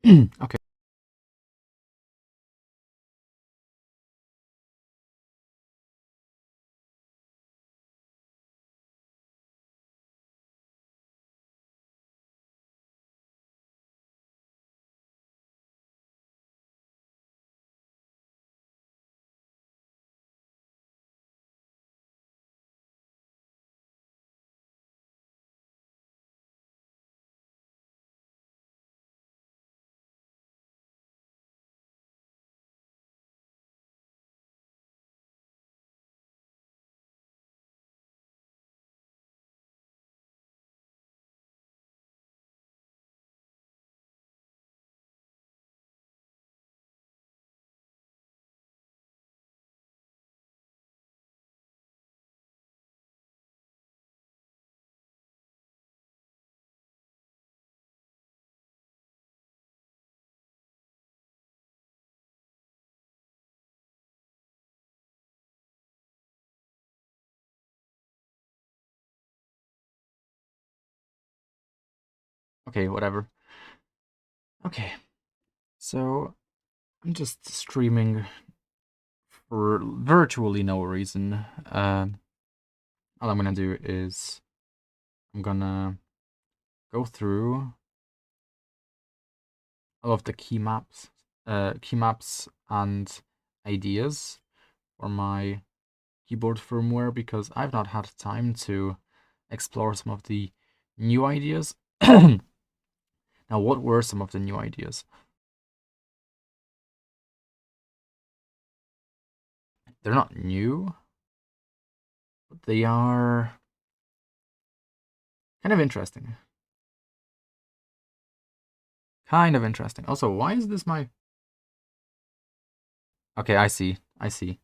Okay. Okay, whatever. Okay, so I'm just streaming for virtually no reason. All I'm gonna do is I'm gonna go through all of the key maps and ideas for my keyboard firmware because I've not had time to explore some of the new ideas. Now, what were some of the new ideas? They're not new, but they are kind of interesting. Kind of interesting. Also, why is this my... Okay, I see. I see.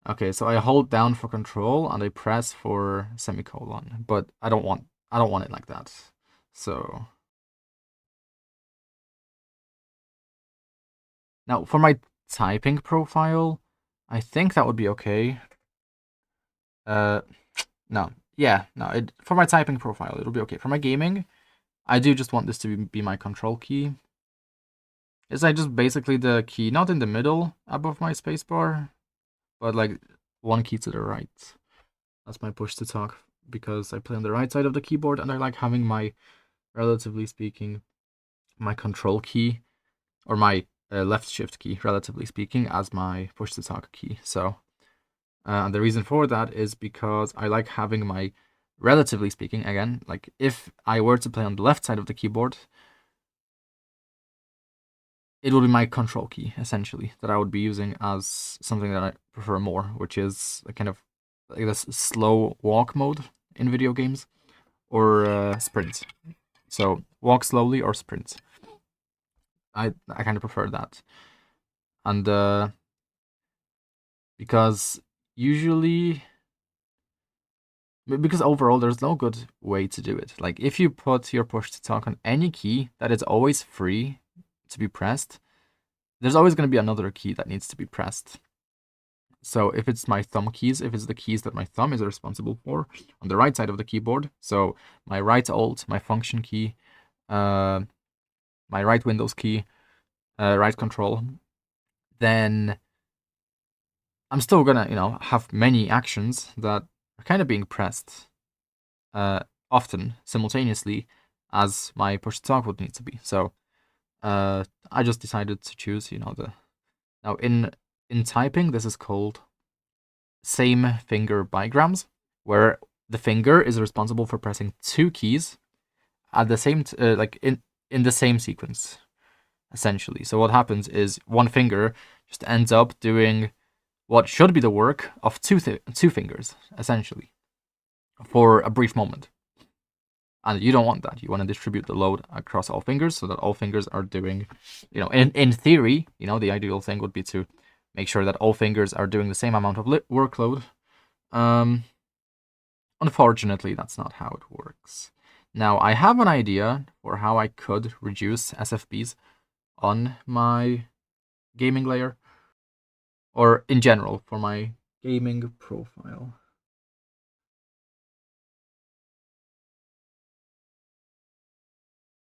Okay, so I hold down for control and I press for semicolon, but I don't want it like that. So now for my typing profile, I think that would be okay. Uh no. Yeah, no, for my typing profile, it'll be okay. For my gaming, I do just want this to be my control key. Is I just basically the key not in the middle above my spacebar, but like one key to the right. That's my push to talk because I play on the right side of the keyboard and I like having my, relatively speaking, my control key or my left shift key, relatively speaking, as my push to talk key. So, and the reason for that is because I like having my, relatively speaking, again, like if I were to play on the left side of the keyboard, it would be my control key, essentially, that I would be using as something that I prefer more, which is a kind of like this slow walk mode in video games, or sprint. So walk slowly or sprint. I kind of prefer that, and because usually because overall there's no good way to do it. Like if you put your push to talk on any key that is always free to be pressed, there's always going to be another key that needs to be pressed. So if it's my thumb keys, if it's the keys that my thumb is responsible for on the right side of the keyboard, so my right alt, my function key, my right Windows key, right control, then I'm still gonna, have many actions that are kind of being pressed often simultaneously as my push to talk would need to be. So I just decided to choose, the now in typing this is called same finger bigrams, where the finger is responsible for pressing two keys at the same like in the same sequence, essentially. So what happens is one finger just ends up doing what should be the work of two fingers, essentially, for a brief moment. And you don't want that. You want to distribute the load across all fingers so that all fingers are doing, in theory, the ideal thing would be to make sure that all fingers are doing the same amount of workload. Unfortunately, that's not how it works. Now, I have an idea for how I could reduce SFBs on my gaming layer, or in general for my gaming profile.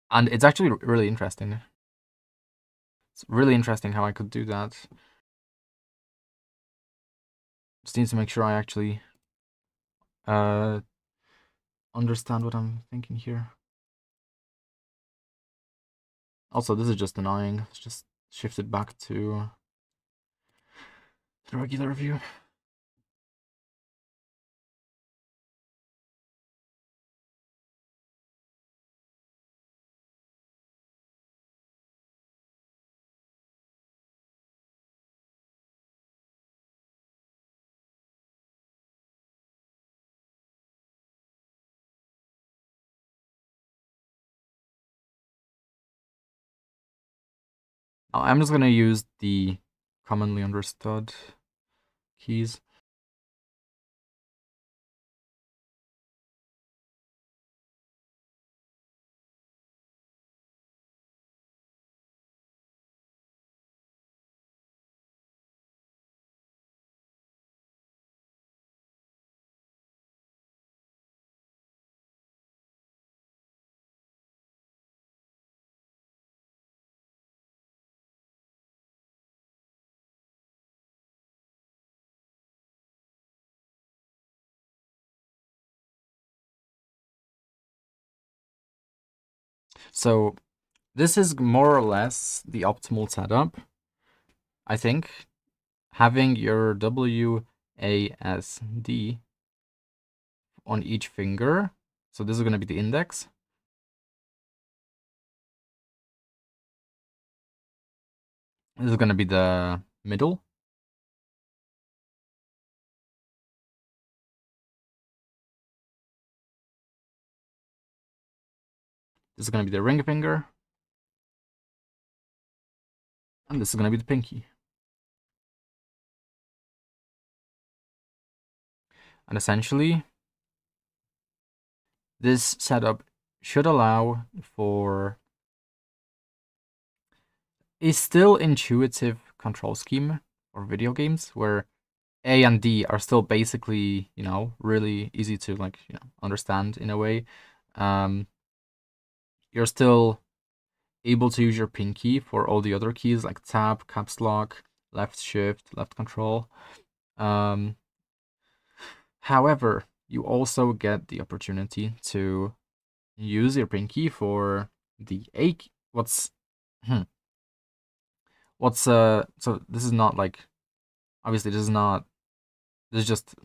And it's actually really interesting. It's really interesting how I could do that. Just need to make sure I actually understand what I'm thinking here. Also, this is just annoying. Let's just shift it back to the regular view. I'm just gonna use the commonly understood keys. So this is more or less the optimal setup, I think. Having your WASD on each finger. So this is going to be the index. This is going to be the middle. This is going to be the ring finger. And this is going to be the pinky. And essentially, this setup should allow for a still intuitive control scheme for video games where A and D are still basically, really easy to understand in a way. You're still able to use your pinky for all the other keys like tab, caps lock, left shift, left control. However, you also get the opportunity to use your pinky for the A key. So this is not obviously this is just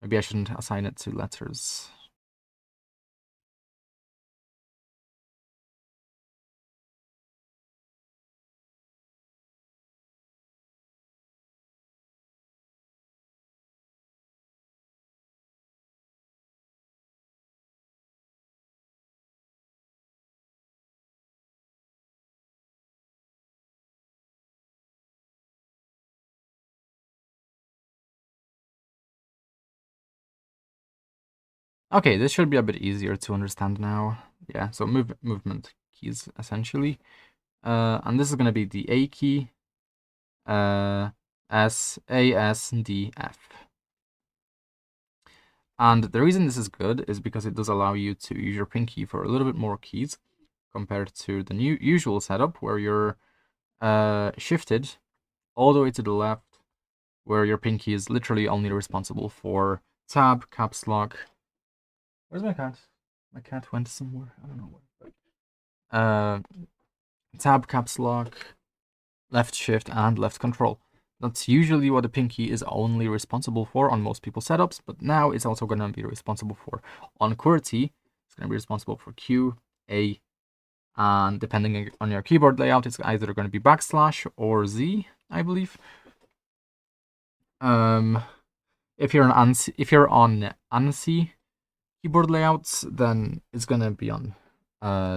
maybe I shouldn't assign it to letters. Okay, this should be a bit easier to understand now. Yeah, so movement keys essentially. And this is gonna be the A key, S, A, S, D, F. And the reason this is good is because it does allow you to use your pinky for a little bit more keys compared to the usual setup where you're shifted all the way to the left, where your pinky is literally only responsible for tab, caps lock. Where's my cat? My cat went somewhere. I don't know where. Tab, caps lock, left shift, and left control. That's usually what the pinky is only responsible for on most people's setups, but now it's also going to be responsible for on QWERTY. It's going to be responsible for Q, A, and depending on your keyboard layout, it's either going to be backslash or Z, I believe. If you're on ANSI keyboard layouts, then it's going to be on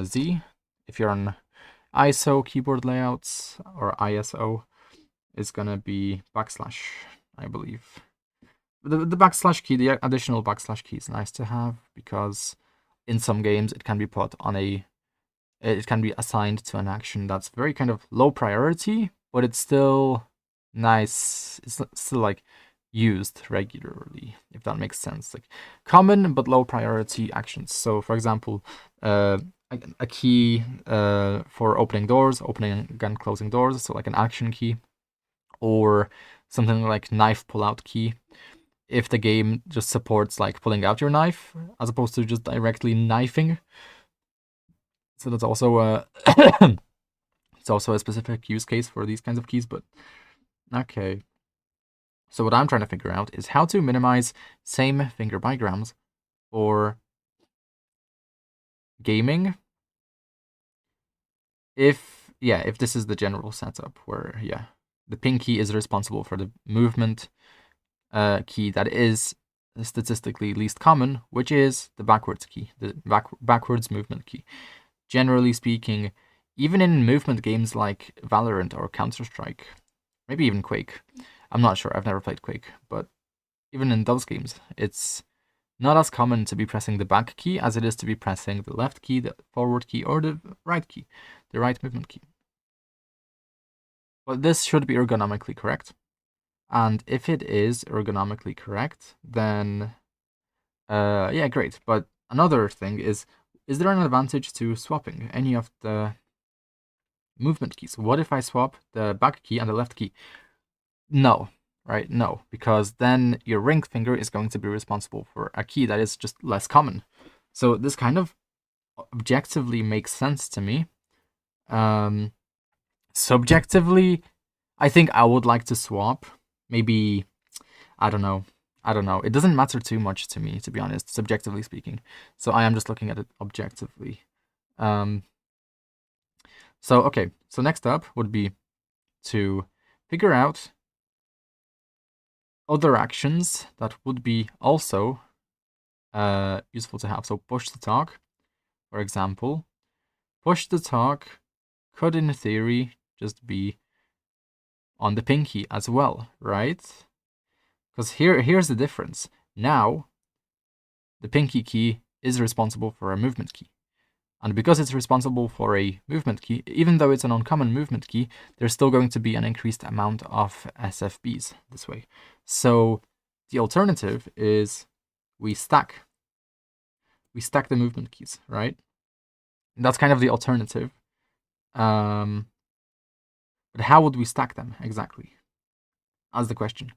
Z. If you're on ISO keyboard layouts or ISO, it's gonna be backslash, I believe. The backslash key, the additional backslash key is nice to have because in some games it can be put on it can be assigned to an action that's very kind of low priority, but it's still nice. It's still used regularly, if that makes sense. Like common but low priority actions. So for example, a key for opening doors, opening and closing doors, so like an action key, or something like knife pull-out key, if the game just supports like pulling out your knife as opposed to just directly knifing. So that's also a it's also a specific use case for these kinds of keys, but okay. So what I'm trying to figure out is how to minimize same finger bigrams for gaming. If this is the general setup where the pinky is responsible for the movement key that is statistically least common, which is the backwards key, the backwards movement key. Generally speaking, even in movement games like Valorant or Counter-Strike, maybe even Quake, I'm not sure, I've never played Quake, but even in those games, it's not as common to be pressing the back key as it is to be pressing the left key, the forward key, or the right key, the right movement key. But this should be ergonomically correct. And if it is ergonomically correct, then yeah, great. But another thing is there an advantage to swapping any of the movement keys? What if I swap the back key and the left key? No, right? No, because then your ring finger is going to be responsible for a key that is just less common. So this kind of objectively makes sense to me. Subjectively, I think I would like to swap. Maybe, I don't know. It doesn't matter too much to me, to be honest, subjectively speaking. So I am just looking at it objectively. So, okay. So next up would be to figure out other actions that would be also useful to have. So push to talk, for example. Push to talk could, in theory, just be on the pinky as well, right? Because here's the difference. Now, the pinky key is responsible for a movement key. And because it's responsible for a movement key, even though it's an uncommon movement key, there's still going to be an increased amount of SFBs this way. So the alternative is we stack the movement keys, right? That's kind of the alternative. But how would we stack them exactly? That's the question.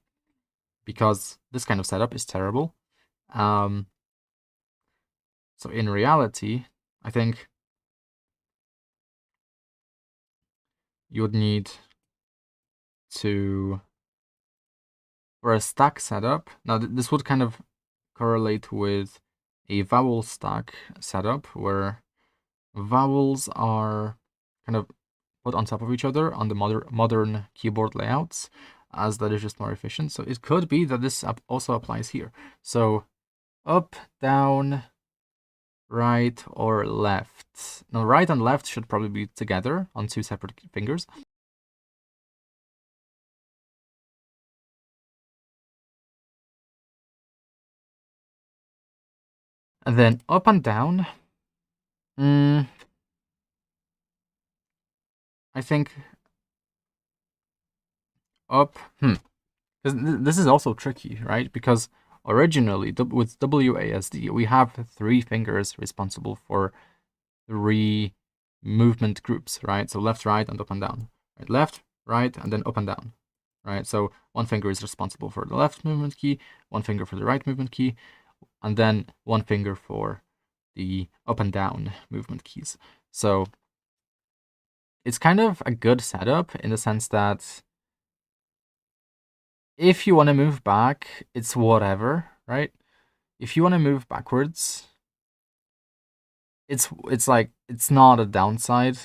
Because this kind of setup is terrible. So in reality, I think you would need to, for a stack setup, now this would kind of correlate with a vowel stack setup where vowels are kind of put on top of each other on the modern keyboard layouts, as that is just more efficient. So it could be that this also applies here. So up, down, right, or left. Now, right and left should probably be together on two separate fingers. And then up and down. I think up. This is also tricky, right? Because originally, with WASD, we have 3 fingers responsible for 3 movement groups, right? So left, right, and up and down. Right, left, right, and then up and down, right? So one finger is responsible for the left movement key, one finger for the right movement key, and then one finger for the up and down movement keys. So it's kind of a good setup in the sense that if you want to move back, it's whatever, right? If you want to move backwards, it's like it's not a downside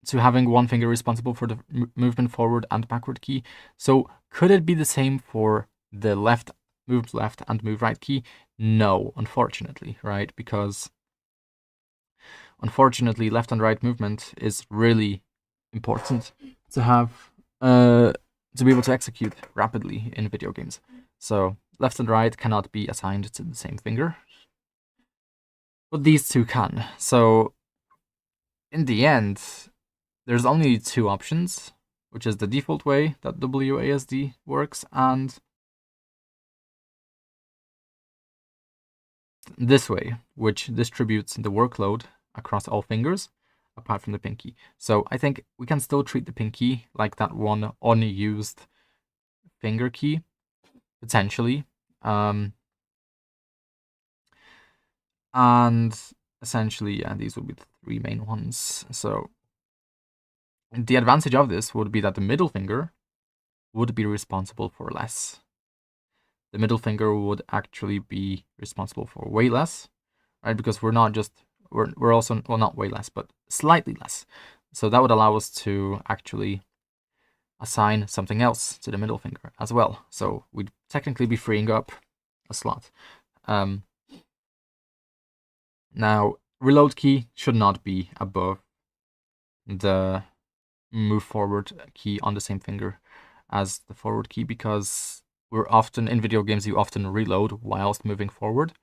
to having one finger responsible for the movement forward and backward key. So could it be the same for the left and move right key? No, unfortunately, right? Because unfortunately, left and right movement is really important to have to be able to execute rapidly in video games. So left and right cannot be assigned to the same finger, but these two can. So in the end, there's only 2 options, which is the default way that WASD works and this way, which distributes the workload across all fingers, apart from the pinky. So I think we can still treat the pinky like that one unused finger key, potentially. And essentially, yeah, these would be the three main ones. So the advantage of this would be that the middle finger would be responsible for less. The middle finger would actually be responsible for way less, right? Because we're also, well, not way less, but slightly less. So that would allow us to actually assign something else to the middle finger as well. So we'd technically be freeing up a slot. Now, reload key should not be above the move forward key on the same finger as the forward key, because we're often, in video games, you often reload whilst moving forward.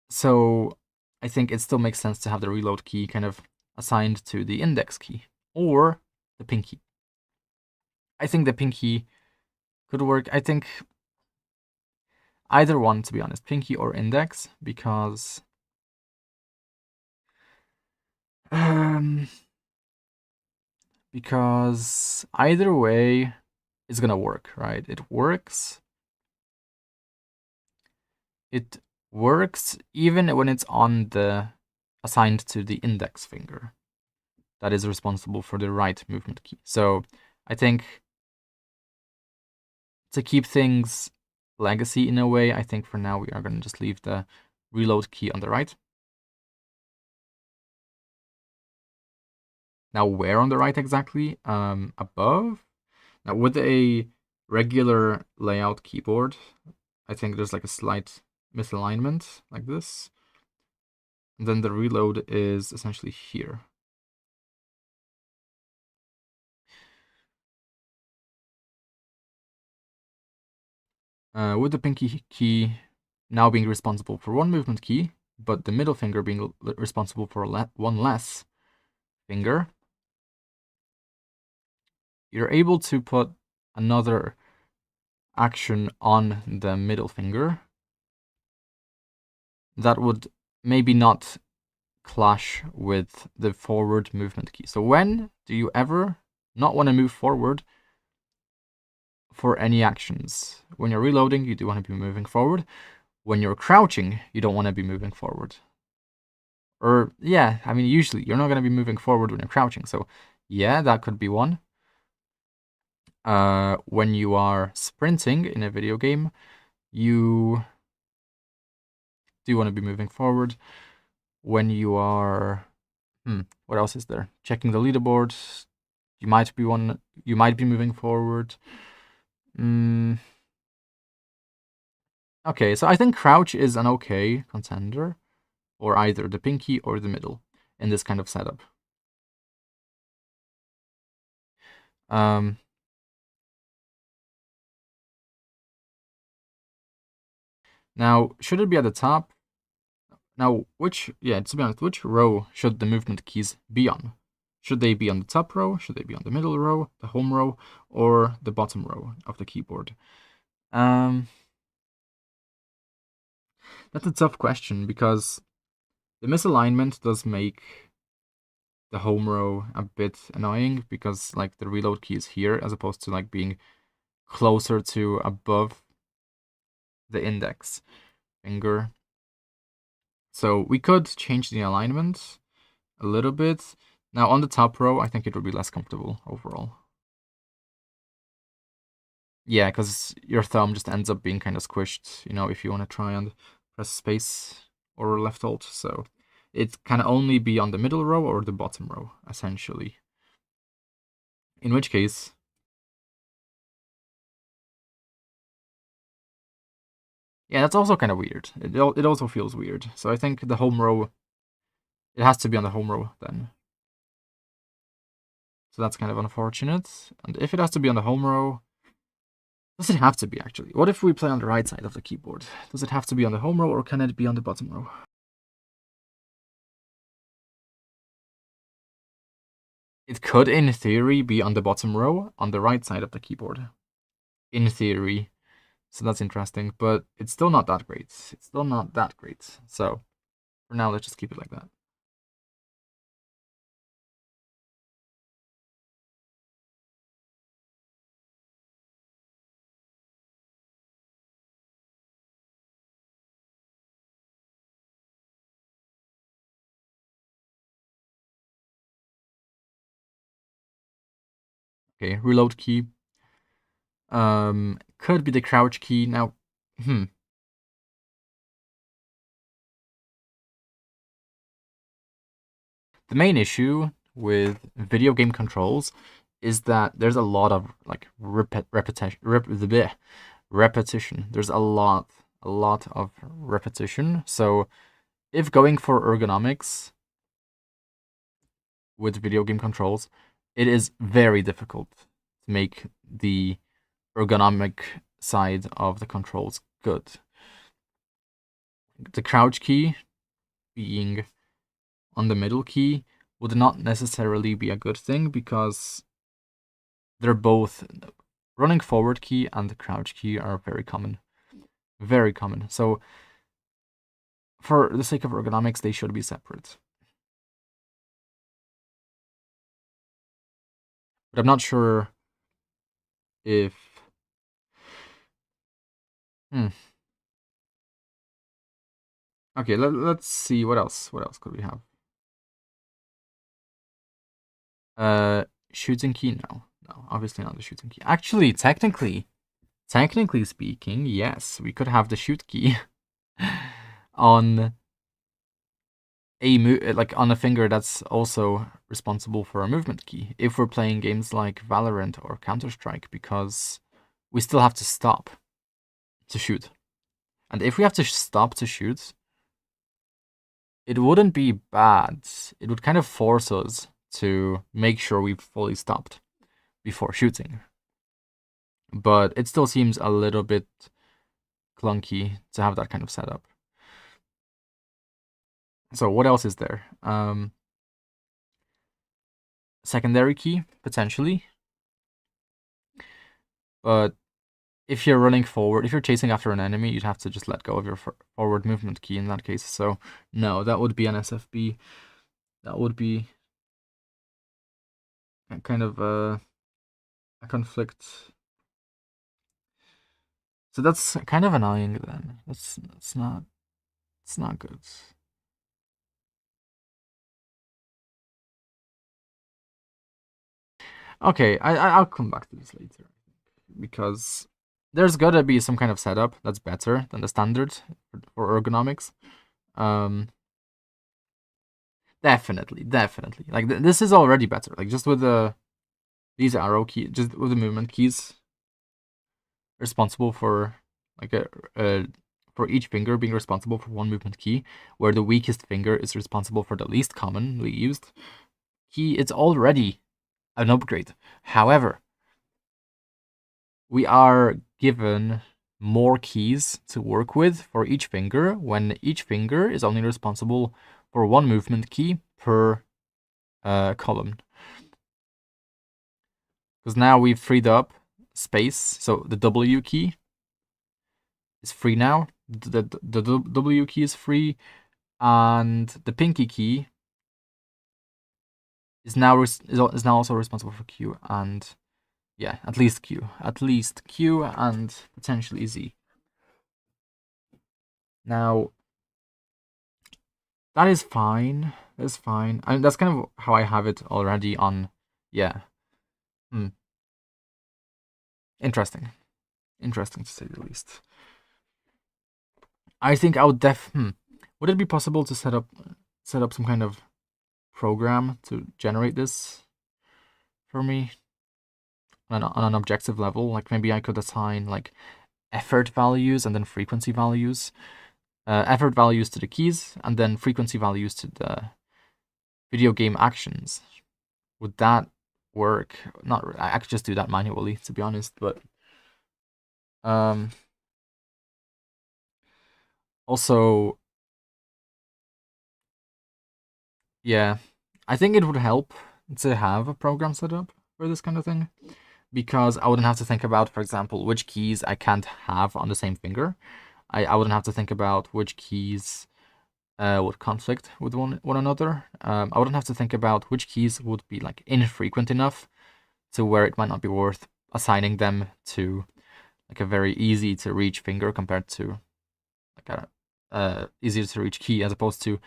So I think it still makes sense to have the reload key kind of assigned to the index key or the pinky. I think the pinky could work. I think either one, to be honest, pinky or index, because either way is gonna work, right? It works even when it's on the assigned to the index finger that is responsible for the right movement key. So I think to keep things legacy in a way, I think for now we are going to just leave the reload key on the right. Now, where on the right exactly? Above. Now, with a regular layout keyboard, I think there's like a slight misalignment like this. And then the reload is essentially here. With the pinky key now being responsible for one movement key, but the middle finger being responsible for one less finger, you're able to put another action on the middle finger that would maybe not clash with the forward movement key. So when do you ever not want to move forward for any actions? When you're reloading, you do want to be moving forward. When you're crouching, you don't want to be moving forward. Or, yeah, I mean, usually you're not going to be moving forward when you're crouching. So, yeah, that could be one. When you are sprinting in a video game, you do want to be moving forward. When you are, what else is there? Checking the leaderboard, you might be moving forward. Okay, so I think crouch is an okay contender, or either the pinky or the middle in this kind of setup. Now, should it be at the top? Now, to be honest, which row should the movement keys be on? Should they be on the top row? Should they be on the middle row, the home row, or the bottom row of the keyboard? That's a tough question, because the misalignment does make the home row a bit annoying, because like the reload key is here as opposed to like being closer to above the index finger. So we could change the alignment a little bit. Now on the top row, I think it would be less comfortable overall. Yeah, because your thumb just ends up being kind of squished, if you want to try and press space or left alt. So it can only be on the middle row or the bottom row, essentially. In which case, yeah, that's also kind of weird. It also feels weird. So I think the home row, it has to be on the home row then. So that's kind of unfortunate. And if it has to be on the home row, does it have to be actually? What if we play on the right side of the keyboard? Does it have to be on the home row, or can it be on the bottom row? It could, in theory, be on the bottom row on the right side of the keyboard. In theory. So that's interesting, but it's still not that great. It's still not that great. So for now, let's just keep it like that. Okay, reload key. Could be the crouch key. Now, The main issue with video game controls is that there's a lot of like repetition. There's a lot of repetition. So if going for ergonomics with video game controls, it is very difficult to make the ergonomic side of the controls good. The crouch key being on the middle key would not necessarily be a good thing because they're both running forward key and the crouch key are very common. Very common. So for the sake of ergonomics, they should be separate. But I'm not sure if Okay, let's see what else. What else could we have? Shooting key? No, obviously not the shooting key. Actually, technically speaking, yes, we could have the shoot key on on a finger that's also responsible for a movement key. If we're playing games like Valorant or Counter-Strike, because we still have to stop to shoot, and if we have to stop to shoot, it wouldn't be bad. It would kind of force us to make sure we've fully stopped before shooting. But it still seems a little bit clunky to have that kind of setup. So what else is there? Secondary key, potentially. But if you're running forward, if you're chasing after an enemy, you'd have to just let go of your forward movement key in that case. So no, that would be an SFB. That would be kind of a conflict. So that's kind of annoying then. It's not good. Okay, I'll come back to this later because there's gotta be some kind of setup that's better than the standard for ergonomics. Definitely. Like this is already better. Like just with these arrow key, just with the movement keys, responsible for like for each finger being responsible for one movement key, where the weakest finger is responsible for the least commonly used key. It's already an upgrade. However, we are given more keys to work with for each finger when each finger is only responsible for one movement key per column. Because now we've freed up space, so the W key is free now. The W key is free, and the pinky key is now also responsible for Q and yeah, at least Q, and potentially Z. Now that is fine. That's fine. I mean, that's kind of how I have it already on. Yeah. Interesting. Interesting to say the least. I think I would would it be possible to set up some kind of program to generate this for me on an objective level? Like maybe I could assign like effort values and then frequency values. Effort values to the keys and then frequency values to the video game actions. Would that work? Not really. I could just do that manually, to be honest, but also, yeah, I think it would help to have a program set up for this kind of thing, because I wouldn't have to think about, for example, which keys I can't have on the same finger. I wouldn't have to think about which keys would conflict with one another. I wouldn't have to think about which keys would be like infrequent enough to where it might not be worth assigning them to like a very easy to reach finger compared to like a easier to reach key, as opposed to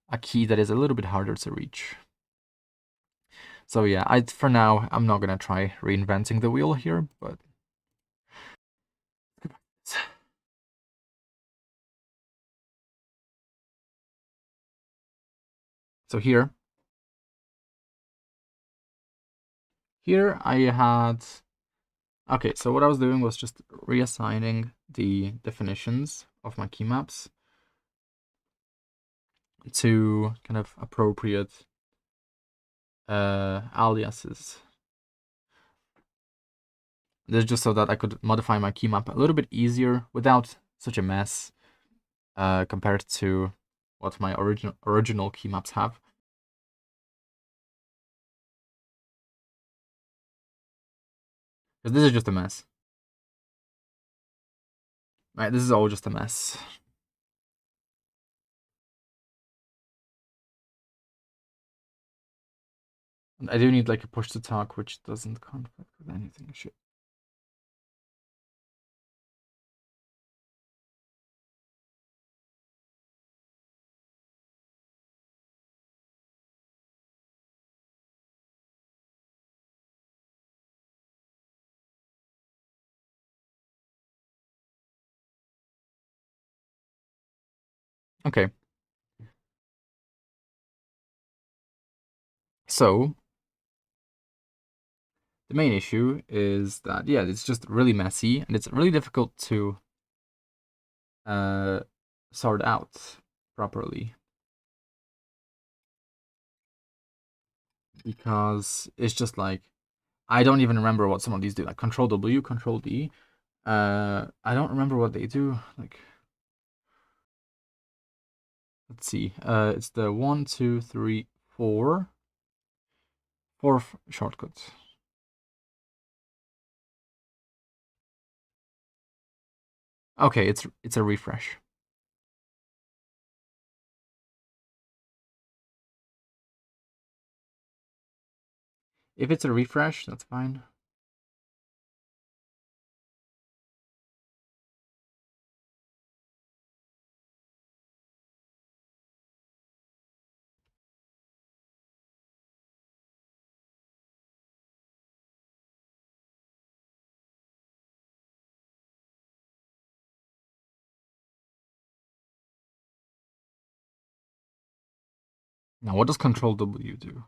a key that is a little bit harder to reach. So yeah, for now I'm not gonna try reinventing the wheel here, but so here I had, okay, so what I was doing was just reassigning the definitions of my key maps to kind of appropriate aliases. This is just so that I could modify my key map a little bit easier without such a mess compared to what my original key maps have. Because this is just a mess. Right, this is all just a mess. And I do need like a push to talk, which doesn't conflict with anything. Shit. Okay. So the main issue is that, yeah, it's just really messy and it's really difficult to sort out properly. Because it's just like, I don't even remember what some of these do, like Control W, Control D. I don't remember what they do. Like, let's see. It's the 1, 2, 3, 4. 4 shortcuts. Okay, it's a refresh. If it's a refresh, that's fine. Now, what does Control W do?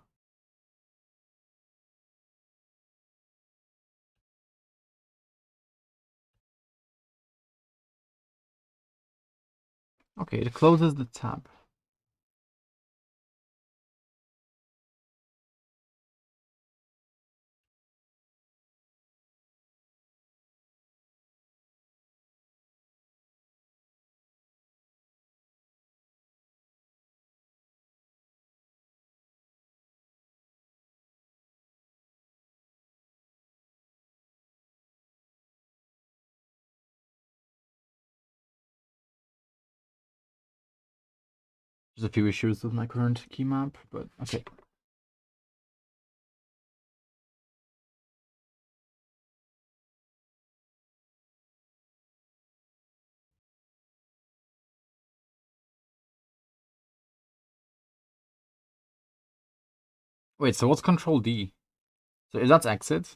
Okay, it closes the tab. There's a few issues with my current key map, but okay. Wait, so what's Control D? So is that exit?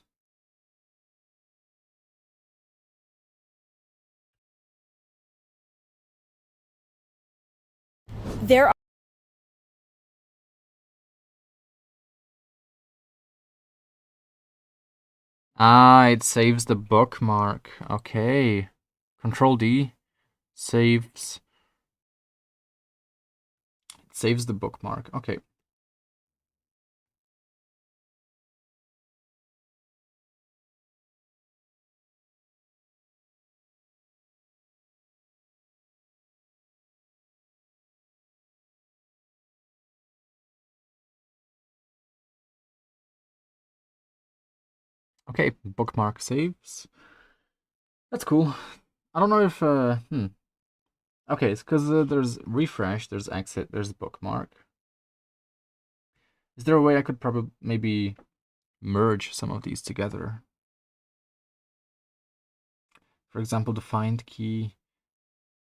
There Ah, it saves the bookmark. Okay. Control D saves the bookmark. Okay. Okay, bookmark saves. That's cool. I don't know if Okay, it's because there's refresh, there's exit, there's bookmark. Is there a way I could probably maybe merge some of these together? For example, the find key.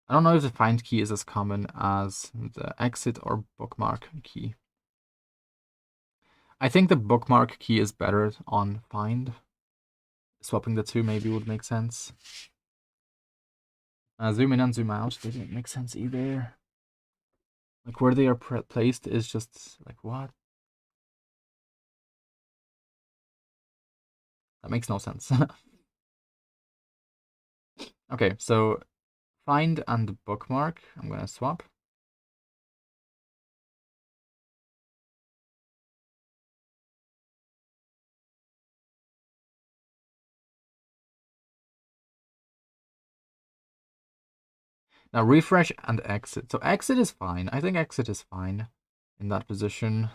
I don't know if the find key is as common as the exit or bookmark key. I think the bookmark key is better on find. Swapping the two maybe would make sense. Zoom in and zoom out, they don't make sense either. Like where they are placed is just like what? That makes no sense. Okay, so find and bookmark, I'm gonna swap. Now refresh and exit. So exit is fine. I think exit is fine in that position.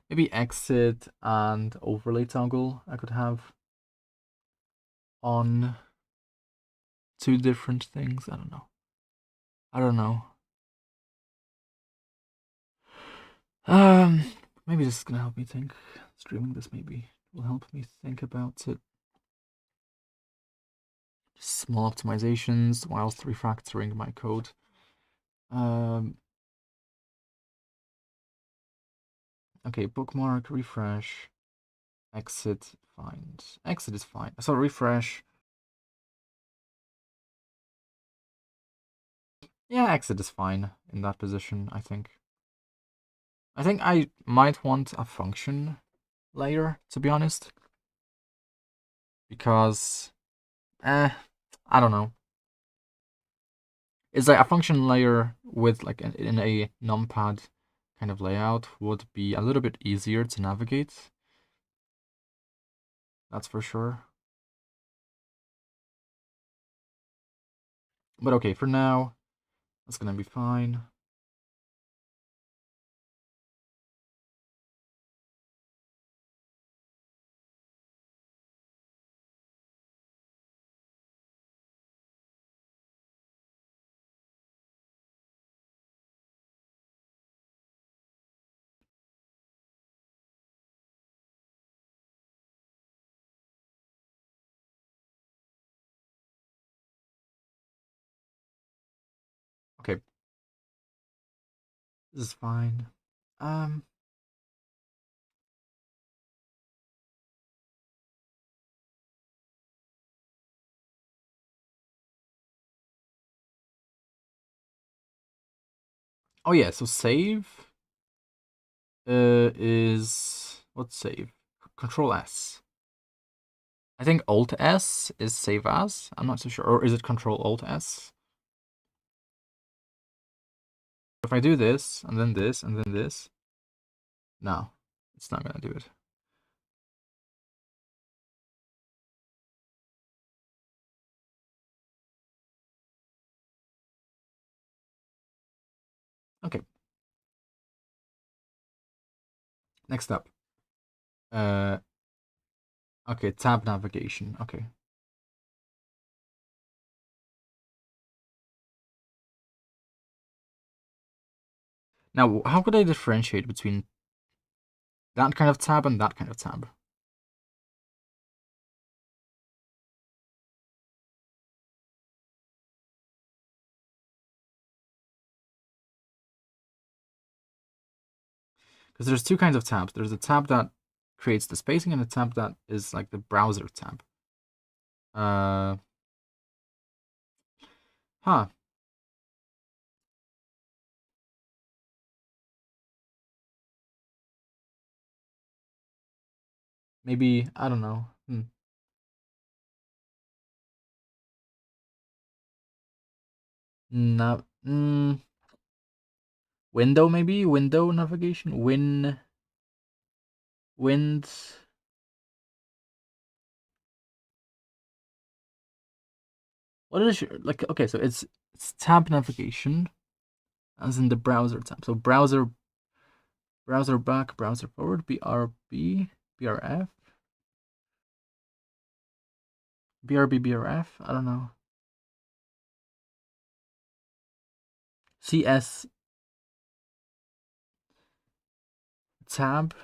Maybe exit and overlay toggle I could have on two different things. I don't know. Maybe this is gonna help me think. Streaming this maybe will help me think about it. Small optimizations whilst refactoring my code. Okay, bookmark, refresh, exit, find. Exit is fine. So refresh. Yeah, exit is fine in that position, I think. I think I might want a function layer, to be honest. Because, I don't know. It's like a function layer with like in a numpad kind of layout would be a little bit easier to navigate. That's for sure. But okay, for now, that's gonna be fine. Okay. This is fine. Oh yeah, so save is what's save? Control S. I think Alt S is save as. I'm not so sure. Or is it Control Alt S? If I do this, and then this, and then this. No, it's not gonna do it. Okay. Next up. Okay, tab navigation. Okay. Now, how could I differentiate between that kind of tab and that kind of tab? Because there's two kinds of tabs. There's a tab that creates the spacing and a tab that is like the browser tab. Huh. Maybe, I don't know. No. Window maybe? Window navigation? Wind. What is your, like, okay, so it's tab navigation as in the browser tab. So browser back, browser forward, BRB, BRF. BRB, BRF? I don't know. CS tab,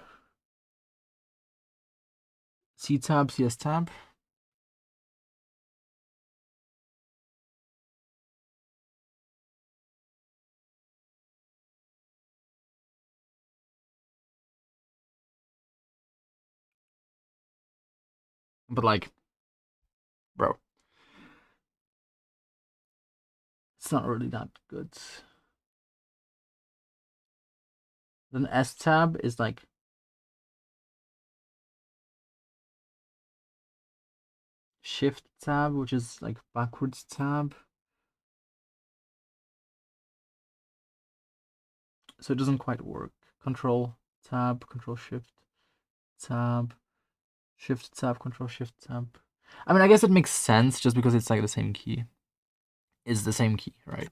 C tab, CS tab. But like, bro, it's not really that good. Then S tab is like Shift tab, which is like backwards tab. So it doesn't quite work. Control tab, Control Shift tab, Shift tab, Control Shift tab. I mean, I guess it makes sense just because it's like the same key. Is the same key, right?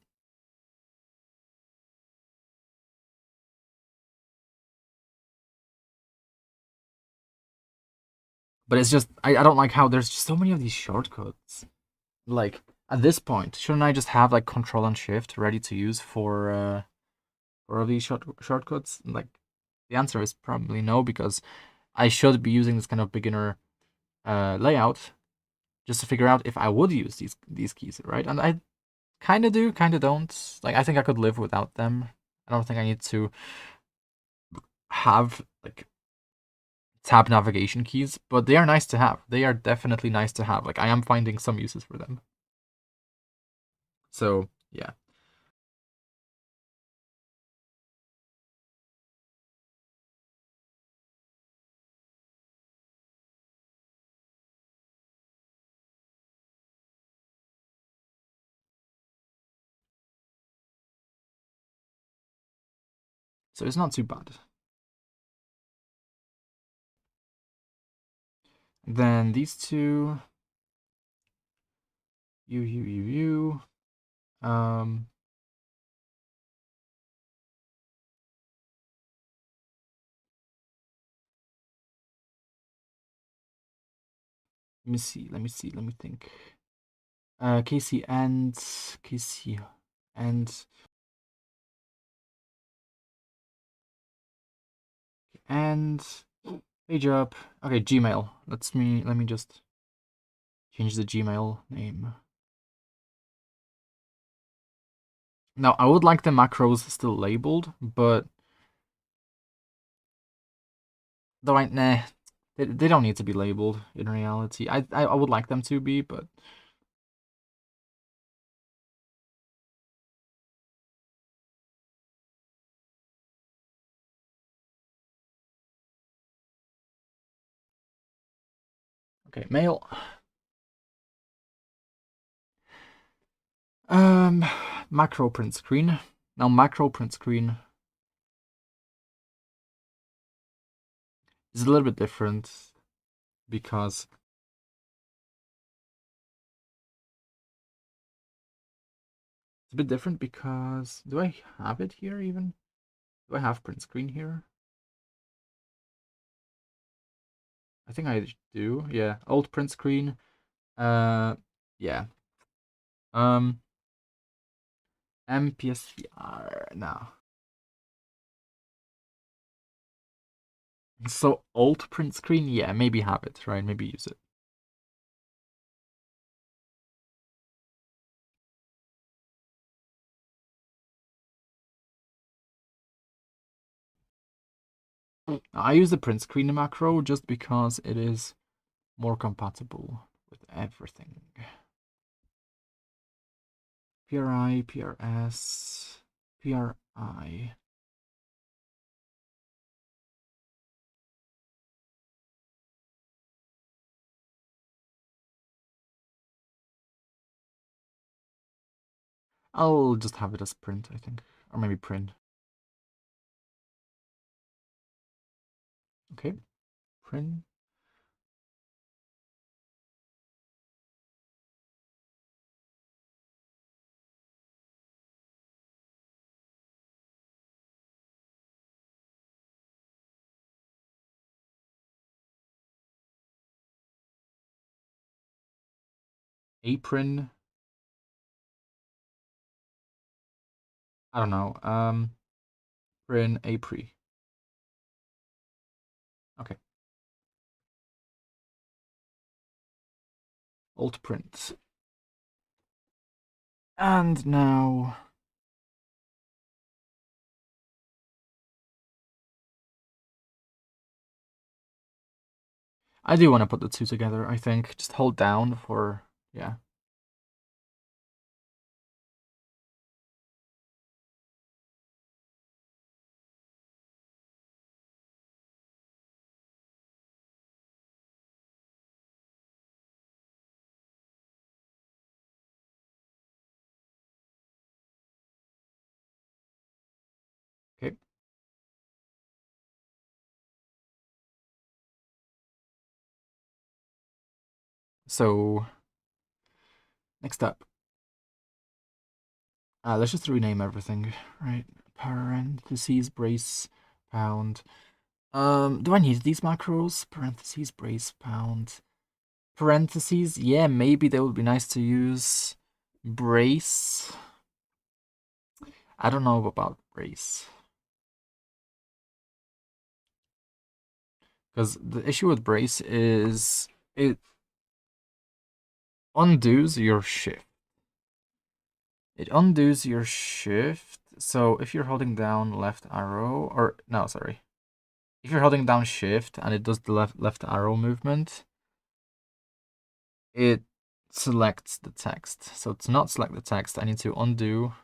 But it's just I don't like how there's just so many of these shortcuts. Like at this point, shouldn't I just have like Control and Shift ready to use for all these shortcuts? Like the answer is probably no, because I should be using this kind of beginner layout just to figure out if I would use these keys, right? And I kind of do, kind of don't. Like I think I could live without them. I don't think I need to have like tab navigation keys, but they are nice to have. They are definitely nice to have. Like I am finding some uses for them. So yeah. So it's not too bad. Then these two, you. Um, let me see. Let me think. KC and and page up. Okay, Gmail. Let me just change the Gmail name. Now I would like the macros still labeled, but though they don't need to be labeled in reality. I would like them to be, but okay, mail. Um, macro print screen. Now macro print screen is a little bit different because it's a bit different because do I have it here even? Do I have print screen here? I think I do. Yeah, old print screen. Yeah. Um, MPSVR now. So old print screen, yeah, maybe have it, right? Maybe use it. I use the print screen macro just because it is more compatible with everything. PRI, PRS, PRI. I'll just have it as print, I think. Or maybe print. Okay, print. apron. I don't know. Prin apri. Okay. Alt print. And now I do want to put the two together, I think. Just hold down for, yeah. Okay. So, next up. Let's just rename everything, right? Parentheses, brace, pound. Do I need these macros? Parentheses, brace, pound. Parentheses, yeah, maybe they would be nice to use. Brace. I don't know about brace. Because the issue with brace is it undoes your shift. It undoes your shift. So if you're holding down left arrow, or no, sorry. If you're holding down shift and it does the left arrow movement, it selects the text. So to not select the text, I need to undo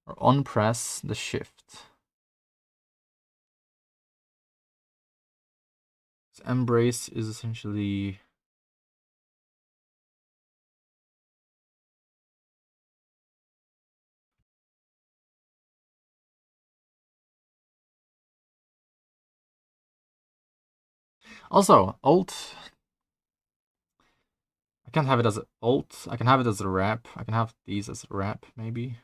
or unpress the shift. So embrace is essentially also alt. I can't have it as alt. I can have it as a rep. I can have these as a rep, maybe.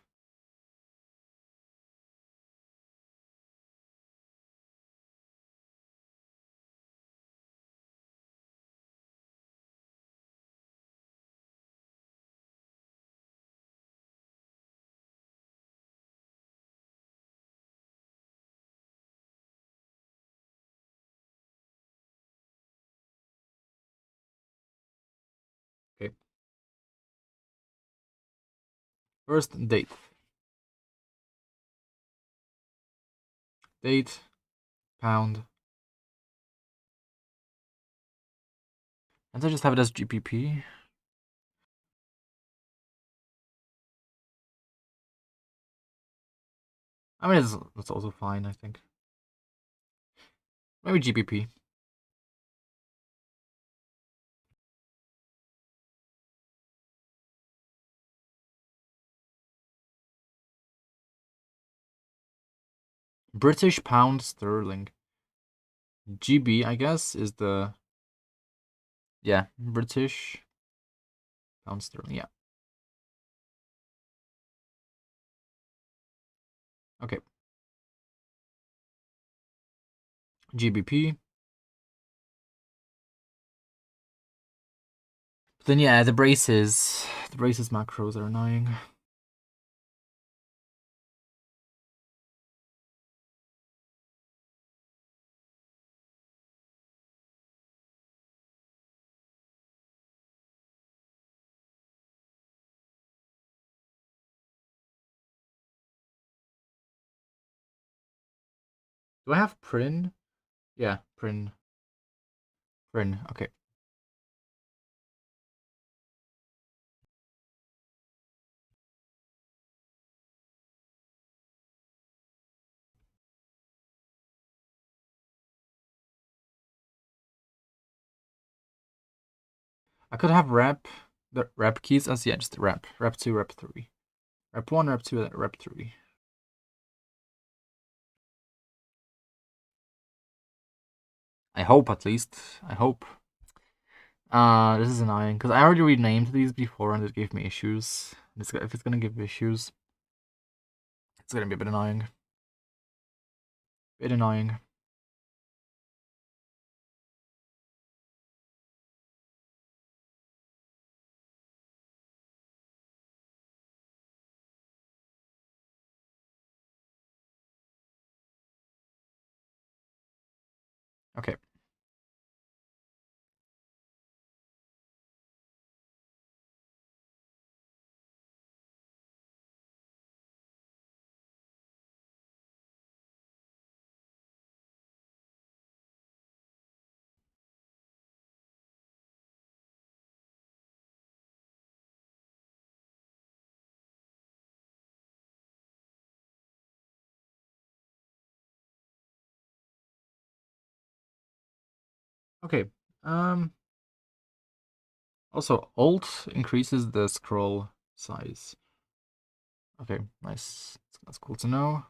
Okay. First, date. Date, pound. And I just have it as GPP. I mean, that's also fine, I think. Maybe GPP. British pound sterling. GB, I guess, is the... Yeah, British pound sterling, yeah. Okay. GBP. But then, yeah, the braces macros are annoying. Do I have Prin? Yeah, Prin. Prin, okay. I could have the rep keys as, yeah, just rep 2, rep 3. Rep 1, rep 2, rep 3. I hope, at least. I hope. This is annoying, because I already renamed these before and it gave me issues. If it's gonna give issues, it's gonna be a bit annoying. Bit annoying. Okay. Okay. Also, Alt increases the scroll size. Okay, nice. That's cool to know.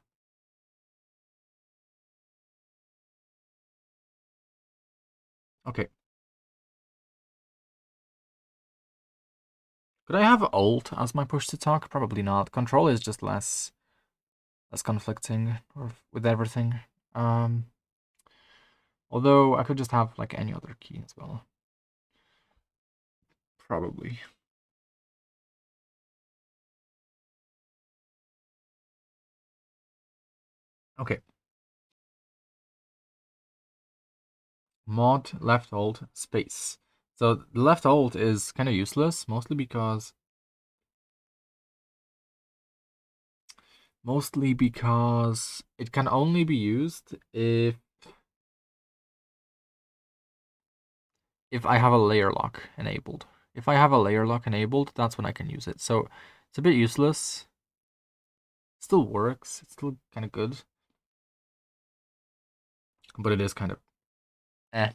Okay. Could I have Alt as my push to talk? Probably not. Control is just less conflicting or with everything. Although I could just have like any other key as well. Probably. Okay. Mod left alt space. So the left alt is kind of useless, mostly because it can only be used if I have a layer lock enabled. If I have a layer lock enabled, that's when I can use it. So it's a bit useless. It still works. It's still kind of good, but it is kind of eh.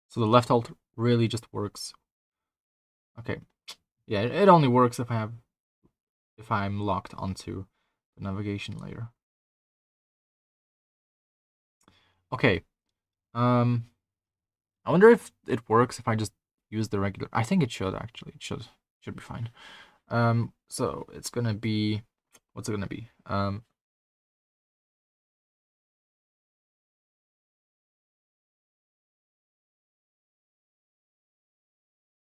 So the left alt really just works. Okay, yeah, it only works if I'm locked onto the navigation layer. Okay, I wonder if it works if I just use the regular. I think it should actually. It should be fine. So it's gonna be, what's it gonna be?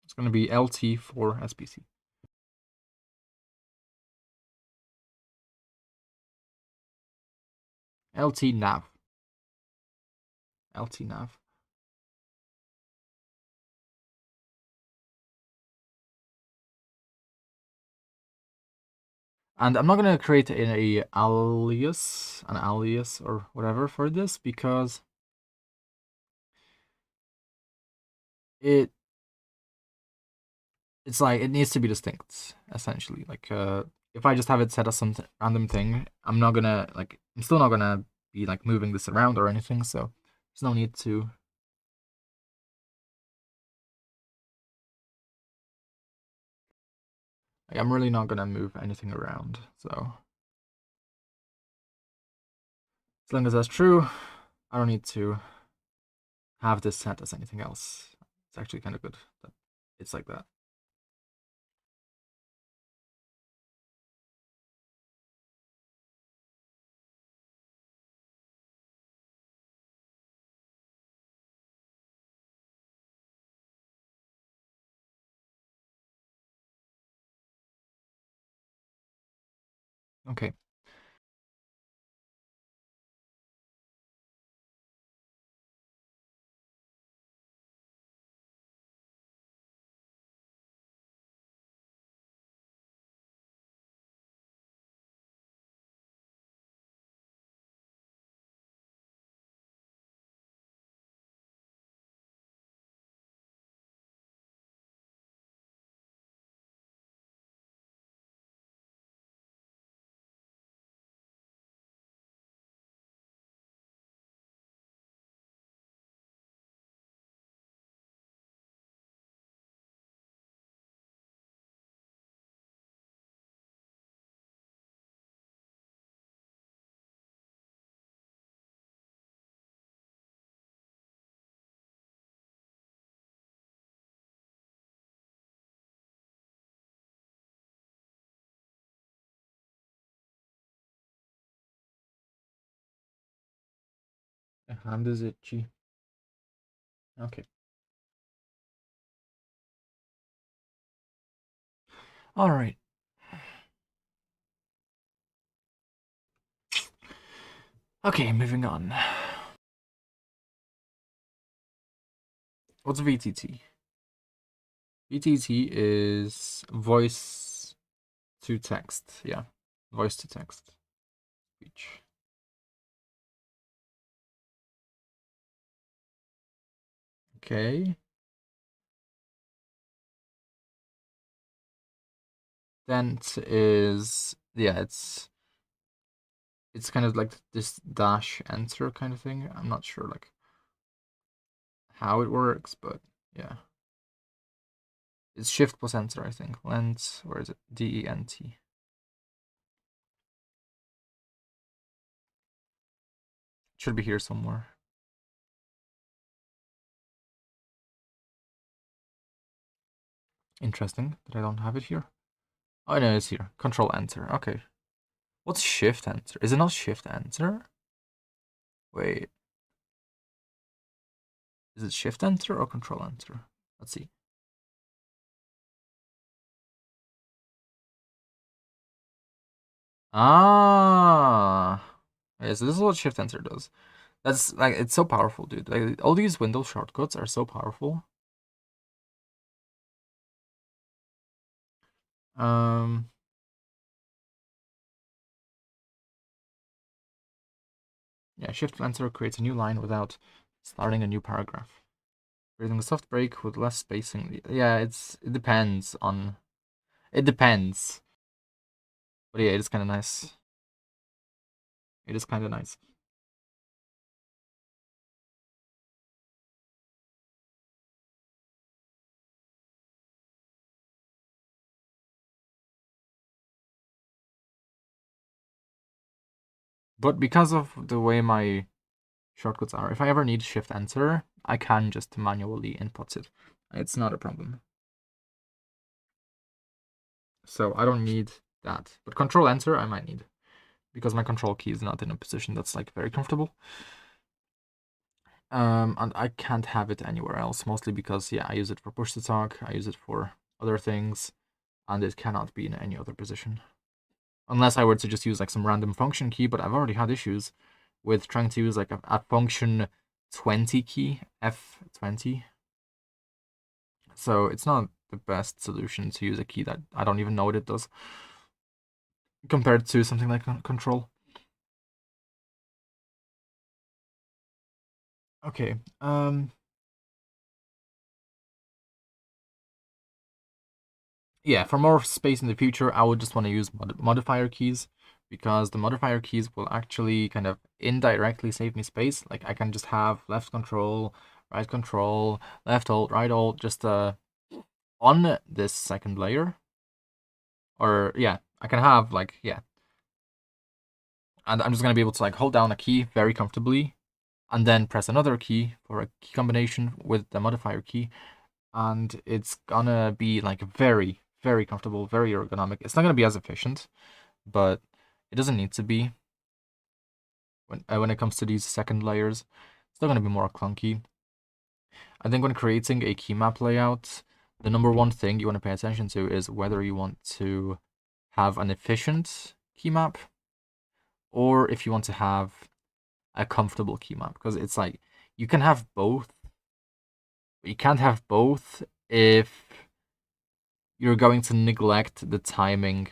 It's gonna be LT for SBC. LT nav. LT nav. And I'm not gonna create an alias or whatever for this because it it's like it needs to be distinct essentially. Like if I just have it set as some random thing, I'm still not gonna be like moving this around or anything. So there's no need to. Like, I'm really not gonna move anything around. So as long as that's true, I don't need to have this set as anything else. It's actually kind of good that it's like that. Okay. Hand is itchy. Okay. All right. Okay, moving on. What's VTT? VTT is voice to text. Yeah, voice to text. Speech. Okay. Dent is, yeah, it's kind of like this dash enter kind of thing. I'm not sure like how it works, but yeah. It's shift plus enter, I think. Lent, where is it? DENT. Should be here somewhere. Interesting that I don't have it here. Oh no, it's here. Control enter. Okay. What's shift enter? Is it not shift enter? Wait. Is it shift enter or control enter? Let's see. Ah. Okay, so this is what shift enter does. That's like, it's so powerful, dude. Like, all these Windows shortcuts are so powerful. Um. Yeah, shift enter creates a new line without starting a new paragraph. Creating a soft break with less spacing. Yeah, it depends on. It depends. But yeah, it is kind of nice. It is kind of nice. But because of the way my shortcuts are, if I ever need shift enter, I can just manually input it. It's not a problem. So I don't need that. But control enter I might need, because my control key is not in a position that's like very comfortable. And I can't have it anywhere else, mostly because, yeah, I use it for push to talk, I use it for other things, and it cannot be in any other position. Unless I were to just use like some random function key, but I've already had issues with trying to use like a function 20 key, F20. So it's not the best solution to use a key that I don't even know what it does, compared to something like control. Okay, yeah, for more space in the future, I would just want to use modifier keys, because the modifier keys will actually kind of indirectly save me space. Like, I can just have left control, left alt, right alt, just on this second layer. Or yeah, I can have like, yeah. And I'm just gonna be able to like hold down a key very comfortably, and then press another key for a key combination with the modifier key, and it's gonna be like very, very comfortable, very ergonomic. It's not gonna be as efficient, but it doesn't need to be when it comes to these second layers. It's still gonna be more clunky. I think when creating a key map layout, the number one thing you want to pay attention to is whether you want to have an efficient key map, or if you want to have a comfortable key map, because it's like you can have both. But you can't have both if you're going to neglect the timing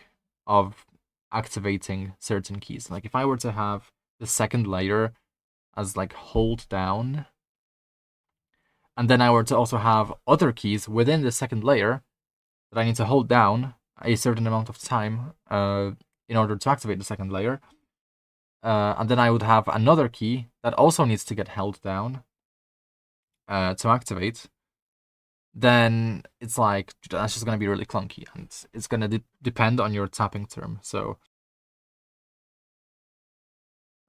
of activating certain keys. Like, if I were to have the second layer as like hold down, and then I were to also have other keys within the second layer that I need to hold down a certain amount of time in order to activate the second layer, and then I would have another key that also needs to get held down to activate, then it's like that's just gonna be really clunky, and it's gonna depend on your tapping term. So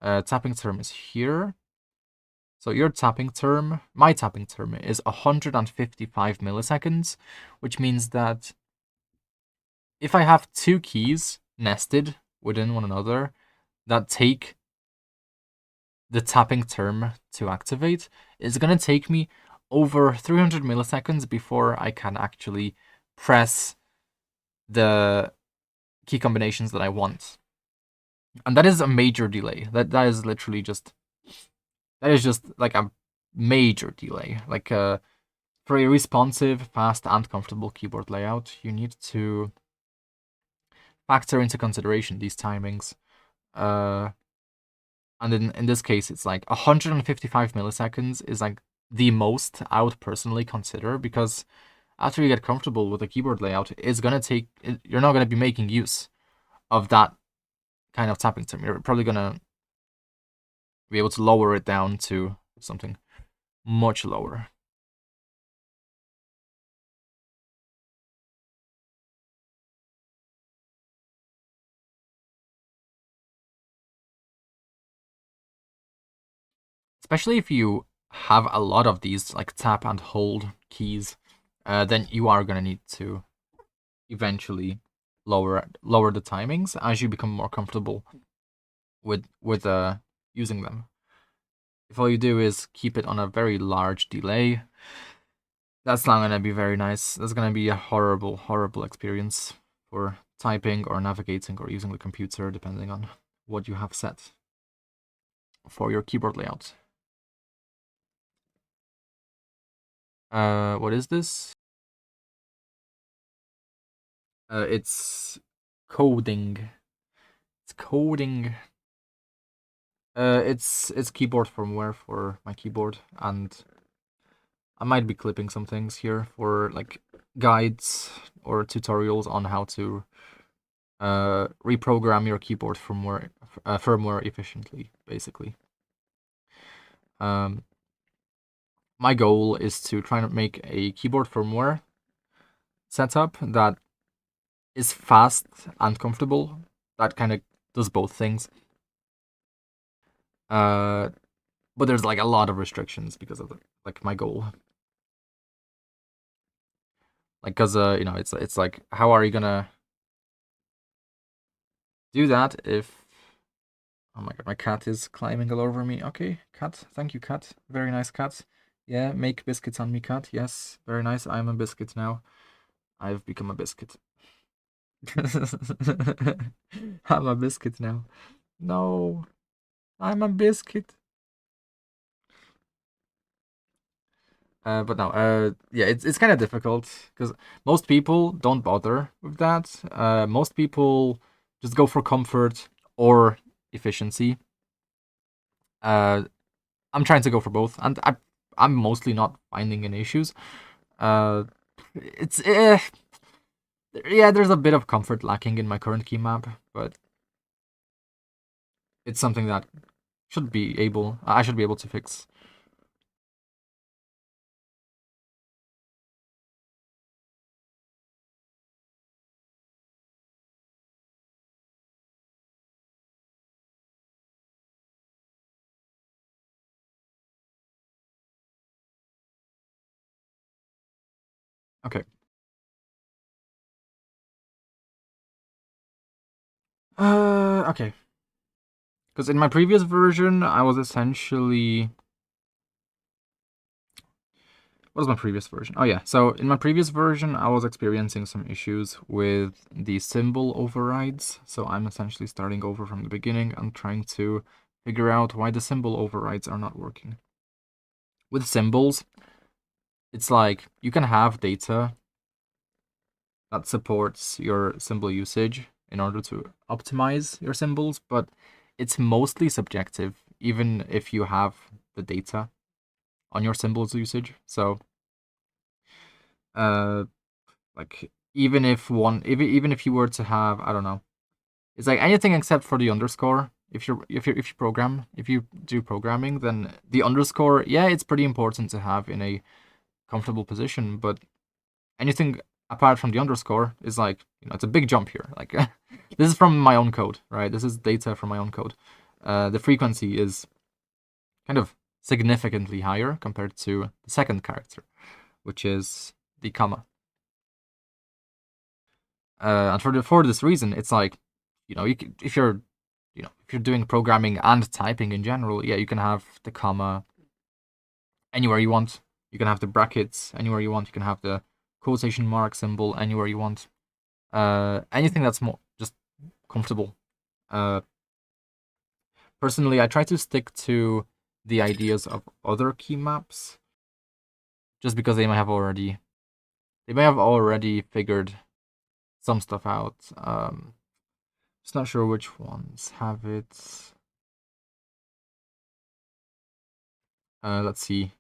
tapping term is here. So your tapping term, my tapping term, is 155 milliseconds, which means that if I have two keys nested within one another that take the tapping term to activate, it's gonna take me over 300 milliseconds before I can actually press the key combinations that I want. And that is a major delay. That is literally just like a major delay. Like for a responsive, fast, and comfortable keyboard layout, you need to factor into consideration these timings. And in this case, it's like 155 milliseconds is like the most I would personally consider, because after you get comfortable with the keyboard layout, it's gonna take. You're not gonna be making use of that kind of tapping time. You're probably gonna be able to lower it down to something much lower. Especially if you have a lot of these like tap and hold keys, then you are gonna need to eventually lower the timings as you become more comfortable with using them. If all you do is keep it on a very large delay, that's not gonna be very nice. That's gonna be a horrible experience for typing or navigating or using the computer, depending on what you have set for your keyboard layout. What is this? It's coding. It's coding. It's keyboard firmware for my keyboard, and I might be clipping some things here for like guides or tutorials on how to reprogram your keyboard firmware efficiently, basically. My goal is to try to make a keyboard firmware setup that is fast and comfortable. That kind of does both things. But there's like a lot of restrictions because of like my goal. Like, cause you know, it's like, how are you gonna do that if? Oh my god, my cat is climbing all over me. Okay, cat, thank you, cat. Very nice, cat. Yeah, make biscuits on me, cat. Yes, very nice. I'm a biscuit now. I've become a biscuit. I'm a biscuit now. No, I'm a biscuit. But no, yeah, it's kind of difficult because most people don't bother with that. Most people just go for comfort or efficiency. I'm trying to go for both, and I'm mostly not finding any issues. Uh, it's yeah, there's a bit of comfort lacking in my current key map, but it's something that I should be able to fix. Okay. Okay. Because in my previous version, I was essentially. What was my previous version? Oh yeah, so in my previous version, I was experiencing some issues with the symbol overrides. So I'm essentially starting over from the beginning and trying to figure out why the symbol overrides are not working. With symbols, it's like you can have data that supports your symbol usage in order to optimize your symbols, but it's mostly subjective, even if you have the data on your symbols usage. So, like even if you were to have, I don't know, it's like anything except for the underscore. If you do programming, then the underscore, yeah, it's pretty important to have in a comfortable position, but anything apart from the underscore is like, it's a big jump here. Like this is from my own code, right? This is data from my own code. The frequency is kind of significantly higher compared to the second character, which is the comma. And for this reason, it's like, if you're doing programming and typing in general, yeah, you can have the comma anywhere you want. You can have the brackets anywhere you want. You can have the quotation mark symbol anywhere you want. Anything that's more just comfortable. Personally, I try to stick to the ideas of other key maps, just because they may have already figured some stuff out. Just not sure which ones have it. Let's see.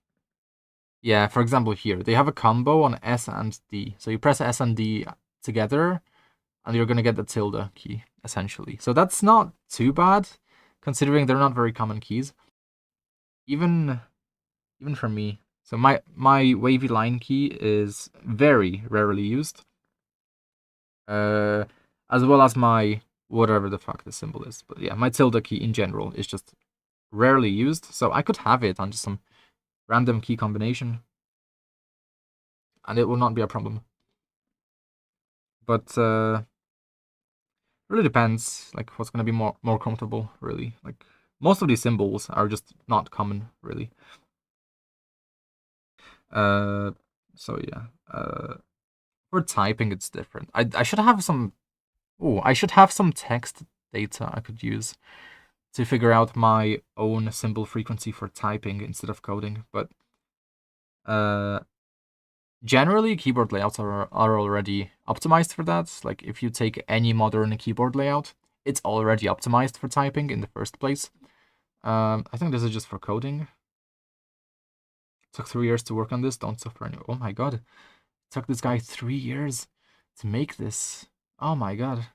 Yeah, for example, here they have a combo on S and D. So you press S and D together, and you're gonna get the tilde key essentially. So that's not too bad, considering they're not very common keys. Even for me. So my wavy line key is very rarely used. As well as my whatever the fuck the symbol is. But yeah, my tilde key in general is just rarely used. So I could have it on just some random key combination, and it will not be a problem. But really depends, like what's gonna be more comfortable, really. Like most of these symbols are just not common, really. So yeah. For typing, it's different. I should have some. Oh, I should have some text data I could use to figure out my own symbol frequency for typing instead of coding. But generally, keyboard layouts are already optimized for that. Like if you take any modern keyboard layout, it's already optimized for typing in the first place. I think this is just for coding. It took 3 years to work on this. Don't suffer any. Oh my god. It took this guy 3 years to make this. Oh my god.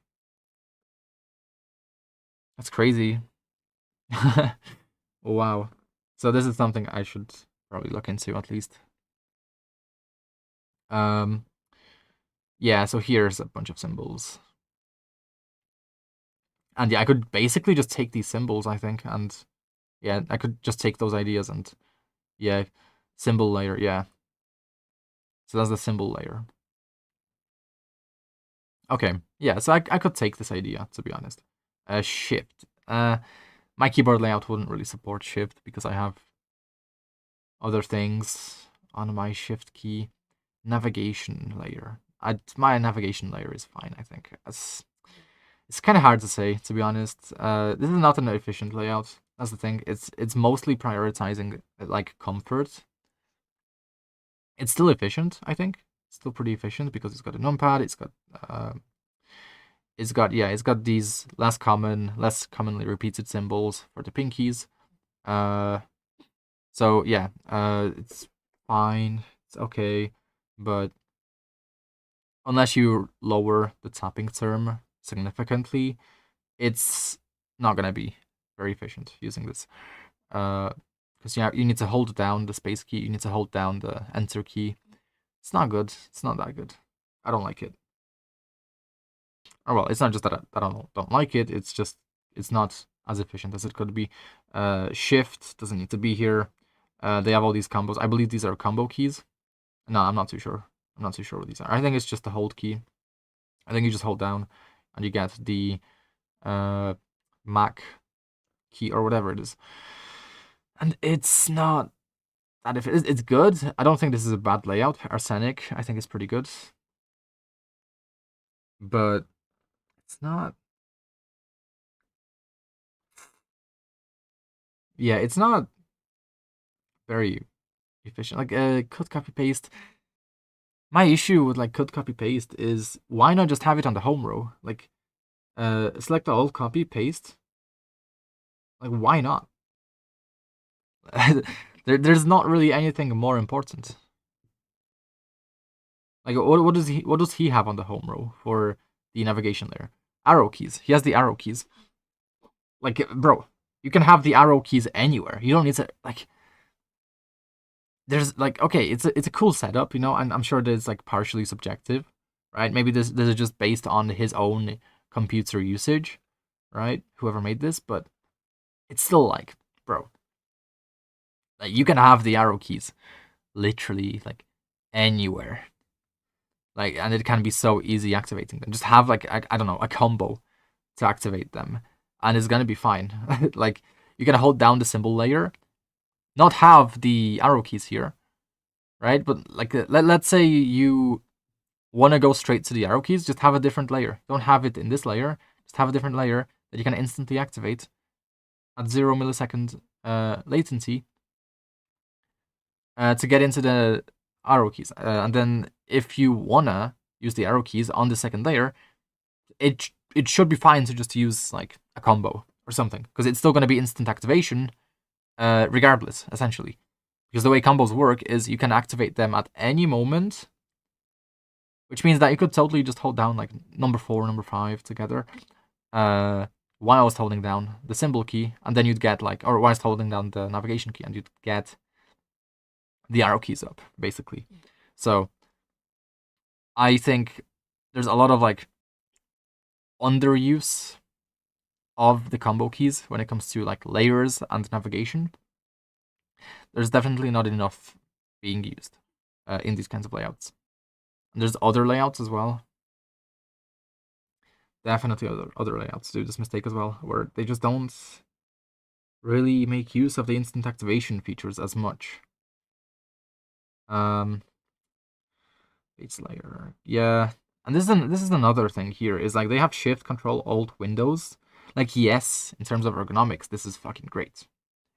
That's crazy. Wow. So this is something I should probably look into at least. Yeah, so here's a bunch of symbols. And yeah, I could basically just take these symbols, I think, and yeah, I could just take those ideas and yeah, symbol layer, yeah. So that's the symbol layer. Okay, yeah, so I could take this idea, to be honest. Shift. My keyboard layout wouldn't really support shift because I have other things on my shift key. Navigation layer. My navigation layer is fine, I think. It's kind of hard to say, to be honest. This is not an efficient layout. That's the thing. It's mostly prioritizing like comfort. It's still efficient, I think. It's still pretty efficient because it's got a numpad. It's got these less commonly repeated symbols for the pinkies. So yeah, it's fine. It's okay, but unless you lower the tapping term significantly, it's not gonna be very efficient using this. Because you need to hold down the space key, you need to hold down the enter key. It's not good. It's not that good. I don't like it. Oh well, it's not just that I don't like it. It's just it's not as efficient as it could be. Shift doesn't need to be here. They have all these combos. I believe these are combo keys. No, I'm not too sure. I'm not too sure what these are. I think it's just the hold key. I think you just hold down and you get the Mac key or whatever it is. And it's not that if it's good. I don't think this is a bad layout. Arsenic, I think it's pretty good. But it's not. Yeah, it's not very efficient. Like cut copy paste. My issue with like cut copy paste is why not just have it on the home row? Like select all, copy, paste. Like why not? There's not really anything more important. Like what does he have on the home row for the navigation layer? Arrow keys. He has the arrow keys. Like bro, you can have the arrow keys anywhere. You don't need to like. There's like okay, it's a cool setup, you know, and I'm sure that it's like partially subjective, right? Maybe this is just based on his own computer usage, right? Whoever made this, but it's still like, bro, like you can have the arrow keys literally like anywhere. Like, and it can be so easy activating them. Just have like I don't know, a combo to activate them, and it's gonna be fine. Like you can hold down the symbol layer, not have the arrow keys here, right? But like let's say you want to go straight to the arrow keys, just have a different layer. Don't have it in this layer. Just have a different layer that you can instantly activate. at 0 millisecond latency to get into the arrow keys. And then if you wanna use the arrow keys on the second layer, it should be fine to just use like a combo or something, because it's still gonna be instant activation regardless, essentially. Because the way combos work is you can activate them at any moment, which means that you could totally just hold down like number 4, number 5 together, whilst holding down the symbol key, and then you'd get like, or whilst holding down the navigation key, and you'd get the arrow keys up, basically. So I think there's a lot of like underuse of the combo keys when it comes to like layers and navigation. There's definitely not enough being used in these kinds of layouts. And there's other layouts as well. Definitely other layouts do this mistake as well, where they just don't really make use of the instant activation features as much. Base layer, yeah. And this is another thing here, is like they have Shift, Control, Alt, Windows. Like, yes, in terms of ergonomics, this is fucking great.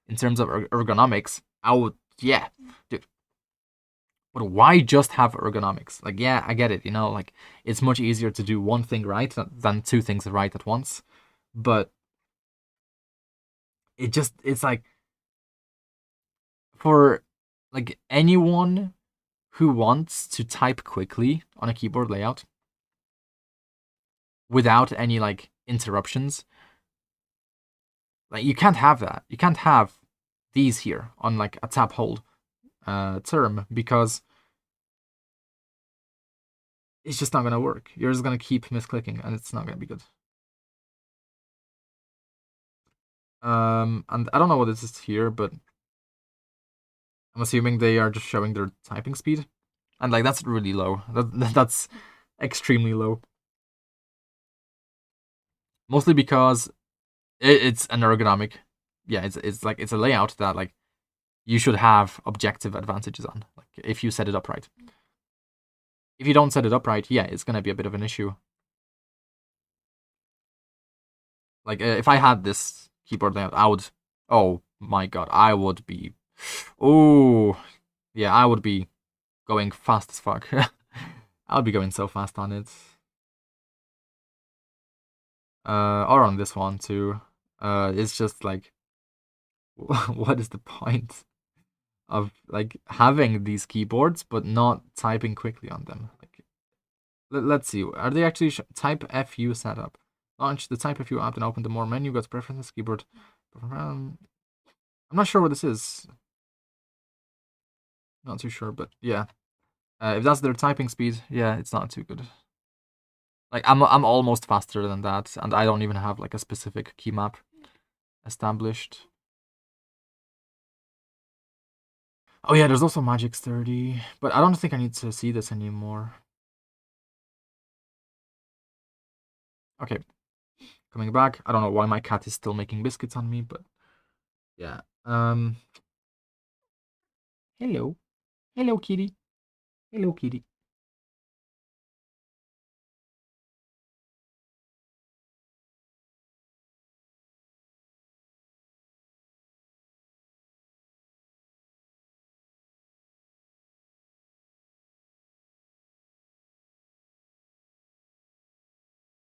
In terms of ergonomics, yeah, dude. But why just have ergonomics? Like, yeah, I get it, you know, like, it's much easier to do one thing right than two things right at once. But it's like, for like anyone who wants to type quickly on a keyboard layout without any like interruptions, like, you can't have that. You can't have these here on like a tap hold term, because it's just not gonna work. You're just gonna keep misclicking, and it's not gonna be good. And I don't know what this is here, but I'm assuming they are just showing their typing speed, and like that's really low. That's extremely low. Mostly because it's an ergonomic. Yeah, it's like it's a layout that like you should have objective advantages on, like if you set it up right. If you don't set it up right, yeah, it's gonna be a bit of an issue. Like if I had this keyboard layout, I would. Oh my god, I would be. Oh, yeah, I would be going fast as fuck. I would be going so fast on it. Or on this one too. It's just like, what is the point of like having these keyboards but not typing quickly on them? Like, let's see. Are they actually type FU setup? Launch the type FU app and open the more menu. Go to preferences keyboard. I'm not sure what this is. Not too sure, but yeah. If that's their typing speed, yeah, it's not too good. Like I'm almost faster than that, and I don't even have like a specific key map established. Oh yeah, there's also Magic's 30, but I don't think I need to see this anymore. Okay, coming back. I don't know why my cat is still making biscuits on me, but yeah. Hello. Hello, kitty. Hello, kitty.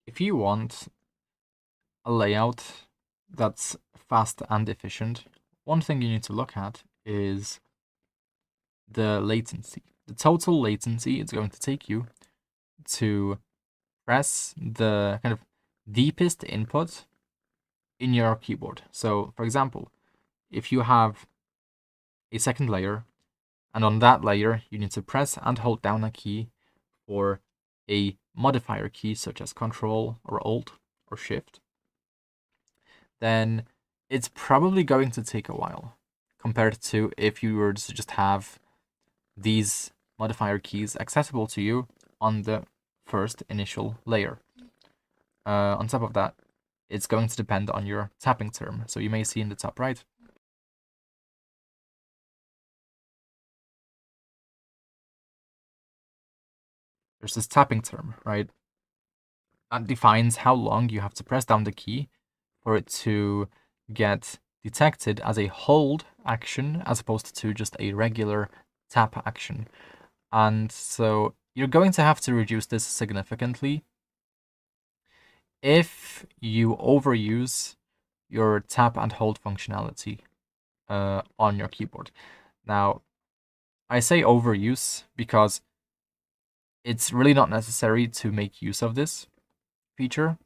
If you want a layout that's fast and efficient, one thing you need to look at is the latency. The total latency it's going to take you to press the kind of deepest input in your keyboard. So, for example, if you have a second layer, and on that layer you need to press and hold down a key for a modifier key such as Control or Alt or Shift, then it's probably going to take a while compared to if you were to just have these modifier keys accessible to you on the first initial layer. On top of that, it's going to depend on your tapping term. So you may see in the top right, there's this tapping term, right? That defines how long you have to press down the key for it to get detected as a hold action as opposed to just a regular tap action. And so you're going to have to reduce this significantly if you overuse your tap and hold functionality on your keyboard. Now, I say overuse because it's really not necessary to make use of this feature.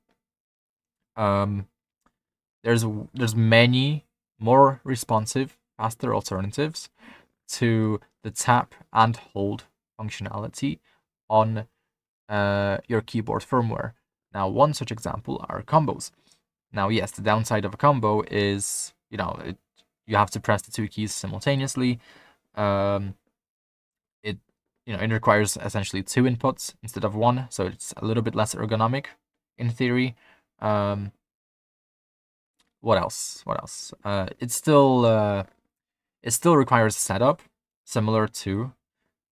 There's many more responsive, faster alternatives to the tap and hold functionality on your keyboard firmware. Now, one such example are combos. Now, yes, the downside of a combo is, you have to press the two keys simultaneously. It requires essentially two inputs instead of one, so it's a little bit less ergonomic in theory. What else? It still requires setup similar to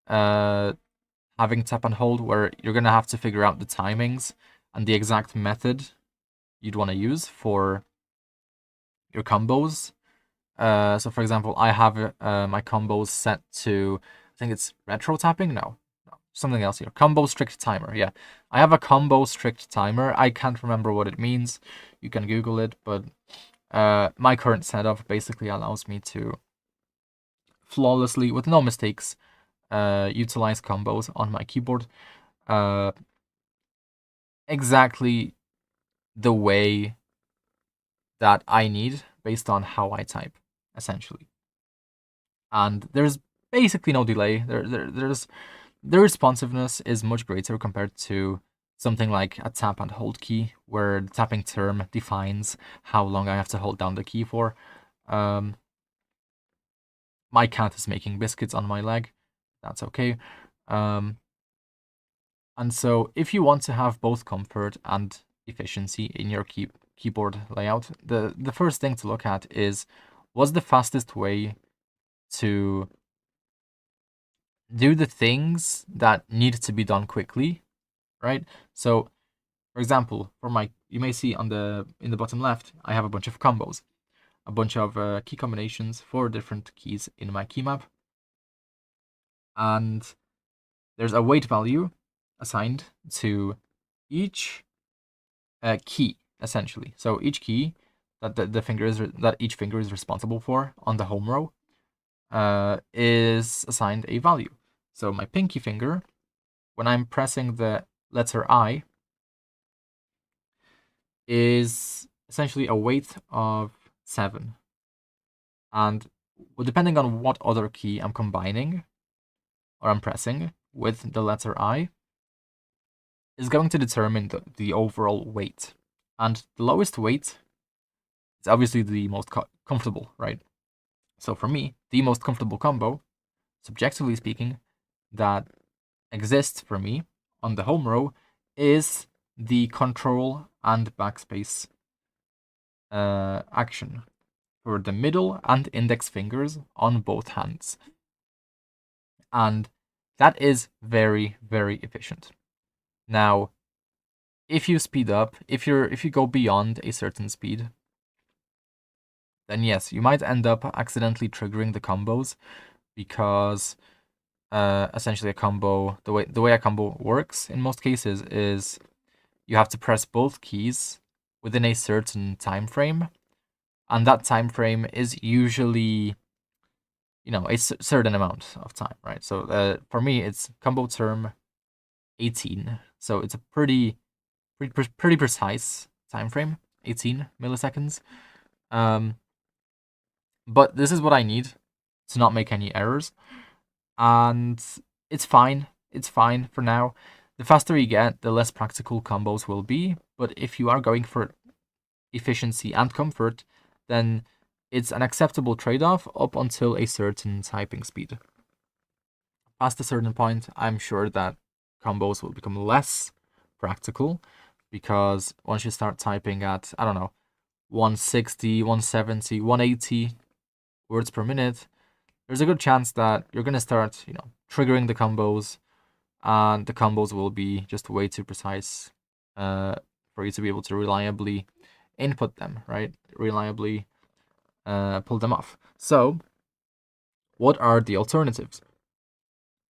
having tap and hold, where you're gonna have to figure out the timings and the exact method you'd want to use for your combos. So for example, I have my combos set to, I think it's retro tapping. No, something else here. Combo strict timer. Yeah, I have a combo strict timer. I can't remember what it means. You can Google it, but my current setup basically allows me to flawlessly, with no mistakes, utilize combos on my keyboard exactly the way that I need based on how I type, essentially. And there's basically no delay. There's the responsiveness is much greater compared to something like a tap and hold key, where the tapping term defines how long I have to hold down the key for. My cat is making biscuits on my leg. That's okay. And so if you want to have both comfort and efficiency in your keyboard layout, the first thing to look at is, what's the fastest way to do the things that need to be done quickly, right? So, for example, you may see in the bottom left, I have a bunch of combos, a bunch of key combinations for different keys in my key map, and there's a weight value assigned to each key, essentially. So each key that each finger is responsible for on the home row is assigned a value. So my pinky finger, when I'm pressing the letter I, is essentially a weight of 7. And depending on what other key I'm combining or I'm pressing with the letter I, is going to determine the overall weight. And the lowest weight is obviously the most comfortable, right? So for me, the most comfortable combo, subjectively speaking, that exists for me on the home row is the control and backspace action for the middle and index fingers on both hands. And that is very, very efficient. Now, if you speed up, if you go beyond a certain speed, then yes, you might end up accidentally triggering the combos, because essentially a combo, the way a combo works in most cases is you have to press both keys within a certain time frame, and that time frame is usually a certain amount of time, right? So for me, it's combo term 18, so it's a pretty precise time frame, 18 milliseconds. But this is what I need to not make any errors, and it's fine. It's fine for now. The faster you get, the less practical combos will be. But if you are going for efficiency and comfort, then it's an acceptable trade-off up until a certain typing speed. Past a certain point, I'm sure that combos will become less practical, because once you start typing at, I don't know, 160, 170, 180 words per minute, there's a good chance that you're going to start, triggering the combos, and the combos will be just way too precise for you to be able to reliably input them, right? Reliably pull them off. So, what are the alternatives?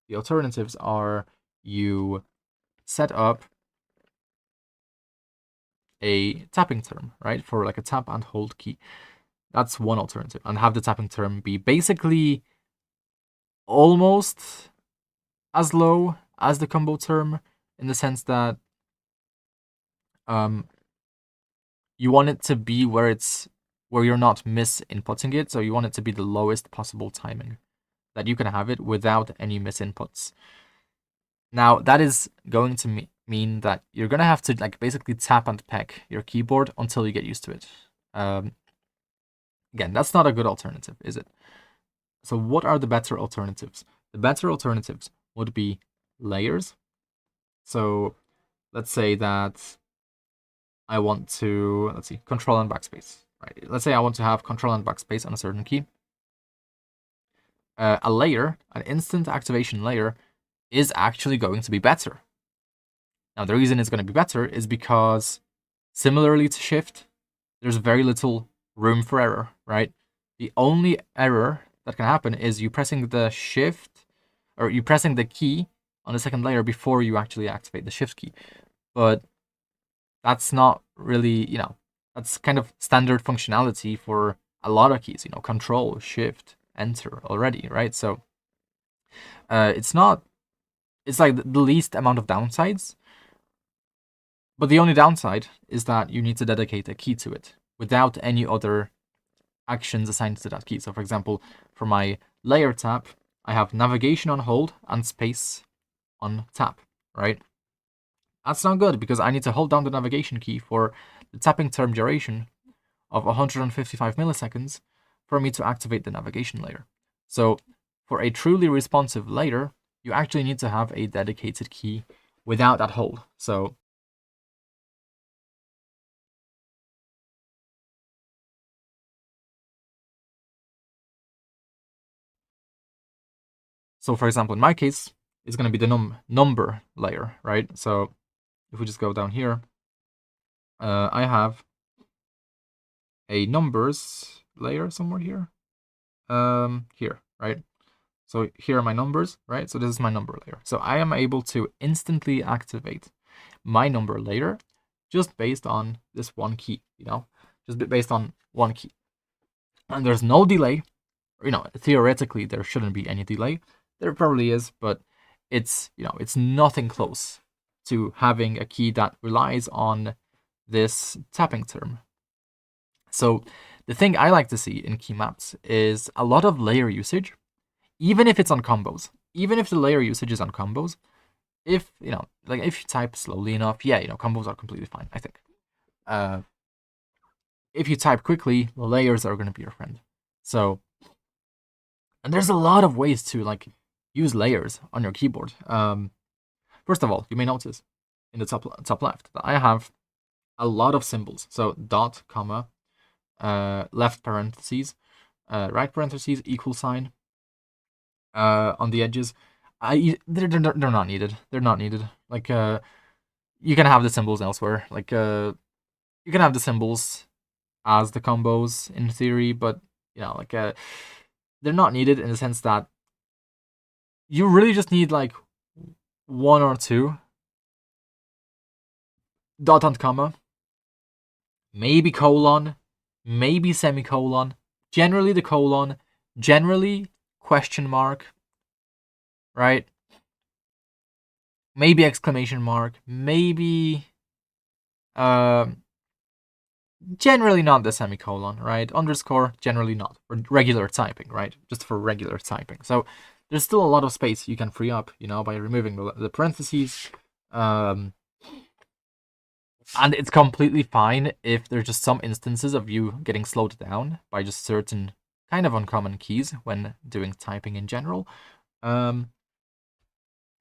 The alternatives are you set up a tapping term, right? For like a tap and hold key. That's one alternative. And have the tapping term be basically almost as low as the combo term, in the sense that you want it to be where you're not misinputting it. So you want it to be the lowest possible timing that you can have it without any misinputs. Now that is going to mean that you're gonna have to like basically tap and peck your keyboard until you get used to it. Again, that's not a good alternative, is it? So what are the better alternatives? The better alternatives would be layers. So let's say that I want to, let's see, control and backspace, right? Let's say I want to have control and backspace on a certain key. A layer, an instant activation layer, is actually going to be better. Now, the reason it's going to be better is because, similarly to shift, there's very little room for error, right? The only error that can happen is you pressing the shift, or you pressing the key on the second layer before you actually activate the shift key. But that's not really, that's kind of standard functionality for a lot of keys, control, shift, enter already, right? So it's like the least amount of downsides. But the only downside is that you need to dedicate a key to it without any other actions assigned to that key. So for example, for my layer tap, I have navigation on hold and space on tap, right? That's not good because I need to hold down the navigation key for the tapping term duration of 155 milliseconds for me to activate the navigation layer. So for a truly responsive layer, you actually need to have a dedicated key without that hold. So for example, in my case, it's going to be the number layer, right? So if we just go down here, I have a numbers layer somewhere here. Here, right? So here are my numbers, right? So this is my number layer. So I am able to instantly activate my number layer just based on this one key, just based on one key. And there's no delay. Theoretically, there shouldn't be any delay. There probably is, but it's nothing close to having a key that relies on this tapping term. So the thing I like to see in key maps is a lot of layer usage, even if it's on combos. Even if the layer usage is on combos, if if you type slowly enough, combos are completely fine, I think. If you type quickly, the layers are going to be your friend. So, and there's a lot of ways to use layers on your keyboard. First of all, you may notice in the top left that I have a lot of symbols. So dot, comma, left parentheses, right parentheses, equal sign. On the edges, they're not needed. They're not needed. You can have the symbols elsewhere. You can have the symbols as the combos in theory, but they're not needed in the sense that you really just need one or two. Dot and comma, maybe colon, maybe semicolon, generally the colon, generally question mark, right? Maybe exclamation mark, maybe generally not the semicolon, right? Underscore, generally not. For regular typing, right? Just for regular typing. So there's still a lot of space you can free up, by removing the parentheses. And it's completely fine if there's just some instances of you getting slowed down by just certain kind of uncommon keys when doing typing in general.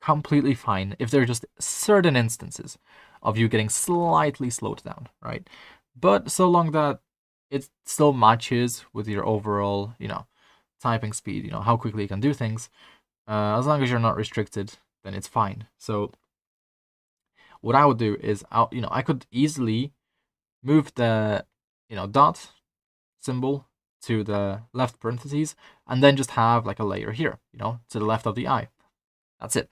Completely fine if there are just certain instances of you getting slightly slowed down, right? But so long that it still matches with your overall, typing speed, how quickly you can do things, as long as you're not restricted, then it's fine. So what I would do is, I could easily move the, dot symbol to the left parentheses, and then just have like a layer here, you know, to the left of the eye. That's it.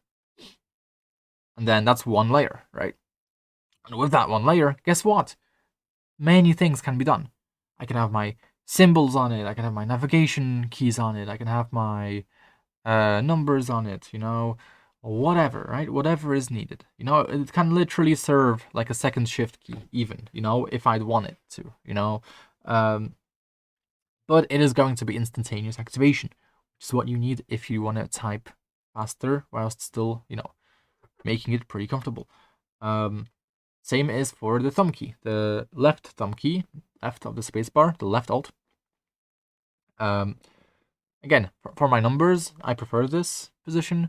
And then that's one layer, right? And with that one layer, guess what? Many things can be done. I can have my symbols on it, I can have my navigation keys on it, I can have my numbers on it, you know, whatever, right? Whatever is needed. You know, it can literally serve like a second shift key, even, you know, if I'd want it to, you know. But it is going to be instantaneous activation, which is what you need if you want to type faster whilst still, you know, making it pretty comfortable. Same is for the thumb key. The left thumb key, left of the spacebar, the left alt. Again, for my numbers, I prefer this position.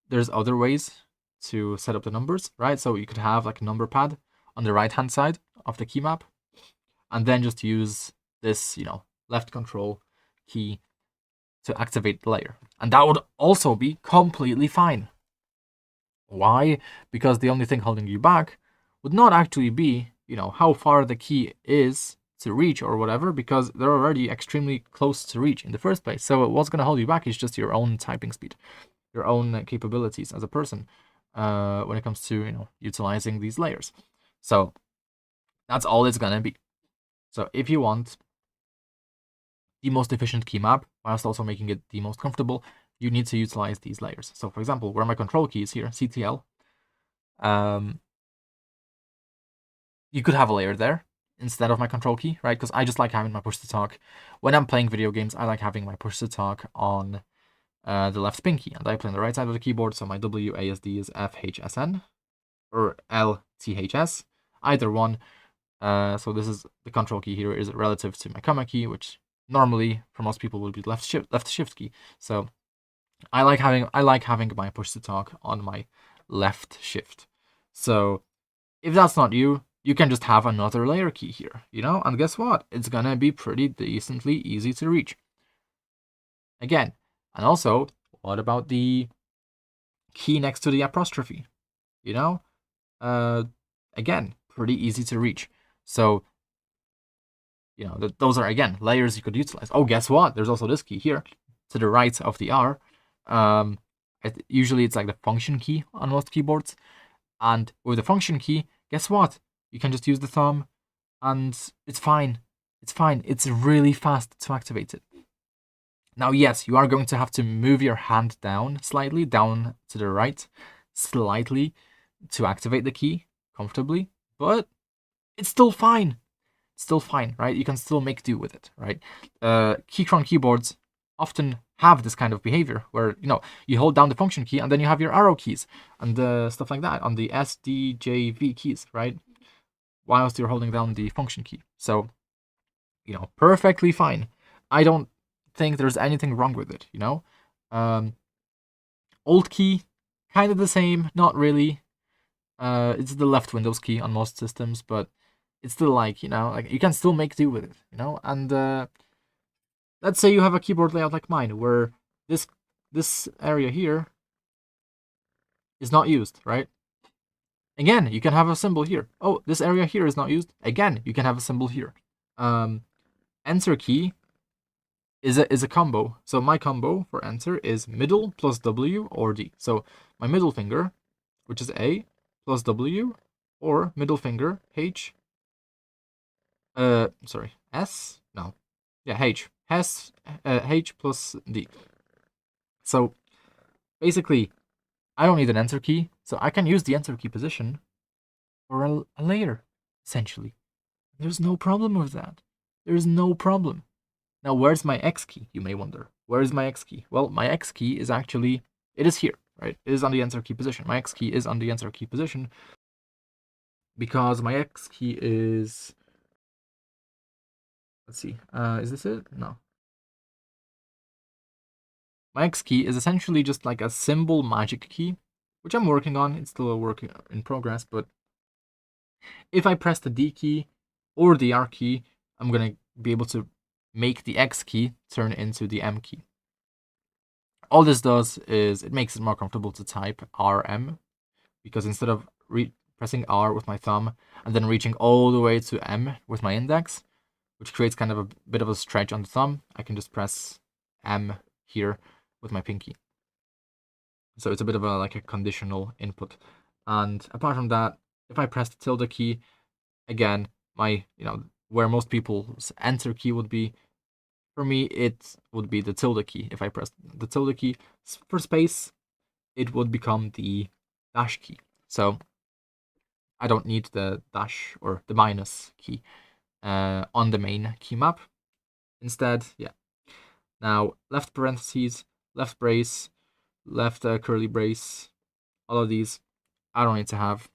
There's other ways to set up the numbers, right? So you could have like a number pad on the right-hand side of the key map, and then just use this, you know, left control key to activate the layer. And that would also be completely fine. Why? Because the only thing holding you back would not actually be, you know, how far the key is to reach or whatever, because they're already extremely close to reach in the first place. So what's going to hold you back is just your own typing speed, your own capabilities as a person when it comes to, you know, utilizing these layers. So that's all it's going to be. So if you want the most efficient key map whilst also making it the most comfortable, you need to utilize these layers. So for example, where my control key is here, CTL, you could have a layer there instead of my control key, right? Because I just like having my push to talk. When I'm playing video games, I like having my push to talk on the left pinky, and I play on the right side of the keyboard, so my WASD is FHSN or LTHS, either one. So this is the control key here is relative to my comma key, which normally for most people would be left shift key. So I like having my push to talk on my left shift. So if that's not you, you can just have another layer key here, you know, and guess what? It's gonna be pretty decently easy to reach. Again, and also, what about the key next to the apostrophe? You know, again, pretty easy to reach. So, you know, those are, again, layers you could utilize. Oh, guess what? There's also this key here to the right of the R. Usually it's like the function key on most keyboards. And with the function key, guess what? You can just use the thumb and it's fine. It's fine. It's really fast to activate it. Now, yes, you are going to have to move your hand down slightly, down to the right, slightly, to activate the key comfortably, but it's still fine. It's still fine, right? You can still make do with it, right? Keychron keyboards often have this kind of behavior where, you know, you hold down the function key and then you have your arrow keys and stuff like that on the S, D, J, V keys, right? Whilst you're holding down the function key. So, you know, perfectly fine. I don't think there's anything wrong with it, you know? Alt key, kind of the same, not really. It's the left Windows key on most systems, but it's still like, you know, like you can still make do with it, you know? And let's say you have a keyboard layout like mine, where this area here is not used, right? Again, you can have a symbol here. Oh, this area here is not used. Again, you can have a symbol here. Enter key is a combo. So my combo for enter is middle plus W or D. So my middle finger, which is A, plus W, or middle finger H. Sorry, S. No, yeah, H. H plus D. So basically, I don't need an enter key, so I can use the enter key position for a layer, essentially. There's no problem with that. There's no problem. Now, where's my X key, you may wonder? Where is my X key? Well, my X key is actually, it is here, right? It is on the enter key position. My X key is on the enter key position because my X key is, let's see, is this it? No. My X key is essentially just like a symbol magic key, which I'm working on. It's still a work in progress, but if I press the D key or the R key, I'm going to be able to make the X key turn into the M key. All this does is it makes it more comfortable to type RM, because instead of pressing R with my thumb and then reaching all the way to M with my index, which creates kind of a bit of a stretch on the thumb. I can just press M here with my pinky. So it's a bit of a conditional input. And apart from that, if I press the tilde key, again, my, where most people's enter key would be, for me, it would be the tilde key. If I press the tilde key for space, it would become the dash key. So I don't need the dash or the minus key on the main key map. Instead, yeah. Now, left parentheses, left brace, left curly brace, all of these I don't need to have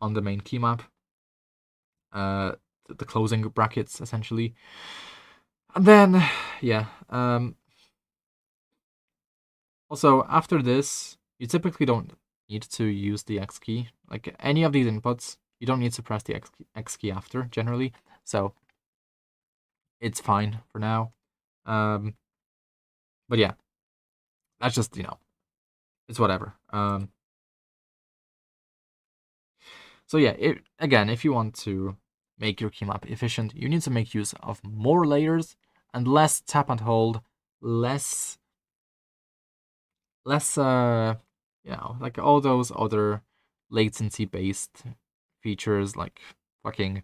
on the main key map. The closing brackets, essentially. And then, yeah. Also, after this, you typically don't need to use the X key. Like any of these inputs, you don't need to press the X key after, generally. So, it's fine for now. But yeah, that's just, it's whatever. So yeah, again, if you want to make your key map efficient, you need to make use of more layers and less tap and hold, less like all those other latency based features like fucking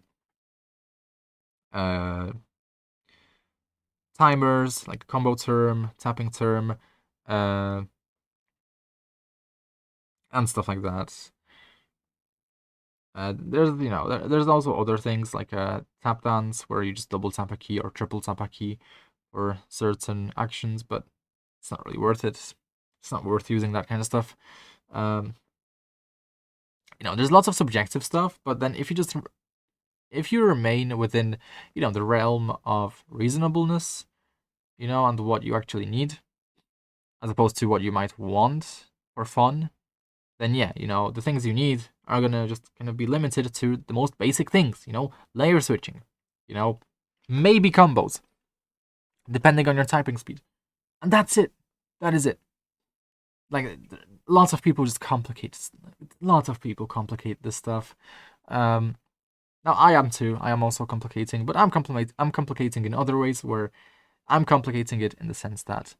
timers, like combo term, tapping term, and stuff like that. There's also other things like tap dance where you just double tap a key or triple tap a key for certain actions, but it's not really worth it. It's not worth using that kind of stuff. There's lots of subjective stuff, but then if you remain within, the realm of reasonableness, and what you actually need, as opposed to what you might want for fun, then yeah, the things you need are gonna just kind of be limited to the most basic things, layer switching, maybe combos, depending on your typing speed. And that's it. That is it. Like, lots of people just complicate. Lots of people complicate this stuff. Now I am too. I am also complicating, but I'm complicating in other ways where I'm complicating it in the sense that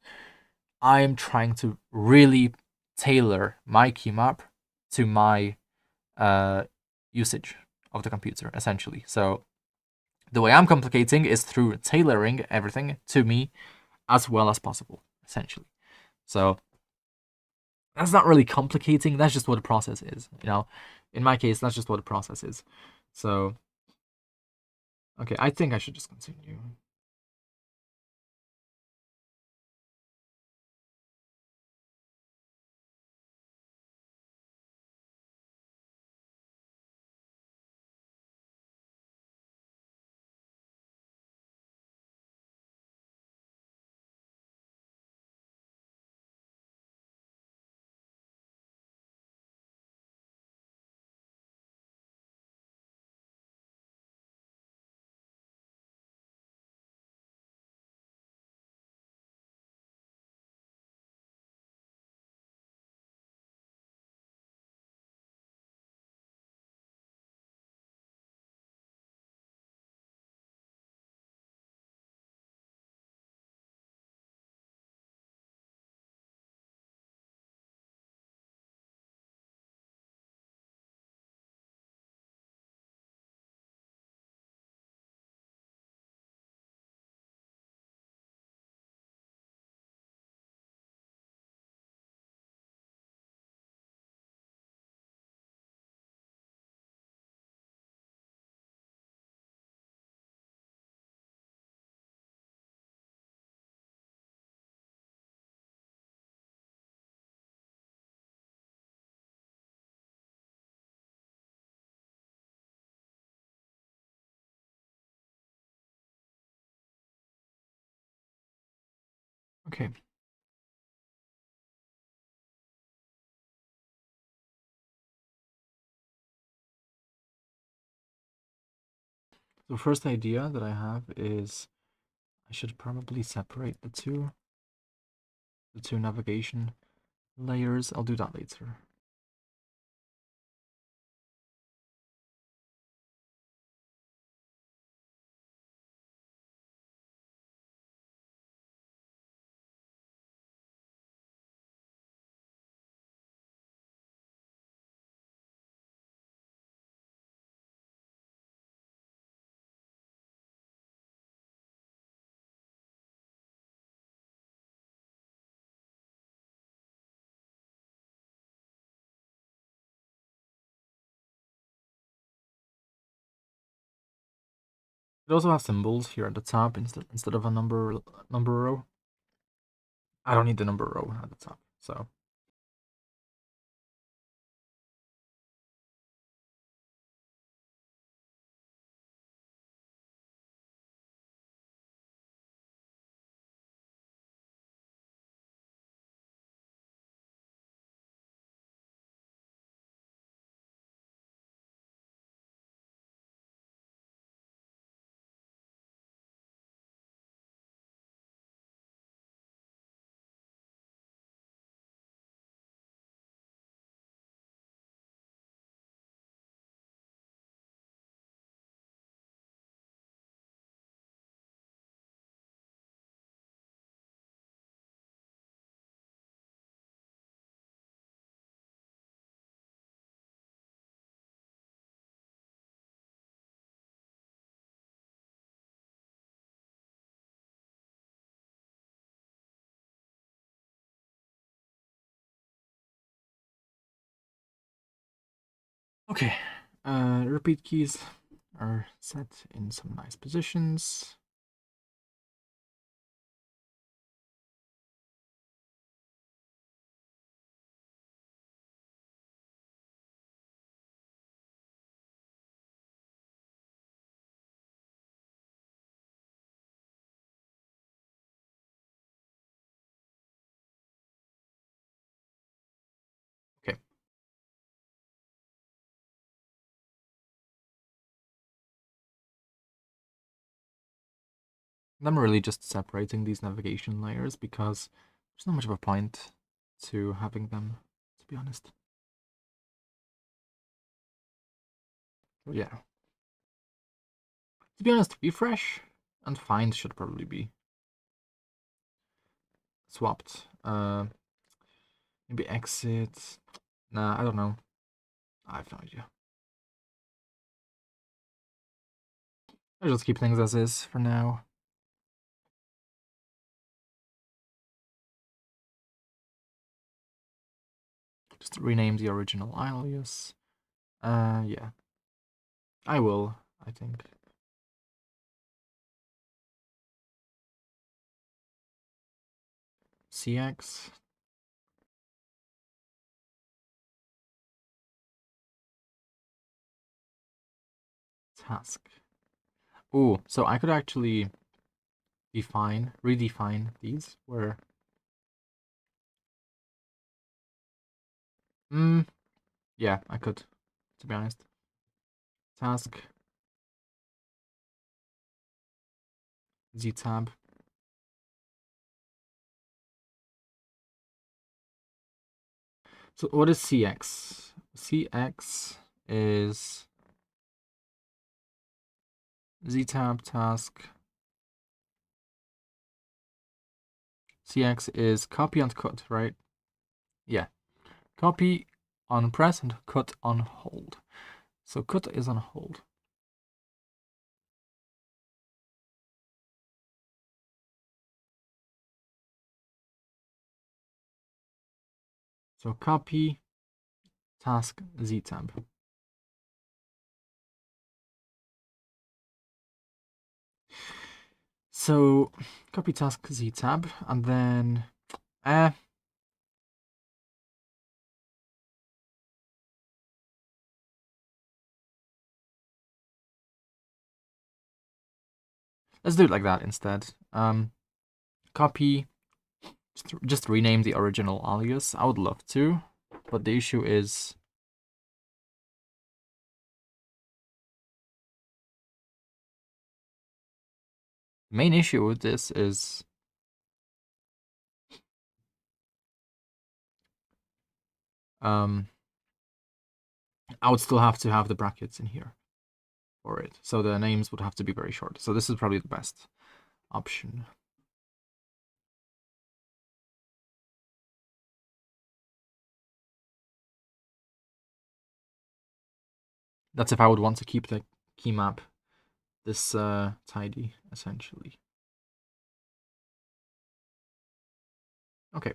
I'm trying to really tailor my key map to my usage of the computer, essentially. So the way I'm complicating is through tailoring everything to me as well as possible, essentially. So that's not really complicating. That's just what the process is. In my case, that's just what the process is. So, okay, I think I should just continue. Okay. The first idea that I have is I should probably separate the two navigation layers. I'll do that later. It also has symbols here at the top instead of a number row. I don't need the number row at the top, so. Okay, repeat keys are set in some nice positions. Okay. I'm really just separating these navigation layers because there's not much of a point to having them, to be honest. So yeah. To be honest, refresh and find should probably be swapped. Maybe exit. Nah, I don't know. I have no idea. I'll just keep things as is for now. Just rename the original alias. Yeah. I will, I think. CX. Task. Ooh, so I could actually redefine these where yeah, I could, to be honest. Task Z tab. So what is CX? CX is Z tab task. CX is copy and cut, right? Yeah. Copy on press and cut on hold. So cut is on hold. So copy task Z tab. So copy task Z tab and then let's do it like that instead. Copy, just rename the original alias. I would love to, but the issue is the main issue with this is I would still have to have the brackets in here for it. So the names would have to be very short. So this is probably the best option. That's if I would want to keep the key map this tidy, essentially. Okay.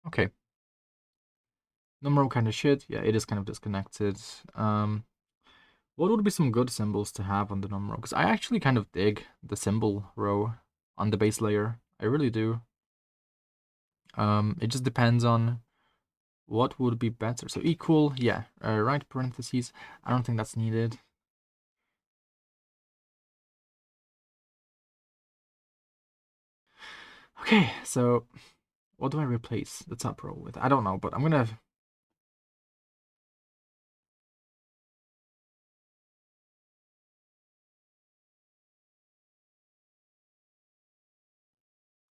Okay. Numeral kind of shit. Yeah, it is kind of disconnected. What would be some good symbols to have on the numeral? Because I actually kind of dig the symbol row on the base layer. I really do. It just depends on what would be better. So equal, yeah, right parentheses. I don't think that's needed. Okay, so what do I replace the top row with? I don't know, but I'm gonna.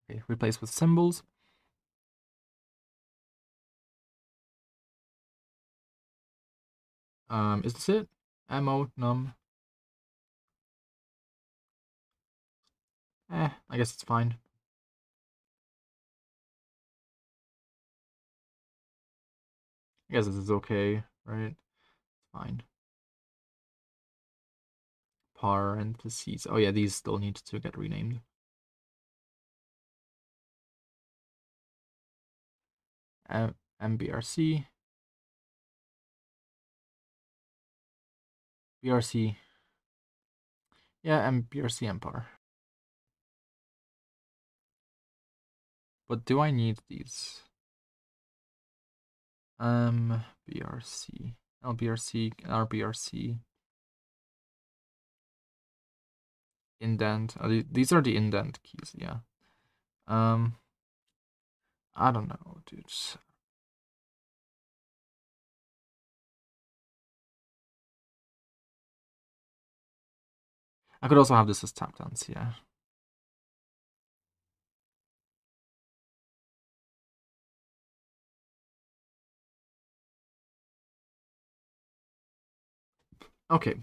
Okay, replace with symbols. Is this it? Mo, num. I guess it's fine. I guess this is okay, right? Fine. Parentheses. Oh yeah, these still need to get renamed. MBRC. BRC. Yeah, MBRC Empire. But do I need these? BRC. LBRC, RBRC. Indent. These are the indent keys, yeah. I don't know, dude. I could also have this as tap dance, yeah. Okay.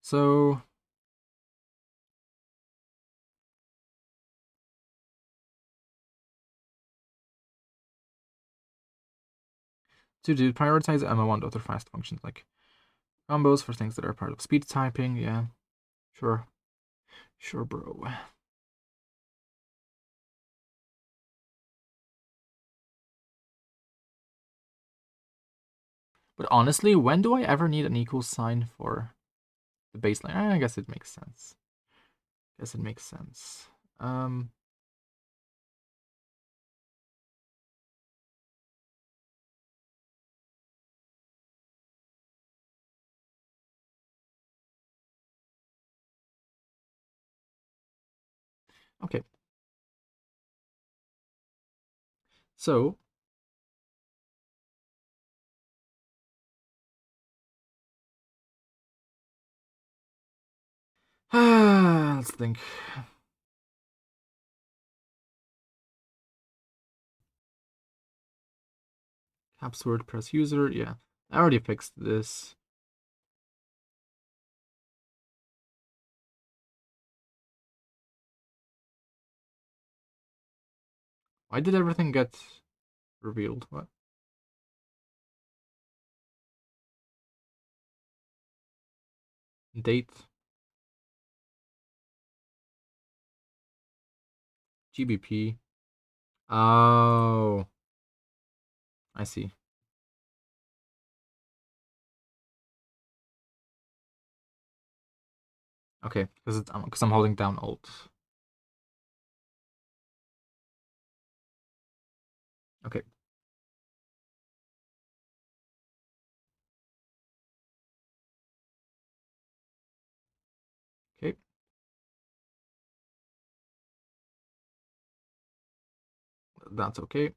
So to prioritize MO and other fast functions like combos for things that are part of speed typing, yeah. Sure. Sure, bro. But honestly, when do I ever need an equal sign for the baseline? I guess it makes sense. Guess it makes sense. Okay. So let's think. Caps WordPress user, yeah. I already fixed this. Why did everything get revealed? What? Date. GBP. Oh, I see. Okay, because I'm holding down Alt. Okay. Okay. That's okay.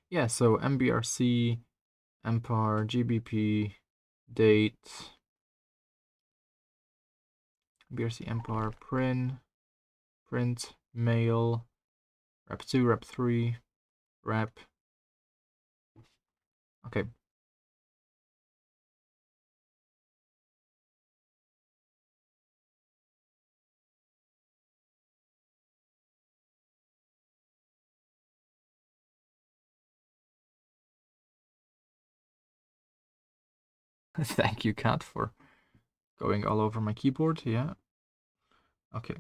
Yeah, so MBRC, MPAR, GBP, date, MBRC, MPAR, print, mail, rep2, rep3, rep. Okay. Thank you, cat, for going all over my keyboard. Yeah. Okay.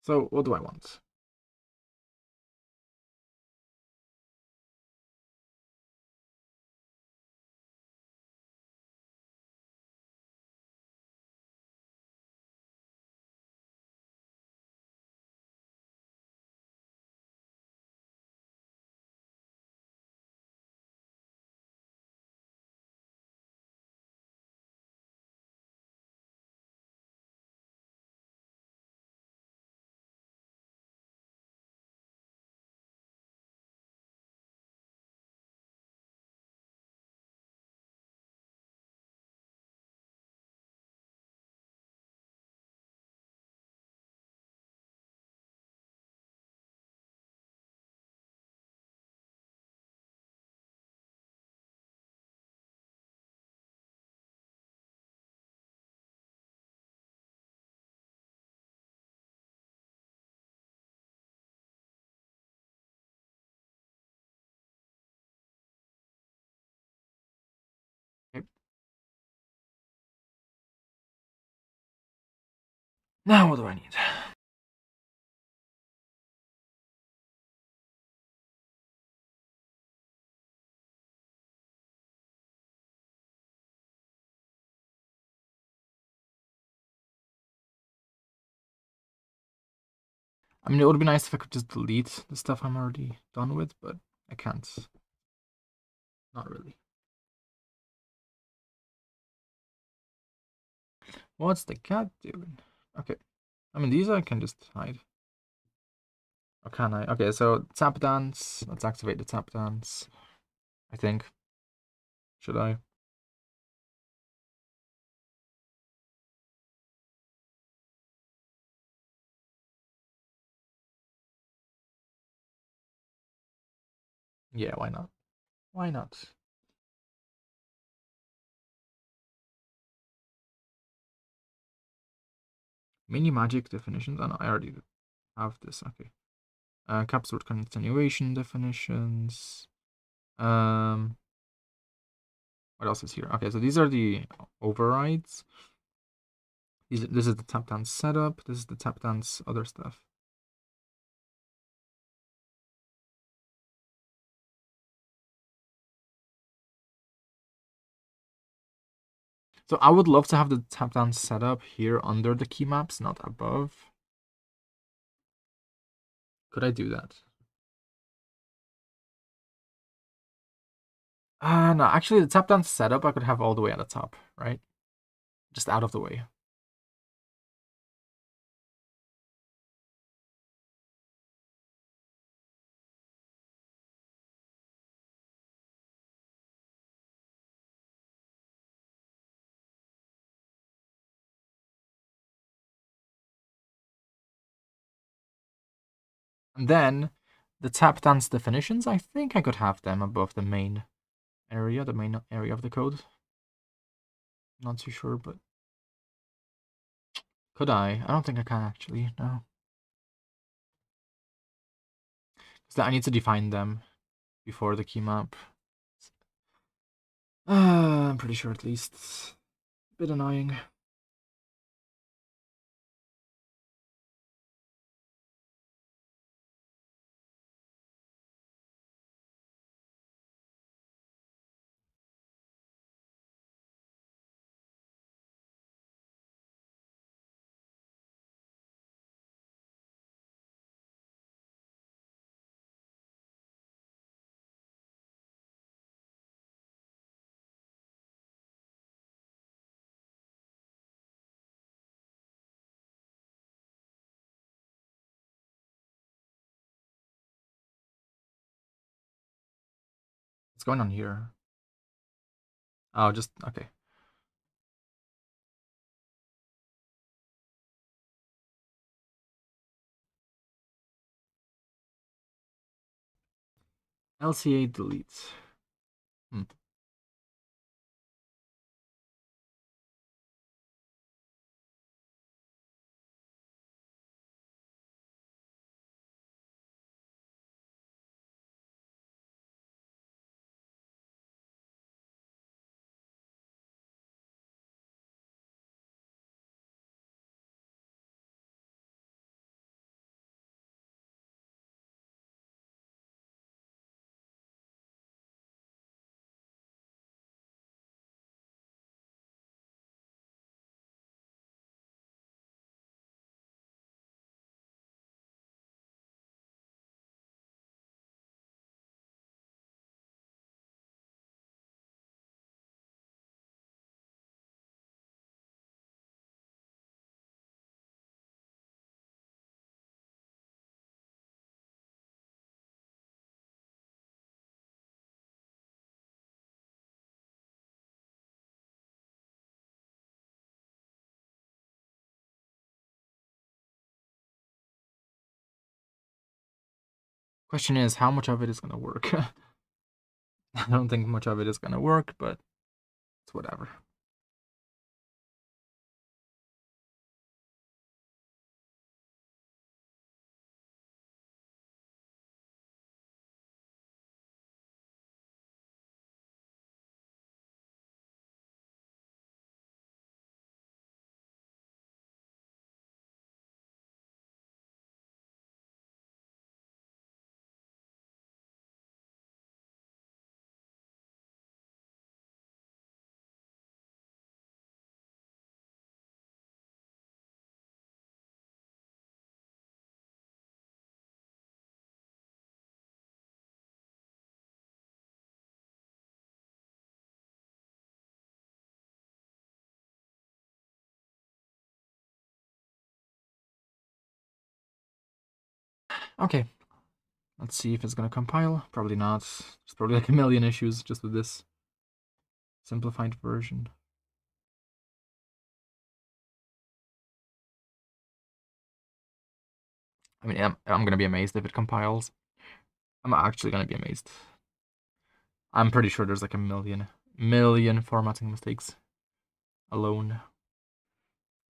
So what do I want? Okay. Now what do I need? I mean, it would be nice if I could just delete the stuff I'm already done with, but I can't. Not really. What's the cat doing? Okay. I mean, these I can just hide. Or can I? Okay, so tap dance. Let's activate the tap dance. I think. Should I? Yeah, why not? Why not? Mini magic definitions. Oh no, I already have this. Okay. Capsule continuation definitions. Um, what else is here? Okay, so these are the overrides. This is the tap dance setup. This is the tap dance other stuff. So I would love to have the tap dance setup here under the key maps, not above. Could I do that? No, actually the tap dance setup I could have all the way at the top, right? Just out of the way. And then the tap dance definitions, I think I could have them above the main area of the code. Not too sure, but could I? I don't think I can actually, no. Because I need to define them before the key map. I'm pretty sure at least. A bit annoying. What's going on here? Oh, just okay. LCA delete. Hmm. Question is, how much of it is gonna work? I don't think much of it is gonna work, but it's whatever. Okay, let's see if it's gonna compile. Probably not. There's probably like a million issues just with this simplified version. I mean, I'm gonna be amazed if it compiles. I'm actually gonna be amazed. I'm pretty sure there's like a million formatting mistakes alone.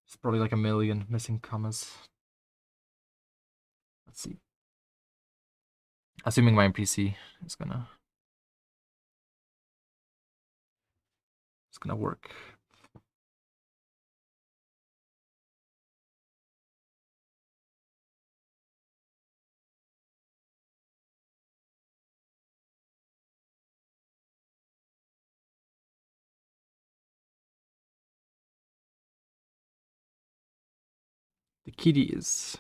There's probably like a million missing commas. Let's see. Assuming my PC is gonna work. The kitty is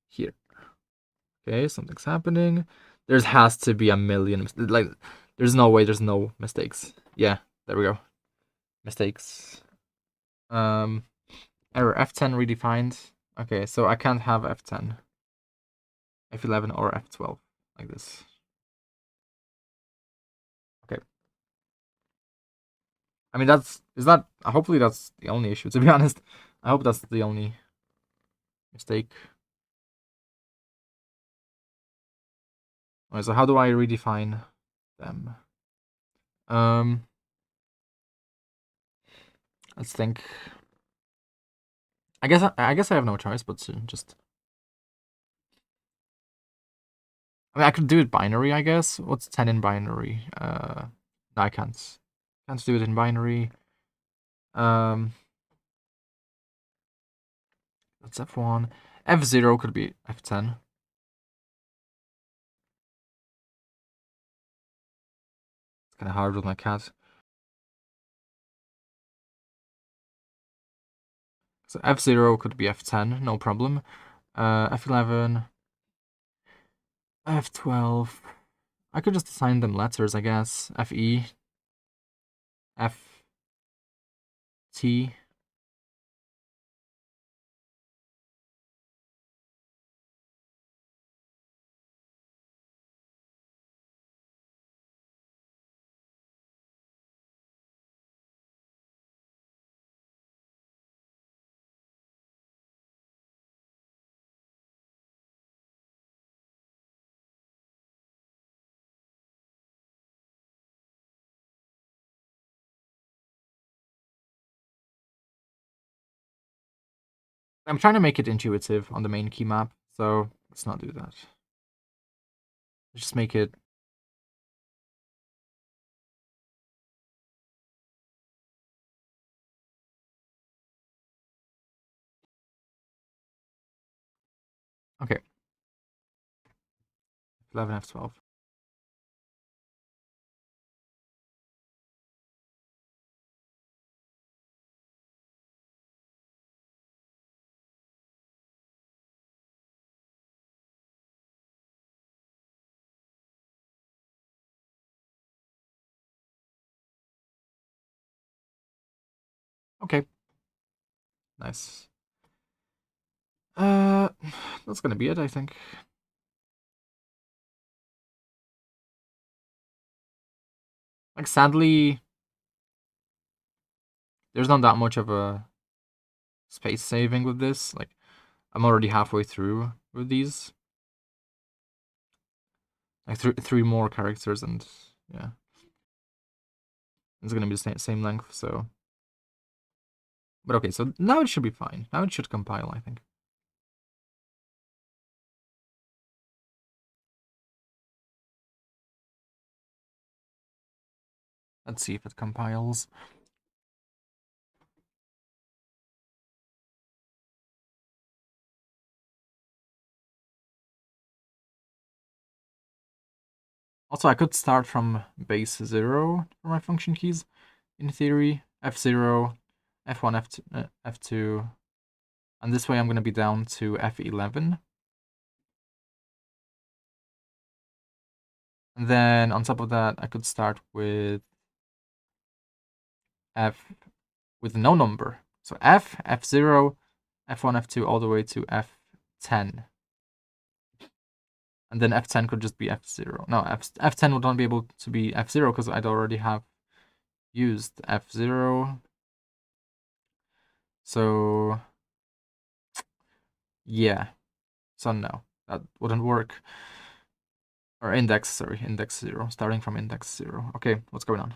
here. Okay, something's happening. There has to be a million. Like, there's no way there's no mistakes. Yeah, there we go. Mistakes. Error F10 redefined. Okay, so I can't have F10, F11, or F12 like this. Okay. I mean, hopefully that's the only issue, to be honest. I hope that's the only mistake. Alright, so how do I redefine them? Let's think. I guess I have no choice but to just. I mean, I could do it binary, I guess. What's 10 in binary? No, I can't. Can't do it in binary. That's F1. F0 could be F10. It's kind of hard with my cat. So F0 could be F10, no problem. F11. F12. I could just assign them letters, I guess. FE. FT. I'm trying to make it intuitive on the main key map, so let's not do that. Just make it. Okay. 11 F12. Okay. Nice. Uh, that's gonna be it, I think. Like, sadly, there's not that much of a space saving with this. Like, I'm already halfway through with these. Like three more characters, and yeah, it's gonna be the same length. So, but okay, so now it should be fine. Now it should compile, I think. Let's see if it compiles. Also, I could start from base 0 for my function keys, in theory. F0, F1, F2, F2. And this way I'm going to be down to F11. And then on top of that, I could start with F with no number. So F, F0, F1, F2, all the way to F10. And then F10 could just be F0. No, F10 would not be able to be F0 because I'd already have used F0. So, yeah. So no, that wouldn't work. Or index 0, starting from index 0. Okay, what's going on?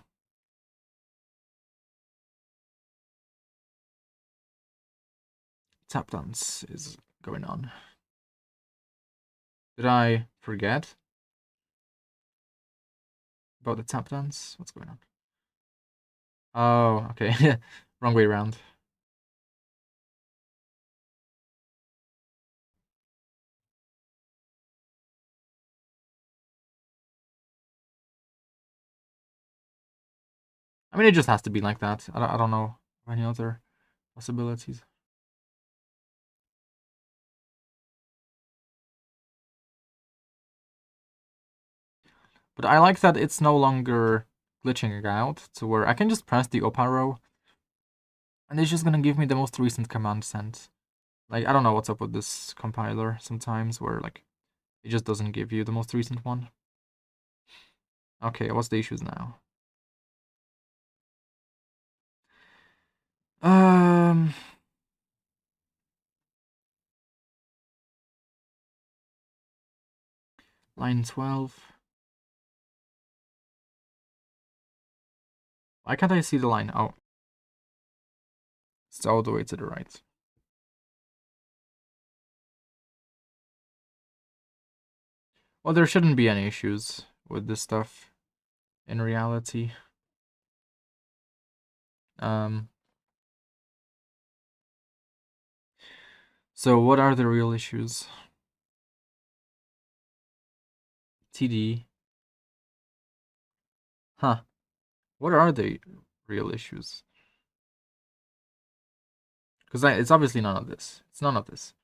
Tap dance is going on. Did I forget about the tap dance? What's going on? Oh, okay. Wrong way around. I mean, it just has to be like that. I don't know any other possibilities. But I like that it's no longer glitching out to where I can just press the up arrow and it's just gonna give me the most recent command sent. Like, I don't know what's up with this compiler sometimes where, like, it just doesn't give you the most recent one. Okay, what's the issues now? Um, line 12. Why can't I see the line? Oh, it's all the way to the right. Well, there shouldn't be any issues with this stuff in reality. Um, so what are the real issues? TD. Huh. What are the real issues? Because it's obviously none of this. It's none of this.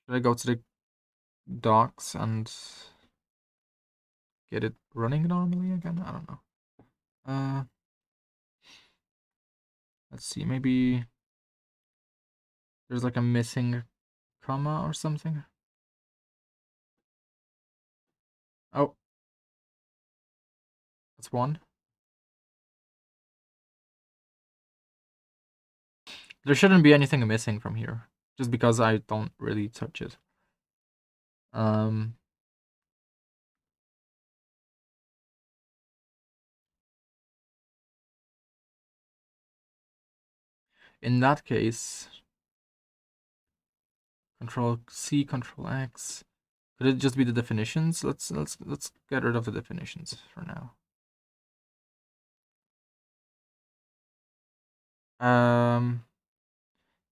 Should I go to the docs and get it running normally again? I don't know. Let's see. Maybe there's like a missing comma or something. Oh, that's one. There shouldn't be anything missing from here, just because I don't really touch it. Um, in that case, Control C, Control X. Could it just be the definitions? Let's get rid of the definitions for now.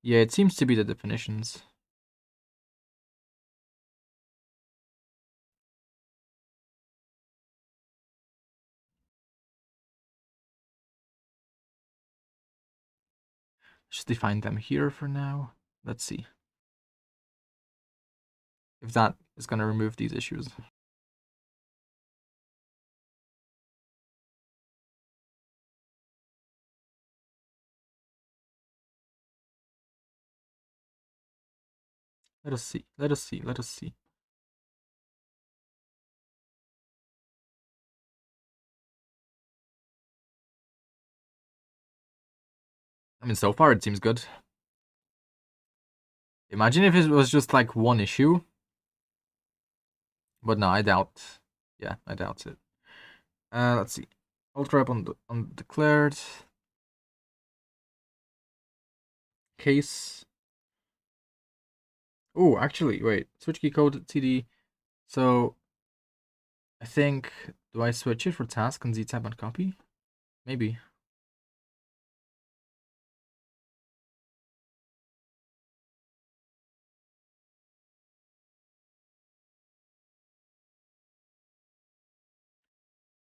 Yeah, it seems to be the definitions. Just define them here for now. Let's see if that is going to remove these issues. Let us see. Let us see. Let us see. I mean, so far it seems good. Imagine if it was just like one issue. But no, I doubt. Yeah, I doubt it. Let's see. Ultra up on undeclared. Case. Oh, actually, wait. Switch key code TD. So I think, do I switch it for task and Z tab and copy? Maybe.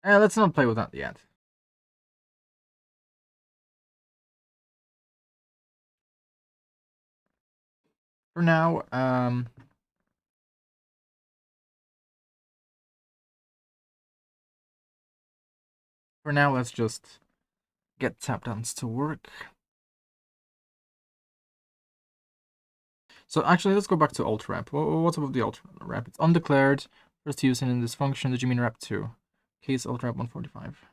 Let's not play with that yet. For now, let's just get tap dance to work. So actually, let's go back to alt rep. What's about the alt rep? It's undeclared. First use in this function. Did you mean rep 2? Case alt rep 145.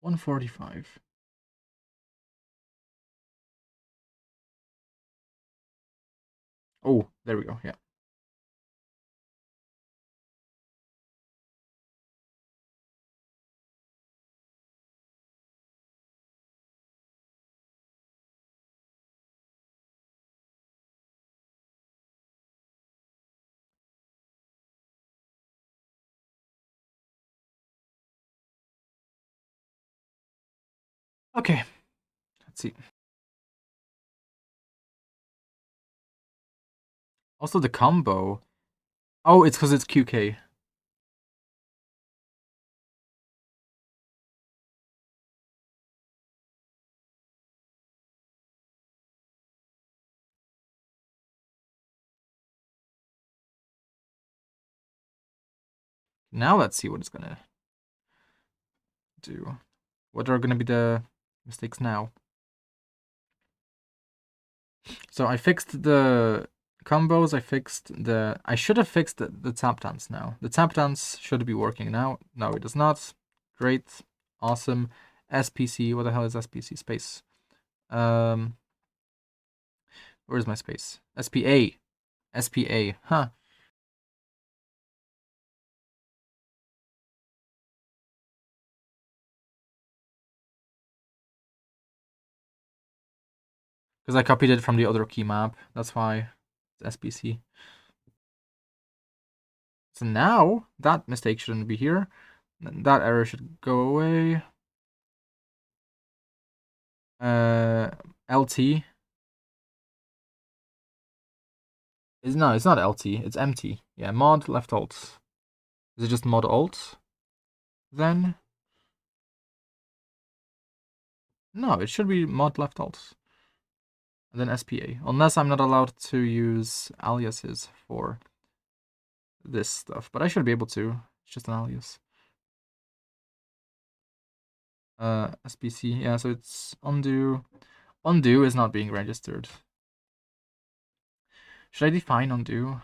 $145. Oh, there we go. Yeah. Okay. Let's see. Also, the combo. Oh, it's because it's QK. Now let's see what it's gonna do. What are gonna be the mistakes now? So I fixed the combos. I should have fixed the tap dance now. The tap dance should be working now. No, it does not. Great. Awesome. SPC. What the hell is SPC? Space. Where's my space? SPA. SPA. Huh. Because I copied it from the other key map. That's why it's SPC. So now that mistake shouldn't be here. That error should go away. LT. No, it's not LT. It's MT. Yeah, mod left alt. Is it just mod alt? Then? No, it should be mod left alt. And then SPA. Unless I'm not allowed to use aliases for this stuff. But I should be able to. It's just an alias. SPC. Yeah, so it's undo. Undo is not being registered. Should I define undo?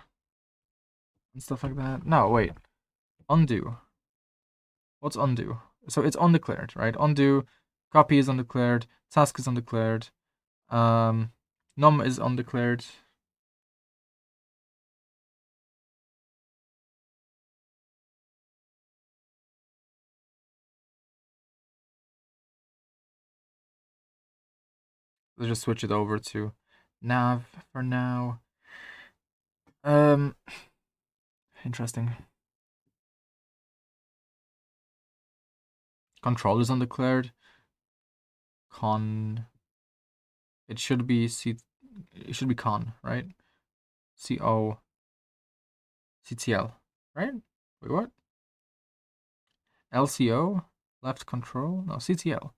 And stuff like that? No, wait. Undo. What's undo? So it's undeclared, right? Undo, copy is undeclared, task is undeclared, num is undeclared. Let's just switch it over to nav for now. Interesting. Control is undeclared. Con. It should be It should be con, right? CO. CTL, right? Wait, what? LCO, left control. No, CTL.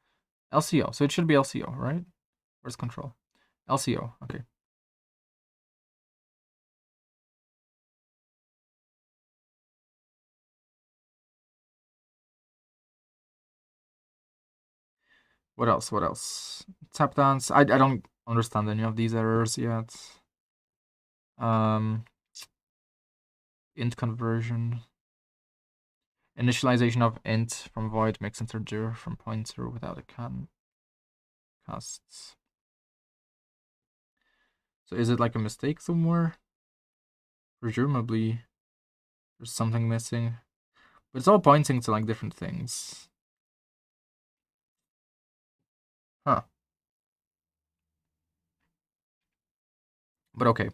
LCO. So it should be LCO, right? Where's control? LCO. Okay. What else? What else? Tap dance. I don't understand any of these errors yet. Int conversion. Initialization of int from void makes integer from pointer without a casts. So is it like a mistake somewhere? Presumably there's something missing. But it's all pointing to like different things. Huh. But okay.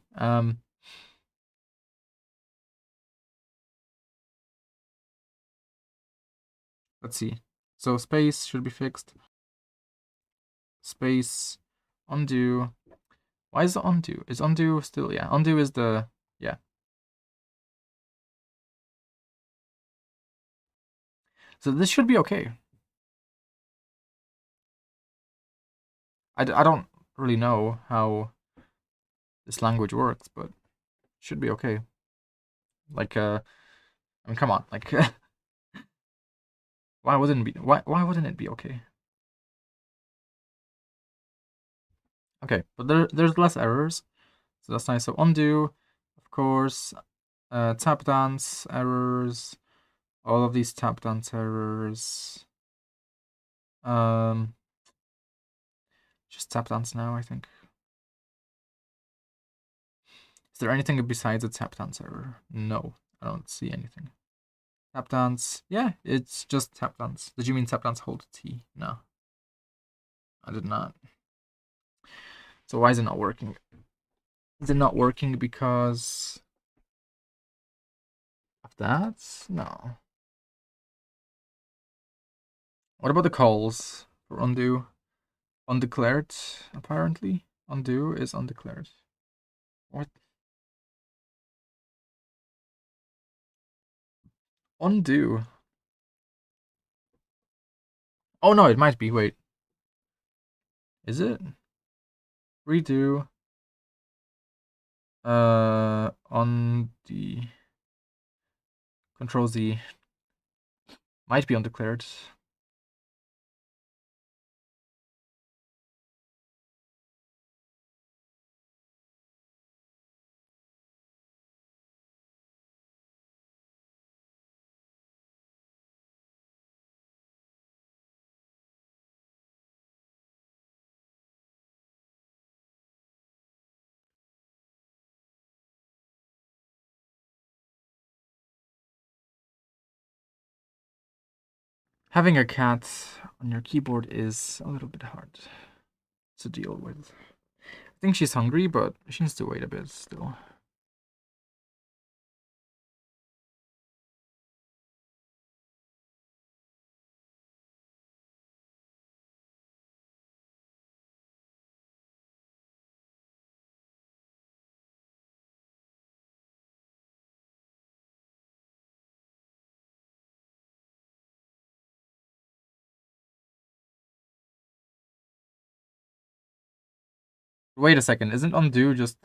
Let's see. So space should be fixed. Space undo. Why is it undo? Is undo still? Yeah, undo is the yeah. So this should be okay. I don't really know how this language works, but it should be okay. Like I mean, come on, like why wouldn't it be why wouldn't it be okay? Okay, but there's less errors, so that's nice. So undo, of course, tap dance errors, all of these tap dance errors. Just tap dance now, I think. Is there anything besides a tap dance error? No, I don't see anything. Tap dance, yeah, it's just tap dance. Did you mean tap dance hold T? No, I did not. So why is it not working? Is it not working because of that? No. What about the calls for undo? Undeclared, apparently. Undo is undeclared. What? Undo. Oh no, it might be. Wait. Is it? Redo. On the Control Z. Might be undeclared. Having a cat on your keyboard is a little bit hard to deal with. I think she's hungry, but she needs to wait a bit still. Wait a second, isn't undo just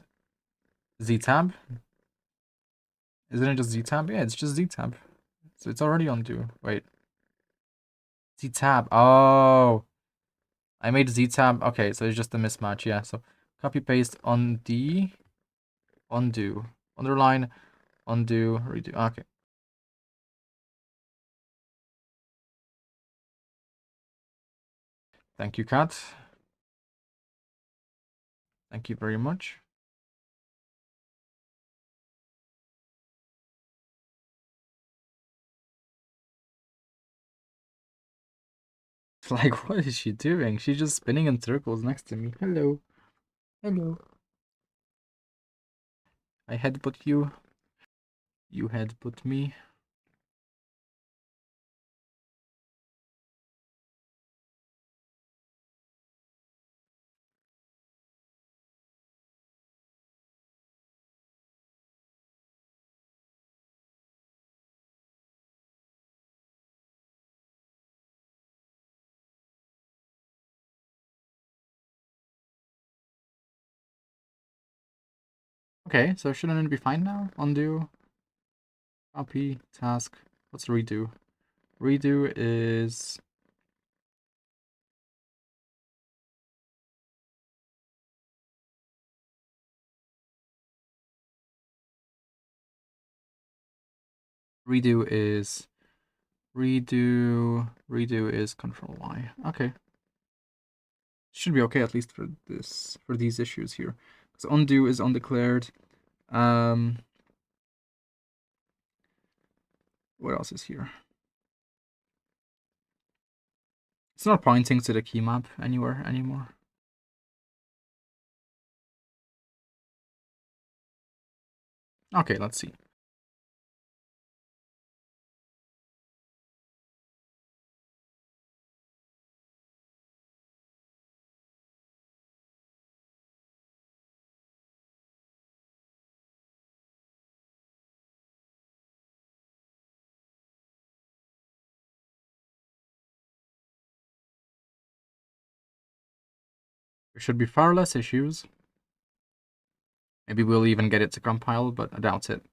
Z-tab? Isn't it just Z-tab? Yeah, it's just Z-tab. So it's already undo. Wait. Z-tab. Oh. I made Z-tab. Okay, so it's just a mismatch. Yeah, so copy paste on D. Undo. Underline. Undo. Redo. Okay. Thank you, cat. Thank you very much. Like, what is she doing? She's just spinning in circles next to me. Hello. Hello. I headbutt you. You headbutt me. Okay, so shouldn't it be fine now? Undo. Copy. Task. What's redo? Redo is... Redo is Redo is Control Y. Okay. Should be okay at least for these issues here. Because undo is undeclared. What else is here? It's not pointing to the key map anywhere anymore. Okay, let's see. There should be far less issues. Maybe we'll even get it to compile, but I doubt it.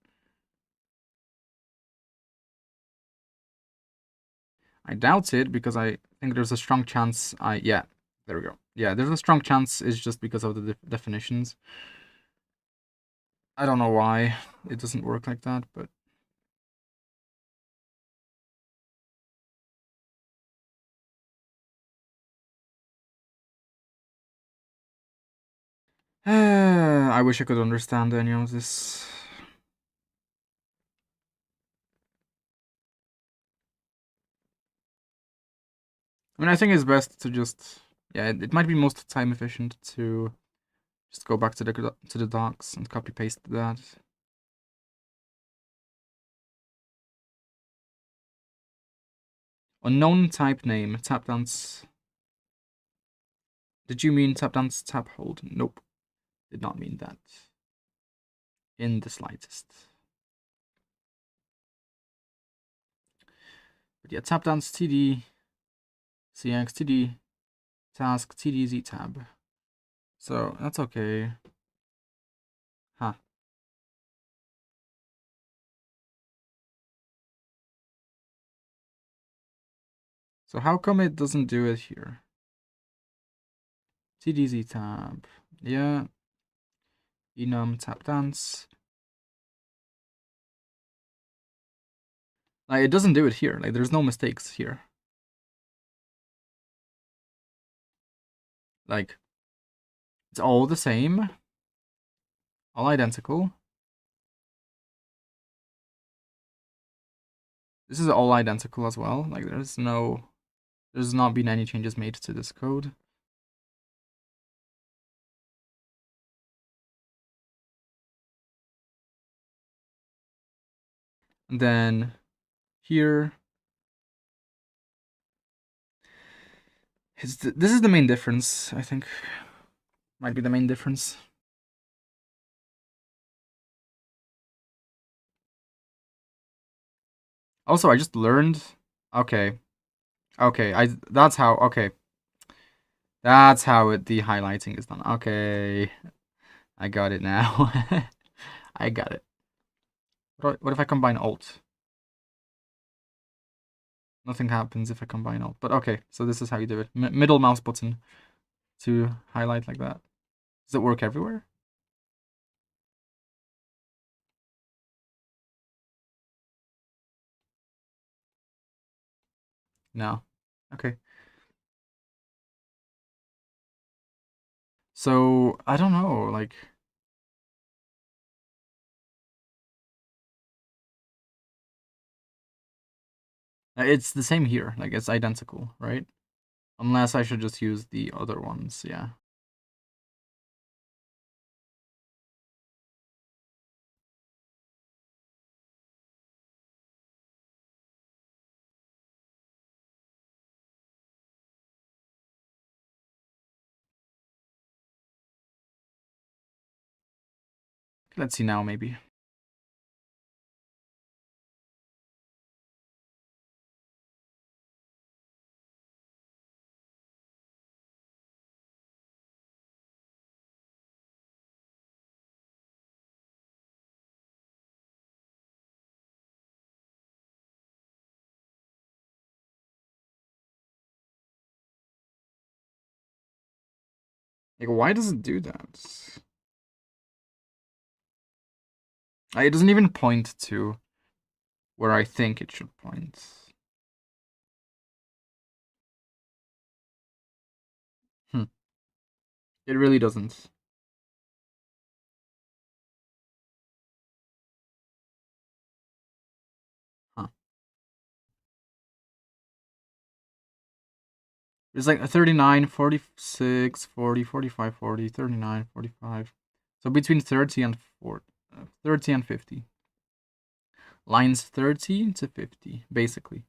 I doubt it because I think there's a strong chance yeah, there we go. Yeah, there's a strong chance it's just because of the definitions. I don't know why it doesn't work like that, but I wish I could understand any of this. I mean, I think it's best to just, yeah, it might be most time efficient to just go back to the docs and copy paste that. Unknown type name, tap dance. Did you mean tap dance tap hold? Nope, did not mean that. In the slightest. But yeah, tap dance TD, CX TD, task TD Z tab. So that's okay. Huh. So how come it doesn't do it here? TDZ tab. Yeah. Enum tap dance. Like, it doesn't do it here. Like, there's no mistakes here. Like, it's all the same. All identical. This is all identical as well. Like, there's not been any changes made to this code. And then here, this is the main difference, I think. Might be the main difference. Also, I just learned. Okay. Okay, that's how, okay. That's how the highlighting is done. Okay. I got it now. I got it. What if I combine Alt? Nothing happens if I combine Alt. But okay, so this is how you do it. Middle mouse button to highlight like that. Does it work everywhere? No. Okay. So, I don't know, like... It's the same here. Like, it's identical, right? Unless I should just use the other ones, yeah. Let's see now, maybe. Like, why does it do that? It doesn't even point to where I think it should point. It really doesn't. Huh. It's like a 39, 46, 40, 45, 40, 39, 45. So between 30 and 40, 30 and 50. Lines 30 to 50, basically.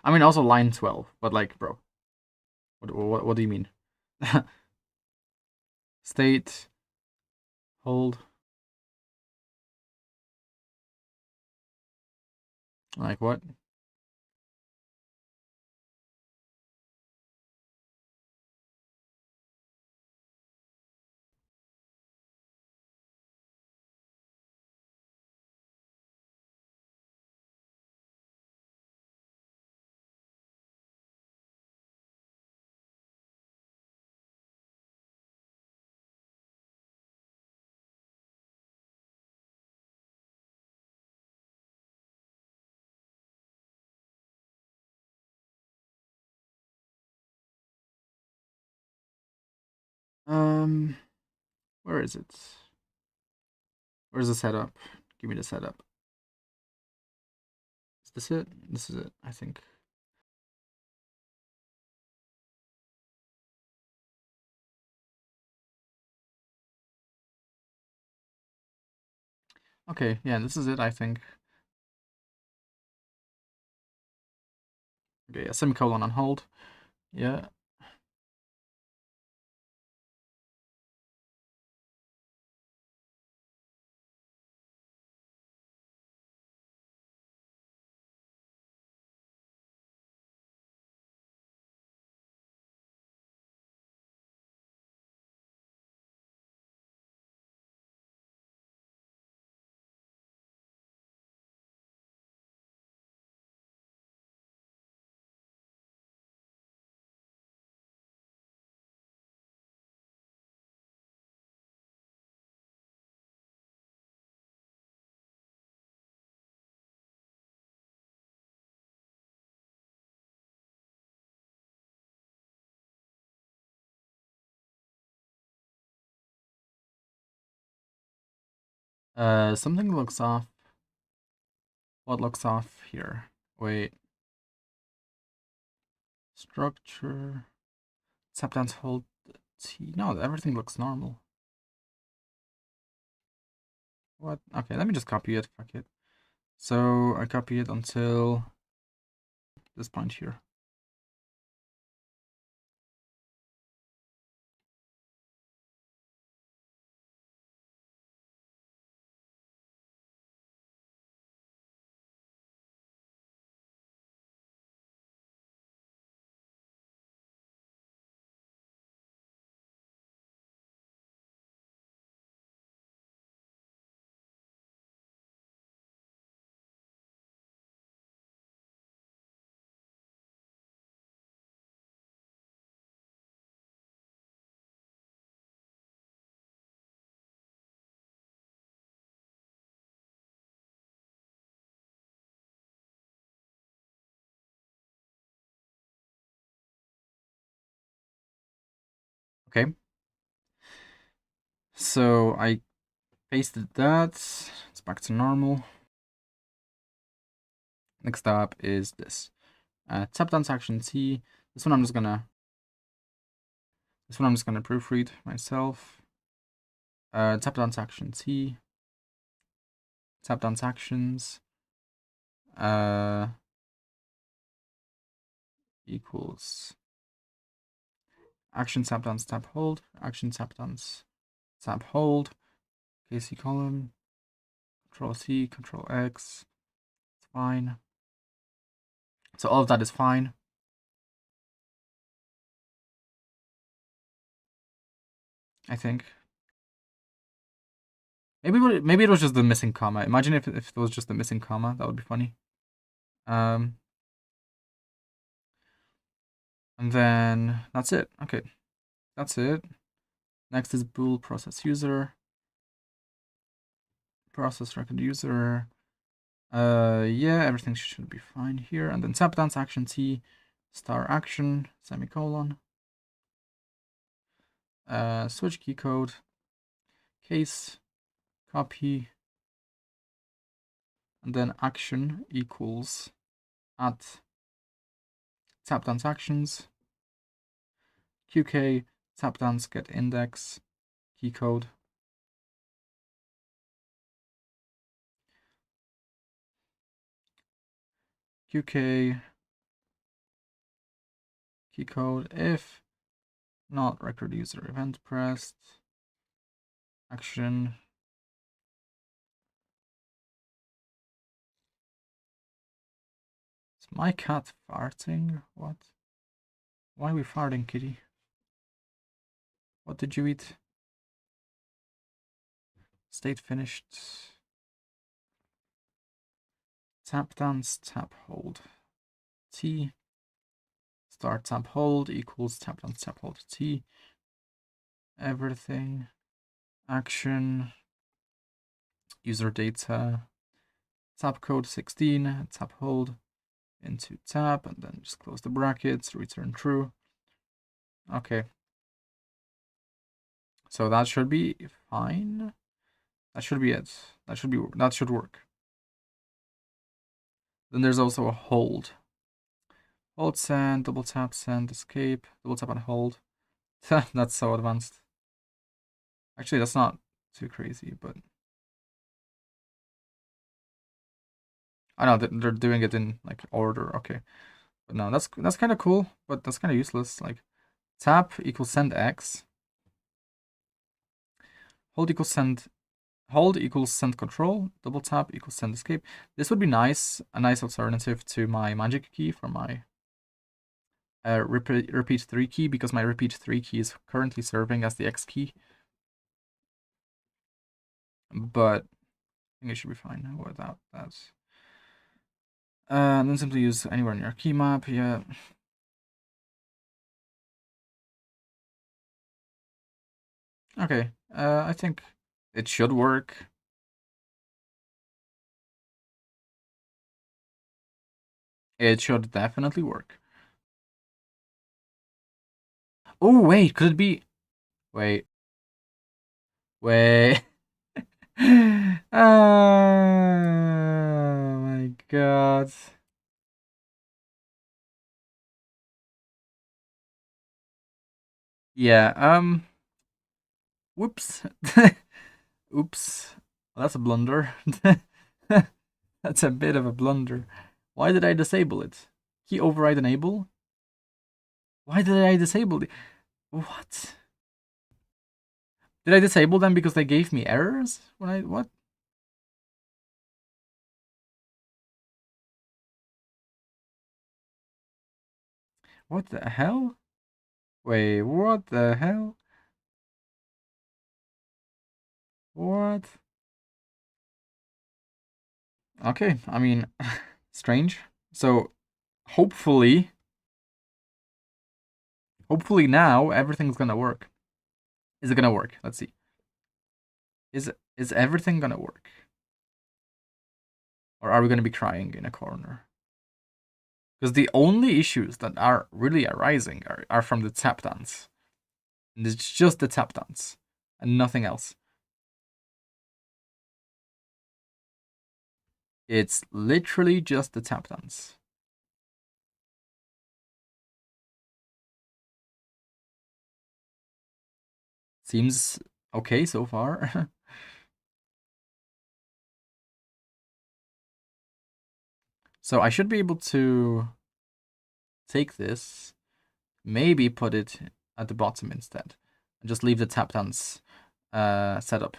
I mean, also line 12, but like, bro, what do you mean? State, hold. Like what? Um, where is it? Where's the setup? Give me the setup. Is this it? This is it, I think. Okay, yeah, this is it, I think. Okay, a semicolon on hold. Yeah. Something looks off. What looks off here? Wait. Structure. Tap down to hold T. No, everything looks normal. What? Okay, let me just copy it. Fuck it. So I copy it until this point here. Okay. So I pasted that. It's back to normal. Next up is this. Tap dance action T. This one I'm just gonna proofread myself. Tap dance action T. Tap dance actions. Equals action tap dance tap hold. Action tap dance tap hold. KC column. Control C. Control X. It's fine. So all of that is fine. I think. Maybe it was just the missing comma. Imagine if it was just the missing comma. That would be funny. And then that's it. Okay, that's it. Next is bool process user. process record user. Yeah, everything should be fine here. And then tap dance action T, star action, semicolon. Switch key code, case, copy, and then action equals at tap dance actions, qk, tap dance get index, key code. qk key code if not record user event pressed action is my cat farting? What? Why are we farting, kitty? What did you eat? State finished. Tap dance tap hold T, start tap hold equals tap dance tap hold T, everything, action, user data, tap code 16, tap hold into tap, and then just close the brackets, return true. Okay. So that should be fine. That should be it. That should work. Then there's also a hold. Hold send, double tap send, escape, double tap and hold. That's so advanced. Actually, that's not too crazy, but I know that they're doing it in like order. Okay, but no, that's kind of cool, but that's kind of useless. Like tap equals send X. Hold equals send control. Double tap equals send escape. This would be nice, a nice alternative to my magic key for my repeat 3 key, because my repeat 3 key is currently serving as the X key. But I think it should be fine without that. And then simply use anywhere in your key map. Yeah. Okay. I think it should work. It should definitely work. Oh, wait, could it be... Wait. Wait. Oh my god. Yeah, whoops. Oops. Well, that's a blunder. That's a bit of a blunder. Why did I disable it? Key override enable? Why did I disable it? What? Did I disable them because they gave me errors? When I... What? What the hell? Wait, what the hell? What? Okay, I mean, strange. So, hopefully now everything's gonna work. Is it gonna work? Let's see. Is everything gonna work? Or are we gonna be crying in a corner? Because the only issues that are really arising are from the tap dance. And it's just the tap dance and nothing else. It's literally just the tap dance. Seems okay so far. So I should be able to take this, maybe put it at the bottom instead, and just leave the tap dance setup.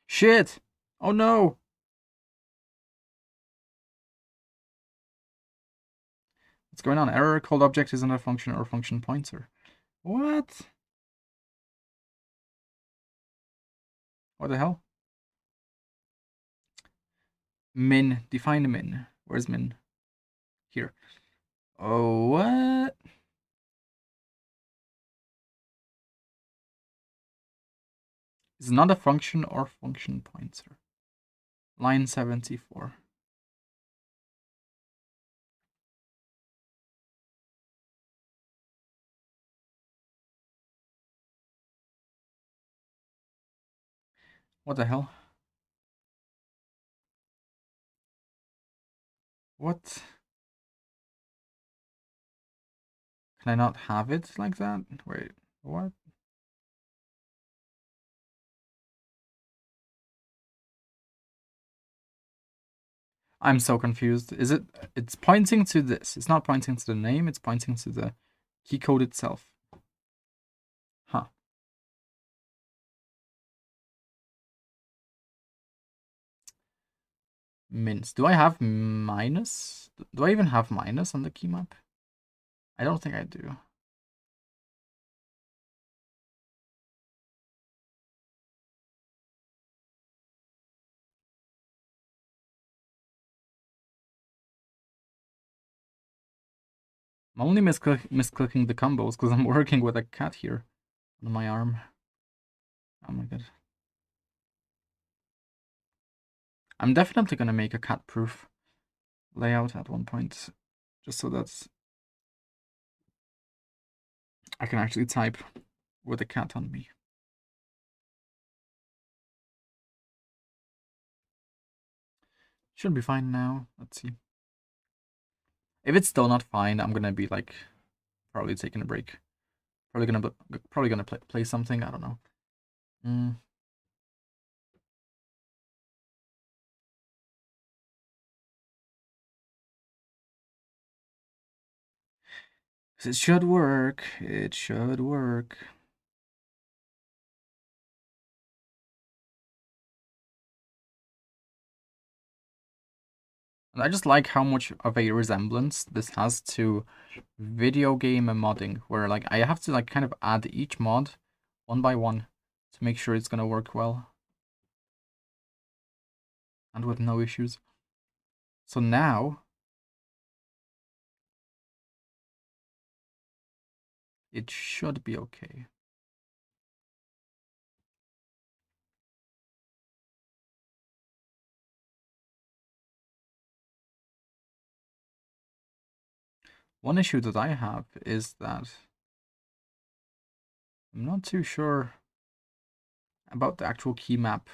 Shit! Oh no! What's going on? Error, called object isn't a function or function pointer. What? What the hell? Min, define min. Where's min? Here. Oh, what? It's not a function or function pointer. Line 74. What the hell? What? Can I not have it like that? Wait, what? I'm so confused. Is it? It's pointing to this. It's not pointing to the name. It's pointing to the key code itself. Huh. Mince. Do I have minus? Do I even have minus on the key map? I don't think I do. I'm only misclicking the combos because I'm working with a cat here on my arm. Oh my god. I'm definitely gonna make a cat-proof layout at one point, just so that I can actually type with a cat on me. Should be fine now. Let's see. If it's still not fine, I'm gonna be like probably taking a break. Probably gonna play something. I don't know. It should work. It should work. And I just like how much of a resemblance this has to video game modding, where like I have to like kind of add each mod one by one to make sure it's gonna work well and with no issues. So now it should be okay. One issue that I have is that I'm not too sure about the actual key map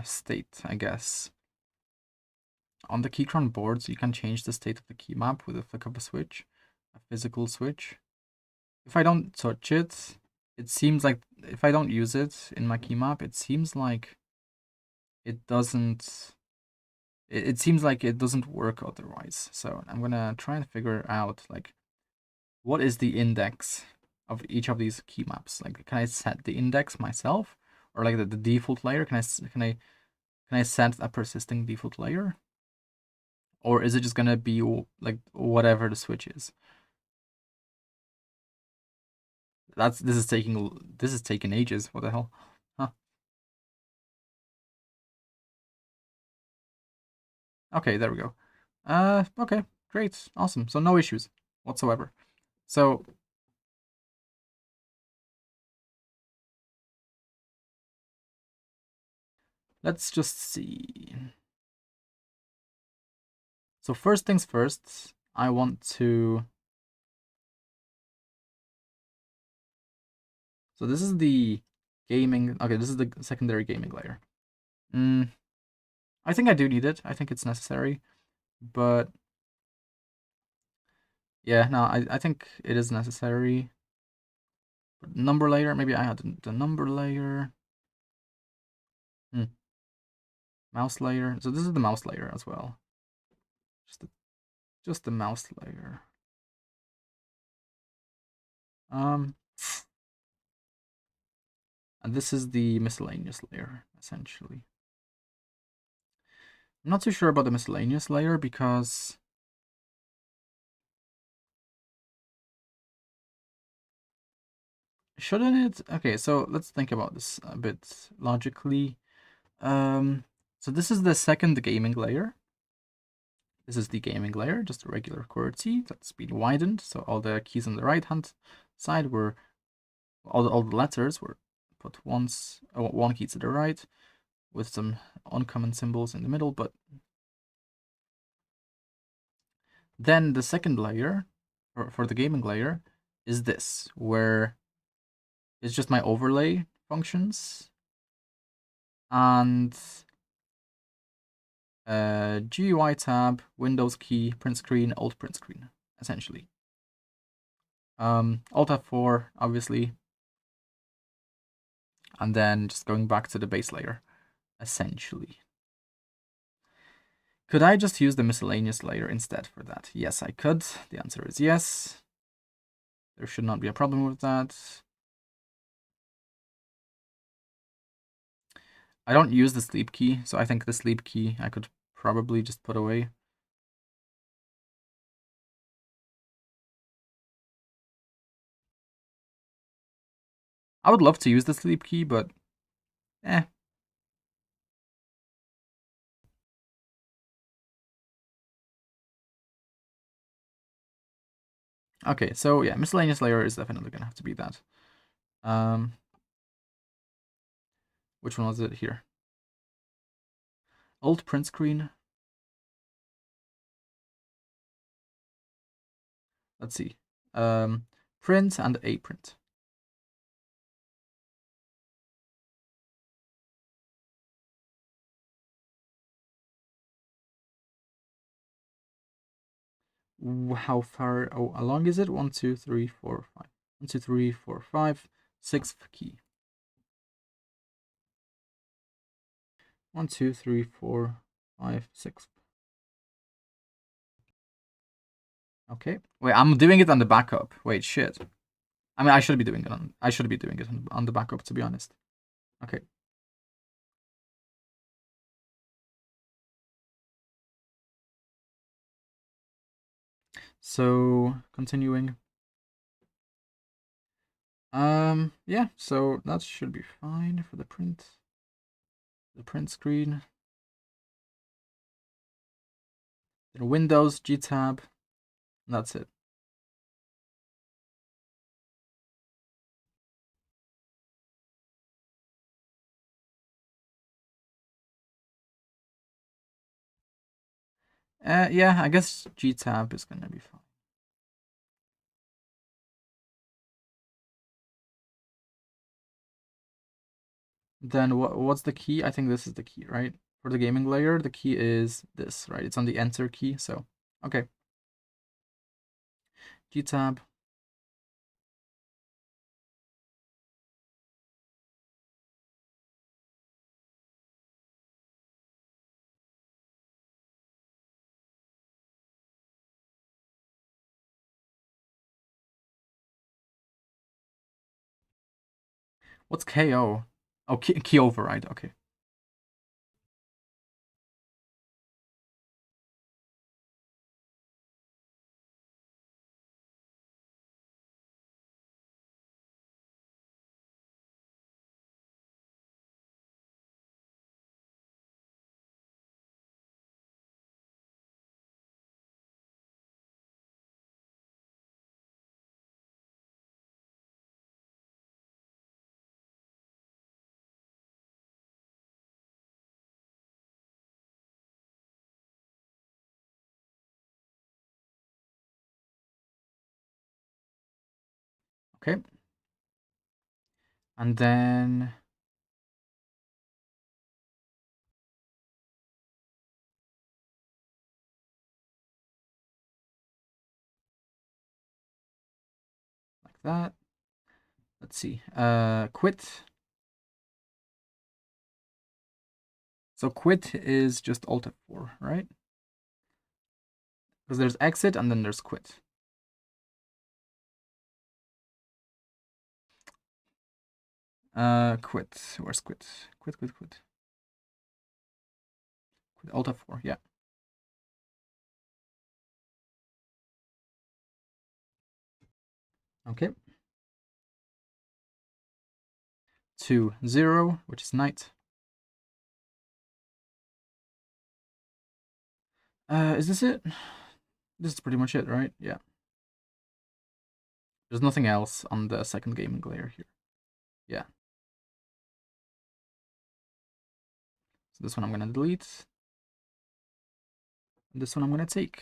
state, I guess. On the Keychron boards, you can change the state of the key map with a flick of a switch, a physical switch. If I don't touch it, it seems like if I don't use it in my key map, it seems like it doesn't. It seems like it doesn't work otherwise. So I'm gonna try and figure out like what is the index of each of these key maps. Like, can I set the index myself, or like the default layer? Can I set a persisting default layer? Or is it just gonna be like whatever the switch is? This is taking ages. What the hell? Huh. Okay, there we go. Okay, great, awesome. So no issues whatsoever. So let's just see. So first things first, I want to. So this is the gaming. Okay, this is the secondary gaming layer. I think I do need it. I think it's necessary, but yeah, no, I think it is necessary. Number layer, maybe I had the number layer. Mouse layer. So this is the mouse layer as well. Just the mouse layer. And this is the miscellaneous layer, essentially. I'm not too sure about the miscellaneous layer because shouldn't it? Okay, so let's think about this a bit logically. So this is the second gaming layer. This is the gaming layer, just a regular QWERTY that's been widened. So all the keys on the right hand side were, all the letters were put once, one key to the right with some uncommon symbols in the middle. But then the second layer, for the gaming layer, is this, where it's just my overlay functions and GUI tab, Windows key, print screen, Alt print screen, essentially. Alt F4, obviously, and then just going back to the base layer, essentially. Could I just use the miscellaneous layer instead for that? Yes, I could. The answer is yes. There should not be a problem with that. I don't use the sleep key, so I think the sleep key I could probably just put away. I would love to use the sleep key, but eh. Okay, so yeah, miscellaneous layer is definitely gonna have to be that. Which one was it here? Alt print screen. Let's see. Print and a print. How far along is it? 1, 2, 3, 4, 5. 1, 2, 3, 4, 5. Sixth key. 1, 2, 3, 4, 5, 6. Okay. Wait, I'm doing it on the backup. Wait, shit. I mean, I should be doing it on the backup, to be honest. Okay. So continuing. Yeah, so that should be fine for the print. The print screen. Then Windows, G tab. That's it. Yeah, I guess G tab is gonna be fine. Then what's the key? I think this is the key, right? For the gaming layer, the key is this, right? It's on the enter key, so okay. G tab. What's KO? Oh, key override. Okay. Okay. And then like that. Let's see. Quit. So quit is just Alt F4, right? Because there's exit and then there's quit. Quit. Where's quit? Quit. Quit Alt F4, yeah. Okay. 2, 0, which is night. Is this it? This is pretty much it, right? Yeah. There's nothing else on the second gaming layer here. Yeah. So this one I'm gonna delete. And this one I'm gonna take.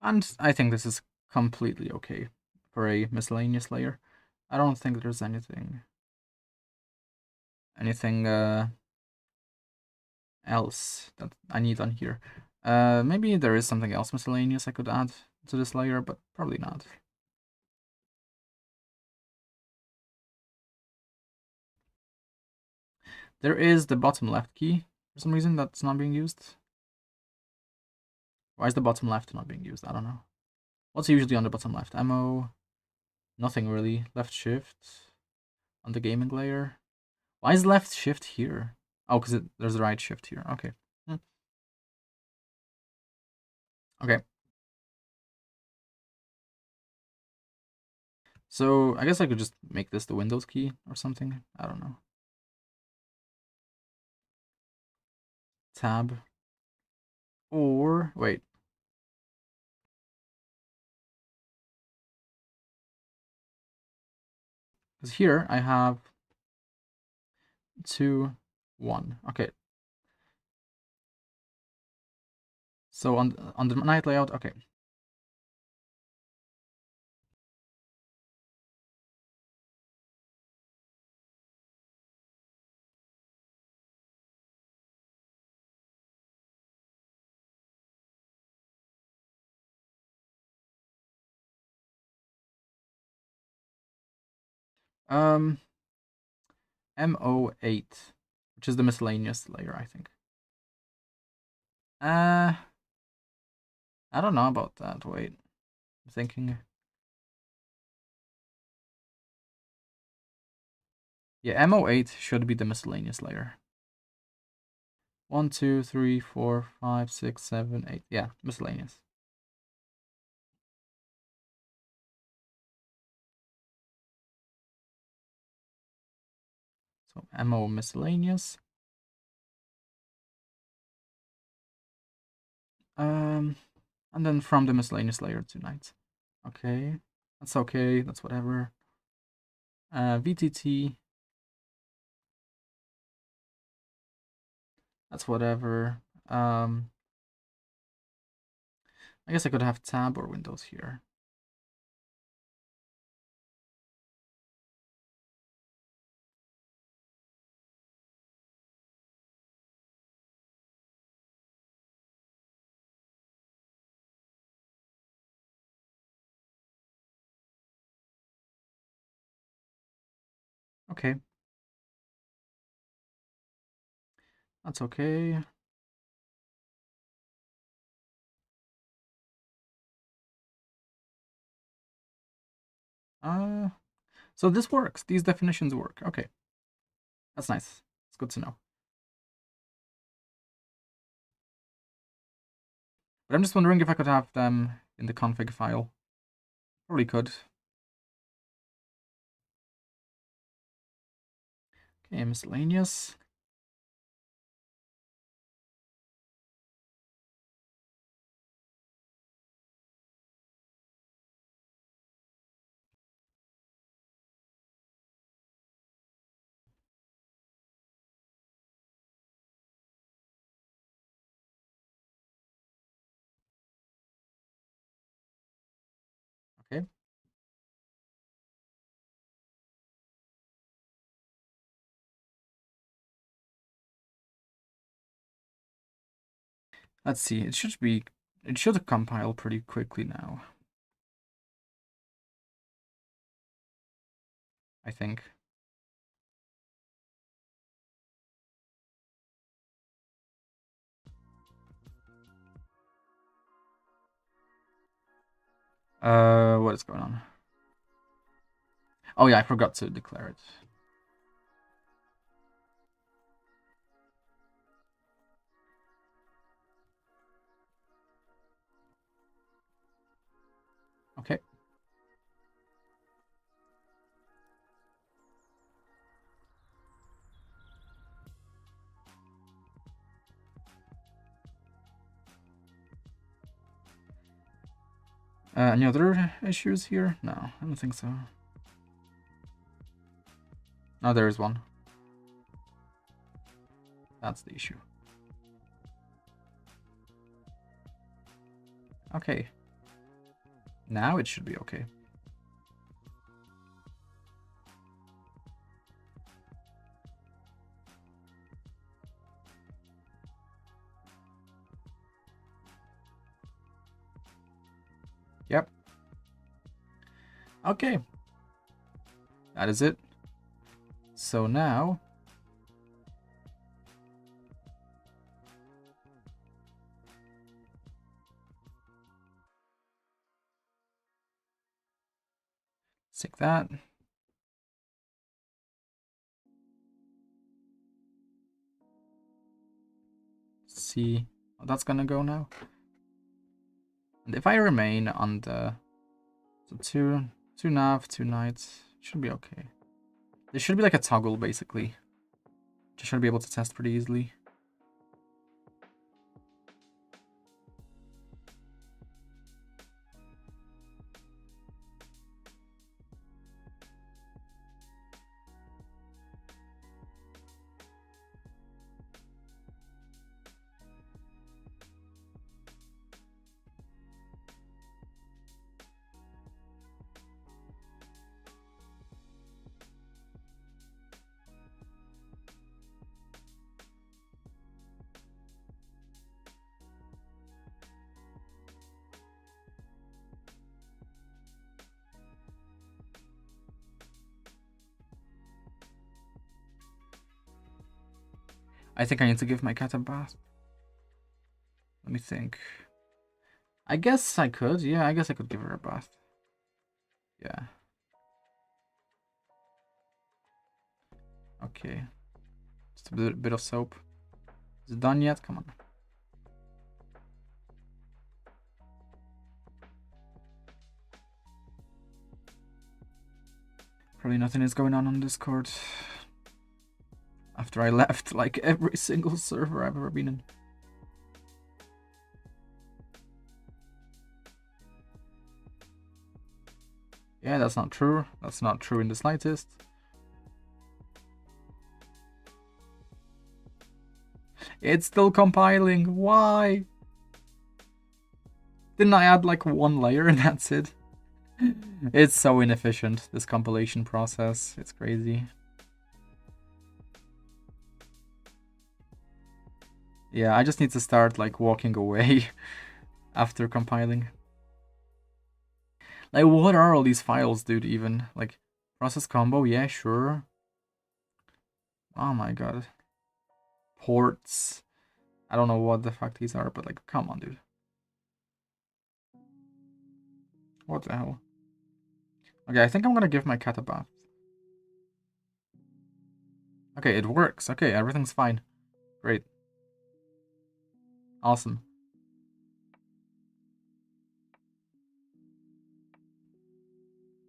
And I think this is completely okay for a miscellaneous layer. I don't think there's anything else that I need on here. Maybe there is something else miscellaneous I could add to this layer, but probably not. There is the bottom left key for some reason that's not being used. Why is the bottom left not being used? I don't know. What's usually on the bottom left? Ammo. Nothing really. Left shift on the gaming layer. Why is left shift here? Oh, because there's the right shift here. Okay. Okay. So I guess I could just make this the Windows key or something. I don't know. Tab. Or wait. Because here I have 2, 1. Okay. So on the night layout, okay. MO8, which is the miscellaneous layer, I think. I don't know about that. Wait, I'm thinking. Yeah, MO8 should be the miscellaneous layer. 1, 2, 3, 4, 5, 6, 7, 8. Yeah, miscellaneous. So MO miscellaneous. And then from the miscellaneous layer to night. Okay, that's okay. That's whatever. VTT. That's whatever. I guess I could have tab or Windows here. Okay. That's okay. So this works. These definitions work. Okay. That's nice. It's good to know. But I'm just wondering if I could have them in the config file. Probably could. Okay, miscellaneous. Okay. Let's see. It should compile pretty quickly now. I think. What is going on? Oh yeah, I forgot to declare it. Okay. Any other issues here? No, I don't think so. No, there is one. That's the issue. Okay. Now it should be okay. Yep. Okay. That is it. So now... take that. See how that's gonna go now. And if I remain on the... So two nav, two knights, should be okay. There should be like a toggle basically. Just should be able to test pretty easily. I think I need to give my cat a bath. Let me think. I guess I could. Yeah, I guess I could give her a bath. Yeah. Okay. Just a bit of soap. Is it done yet? Come on. Probably nothing is going on Discord. After I left, like, every single server I've ever been in. Yeah, that's not true. That's not true in the slightest. It's still compiling. Why? Didn't I add like one layer and that's it? It's so inefficient, this compilation process. It's crazy. Yeah, I just need to start like walking away after compiling. Like, what are all these files, dude, even? Like, process combo, yeah, sure. Oh my god. Ports. I don't know what the fuck these are, but like, come on, dude. What the hell? Okay, I think I'm gonna give my cat a bath. Okay, it works. Okay, everything's fine. Great. Awesome.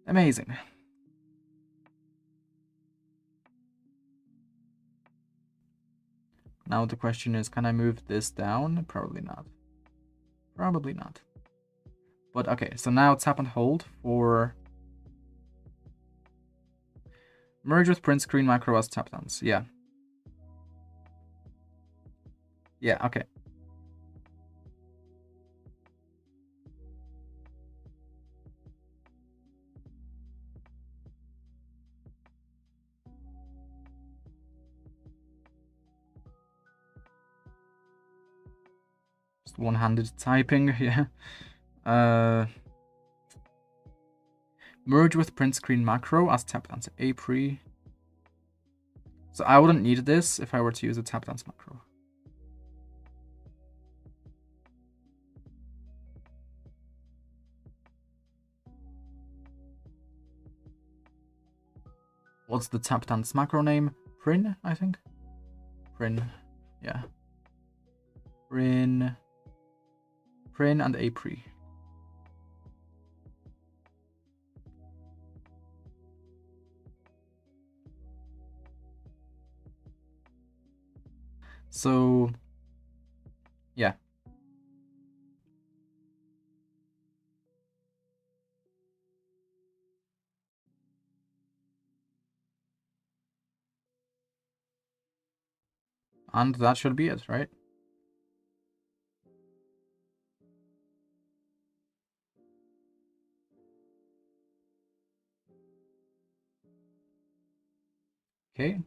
Amazing. Now the question is, can I move this down? Probably not. Probably not. But okay, so now tap and hold for... merge with print screen macro as tap dance. Yeah. Yeah, okay. Just one-handed typing, yeah. Merge with print screen macro as tap dance. A pre. So I wouldn't need this if I were to use a tap dance macro. What's the tap dance macro name? Prin, I think. Prin, yeah. Prin and Apri. So, yeah. And that should be it, right? Okay.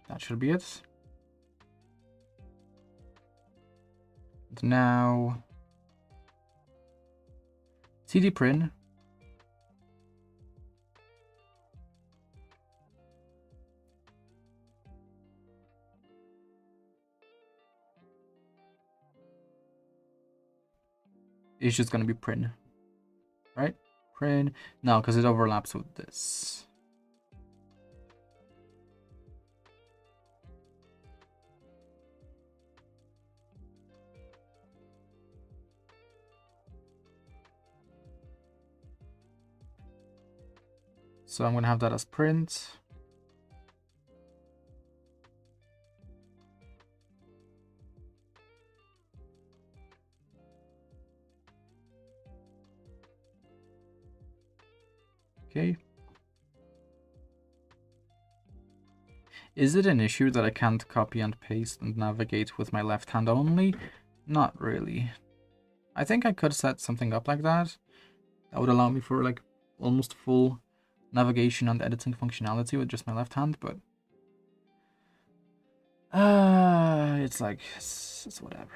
That should be it. And now CD Prin. Is just gonna be Prin. Right? Prin. No, because it overlaps with this. So I'm gonna have that as print. Okay. Is it an issue that I can't copy and paste and navigate with my left hand only? Not really. I think I could set something up like that. That would allow me for like almost full navigation and editing functionality with just my left hand, but it's like it's whatever.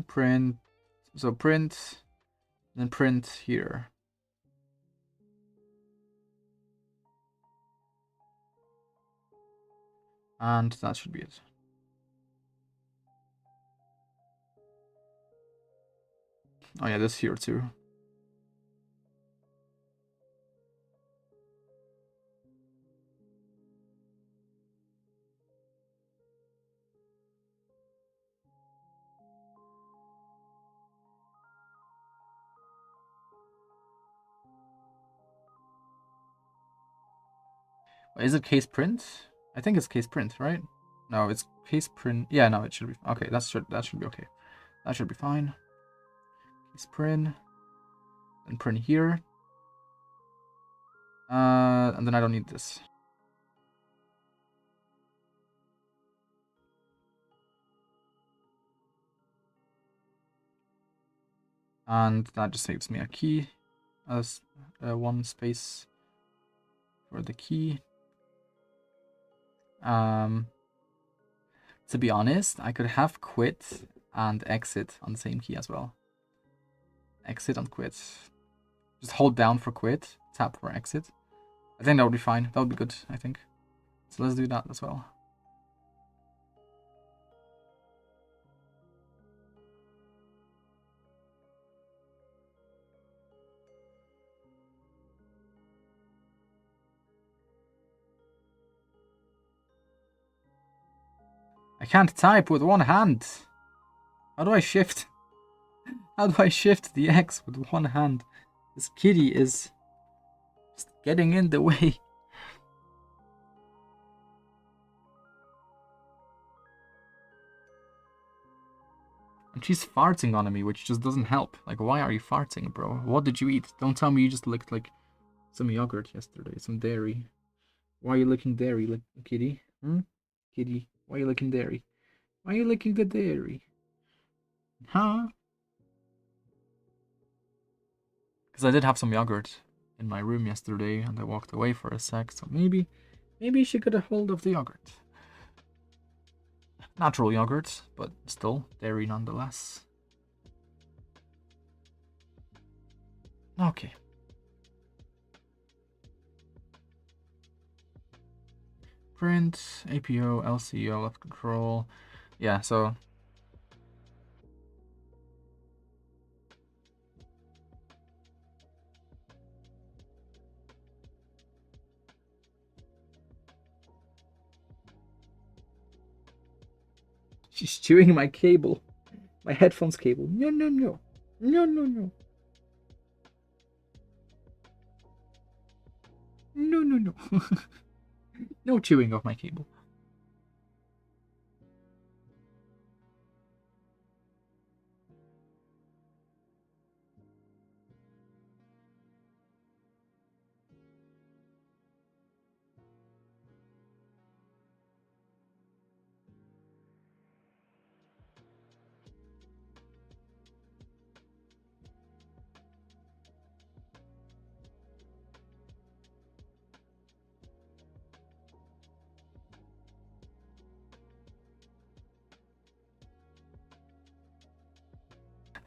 Print. So print, then print here. And that should be it. Oh yeah, this here too. Is it case print? I think it's case print, right? No, it's case print. Yeah, no, it should be okay. That should be okay. That should be fine. Case print, and print here. And then I don't need this. And that just saves me a key as one space for the key. To be honest, I could have quit and exit on the same key as well. Exit and quit. Just hold down for quit, tap for exit. I think that would be fine. That would be good, I think. So let's do that as well. I can't type with one hand. How do I shift? How do I shift the X with one hand? This kitty is just getting in the way. And she's farting on me, which just doesn't help. Like, why are you farting, bro? What did you eat? Don't tell me you just licked, like, some yogurt yesterday, some dairy. Why are you licking dairy, kitty? Hmm? Kitty, why are you licking dairy? Why are you licking the dairy? Huh? Because I did have some yogurt in my room yesterday and I walked away for a sec, so maybe she got a hold of the yogurt. Natural yogurt, but still dairy nonetheless. Okay. Print, APO, LCO, left control. Yeah, so she's chewing my cable. My headphones cable. No, no, no. No, no, no. No, no, no. No chewing of my cable.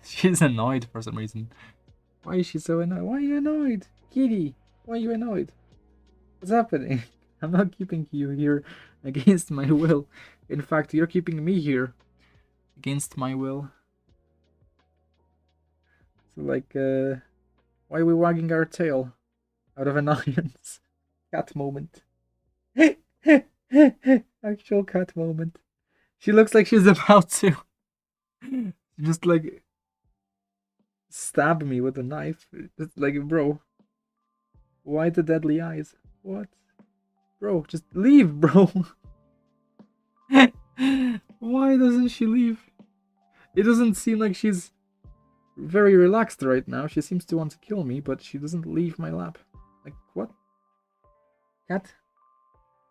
She's annoyed for some reason. Why is she so annoyed? Why are you annoyed? Kitty, why are you annoyed? What's happening? I'm not keeping you here against my will. In fact, you're keeping me here against my will. So, like, why are we wagging our tail out of annoyance? Cat moment. Actual cat moment. She looks like she's about to just like stab me with a knife. Just like, bro, why the deadly eyes? What? Bro, just leave, bro. Why doesn't she leave? It doesn't seem like she's very relaxed right now. She seems to want to kill me, but she doesn't leave my lap. Like, what? Cat?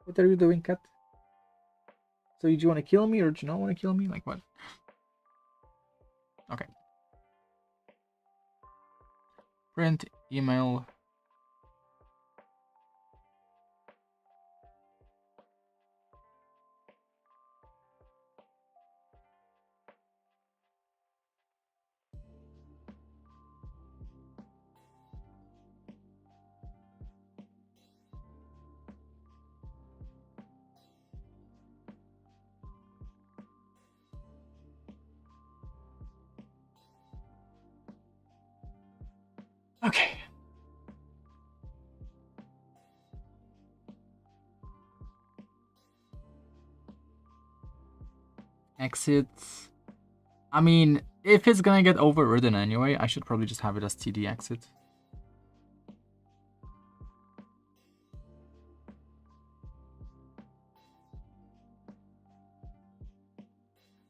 What are you doing, cat? So, do you want to kill me or do you not want to kill me? Like, what? Okay. Print, email. Okay. Exit. I mean, if it's gonna get overridden anyway, I should probably just have it as TD exit.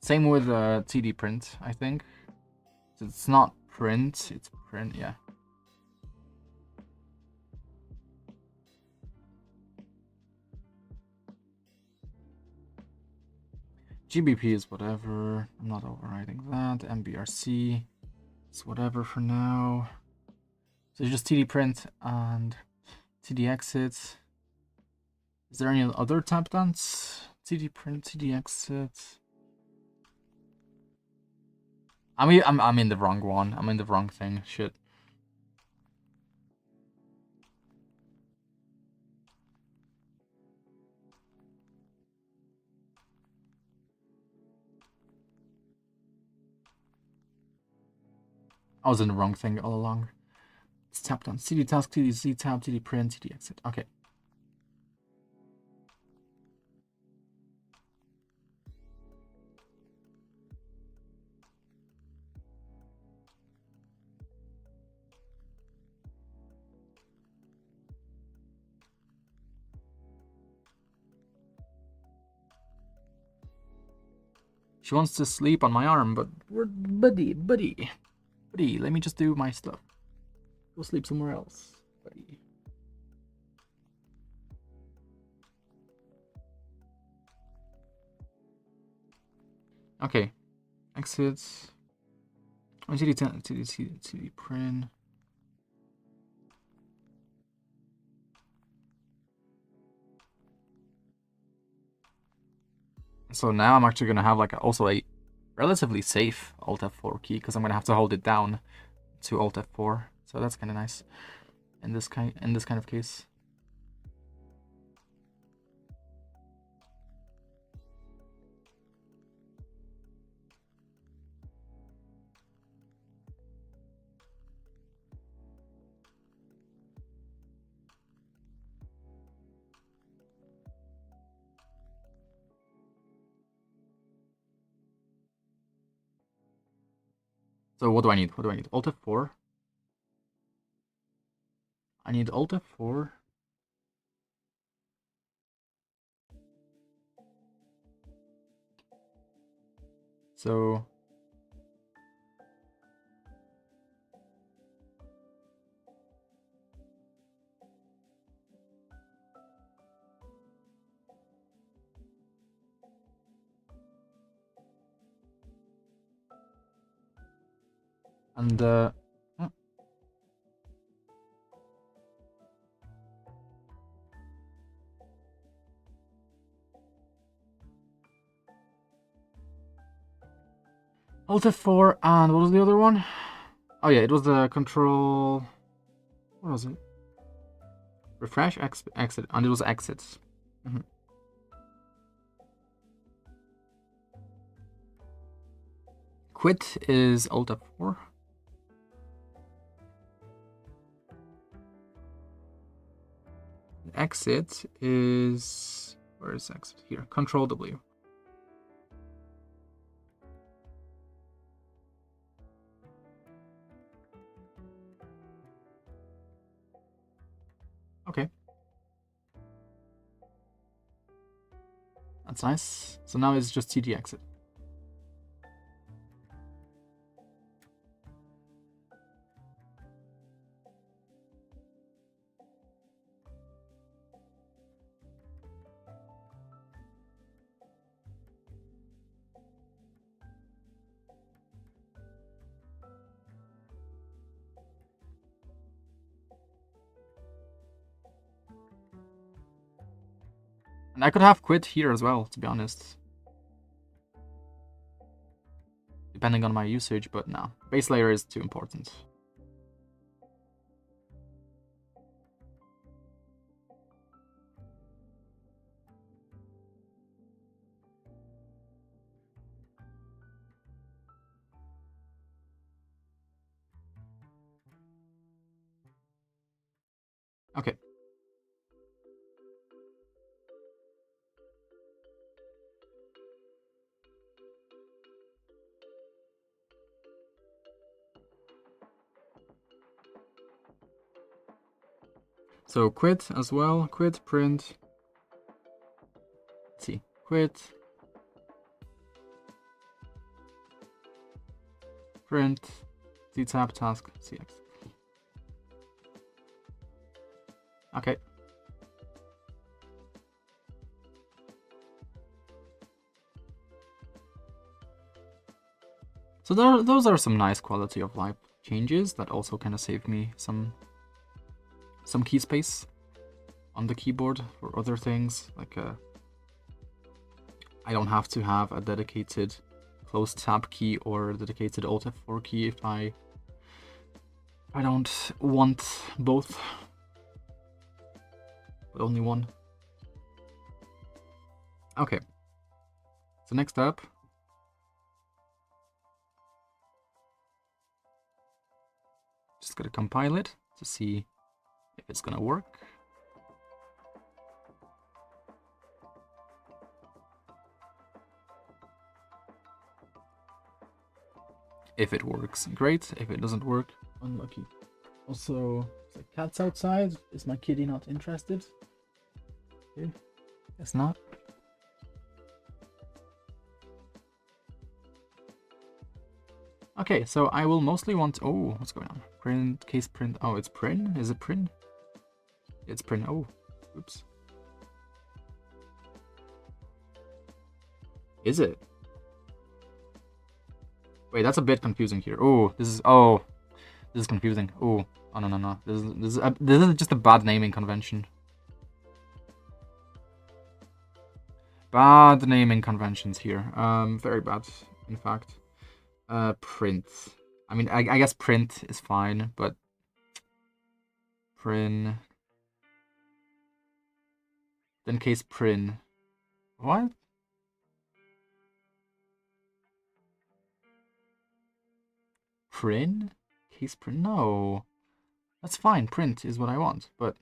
Same with TD print, I think. So it's not print, it's print, yeah. GBP is whatever. I'm not overriding that. MBRC is whatever for now. So just TD print and TD exit. Is there any other tap dance? TD print, TD exit. I'm in the wrong one. I'm in the wrong thing. Shit. I was in the wrong thing all along. It's tap dance. TD task, TD Z tab, TD print, TD exit. Okay. She wants to sleep on my arm, but buddy, let me just do my stuff. Go sleep somewhere else, buddy. Okay, exit. TD print. So now I'm actually gonna have like also a relatively safe Alt F4 key because I'm gonna have to hold it down to Alt F4. So that's kind of nice in this kind of case. So what do I need? What do I need? Alt F4. I need Alt F4. So and Alt F4 and what was the other one? Oh yeah, it was the control. What was it? Refresh, exit, and it was exits. Quit is Alt F4. Exit is, where is exit? Here, Control W. Okay. That's nice. So now it's just TD exit. And I could have quit here as well, to be honest. Depending on my usage, but no. Base layer is too important. Okay. So quit as well, quit, print. Let's see, quit. Print, Z-tab, task, CX. Okay. So those are some nice quality of life changes that also kind of save me some key space on the keyboard for other things. Like I don't have to have a dedicated close tab key or a dedicated Alt F4 key if I don't want both, but only one. Okay. So next up, just gotta compile it to see if it's gonna work. If it works, great. If it doesn't work, unlucky. Also, it's like cats outside. Is my kitty not interested? Okay, guess not. Okay, so I will mostly want. Oh, what's going on? Print, case print. Oh, it's print. Is it print? It's print. Oh, oops. Is it? Wait, that's a bit confusing here. This is confusing. No. This is just a bad naming convention. Bad naming conventions here. Very bad, in fact. Print. I mean, I guess print is fine, but print. Then case print. What? Print? Case print? No. That's fine. Print is what I want, but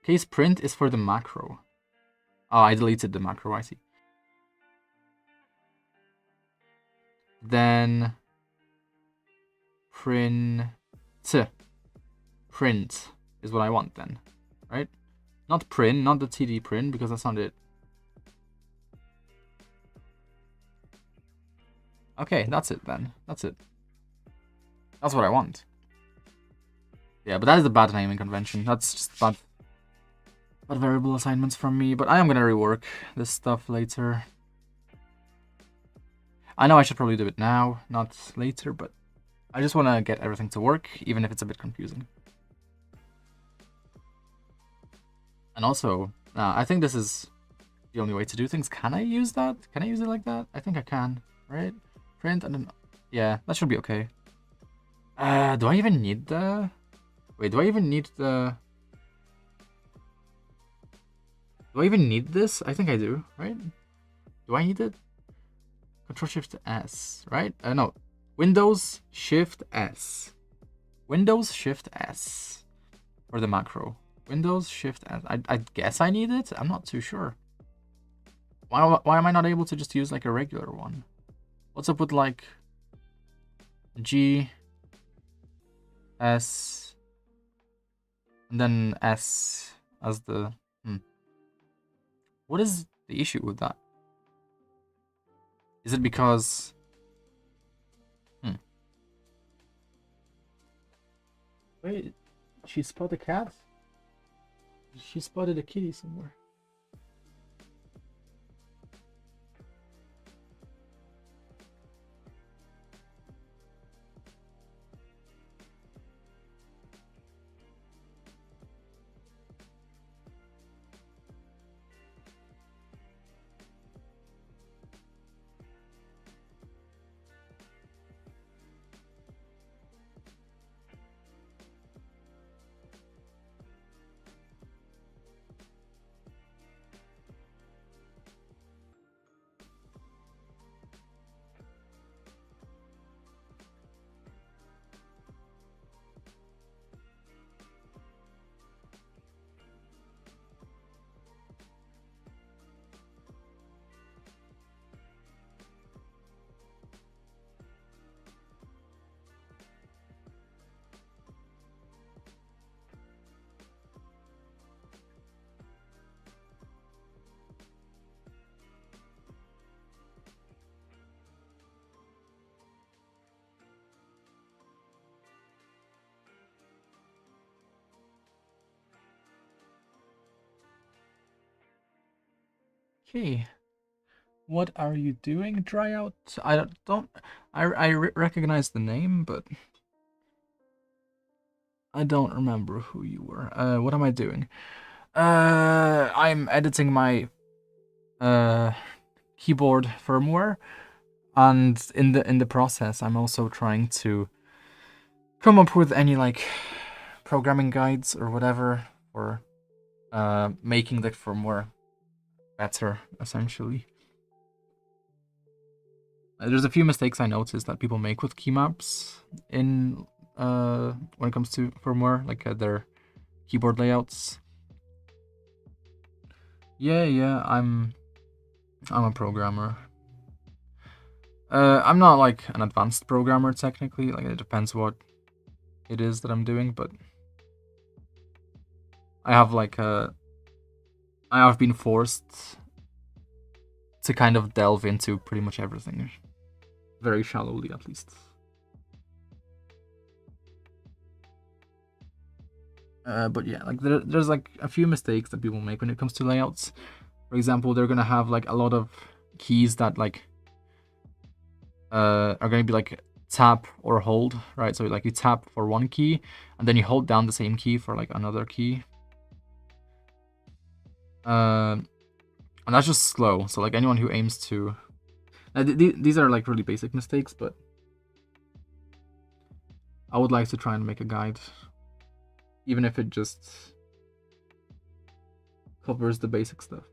case print is for the macro. Oh, I deleted the macro, I see. Then print is what I want then, right? Not print, not the TD print, because that's not it. Okay, that's it then. That's it. That's what I want. Yeah, but that is a bad naming convention. That's just bad variable assignments from me. But I am gonna rework this stuff later. I know I should probably do it now, not later, but I just want to get everything to work, even if it's a bit confusing. And also, I think this is the only way to do things. Can I use that? Can I use it like that? I think I can, right? Print and then... Yeah, that should be okay. Do I even need the... Wait, do I even need the... Do I even need this? I think I do, right? Do I need it? Control Shift S, right? No. Windows Shift S. Windows Shift S for the macro. Windows Shift S. I guess I need it. I'm not too sure. Why am I not able to just use like a regular one? What's up with like G S and then S as the What is the issue with that? Is it because... Wait, she spotted a cat? She spotted a kitty somewhere. Okay. What are you doing, Tryout? I recognize the name, but I don't remember who you were. What am I doing? I'm editing my keyboard firmware, and in the process, I'm also trying to come up with any like programming guides or whatever for making the firmware better, essentially. There's a few mistakes I noticed that people make with key maps in when it comes to firmware, like their keyboard layouts. Yeah, I'm a programmer. I'm not like an advanced programmer technically, like it depends what it is that I'm doing, but I have been forced to kind of delve into pretty much everything. Very shallowly, at least. But yeah, like there's like a few mistakes that people make when it comes to layouts. For example, they're gonna have like a lot of keys that like are going to be like tap or hold, right? So like you tap for one key and then you hold down the same key for like another key. And that's just slow. So like anyone who aims to, these are like really basic mistakes, but I would like to try and make a guide, even if it just covers the basic stuff.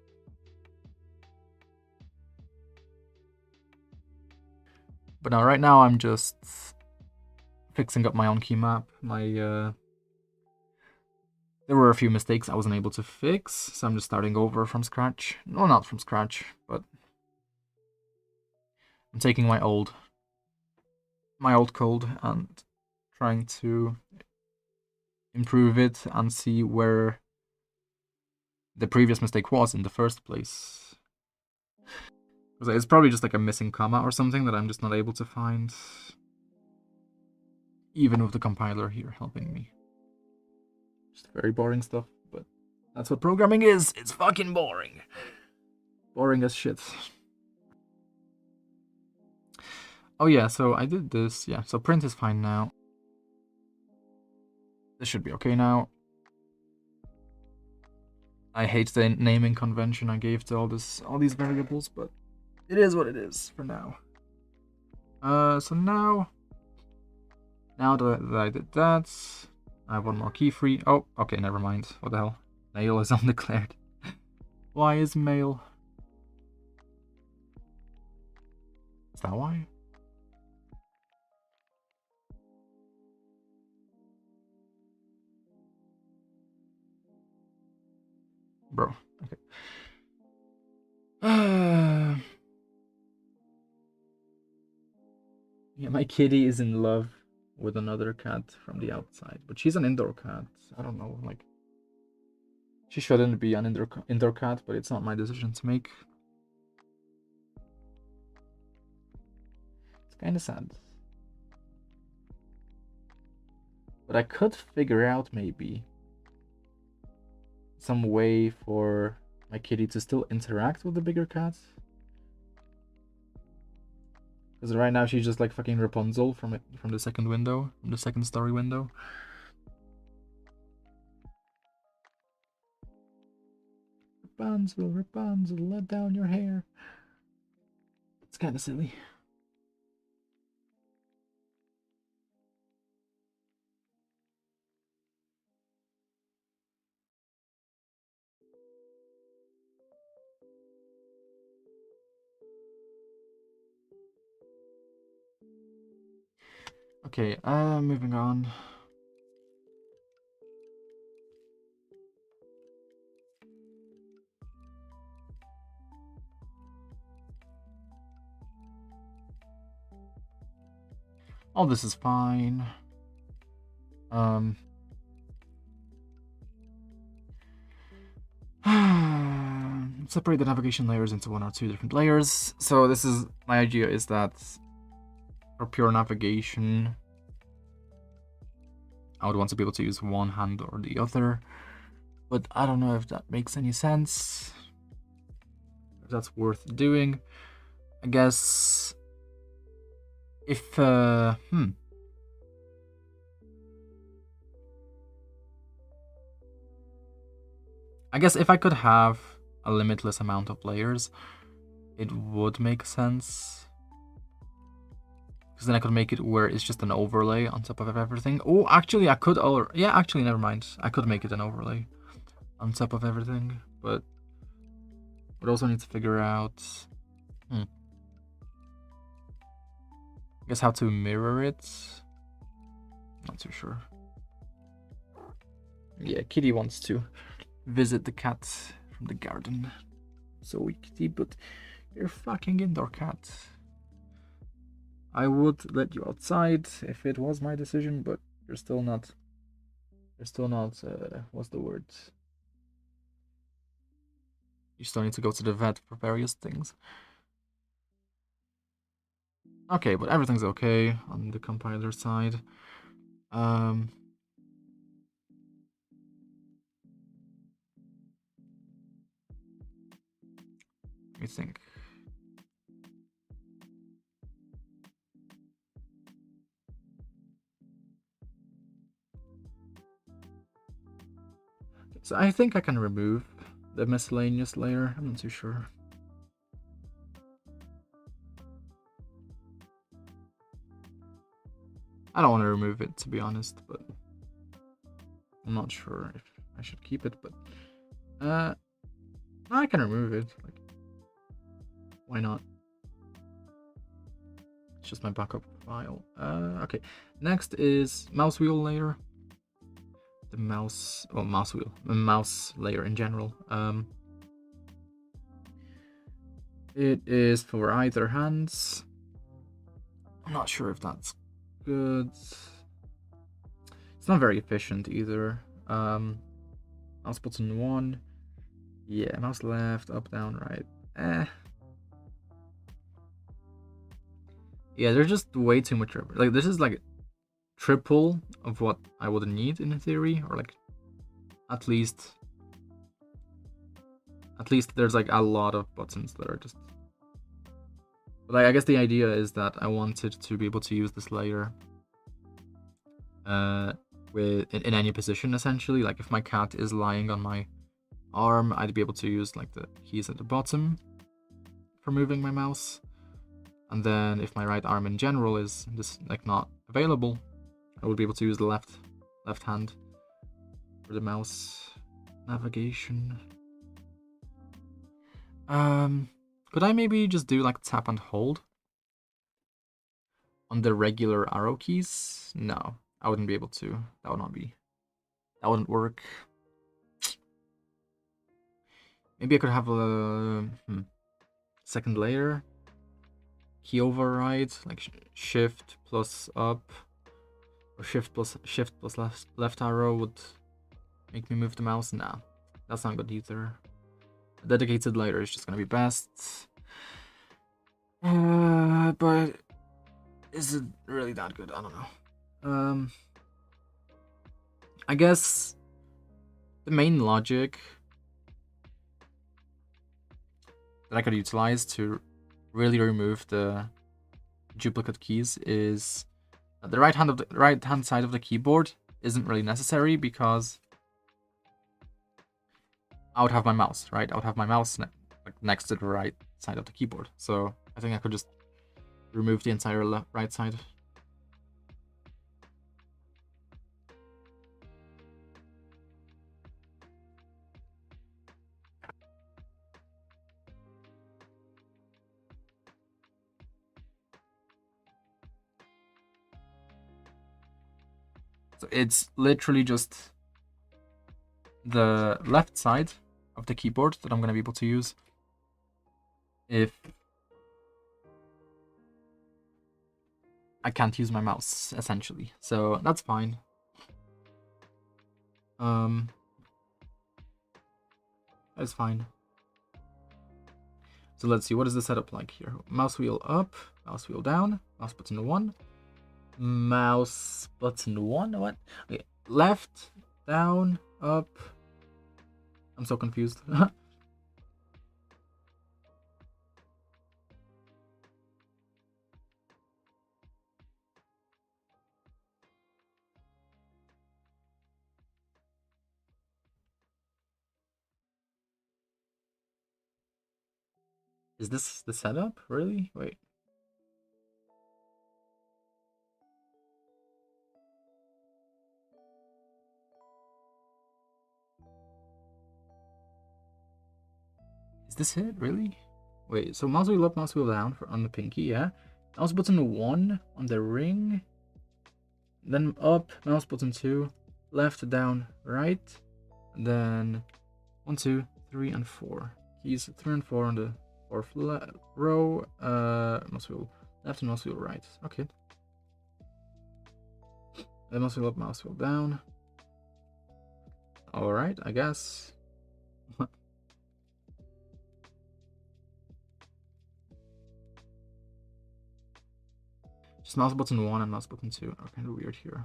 But now, right now, I'm just fixing up my own key map. There were a few mistakes I wasn't able to fix, so I'm just starting over from scratch. No, not from scratch, but I'm taking my old code and trying to improve it and see where the previous mistake was in the first place. Because it's probably just like a missing comma or something that I'm just not able to find, even with the compiler here helping me. Just very boring stuff, but that's what programming is. It's fucking boring. Boring as shit. Oh yeah, so I did this. Yeah, so print is fine now. This should be okay now. I hate the naming convention I gave to all these variables, but it is what it is for now. So now that I did that, I have one more key free. Oh, okay, never mind. What the hell? Mail is undeclared. Why is mail? Is that why? Bro, okay. Yeah, my kitty is in love with another cat from the outside, but she's an indoor cat. I don't know, like she shouldn't be an indoor cat, but it's not my decision to make. It's kind of sad. But I could figure out maybe some way for my kitty to still interact with the bigger cat. Because right now she's just like fucking Rapunzel from the second window, from the second story window. Rapunzel, Rapunzel, let down your hair. It's kind of silly. Okay, moving on. All this is fine. Separate the navigation layers into one or two different layers. So this is my idea is that for pure navigation, I would want to be able to use one hand or the other, but I don't know if that makes any sense. If that's worth doing. I guess if I guess if I could have a limitless amount of layers, it would make sense. Because then I could make it where it's just an overlay on top of everything. Oh, actually, I could. Oh, yeah, actually, never mind. I could make it an overlay on top of everything, but would also need to figure out. I guess how to mirror it. Not too sure. Yeah, Kitty wants to visit the cat from the garden. So Kitty, but you're fucking indoor cat. I would let you outside if it was my decision, but you're still not. You're still not. What's the word? You still need to go to the vet for various things. Okay, but everything's okay on the compiler side. Let me think. I think I can remove the miscellaneous layer. I'm not too sure. I don't want to remove it, to be honest, but I'm not sure if I should keep it, but I can remove it. Like, why not? It's just my backup file. Okay. Next is mouse wheel layer. The mouse layer in general. It is for either hands. I'm not sure if that's good. It's not very efficient either. Mouse button 1. Yeah, mouse left, up, down, right. Yeah, there's just way too much. Like, this is like triple of what I would need in theory, or like at least there's like a lot of buttons that are just. But like, I guess the idea is that I wanted to be able to use this layer in any position, essentially. Like if my cat is lying on my arm, I'd be able to use like the keys at the bottom for moving my mouse. And then if my right arm in general is just like not available, I would be able to use the left hand for the mouse navigation. Could I maybe just do like tap and hold on the regular arrow keys? No, I wouldn't be able to. That wouldn't work. Maybe I could have a second layer. Key override, like shift plus up, or shift plus left arrow would make me move the mouse. Nah, that's not good either. A dedicated layer is just gonna be best. But is it really that good? I don't know. I guess the main logic that I could utilize to really remove the duplicate keys is the right hand side of the keyboard isn't really necessary, because I would have my mouse, right? I would have my mouse next to the right side of the keyboard. So I think I could just remove the entire right side. So it's literally just the left side of the keyboard that I'm going to be able to use if I can't use my mouse, essentially. So that's fine. That's fine. So let's see, what is the setup like here? Mouse wheel up, mouse wheel down, mouse button 1, mouse button 1, what? Okay. Left, down, up. I'm so confused. Is this the setup? Really? Wait. Is this it? Really? Wait, so mouse wheel up, mouse wheel down on the pinky, yeah? Mouse button 1 on the ring. Then up, mouse button 2, left, down, right. And then 1, 2, 3, and 4. Keys 3 and 4 on the fourth row. Mouse wheel left and mouse wheel right. Okay. Then mouse wheel up, mouse wheel down. Alright, I guess. Just mouse button 1 and mouse button 2 are kind of weird here.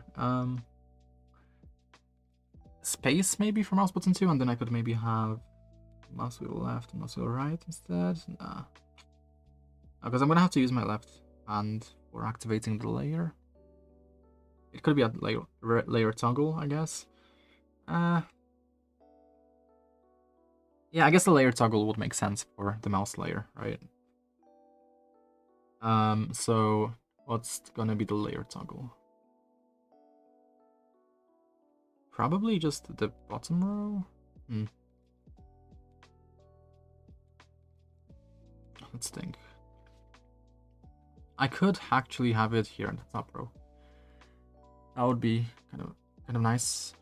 Space maybe for mouse button 2, and then I could maybe have mouse wheel left and mouse wheel right instead. Nah. Because I'm gonna have to use my left hand for activating the layer. It could be a layer toggle, I guess. Yeah, I guess the layer toggle would make sense for the mouse layer, right? So what's gonna be the layer toggle? Probably just the bottom row. Let's think. I could actually have it here in the top row. That would be kind of nice.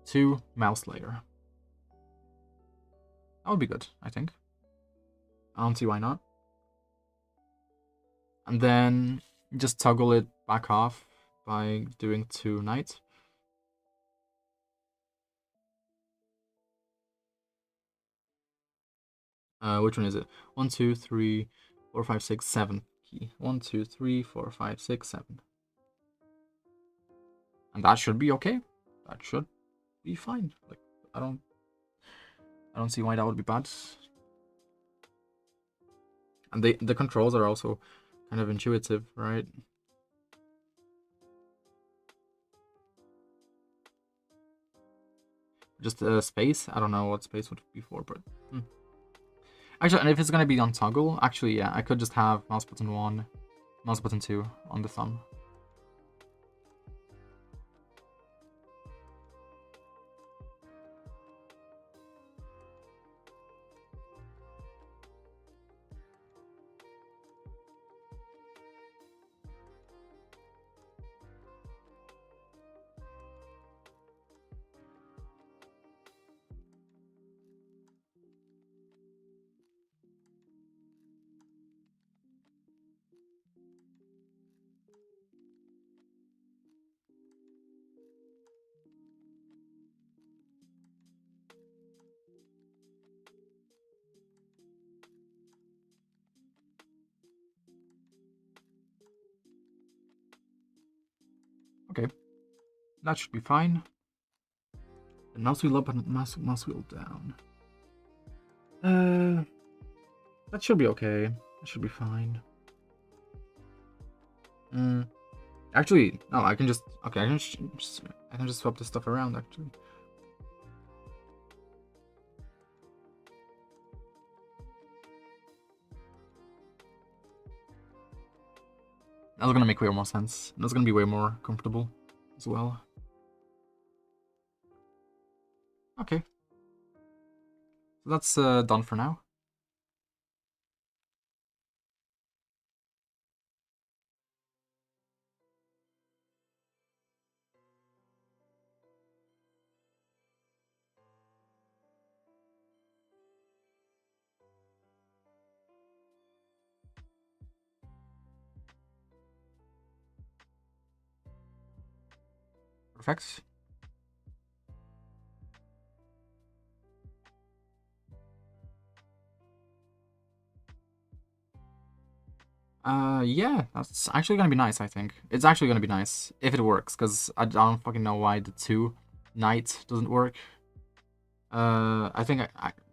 Two mouse layer. That would be good, I think. I don't see why not. And then just toggle it back off by doing 2 knights. Which one is it? 1, 2, 3, 4, 5, 6, 7 key. 1, 2, 3, 4, 5, 6, 7. And that should be okay. That should be fine. Like I don't see why that would be bad. And the controls are also kind of intuitive, right? Just space. I don't know what space would be for, but actually, and if it's gonna be on toggle, actually, yeah, I could just have mouse button 1, mouse button 2 on the thumb. Okay, that should be fine. The mouse wheel up and mouse wheel down. That should be okay. That should be fine. Actually, no, I can just okay. I can just swap this stuff around. Actually, that's gonna make way more sense. That's gonna be way more comfortable as well. Okay, so that's done for now. Perfect. Yeah, that's actually gonna be nice. I think it's actually gonna be nice if it works, because I don't fucking know why the 2 knight doesn't work. I think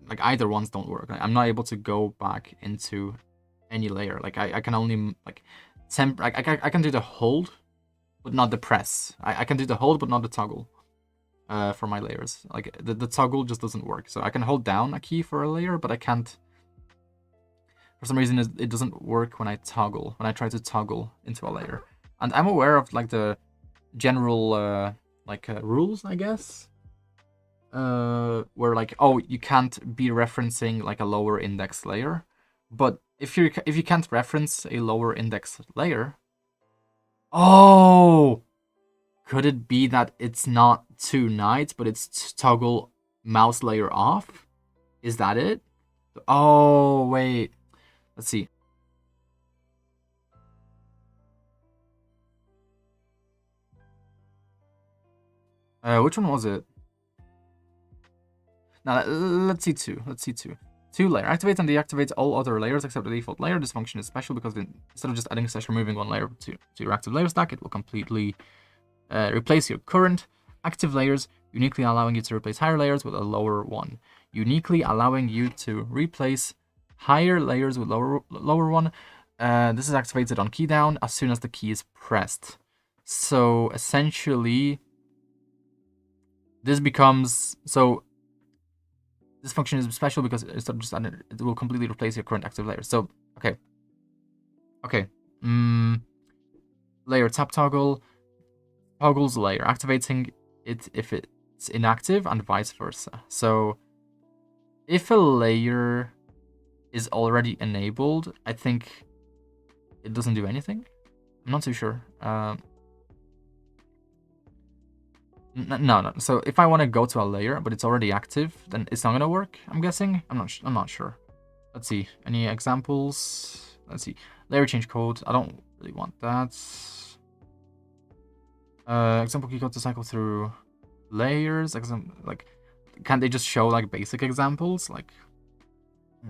like either ones don't work. I'm not able to go back into any layer. Like I can only like I can do the hold, but not the press. I can do the hold, but not the toggle. For my layers, like the toggle just doesn't work. So I can hold down a key for a layer, but I can't. For some reason, it doesn't work when I try to toggle into a layer. And I'm aware of like the general rules, I guess. Where like, oh, you can't be referencing like a lower index layer, but if you can't reference a lower index layer, oh, could it be that it's not 2 knights, but it's toggle mouse layer off? Is that it? Oh wait, let's see. Which one was it? Now let's see 2. Let's see 2. 2 layer activates and deactivates all other layers except the default layer. This function is special because instead of just adding / removing one layer to your active layer stack, it will completely replace your current active layers, uniquely allowing you to replace higher layers with a lower one. Uniquely allowing you to replace higher layers with lower one. This is activated on key down as soon as the key is pressed. So essentially, this becomes this function is special because it will completely replace your current active layer. So okay. Layer tap toggle toggles layer, activating it if it's inactive and vice versa. So if a layer is already enabled, I think it doesn't do anything. I'm not too sure. No. So if I want to go to a layer but it's already active, then it's not gonna work. I'm guessing. I'm not sure. Let's see. Any examples? Let's see. Layer change code. I don't really want that. Example key code to cycle through layers. Like, can't they just show like basic examples? Like,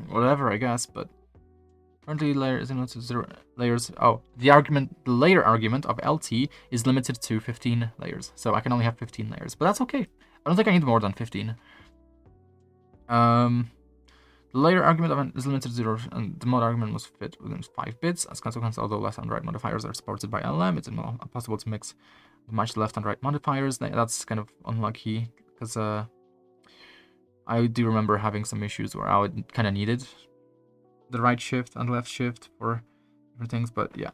whatever, I guess. But currently, layer is limited to 0 layers. Oh, the layer argument of LT is limited to 15 layers. So I can only have 15 layers, but that's okay. I don't think I need more than 15. The layer argument is limited to 0, and the mod argument must fit within 5 bits. As a consequence, although left and right modifiers are supported by LM, it's impossible to match the left and right modifiers. That's kind of unlucky, because I do remember having some issues where I would kind of needed the right shift and left shift for different things, but yeah.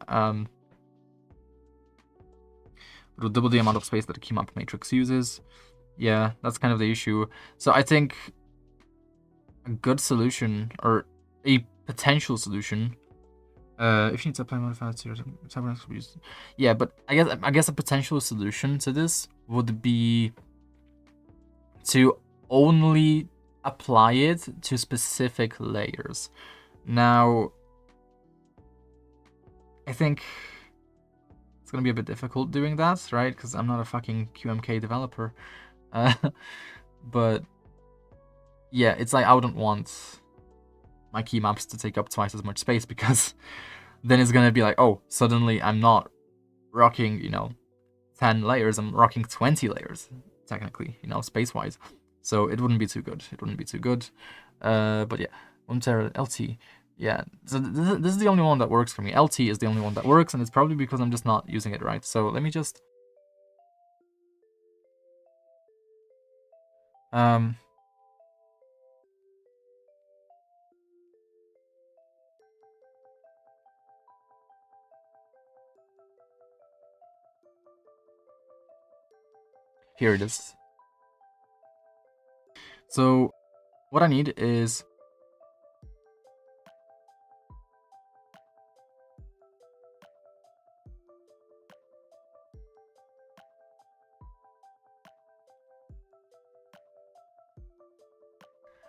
It'll double the amount of space that a key map matrix uses. Yeah, that's kind of the issue. So I think a good solution, or a potential solution, if you need to apply modifiers to your yeah, but I guess a potential solution to this would be to only apply it to specific layers. Now, I think it's gonna be a bit difficult doing that, right? Because I'm not a fucking QMK developer. But yeah, it's like I wouldn't want my key maps to take up twice as much space, because then it's gonna be like, oh, suddenly I'm not rocking, 10 layers, I'm rocking 20 layers, technically, space-wise. So it wouldn't be too good. But yeah, 1 tera LT. Yeah, so this is the only one that works for me. LT is the only one that works, and it's probably because I'm just not using it right. So let me just... Here it is. So what I need is...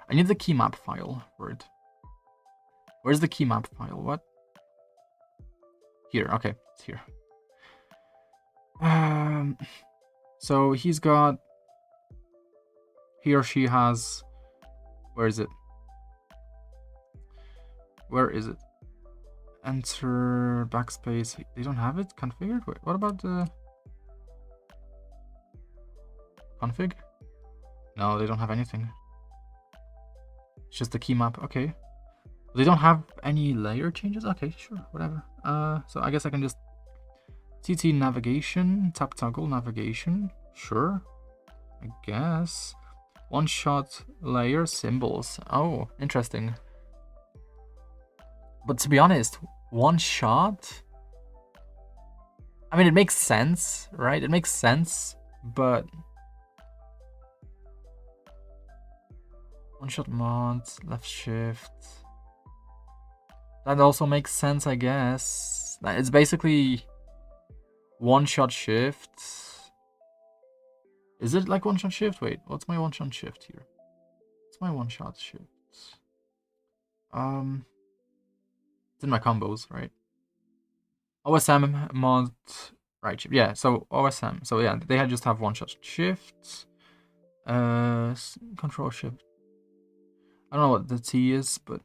I need the key map file for it. Where's the key map file? What? Here, okay, it's here. So he or she has, where is it? Enter backspace. They don't have it configured? Wait, what about the config? No, they don't have anything. It's just the key map. Okay. They don't have any layer changes? Okay, sure, whatever. So I guess I can just TT navigation, tap toggle navigation. Sure, I guess. One shot layer symbols. Oh, interesting. But to be honest, one shot, I mean, it makes sense, right? It makes sense, but one shot mod, left shift. That also makes sense, I guess. It's basically one shot shift. Is it like one shot shift? Wait, what's my one shot shift here? What's my one shot shift? It's in my combos, right? OSM mod right shift. Yeah, so OSM. So yeah, they just have one shot shifts. Control shift. I don't know what the T is, but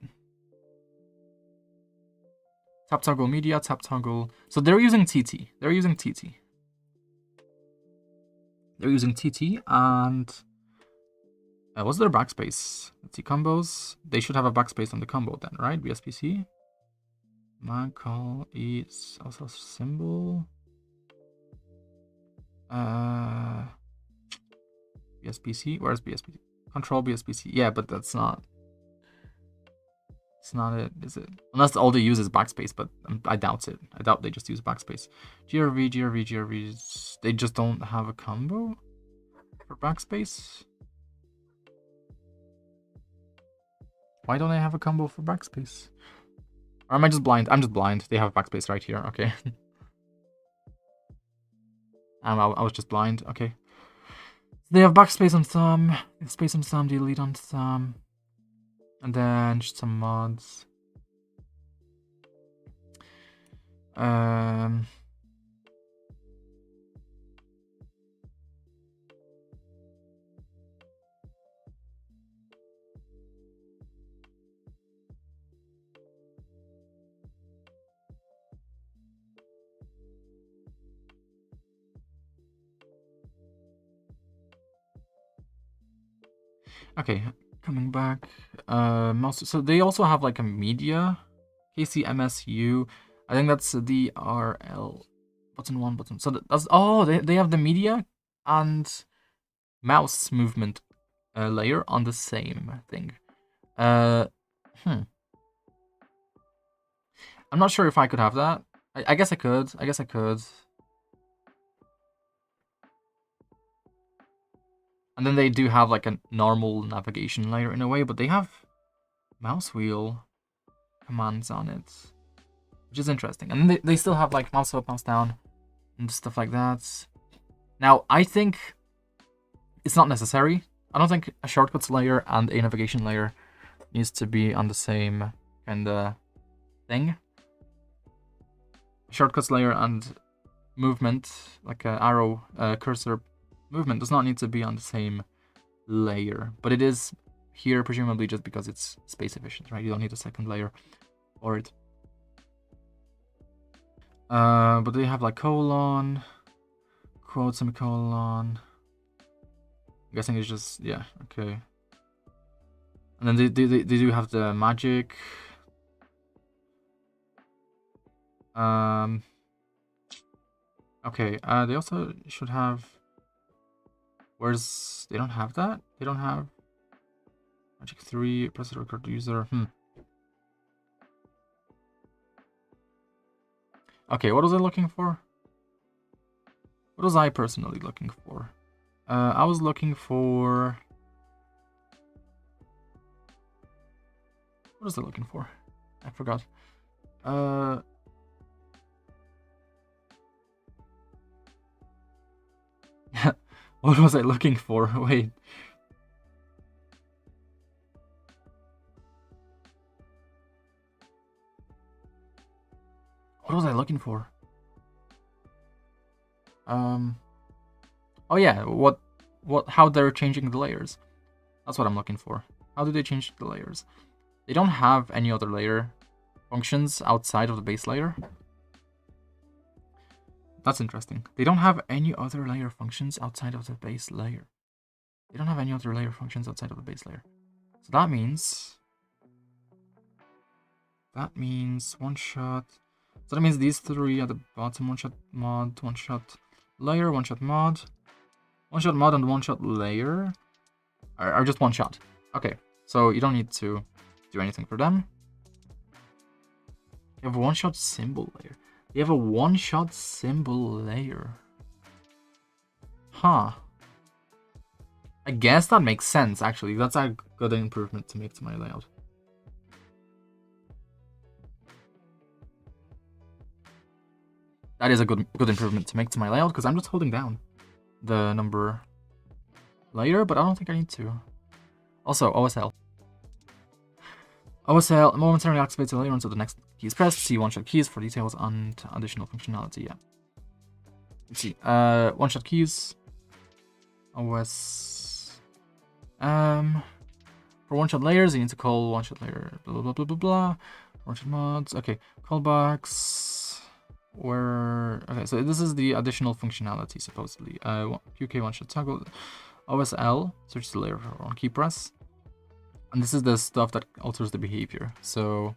tap toggle media, tap toggle. So they're using TT. They're using TT, and what's their backspace? Let's see, combos. They should have a backspace on the combo then, right? BSPC. Mag call is also symbol. BSPC. Where's BSPC? Control BSPC. Yeah, but that's not. It's not it, is it? Unless all they use is backspace, but I doubt it. I doubt they just use backspace. GRV, GRV, GRV. They just don't have a combo for backspace. Why don't they have a combo for backspace? Or am I just blind? I'm just blind. They have backspace right here. Okay. I was just blind. Okay. They have backspace on thumb, space on thumb, delete on thumb, and then just some mods. Okay, coming back. So they also have like a media, KCMSU. I think that's the RL button 1 button. So that's they have the media and mouse movement layer on the same thing. I'm not sure if I could have that. I guess I could. I guess I could. And then they do have like a normal navigation layer in a way, but they have mouse wheel commands on it, which is interesting. And then they still have like mouse up, mouse down, and stuff like that. Now, I think it's not necessary. I don't think a shortcuts layer and a navigation layer needs to be on the same kind of thing. Shortcuts layer and movement, like an arrow cursor movement, does not need to be on the same layer, but it is here presumably just because it's space efficient, right? You don't need a second layer for it. But they have like colon, quote, semicolon. I'm guessing it's just, yeah, okay. And then they do have the magic. Okay, they also should have. Where's they don't have that? They don't have Magic 3, press the record user. Okay, what was I looking for? What was I personally looking for? I was looking for. What was I looking for? I forgot. What was I looking for? Wait. What was I looking for? Oh yeah, how they're changing the layers. That's what I'm looking for. How do they change the layers? They don't have any other layer functions outside of the base layer. That's interesting. They don't have any other layer functions outside of the base layer. They don't have any other layer functions outside of the base layer. So that means one shot. So that means these three at the bottom: one shot mod, one shot layer, one shot mod, and one shot layer are just one shot. Okay, so you don't need to do anything for them. You have a one shot symbol layer. You have a one-shot symbol layer. Huh. I guess that makes sense, actually. That's a good improvement to make to my layout. That is a good improvement to make to my layout, because I'm just holding down the number layer, but I don't think I need to. Also, OSL. OSL momentarily activates the layer until the next key is pressed. See one-shot keys for details and additional functionality. Yeah. Let's see. One-shot keys. OS. For one-shot layers, you need to call one-shot layer. Blah blah blah blah blah. One-shot mods. Okay. Callbacks. Okay. So this is the additional functionality supposedly. QK one-shot toggle. OSL. Search the layer for one key press. And this is the stuff that alters the behavior. So,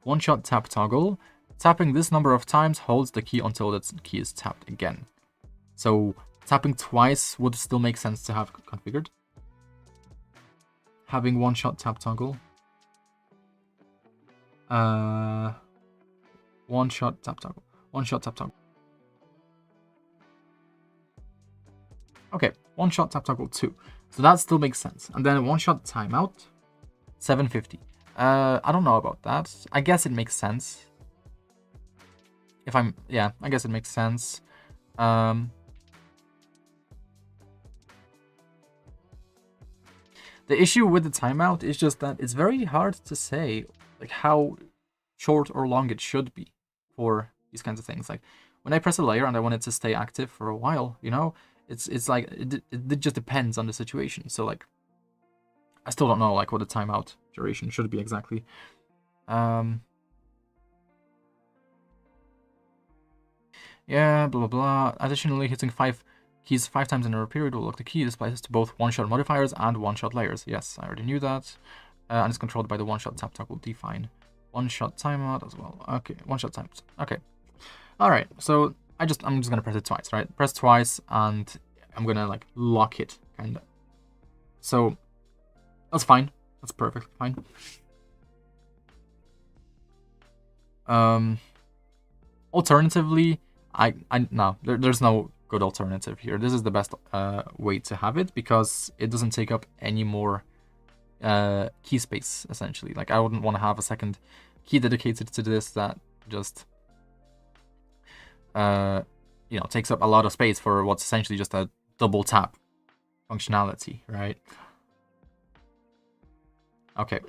one-shot tap toggle. Tapping this number of times holds the key until that key is tapped again. So tapping twice would still make sense to have configured. Having one-shot tap toggle. One-shot tap toggle. One-shot tap toggle. Okay, one-shot tap toggle 2. So that still makes sense. And then one-shot timeout, 750. I don't know about that. I guess it makes sense. Yeah, I guess it makes sense. The issue with the timeout is just that it's very hard to say like how short or long it should be for these kinds of things. Like when I press a layer and I want it to stay active for a while, you know, it's like it just depends on the situation. So like I still don't know like what the timeout duration should be exactly. Yeah, blah blah blah. Additionally, hitting 5 keys 5 times in a period will lock the key displays to both one-shot modifiers and one-shot layers. Yes, I already knew that. And it's controlled by the one-shot tap toggle define. One-shot timeout as well. Okay, one-shot times. Okay. Alright, so I'm just gonna press it twice, right? Press twice and I'm gonna like lock it, kinda. So that's fine. That's perfectly fine. Alternatively, no, there's no good alternative here. This is the best way to have it because it doesn't take up any more key space, essentially. Like I wouldn't want to have a second key dedicated to this that just you know, takes up a lot of space for what's essentially just a double tap functionality, right? Okay.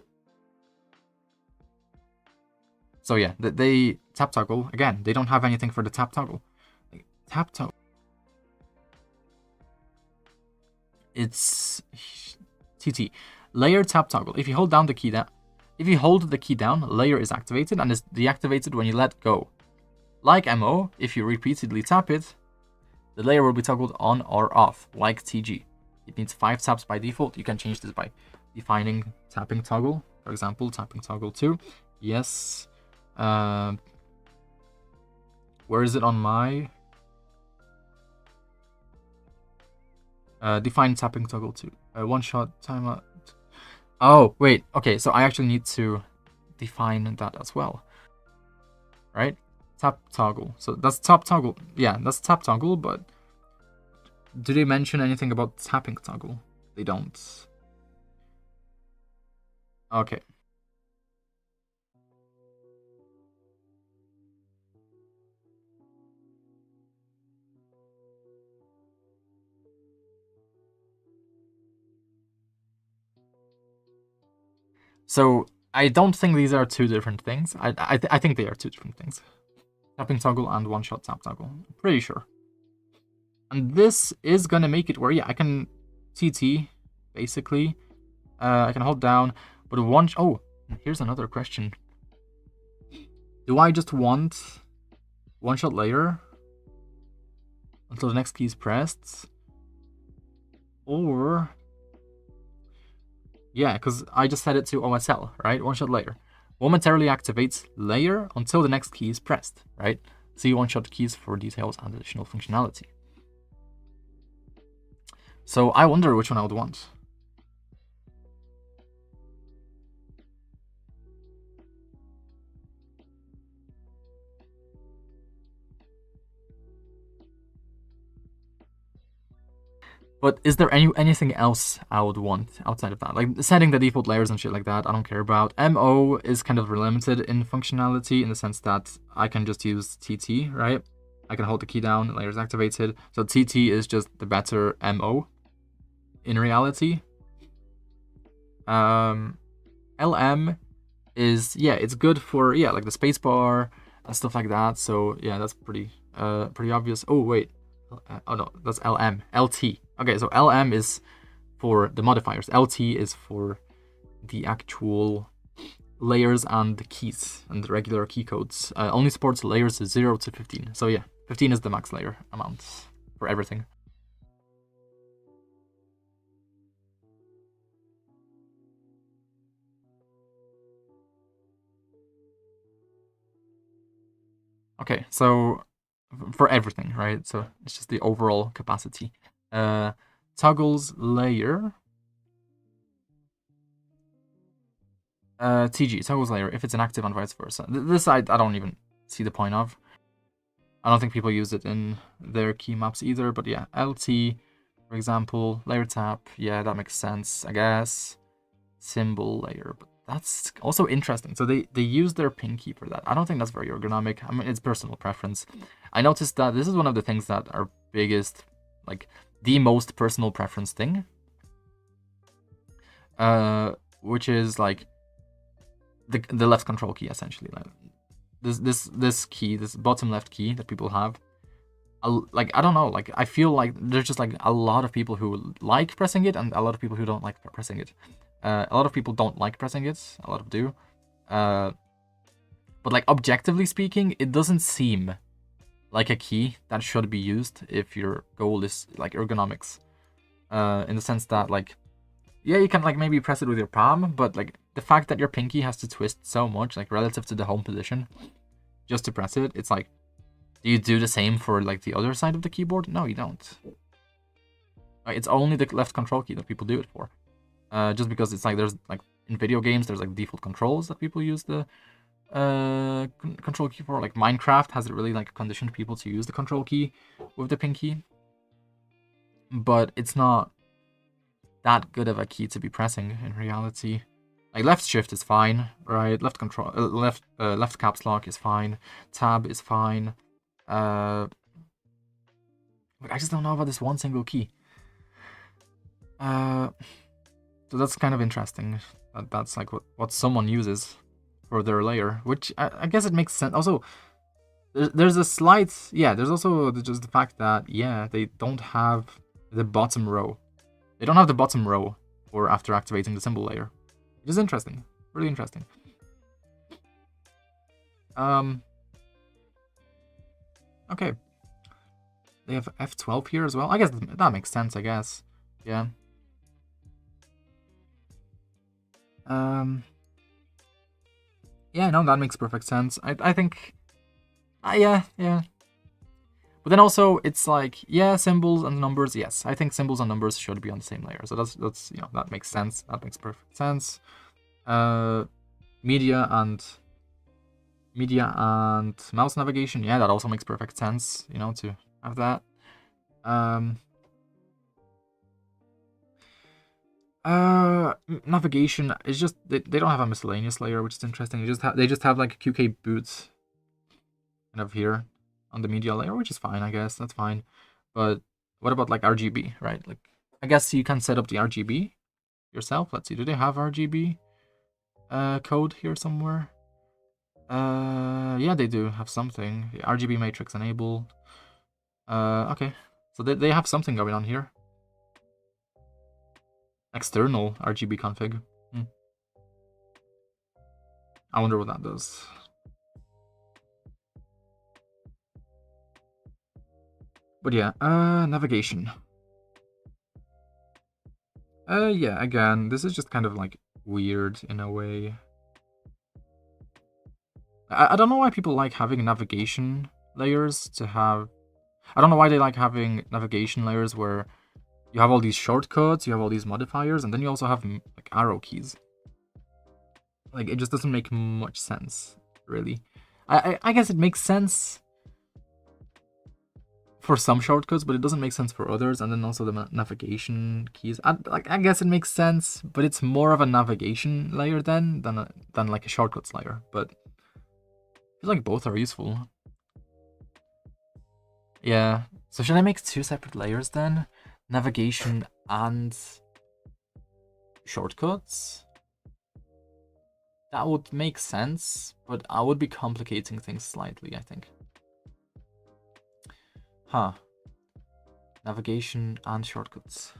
So yeah, they tap toggle again. They don't have anything for the tap toggle. Like, tap toggle. It's TT layer tap toggle. If you hold down the key down, layer is activated and is deactivated when you let go. Like MO, if you repeatedly tap it, the layer will be toggled on or off, like TG. It needs 5 taps by default. You can change this by defining tapping toggle. For example, tapping toggle 2. Yes. Where is it on my define tapping toggle 2? One-shot timeout. Oh, wait. Okay, so I actually need to define that as well. Right? Tap toggle. So that's tap toggle. Yeah, that's tap toggle, but do they mention anything about tapping toggle? They don't. Okay. So I don't think these are two different things. I think they are two different things. Tapping toggle and one-shot tap toggle. I'm pretty sure. And this is gonna make it where, yeah, I can TT, basically. I can hold down, but oh, here's another question. Do I just want one-shot layer until the next key is pressed? Or, yeah, because I just set it to OSL, right? One-shot layer. Momentarily activates layer until the next key is pressed, right? See one-shot keys for details and additional functionality. So I wonder which one I would want. But is there anything else I would want outside of that? Like setting the default layers and shit like that, I don't care about. MO is kind of limited in functionality in the sense that I can just use TT, right? I can hold the key down, layers activated. So TT is just the better MO in reality. LM is, yeah, it's good for, yeah, like the spacebar and stuff like that. So yeah, that's pretty obvious. Oh wait, oh no, that's LM. LT. Okay, so LM is for the modifiers. LT is for the actual layers and the keys and the regular key codes. Only supports layers 0 to 15. So yeah, 15 is the max layer amount for everything. Okay, so for everything, right? So it's just the overall capacity. Toggles layer. TG, toggles layer, if it's inactive and vice versa. This I don't even see the point of. I don't think people use it in their key maps either, but yeah, LT, for example, layer tap, yeah, that makes sense, I guess. Symbol layer, but that's also interesting. So they use their pinky for that. I don't think that's very ergonomic. I mean, it's personal preference. I noticed that this is one of the things that are biggest, like, the most personal preference thing. Which is, like, the left control key, essentially. Like, this key, this bottom left key that people have, like, I don't know, like, I feel like there's just like a lot of people who like pressing it and a lot of people who don't like pressing it. A lot of people don't like pressing it, a lot of do. But like, objectively speaking, it doesn't seem like a key that should be used if your goal is like ergonomics. In the sense that, like, yeah, you can like maybe press it with your palm, but like the fact that your pinky has to twist so much, like relative to the home position, just to press it, it's like, do you do the same for like the other side of the keyboard? No, you don't. It's only the left control key that people do it for. Just because it's like, there's like in video games, there's like default controls that people use the control key for. Like Minecraft has it really like conditioned people to use the control key with the pinky, but it's not that good of a key to be pressing in reality. Like left shift is fine, right? Left control, left caps lock is fine. Tab is fine. I just don't know about this one single key. So that's kind of interesting. That's like what someone uses for their layer, which I guess it makes sense. Also, there's a slight, yeah, there's also just the fact that, yeah, they don't have the bottom row. They don't have the bottom row for after activating the symbol layer, which is interesting, really interesting. Okay. They have F12 here as well. I guess that makes sense, I guess. Yeah. Yeah, no, that makes perfect sense. I think, yeah. But then also, it's like, yeah, symbols and numbers, yes. I think symbols and numbers should be on the same layer. So that's you know, that makes sense. That makes perfect sense. Media and mouse navigation, yeah, that also makes perfect sense, you know, to have that. Navigation is just, they don't have a miscellaneous layer, which is interesting. They just have like QK boots kind of here on the media layer, which is fine, I guess. That's fine. But what about like RGB, right? Like, I guess you can set up the RGB yourself. Let's see, do they have RGB code here somewhere? Yeah, they do have something. The RGB matrix enabled. Okay. So they have something going on here. External RGB config. I wonder what that does. But yeah, navigation. Yeah, again, this is just kind of like weird in a way. I don't know why people like having navigation layers to have... I don't know why they like having navigation layers where you have all these shortcuts, you have all these modifiers, and then you also have like arrow keys. Like, it just doesn't make much sense, really. I guess it makes sense for some shortcuts, but it doesn't make sense for others. And then also the navigation keys. I guess it makes sense, but it's more of a navigation layer than like a shortcuts layer. But I feel like both are useful. Yeah. So should I make 2 separate layers then? Navigation and shortcuts? That would make sense, but I would be complicating things slightly, I think. Huh. Navigation and shortcuts.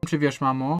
Czy wiesz, mamo?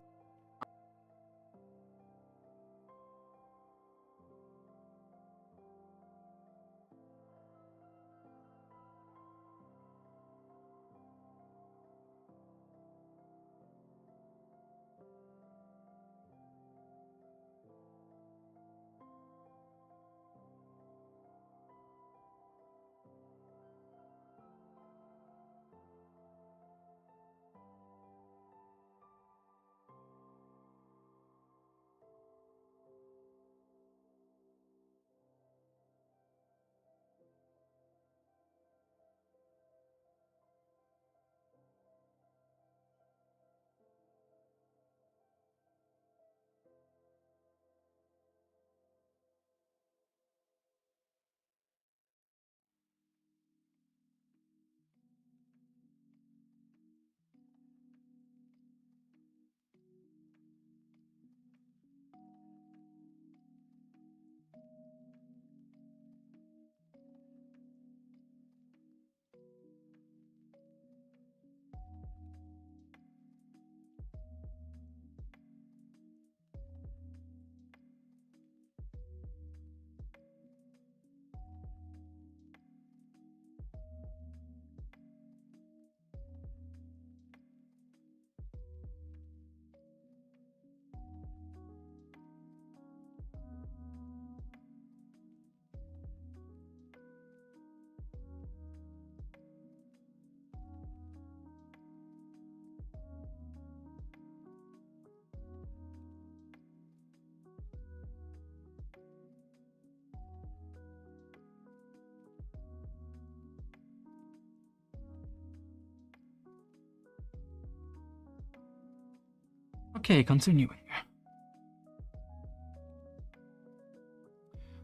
Okay, continuing.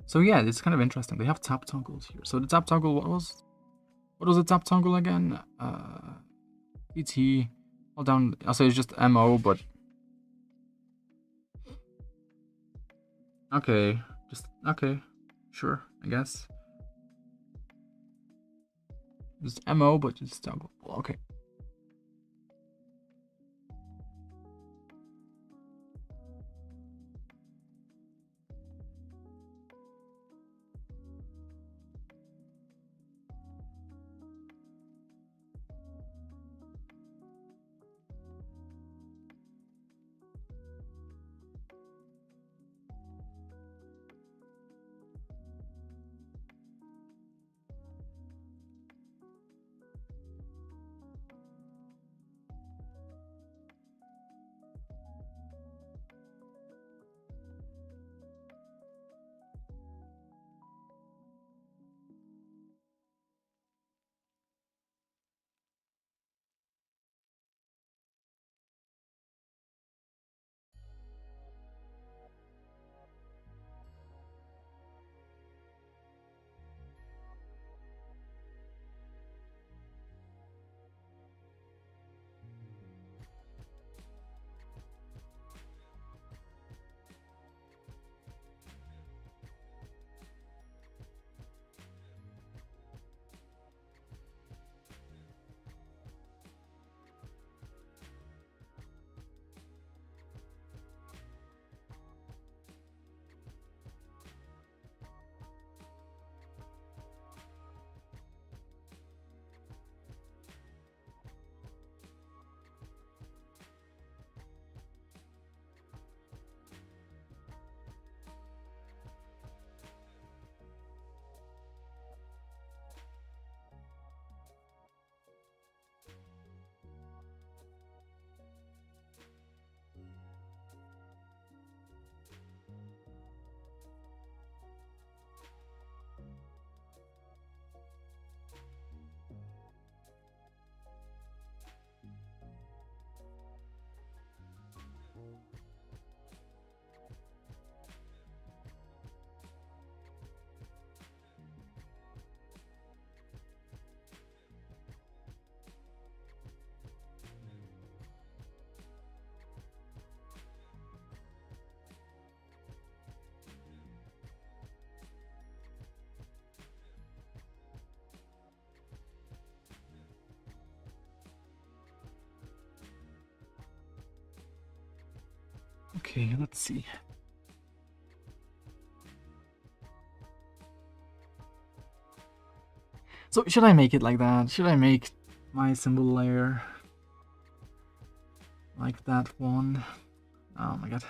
So yeah, it's kind of interesting. They have tap toggles here. So the tap toggle, what was the tap toggle again? PT, hold down. I'll say it's just MO, but okay, just okay, sure, I guess. Just MO, but just toggle. Okay. Okay, let's see. So should I make it like that? Should I make my symbol layer like that one? Oh my god.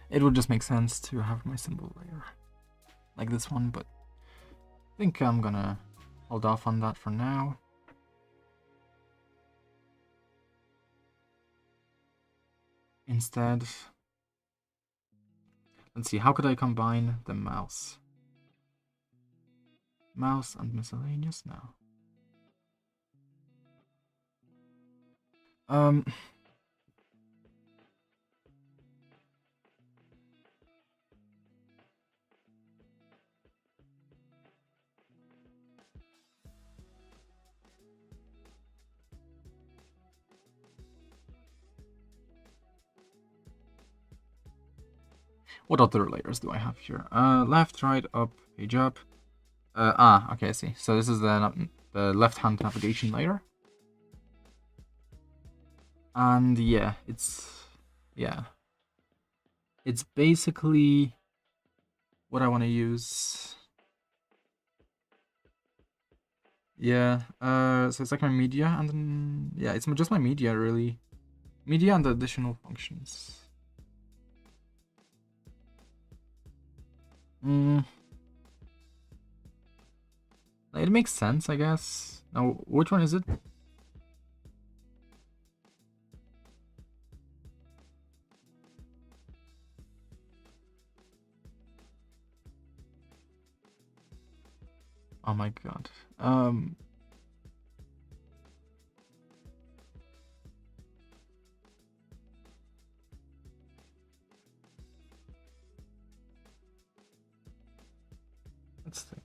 It would just make sense to have my symbol layer like this one, but I think I'm gonna hold off on that for now. Instead, let's see, how could I combine the mouse? Mouse and miscellaneous now. What other layers do I have here? Left, right, up, page up. Okay, I see. So this is the left-hand navigation layer. And yeah, it's basically what I want to use. Yeah, so it's like my media, and then, yeah, it's just my media, really. Media and the additional functions. It makes sense, I guess. Now, which one is it? Oh my god. Let's think.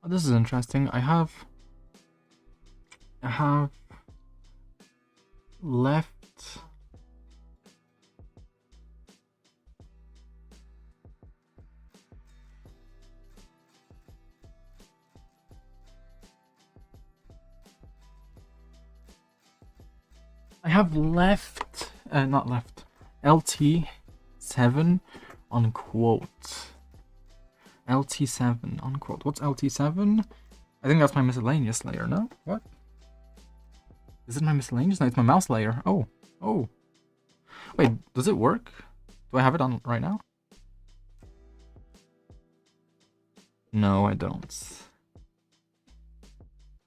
Oh, this is interesting. I have left. I have left, not left, LT7 unquote. LT7 unquote. What's LT7? I think that's my miscellaneous layer, no? What? Is it my miscellaneous? No, it's my mouse layer. Oh. Oh. Wait, does it work? Do I have it on right now? No, I don't.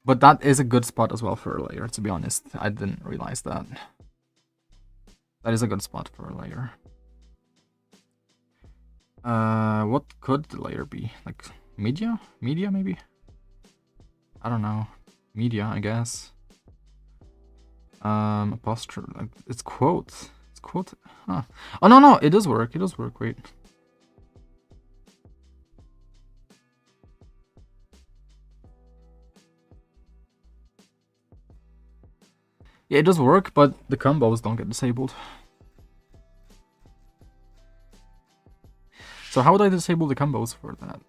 But that is a good spot as well for a layer, to be honest. I didn't realize that. That is a good spot for a layer. What could the layer be? Like media? Media maybe? I don't know. Media, I guess. Apostrophe. Like it's quote. It's quote. Huh. Oh no, it does work. It does work. Wait. Yeah, it does work, but the combos don't get disabled. So how would I disable the combos for that?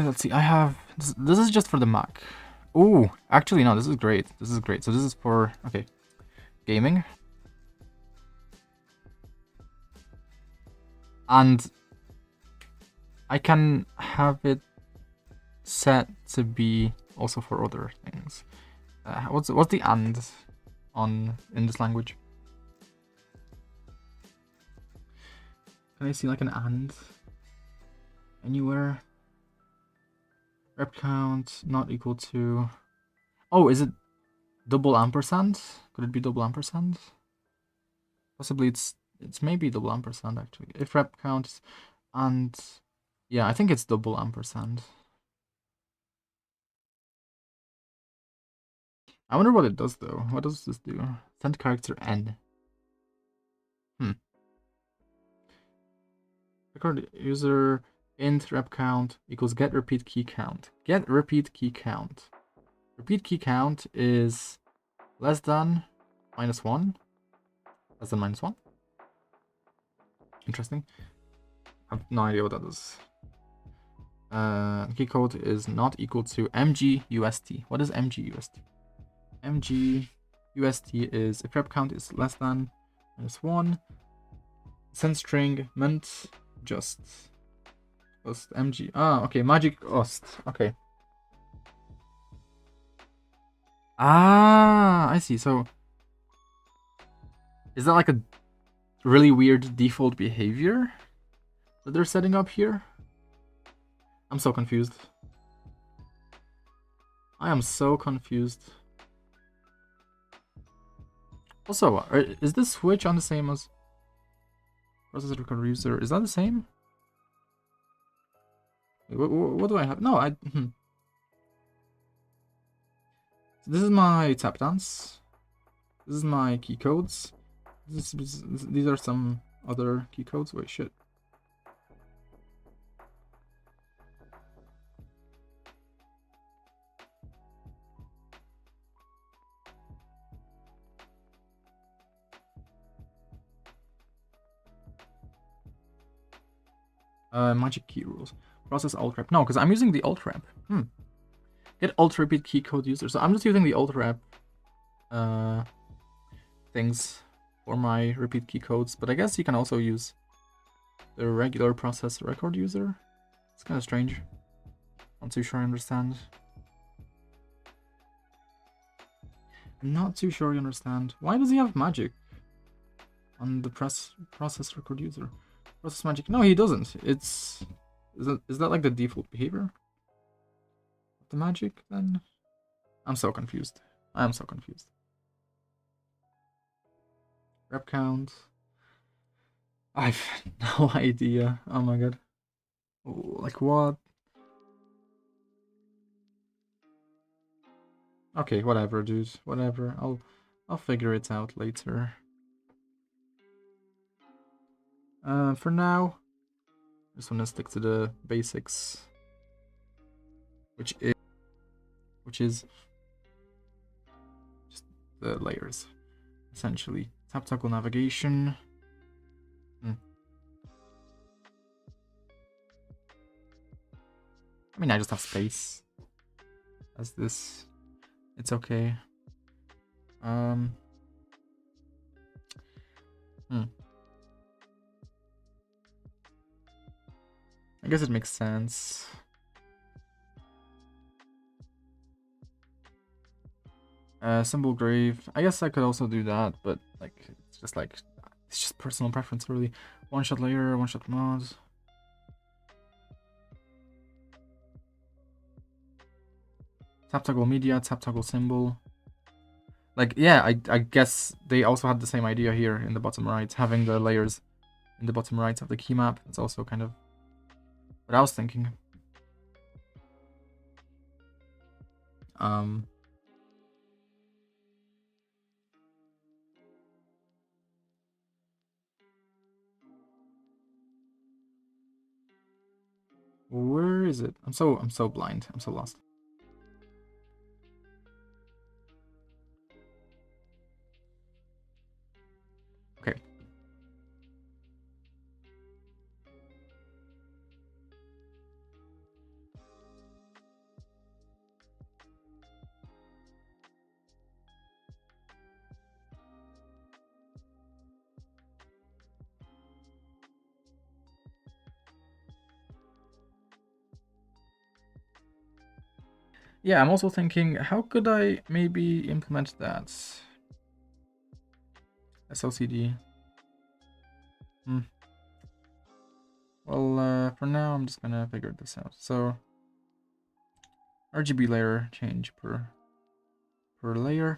Let's see. I have this is just for the Mac. Oh, actually no, this is great. This is great. So this is for okay, gaming. And I can have it set to be also for other things. What's the and on in this language? Can I see like an and anywhere? Rep count not equal to. Oh, is it double ampersand? Could it be double ampersand? Possibly it's maybe double ampersand actually. If rep count and yeah, I think it's double ampersand. I wonder what it does though. What does this do? Send character n. Record user int rep count equals get repeat key count. Get repeat key count. Repeat key count is less than -1. Less than -1. Interesting. I have no idea what that is. Key code is not equal to mgust. What is mgust? mgust is if rep count is less than -1. Send string meant just ust mg. Ah, okay, magic ust. Okay. Ah, I see. So is that like a really weird default behavior that they're setting up here? I'm so confused. I am so confused. Also, is this switch on the same as process record user? Is that the same? What do I have? No, I. So this is my tap dance. This is my key codes. These are some other key codes. Wait, shit. Magic key rules. Process alt rep. No, because I'm using the alt rep. Get alt repeat key code user. So I'm just using the alt rep things for my repeat key codes. But I guess you can also use the regular process record user. It's kind of strange. Not too sure I understand. I'm not too sure I understand. Why does he have magic on the process record user? Process magic? No, he doesn't. Is that like the default behavior of the magic then? I'm so confused. I am so confused. Rep count. I have no idea. Oh my god. Like what? Okay, whatever, dude. Whatever. I'll I'll figure it out later. For now, I just want to stick to the basics, which is just the layers, essentially. Tap toggle navigation. I mean, I just have space as this. It's okay. I guess it makes sense. Symbol grave. I guess I could also do that, but like it's just personal preference really. One shot layer, one shot mod. Tap toggle media, tap toggle symbol. Like yeah, I guess they also had the same idea here in the bottom right, having the layers in the bottom right of the key map. It's also kind of what I was thinking. Where is it? I'm so blind. I'm so lost. Okay. Yeah, I'm also thinking, how could I maybe implement that? SLCD. Well, for now, I'm just gonna figure this out. So, RGB layer change per layer.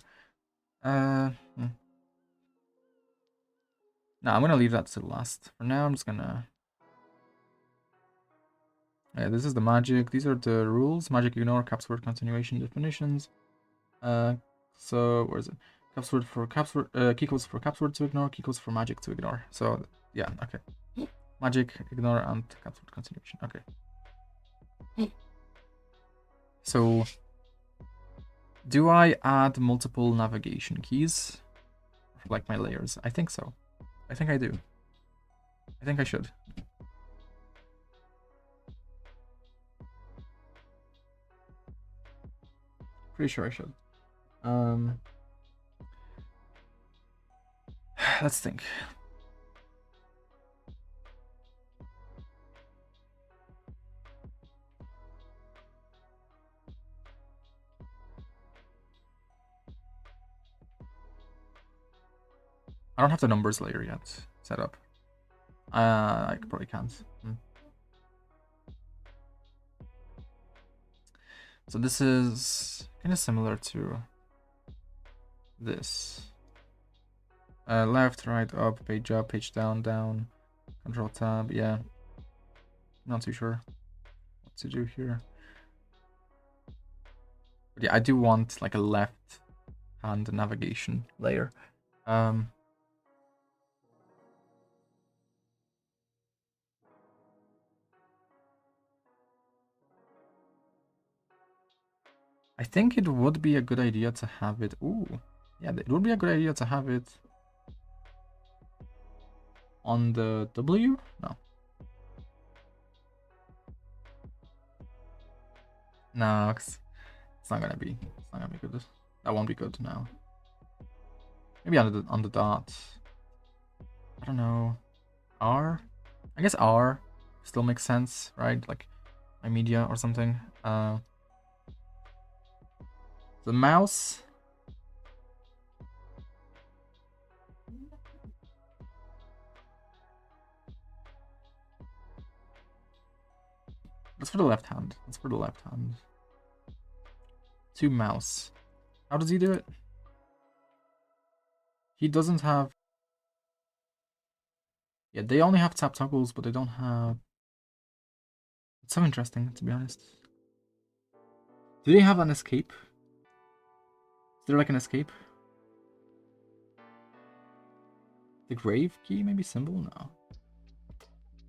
No, I'm gonna leave that to the last. For now, I'm just gonna. Yeah, this is the magic. These are the rules. Magic ignore, caps word continuation definitions. So where is it? Caps word for caps word, key codes for caps word to ignore, key codes for magic to ignore. So yeah, okay. Magic, ignore, and caps word continuation. Okay. So do I add multiple navigation keys for like my layers? I think so. I think I do. I think I should. Pretty sure I should. Let's think. I don't have the numbers layer yet set up. I probably can't. So this is kind of similar to this. Left, right, up, page down, down, control tab, yeah. Not too sure what to do here. But yeah, I do want like a left hand navigation layer. I think it would be a good idea to have it. Ooh, yeah, it would be a good idea to have it on the W? No. No, it's not gonna be. It's not gonna be good. That won't be good now. Maybe on the dot. I don't know. R? I guess R still makes sense, right? Like my media or something. The mouse. That's for the left hand. That's for the left hand. To mouse. How does he do it? He doesn't have. Yeah, they only have tap toggles, but they don't have. It's so interesting, to be honest. Do they have an escape? Is there like an escape? The grave key, maybe symbol? No.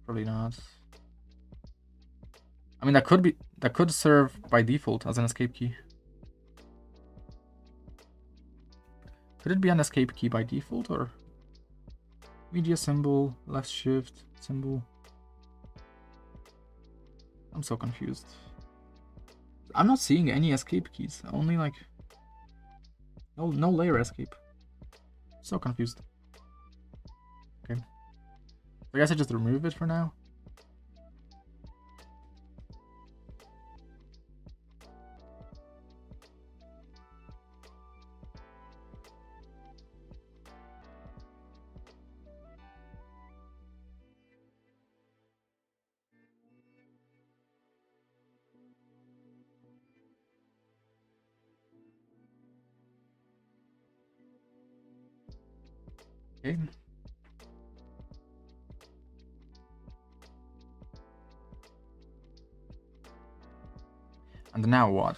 Probably not. I mean, that could serve by default as an escape key. Could it be an escape key by default, or media symbol, left shift symbol? I'm so confused. I'm not seeing any escape keys. Only like no layer escape. So confused. Okay. I guess I just remove it for now. Okay. And now what?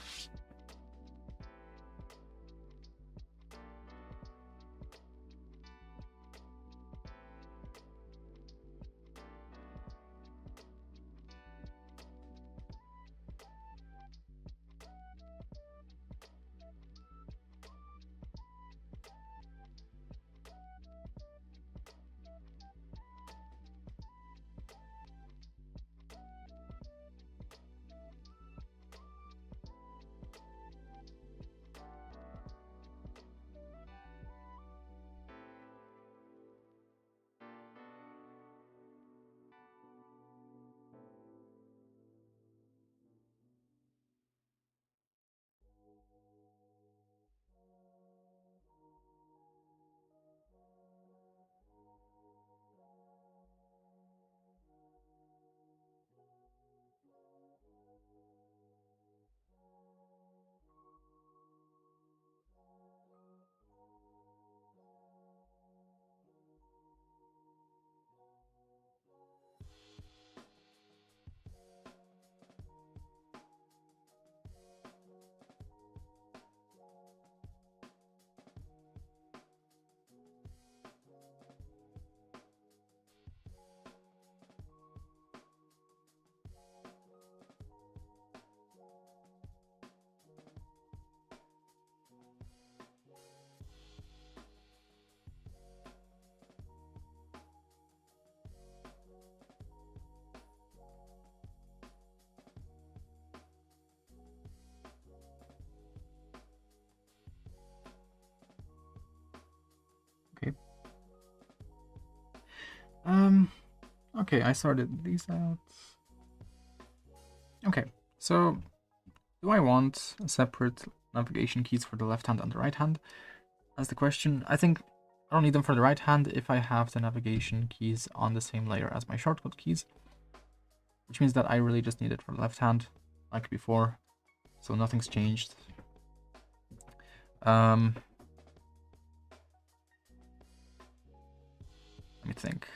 Okay. Okay, I sorted these out. Okay, so do I want separate navigation keys for the left hand and the right hand? That's the question. I think I don't need them for the right hand if I have the navigation keys on the same layer as my shortcut keys, which means that I really just need it for the left hand, like before, so nothing's changed. Let me think.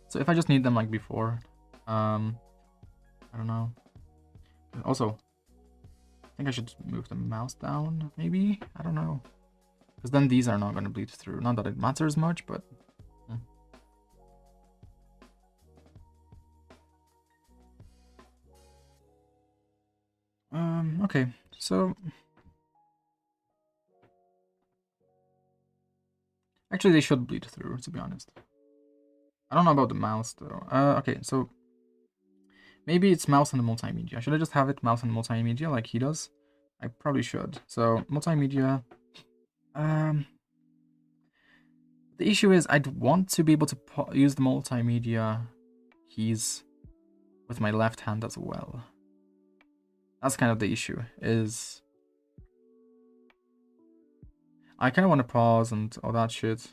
So if I just need them like before, I don't know. Also, I think I should move the mouse down, maybe? I don't know. Because then these are not going to bleed through. Not that it matters much, but... Okay, so... Actually, they should bleed through, to be honest. I don't know about the mouse, though. Okay, so... Maybe it's mouse and the multimedia. Should I just have it mouse and multimedia like he does? I probably should. So, multimedia... The issue is I'd want to be able to use the multimedia keys with my left hand as well. That's kind of the issue, is... I kind of want to pause and all that shit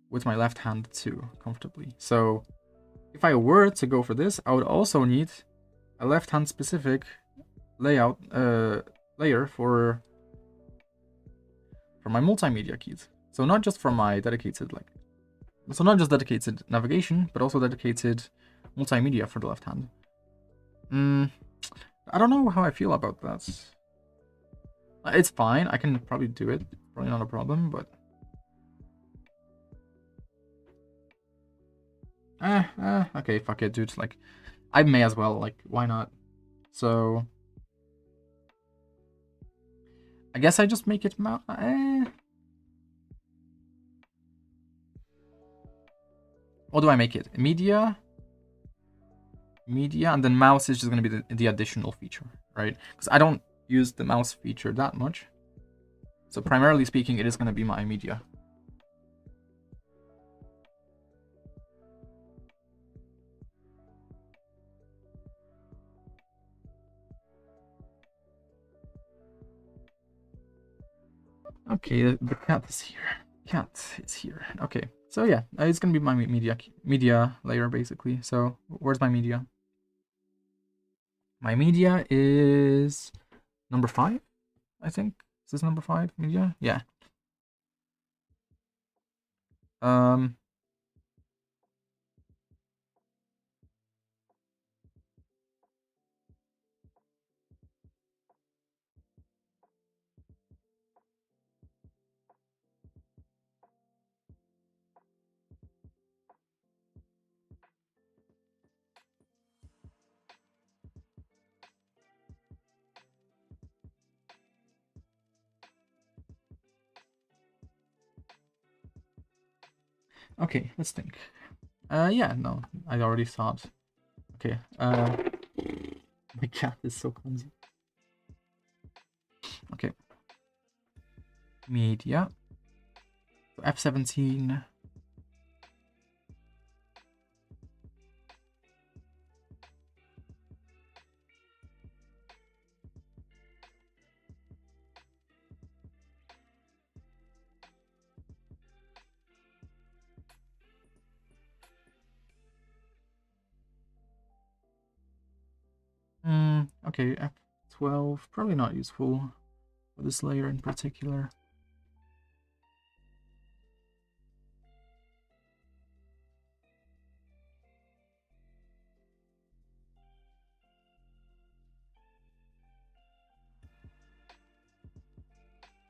with my left hand too, comfortably. So if I were to go for this, I would also need a left hand specific layout layer for my multimedia keys. So not just for my dedicated not just dedicated navigation, but also dedicated multimedia for the left hand. I don't know how I feel about that. It's fine. I can probably do it probably not a problem, but okay, fuck it, dude. Like, I may as well. Like, why not? So, I guess I just make it mouse. What do I make it? Media, and then mouse is just gonna be the additional feature, right? Because I don't use the mouse feature that much. So primarily speaking, it is gonna be my media. Okay, the cat is here. Cat is here. Okay, so yeah, it's gonna be my media layer basically. So where's my media? My media is number 5, I think. Is this number 5 media? Yeah. Okay, let's think. Yeah, no, I already thought. Okay, my cat is so clumsy. Okay. Media. F17. Okay, F12, probably not useful for this layer in particular.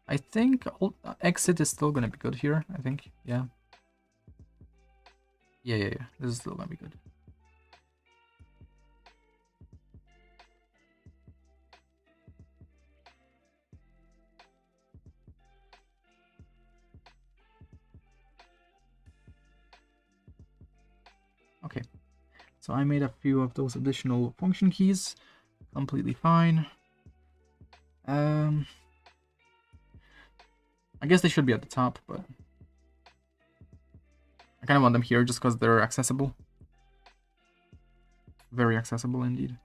I think exit is still gonna be good here, I think, yeah. Yeah, this is still gonna be good. Okay, so I made a few of those additional function keys, completely fine. I guess they should be at the top, but I kind of want them here just because they're accessible. Very accessible indeed.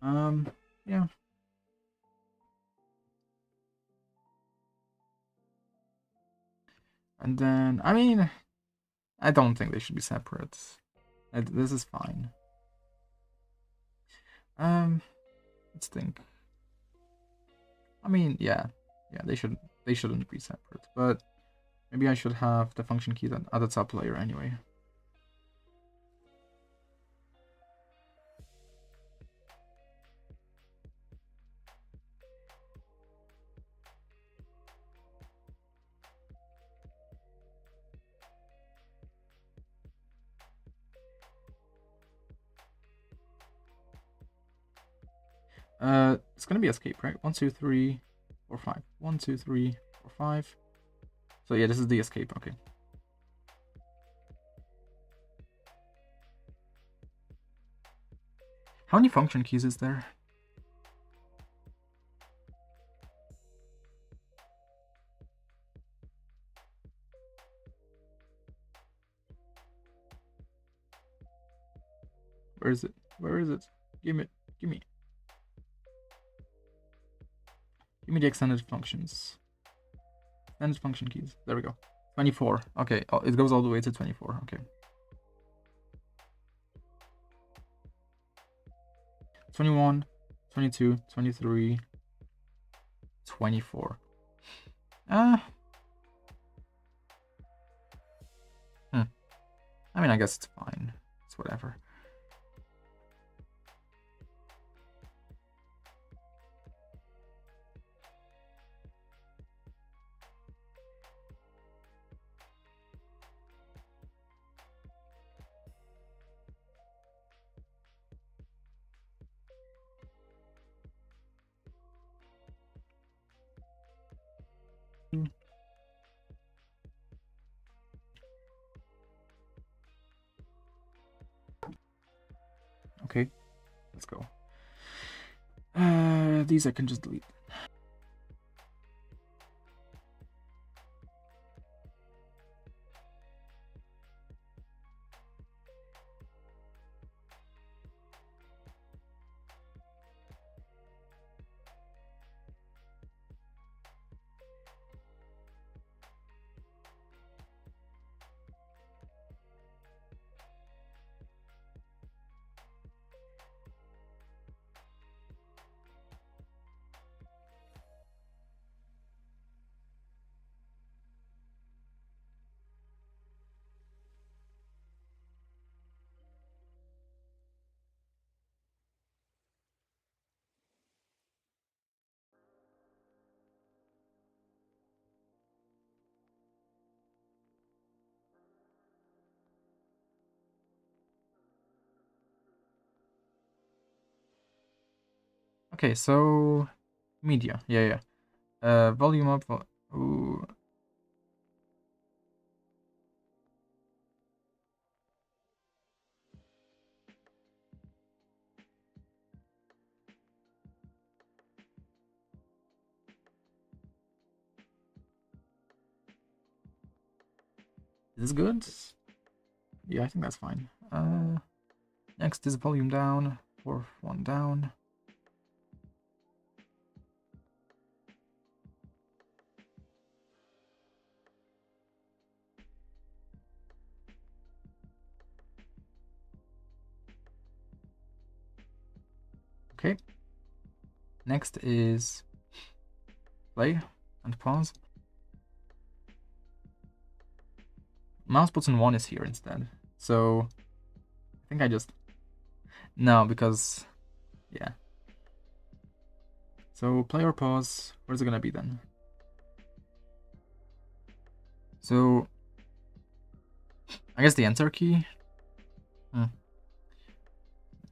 Yeah. And then, I mean, I don't think they should be separate. This is fine. Let's think. I mean, yeah, they shouldn't be separate, but maybe I should have the function keys at the top layer anyway. It's gonna be escape, right? 1, 2, 3, 4, 5. 1, 2, 3, 4, 5. So yeah, this is the escape. Okay. How many function keys is there? Where is it? Where is it? Give me. Give me the extended functions. Extended function keys. There we go. 24. Okay, it goes all the way to 24. Okay. 21, 22, 23, 24. I mean, I guess it's fine. It's whatever. let's go. These I can just delete. Okay, so media, yeah. Volume up. Ooh. Is this good? Yeah, I think that's fine. Next is volume down. Fourth one down. Okay. Next is play and pause. Mouse button 1 is here instead. So I think I just... No, because... Yeah. So play or pause, where's it gonna be then? So I guess the enter key.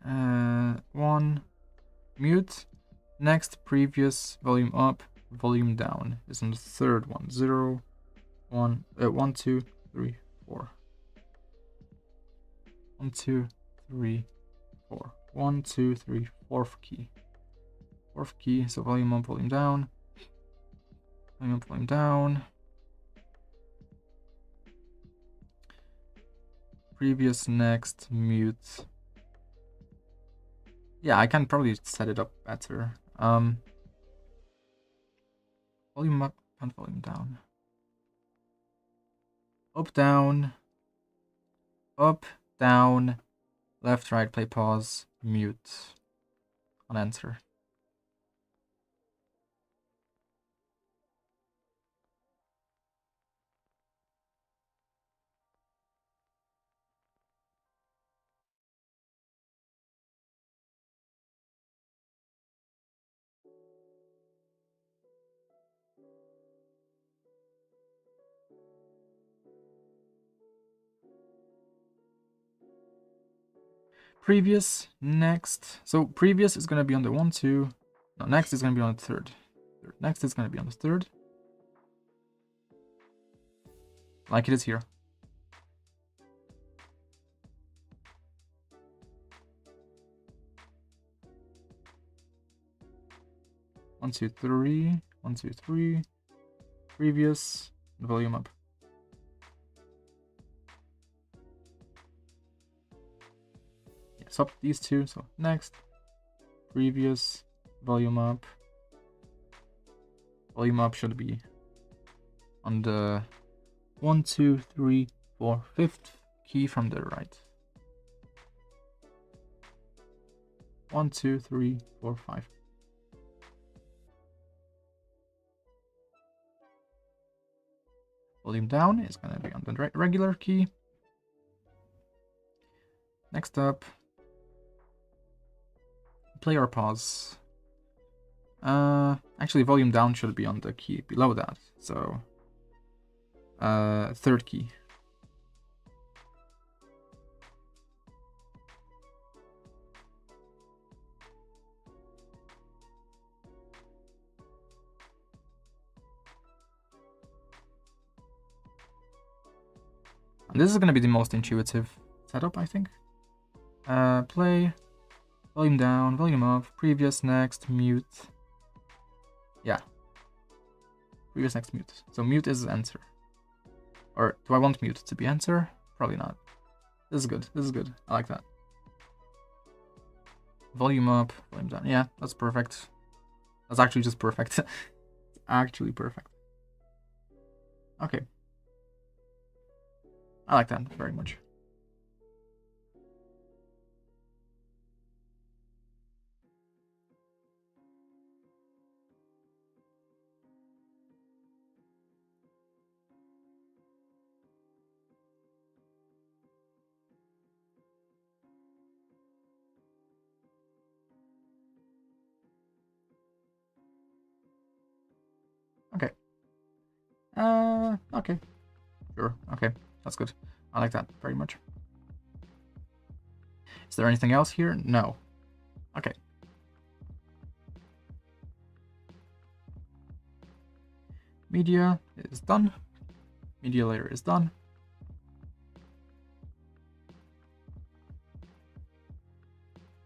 1 mute. Next, previous, volume up, volume down is on the third one. 0, 1, 1, 2, 3, 4. 1, 2, 3, 4. 1, 2, 3, fourth key. Fourth key, so volume up, volume down. Volume up, volume down. Previous, next, mute. Yeah, I can probably set it up better. Volume up and volume down. Up, down. Up, down. Left, right, play, pause, mute. On enter. Previous, next. So previous is gonna be on the 1, 2. No, next is gonna be on the third. Next is gonna be on the third. Like it is here. One, two, three. 1, 2, 3. Previous, volume up. Yeah, swap these two. So next, previous, volume up. Volume up should be on the 1, 2, 3, 4, 5th key from the right. 1, 2, 3, 4, 5. Volume down is going to be on the regular key. Next up, play or pause. Actually, volume down should be on the key below that. So, third key. And this is going to be the most intuitive setup, I think. Play, volume down, volume up, previous, next, mute. Yeah. Previous, next, mute. So mute is enter. Or do I want mute to be enter? Probably not. This is good. This is good. I like that. Volume up, volume down. Yeah, that's perfect. That's actually just perfect. It's actually perfect. Okay. I like that very much. Okay. Okay. Sure. Okay. That's good. I like that very much. Is there anything else here? No. Okay. Media is done. Media layer is done.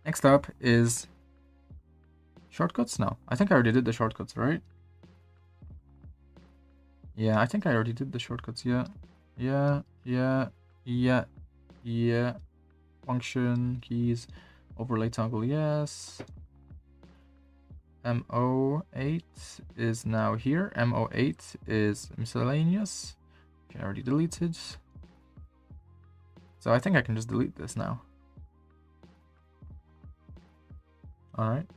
Next up is shortcuts. No, I think I already did the shortcuts, right? Yeah, I think I already did the shortcuts. Yeah. Function, keys, overlay toggle, yes. MO8 is now here. MO8 is miscellaneous, which I already deleted. So I think I can just delete this now. All right.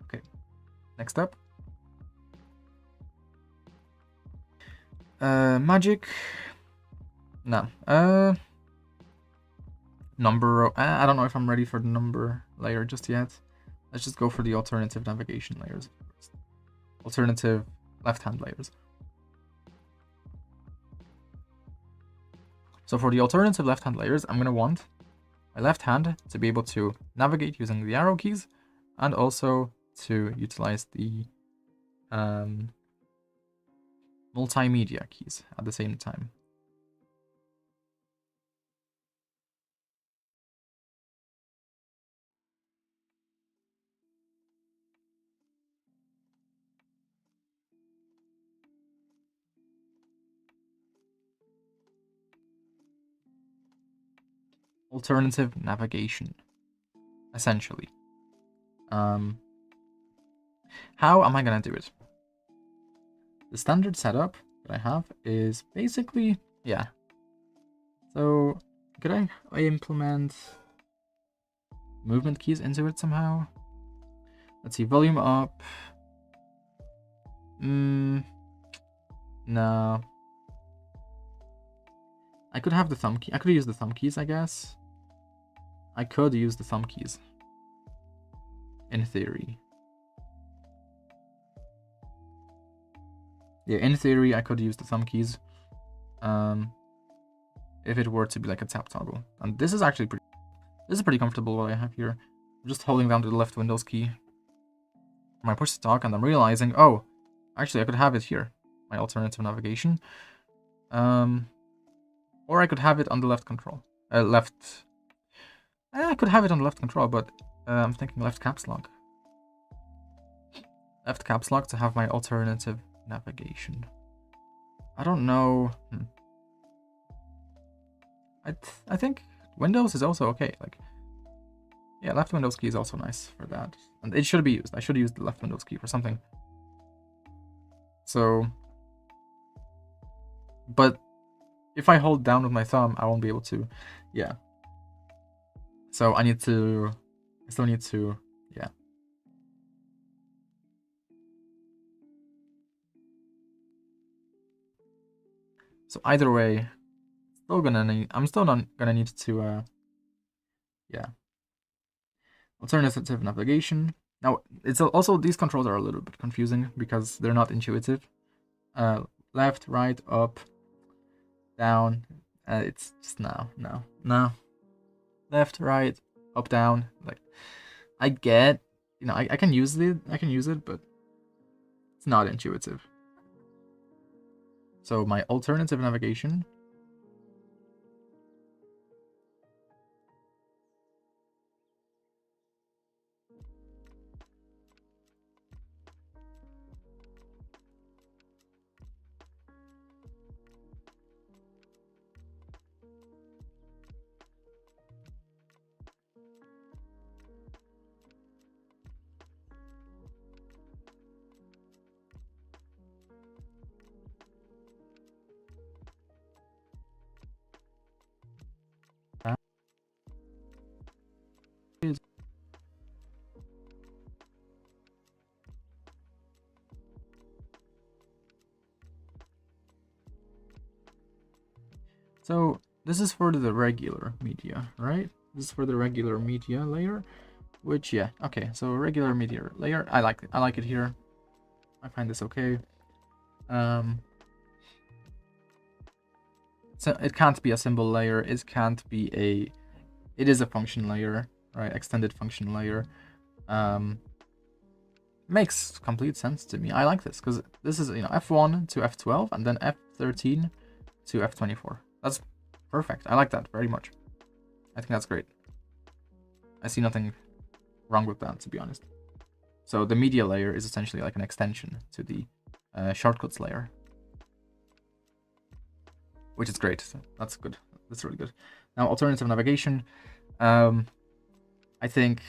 Okay. Next up. Magic. No. Number. I don't know if I'm ready for the number layer just yet. Let's just go for the alternative navigation layers first. Alternative left-hand layers. So for the alternative left-hand layers, I'm gonna want my left hand to be able to navigate using the arrow keys, and also to utilize the multimedia keys at the same time. Alternative navigation, essentially. How am I gonna do it? The standard setup that I have is basically, yeah. So could I implement movement keys into it somehow? Let's see, volume up. No. I could have the thumb key. I could use the thumb keys, I guess. I could use the thumb keys. In theory. Yeah, in theory, I could use the thumb keys. If it were to be like a tap toggle. And this is actually pretty... This is pretty comfortable what I have here. I'm just holding down the left Windows key for my push to talk, and I'm realizing, oh, actually I could have it here. My alternative navigation. Or I could have it on the left control. Left... I could have it on the left control, but I'm thinking left caps lock. Left caps lock to have my alternative navigation. I don't know. I think Windows is also okay. Like, yeah, left Windows key is also nice for that, and it should be used. I should use the left Windows key for something. So, but if I hold down with my thumb, I won't be able to. Yeah. So I still need to. Yeah. So either way, I'm still not gonna need to. Yeah. Alternative navigation. Now, it's also, these controls are a little bit confusing because they're not intuitive. Left, right, up, down. It's just no. Left, right, up, down. Like, I get, I can use it, but it's not intuitive. So my alternative navigation So this is for the regular media, right? This is for the regular media layer, which, yeah, okay. So regular media layer, I like it. I like it here. I find this okay. So it can't be a symbol layer. It can't be a. It is a function layer, right? Extended function layer. Makes complete sense to me. I like this because this is, you know, F1 to F12 and then F13 to F24. That's perfect. I like that very much. I think that's great. I see nothing wrong with that, to be honest. So the media layer is essentially like an extension to the shortcuts layer, which is great. So that's good. That's really good. Now, alternative navigation. I think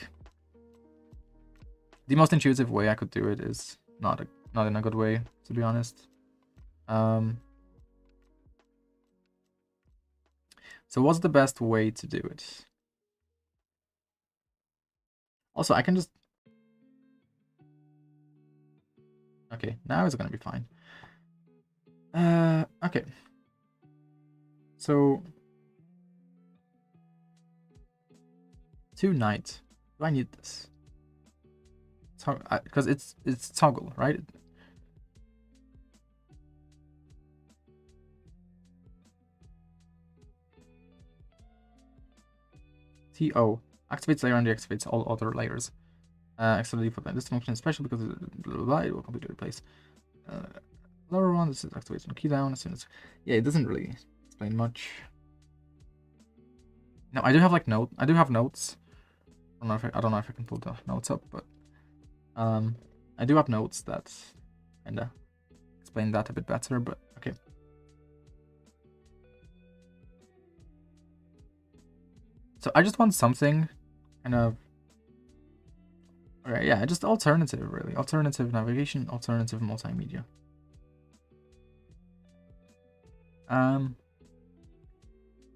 the most intuitive way I could do it is not in a good way, to be honest. So what's the best way to do it? Also, I can just... Okay, now it's gonna be fine. Okay. So... Tonight. Do I need this? Because it's toggle, right? TO activates layer and deactivates all other layers. Except for that. This function is special because it will completely replace. Lower one, this is activates on key down as soon as. Yeah, it doesn't really explain much. No, I do have like I do have notes. I don't know if I can pull the notes up, but I do have notes that kinda explain that a bit better, but okay. So I just want something kind of... Okay, yeah, just alternative, really. Alternative navigation, alternative multimedia.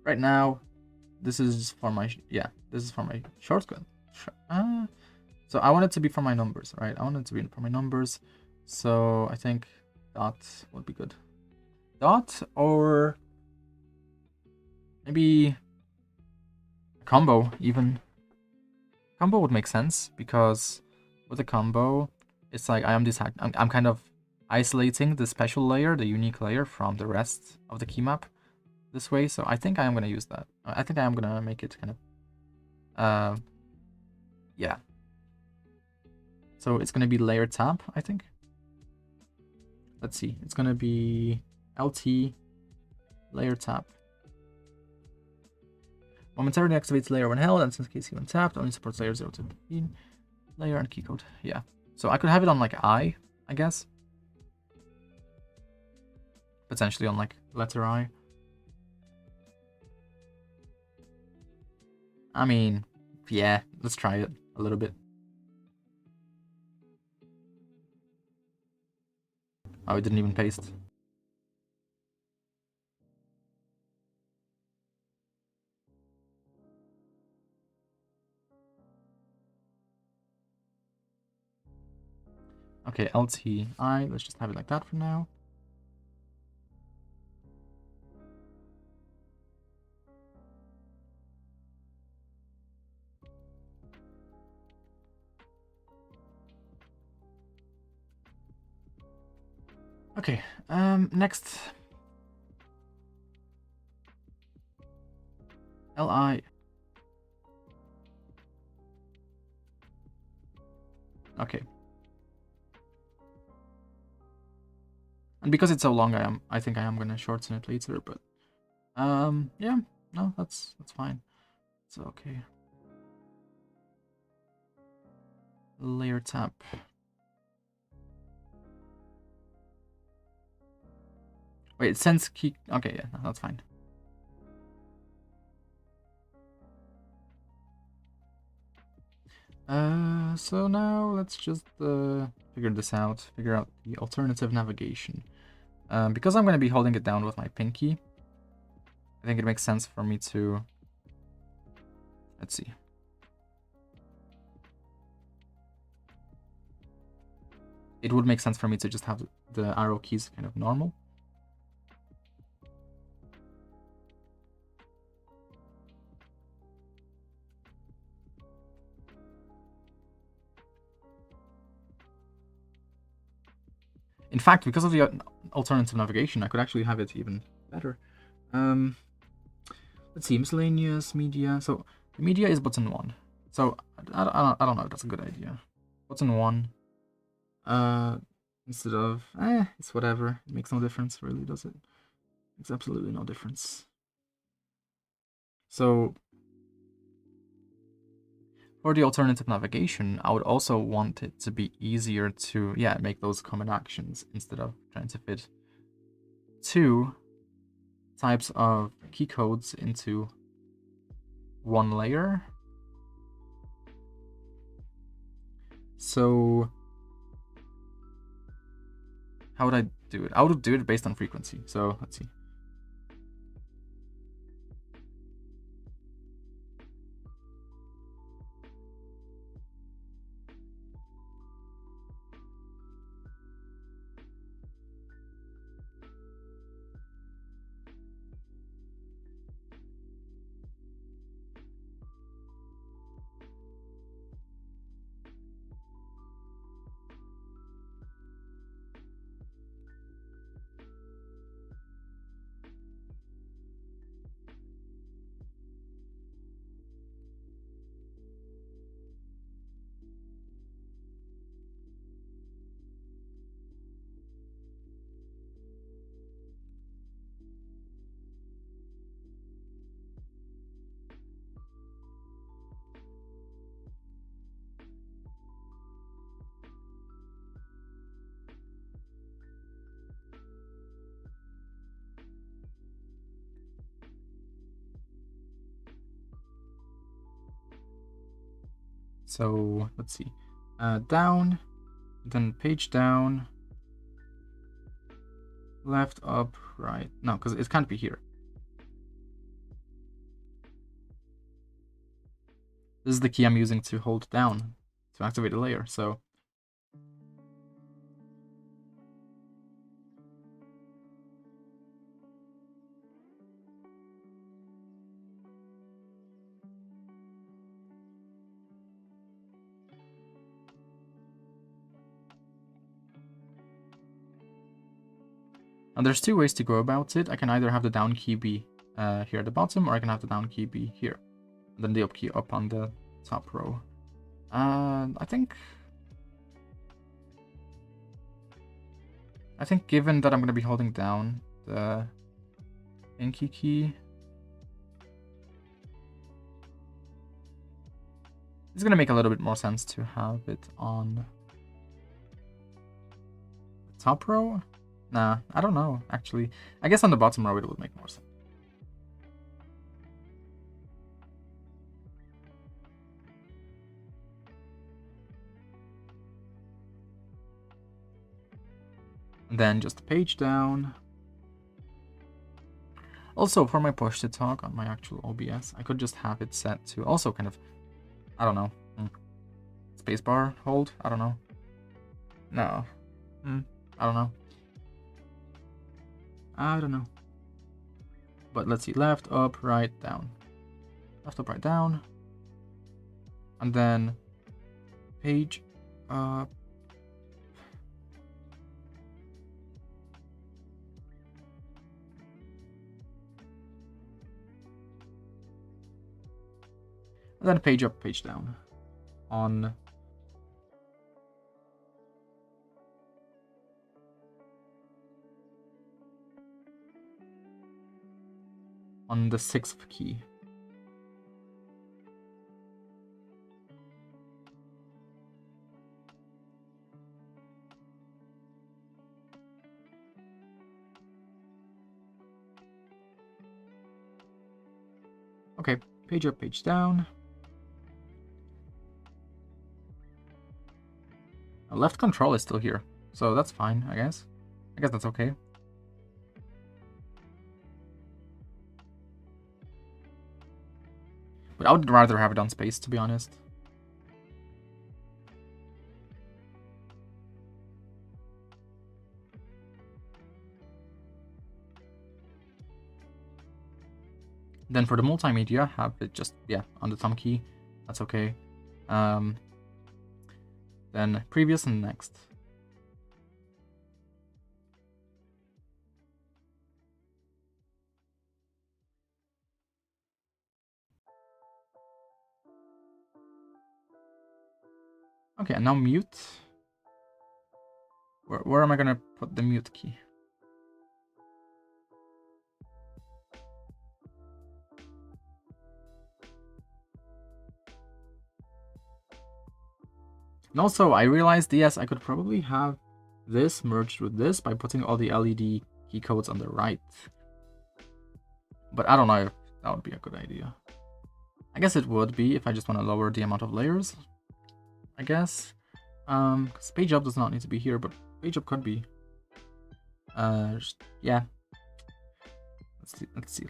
Right now, this is for my... Yeah, this is for my shortcut. So I want it to be for my numbers, right? I want it to be for my numbers. So I think dot would be good. Dot or maybe a combo even. Combo would make sense because with a combo, it's like I'm kind of isolating the special layer, the unique layer from the rest of the key map this way. So I think I am gonna use that. I think I am gonna make it kind of yeah. So it's gonna be layer tab, I think. Let's see. It's gonna be LT layer tab. Momentarily activates layer when held, and since case when tapped, only supports layer 0 to 15. Layer and key code. Yeah. So I could have it on like I guess. Potentially on like letter I. I mean, yeah, let's try it a little bit. Oh, it didn't even paste. Okay, LTI, let's just have it like that for now. Okay, next. LI. Okay. And because it's so long, I think I am gonna shorten it later, but yeah, no, that's fine. It's okay. Layer tab. Wait, it sends key. Okay, yeah, no, that's fine. So now let's just figure this out. Figure out the alternative navigation. Because I'm gonna be holding it down with my pinky, I think it makes sense for me to... Let's see. It would make sense for me to just have the arrow keys kind of normal. In fact, because of the alternative navigation, I could actually have it even better. Let's see, miscellaneous media. So the media is button 1. So I don't know if that's a good idea. Button 1. Instead of it's whatever. It makes no difference, really, does it? Makes absolutely no difference. So for the alternative navigation, I would also want it to be easier to make those common actions instead of trying to fit 2 types of key codes into 1 layer. So how would I do it? I would do it based on frequency. So let's see. So let's see, down, then page down, left, up, right. No, because it can't be here. This is the key I'm using to hold down to activate a layer. So and there's 2 ways to go about it. I can either have the down key be here at the bottom, or I can have the down key be here, and then the up key up on the top row. I think given that I'm going to be holding down the Inky key, it's going to make a little bit more sense to have it on the top row. Nah, I don't know, actually. I guess on the bottom row it would make more sense. And then just a page down. Also, for my push to talk on my actual OBS, I could just have it set to also kind of, I don't know, spacebar hold? I don't know. No. I don't know. I don't know. But let's see, left, up, right, down. Left, up, right, down. And then page up. And then page up, page down. On the 6th key. Okay, page up, page down. Left control is still here, so that's fine, I guess. I guess that's okay. But I would rather have it on space, to be honest. Then for the multimedia, have it just, on the thumb key. That's okay. Then previous and next. Okay, and now mute. Where am I gonna put the mute key? And also, I realized, yes, I could probably have this merged with this by putting all the LED key codes on the right. But I don't know if that would be a good idea. I guess it would be if I just want to lower the amount of layers, I guess. Because page up does not need to be here, but page up could be. Yeah. Let's see.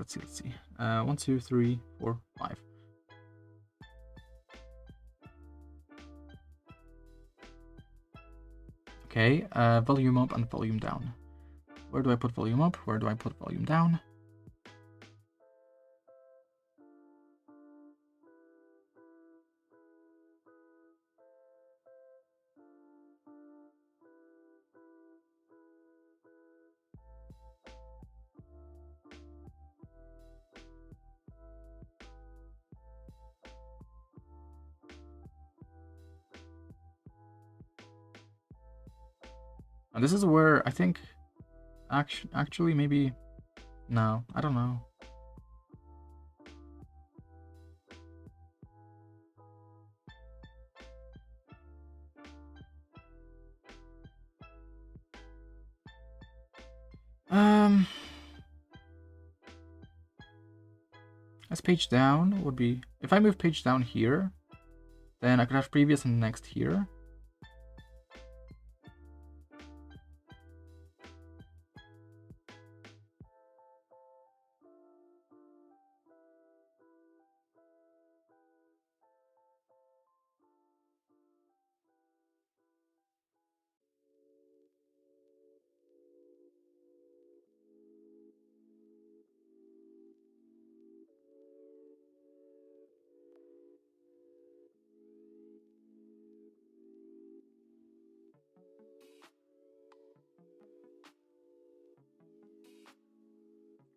1, 2, 3, 4, 5. Okay, volume up and volume down. Where do I put volume up? Where do I put volume down? And this is where I think actually maybe no, I don't know. As page down would be, if I move page down here, then I could have previous and next here.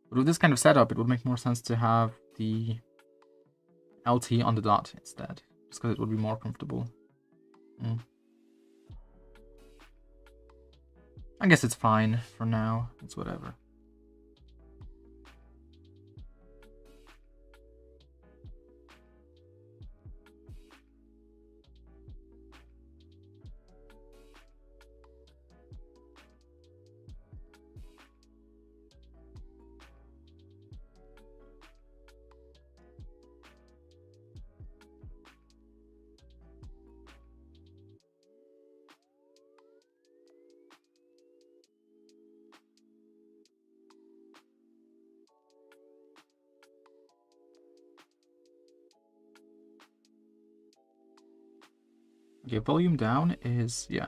But with this kind of setup, it would make more sense to have the LT on the dot instead, just because it would be more comfortable. I guess it's fine for now. It's whatever. Okay, volume down is, yeah.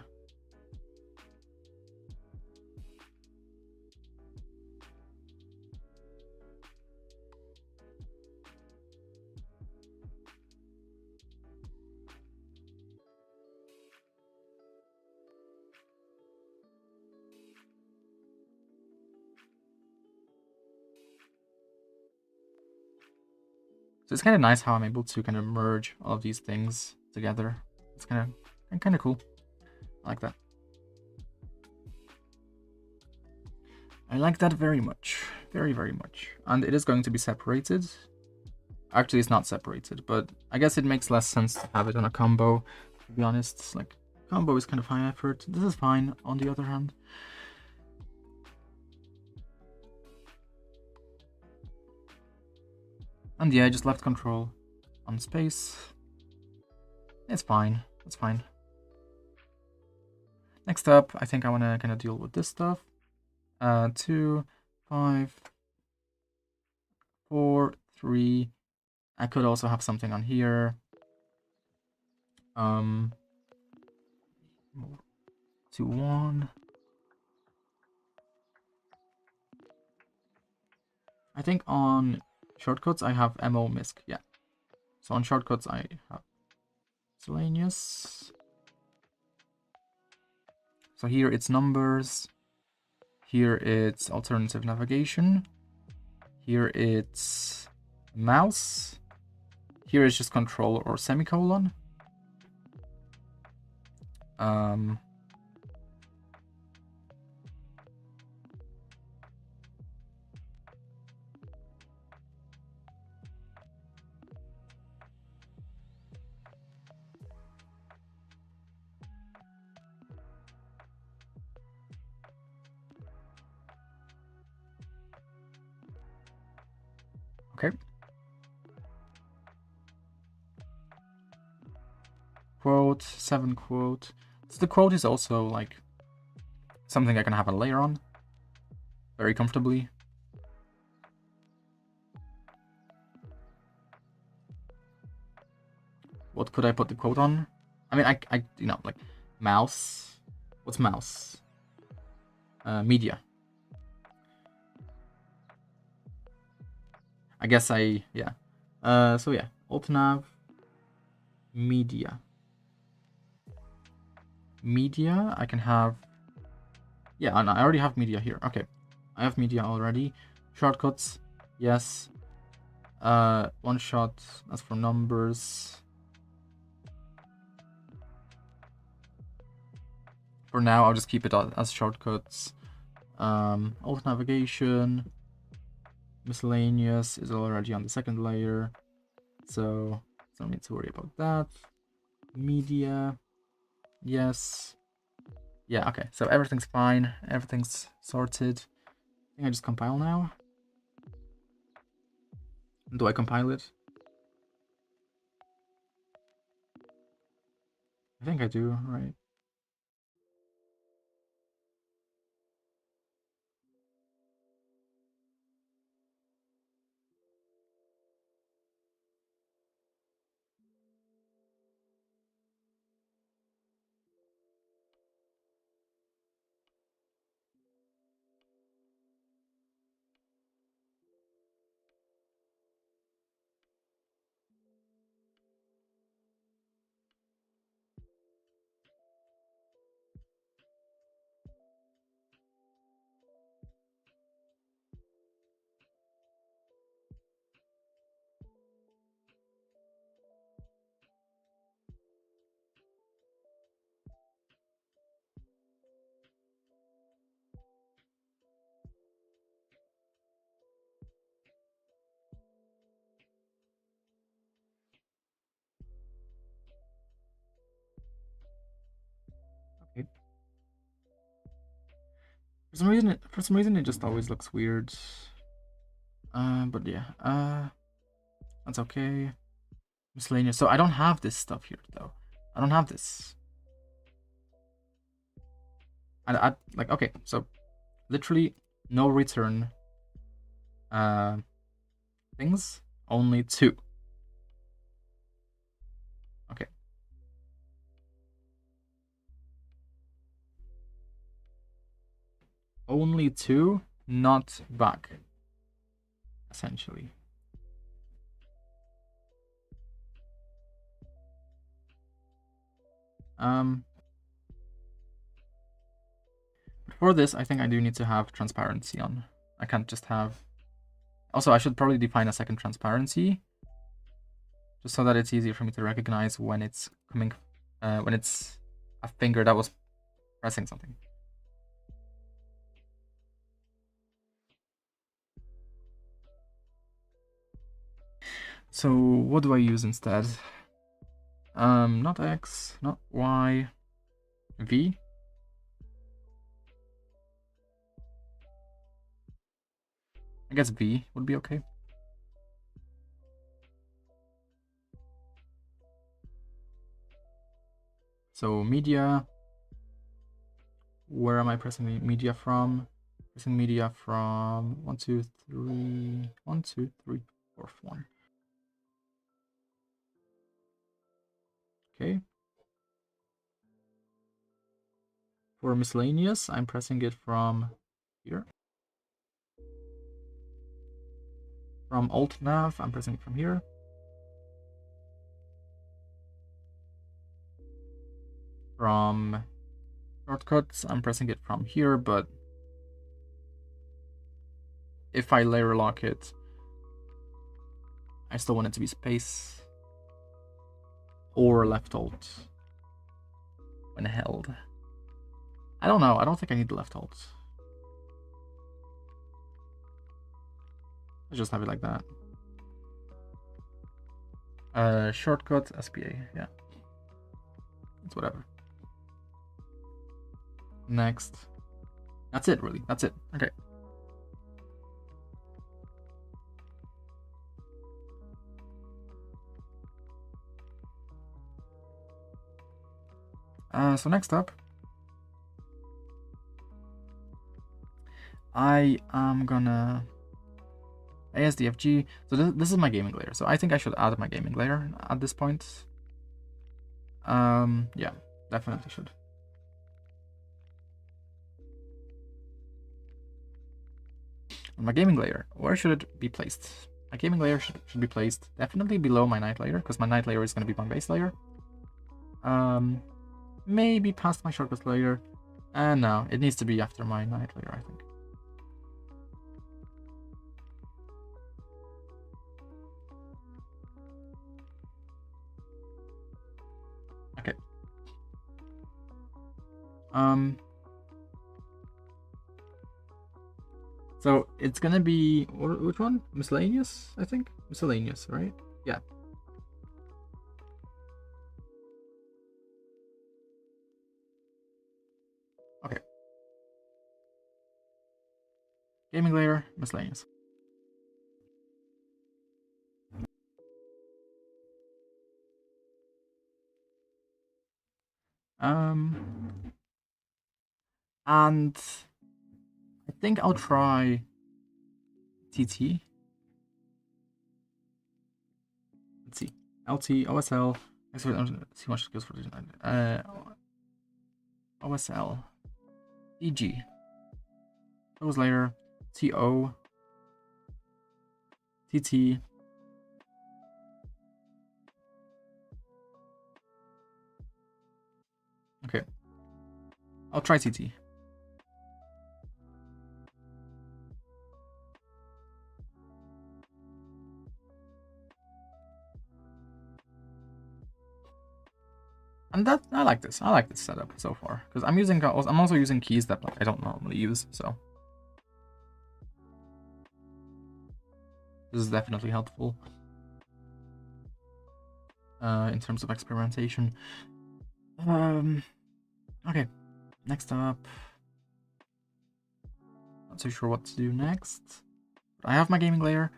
So it's kind of nice how I'm able to kind of merge all of these things together. It's kind of cool. I like that. I like that very much. Very, very much. And it is going to be separated. Actually, it's not separated, but I guess it makes less sense to have it on a combo, to be honest. Like, combo is kind of high effort. This is fine, on the other hand. And yeah, I just left control on space. It's fine. It's fine. Next up, I think I want to kind of deal with this stuff. 2, 5, 4, 3. I could also have something on here. 2, 1. I think on shortcuts I have MO misc, yeah. So on shortcuts I have miscellaneous. So here it's numbers. Here it's alternative navigation. Here it's mouse. Here is just control or semicolon. Um, okay. Quote, 7 quote. So the quote is also like something I can have a layer on very comfortably. What could I put the quote on? I mean, I you know, like mouse. What's mouse? Media. I guess yeah. So yeah, alt nav media. Media, I can have. Yeah, and I already have media here. Okay, I have media already. Shortcuts, yes. One shot. That's for numbers. For now, I'll just keep it as shortcuts. Alt navigation. Miscellaneous is already on the second layer, so don't need to worry about that. Media, yes. Yeah, okay, so everything's fine. Everything's sorted. I think I just compile now. Do I compile it? I think I do, right? Okay. For some reason, it just always looks weird. But yeah, that's okay. Miscellaneous. So I don't have this stuff here though. I don't have this. I like okay. So literally no return. Things. Only 2. Okay. Only 2, not back. Essentially. For this, I think I do need to have transparency on. I can't just have. Also, I should probably define a second transparency, just so that it's easier for me to recognize when it's coming, when it's a finger that was pressing something. So what do I use instead? Not X, not Y, V. I guess V would be okay. So media. Where am I pressing the media from? Pressing media from 1, 2, 3, 1, 2, 3, 4, 1. Okay. For miscellaneous, I'm pressing it from here. From Alt Nav, I'm pressing it from here. From shortcuts, I'm pressing it from here, but if I layer lock it, I still want it to be space or left alt. when held. I don't know. I don't think I need the left hold. Let's just have it like that. Shortcut SPA. Yeah. It's whatever. Next. That's it, really. That's it. Okay. So next up, I am gonna ASDFG. So this is my gaming layer. So I think I should add my gaming layer at this point. Yeah, definitely should. My gaming layer, where should it be placed? My gaming layer should be placed definitely below my night layer, because my night layer is going to be my base layer. Maybe past my shortcut layer. No, it needs to be after my night layer, I think. Okay. So it's gonna be, which one? Miscellaneous, I think? Miscellaneous, right? Yeah. Okay. Gaming layer, miscellaneous. And I think I'll try TT. Let's see. LT, OSL. See how much it goes for OSL. DG. That was later. TO. TT. Okay. I'll try TT. And that I like this. I like this setup so far because I'm also using keys that I don't normally use. So this is definitely helpful in terms of experimentation. Okay. Next up, not so sure what to do next. But I have my gaming layer.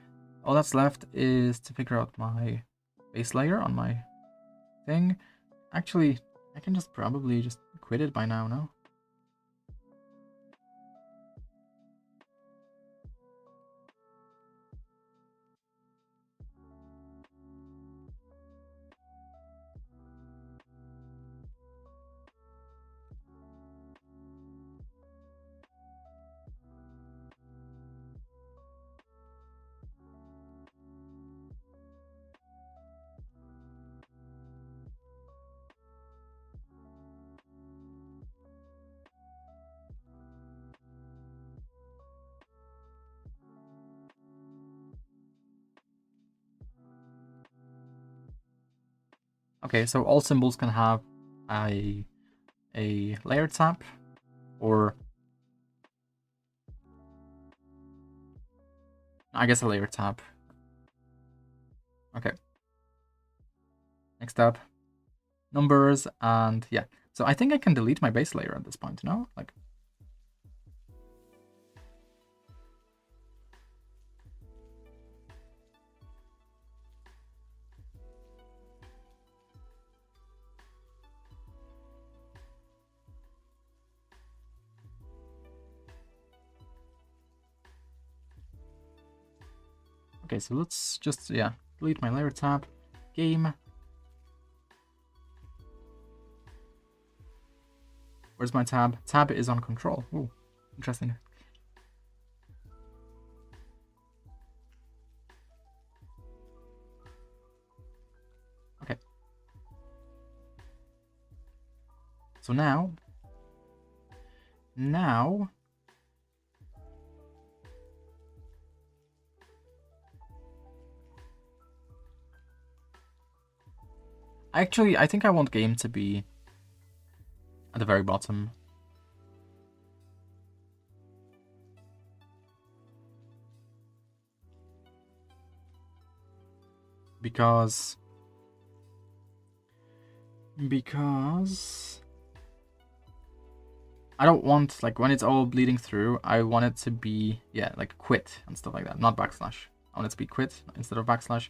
All that's left is to figure out my base layer on my thing. Actually, I can just probably just quit it by now, no? Okay, so all symbols can have a layer tab, or I guess a layer tab. Okay. Next up, numbers, and yeah. So I think I can delete my base layer at this point, no? Like. Okay, so let's just, yeah, delete my layer tab. Game. Where's my tab? Tab is on control. Ooh, interesting. Okay. So now, actually, I think I want game to be at the very bottom. Because I don't want, like, when it's all bleeding through, I want it to be, yeah, like quit and stuff like that, not backslash. I want it to be quit instead of backslash.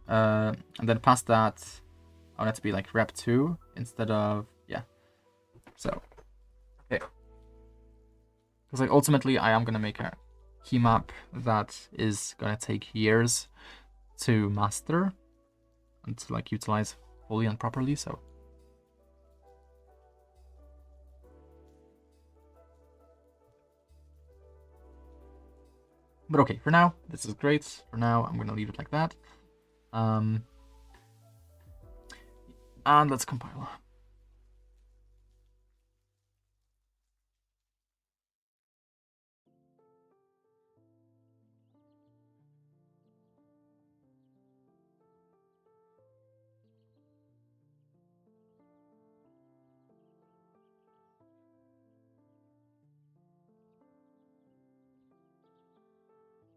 And then past that, I want it to be like rep2 instead of, yeah. So, okay. Because like ultimately I am going to make a key map that is going to take years to master and to like utilize fully and properly, so. But okay, for now, this is great. For now, I'm going to leave it like that. And let's compile.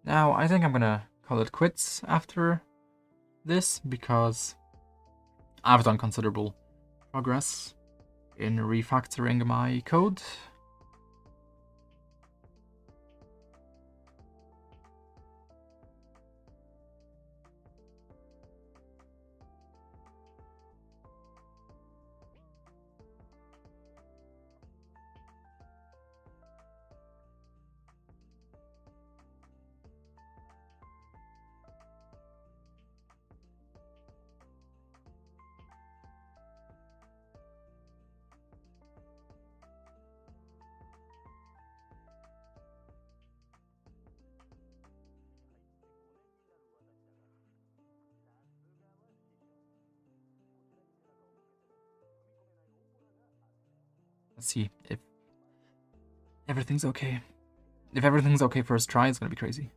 Now, I think I'm going to call it quits after this because I've done considerable progress in refactoring my code. Let's see if everything's okay. If everything's okay first try, it's gonna be crazy.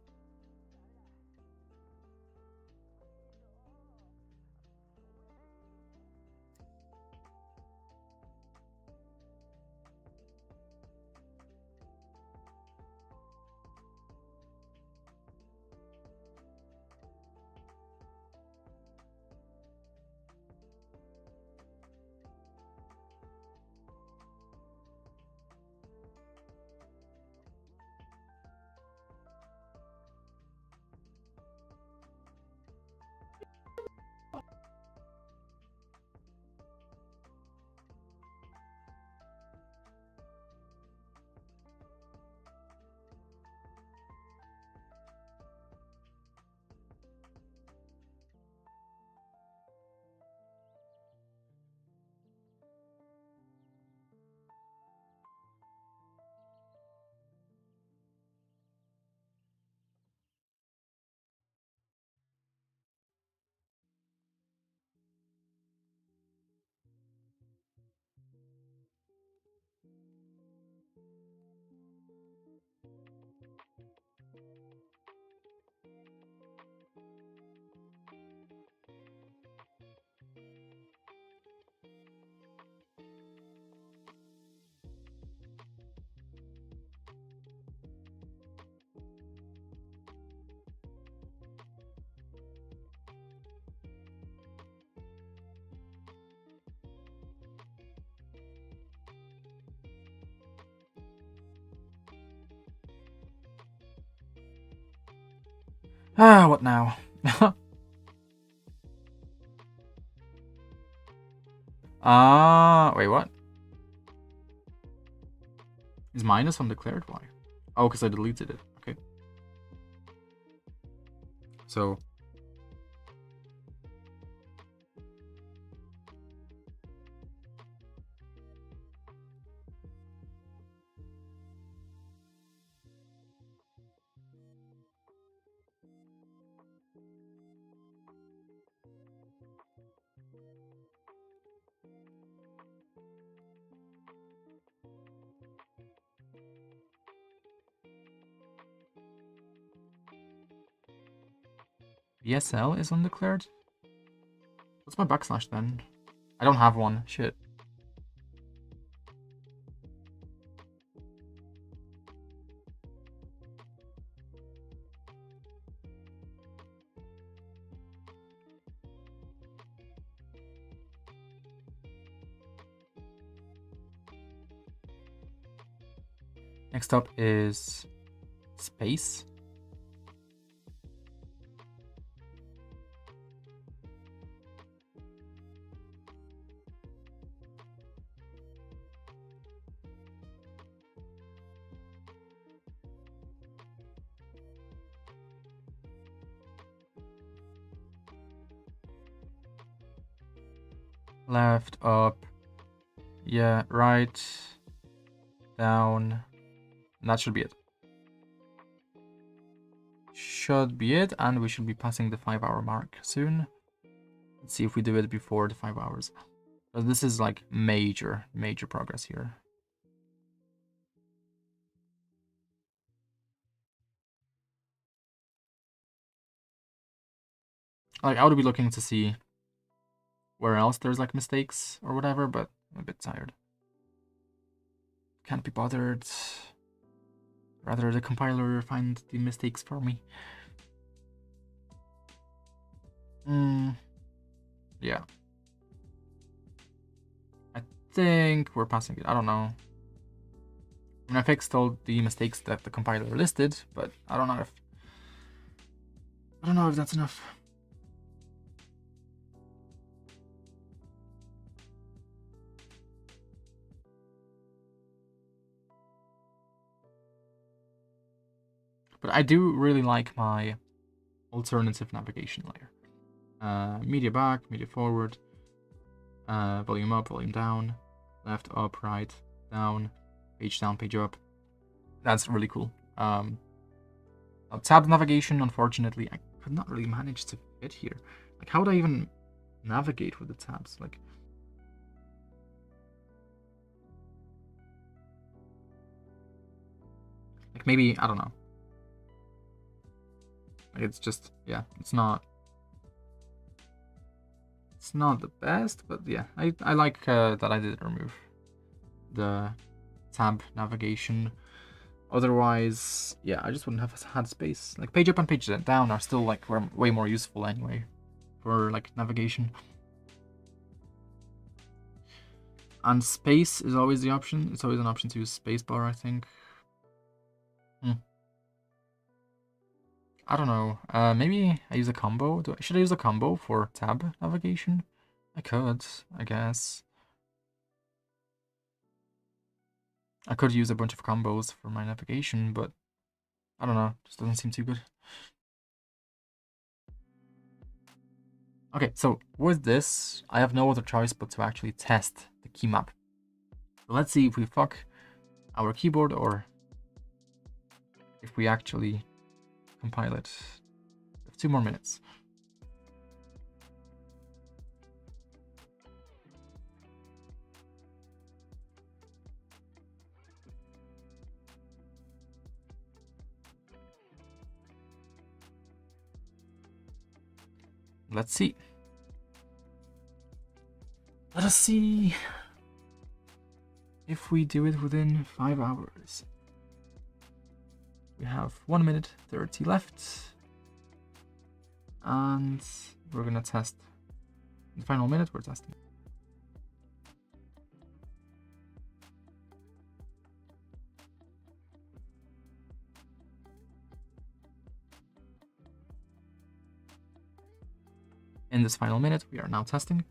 What now? Wait, what? Is minus undeclared? Why? Oh, because I deleted it. Okay. So. ESL is undeclared? What's my backslash then? I don't have one. Shit. Next up is space. Left, up, yeah, right, down, and that should be it. Should be it, and we should be passing the 5-hour mark soon. Let's see if we do it before the 5 hours. So this is like major progress here. Like, I would be looking to see where else there's like mistakes or whatever, but I'm a bit tired. Can't be bothered. Rather the compiler find the mistakes for me. Yeah. I think we're passing it. I don't know. I mean, I fixed all the mistakes that the compiler listed, but I don't know if that's enough. But I do really like my alternative navigation layer. Media back, media forward, volume up, volume down, left, up, right, down, page up. That's really cool. Tab navigation, unfortunately, I could not really manage to fit here. Like, how would I even navigate with the tabs? Like maybe, I don't know. It's just, yeah, it's not the best, but yeah, I like that I did remove the tab navigation. Otherwise, yeah, I just wouldn't have had space. Like, page up and page down are still like way more useful anyway for like navigation. And space is always the option. It's always an option to use spacebar, I think. I don't know. Maybe I use a combo. Should I use a combo for tab navigation? I could, I guess. I could use a bunch of combos for my navigation, but I don't know. Just doesn't seem too good. Okay, so with this, I have no other choice but to actually test the key map. So let's see if we fuck our keyboard or if we actually compile it. We have 2 more minutes. Let's see. Let us see if we do it within 5 hours. We have 1 minute 30 left. And we're gonna test. In the final minute, we're testing. In this final minute, we are now testing.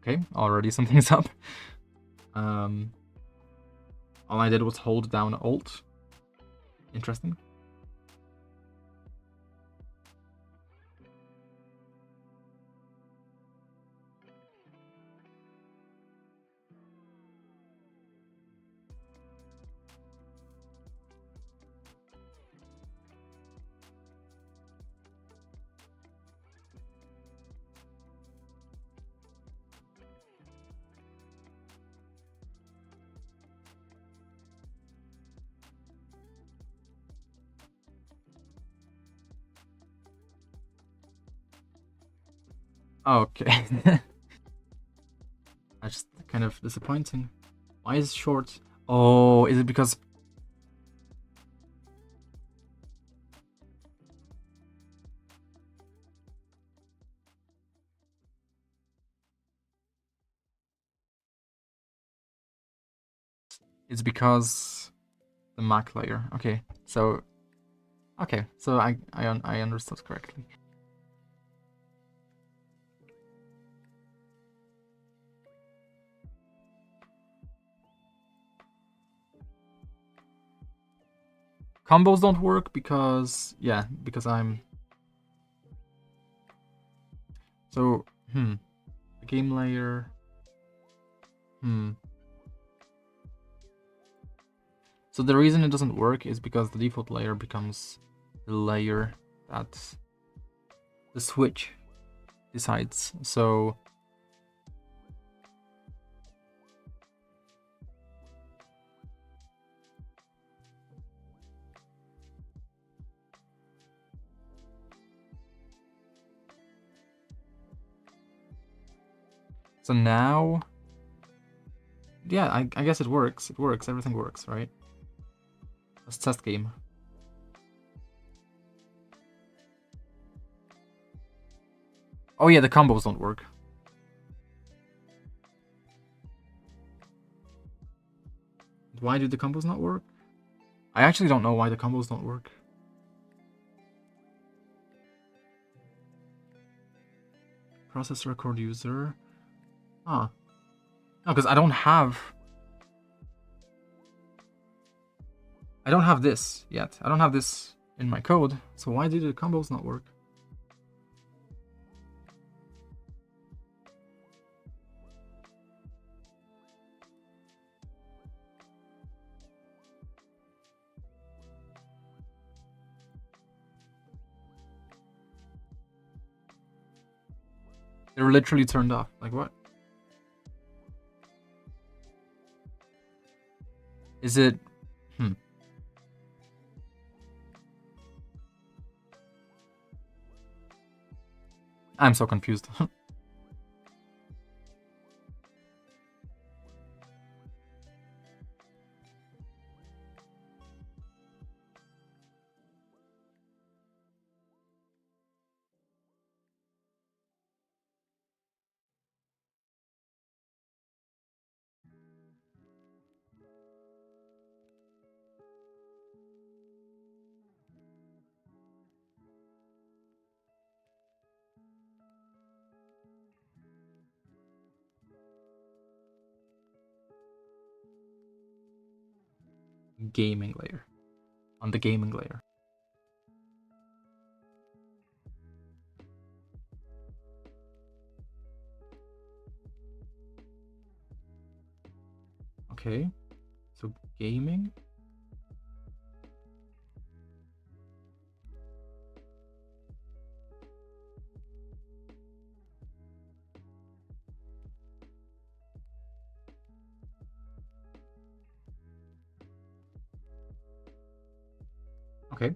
Okay, already something's up. All I did was hold down Alt. Interesting. Okay. That's just kind of disappointing. Why is it short? Oh, is it because... It's because the Mac layer. Okay, so I understood correctly. Combos don't work because because I'm so the game layer. So the reason it doesn't work is because the default layer becomes the layer that the switch decides. So now, yeah, I guess it works. It works. Everything works, right? Let's test game. Oh yeah, the combos don't work. Why do the combos not work? I actually don't know why the combos don't work. Process record user. Ah. No, because I don't have this yet. I don't have this in my code. So why did the combos not work? They were literally turned off. Like what? Is it? I'm so confused. Gaming layer. On the gaming layer. Okay. So gaming. Okay.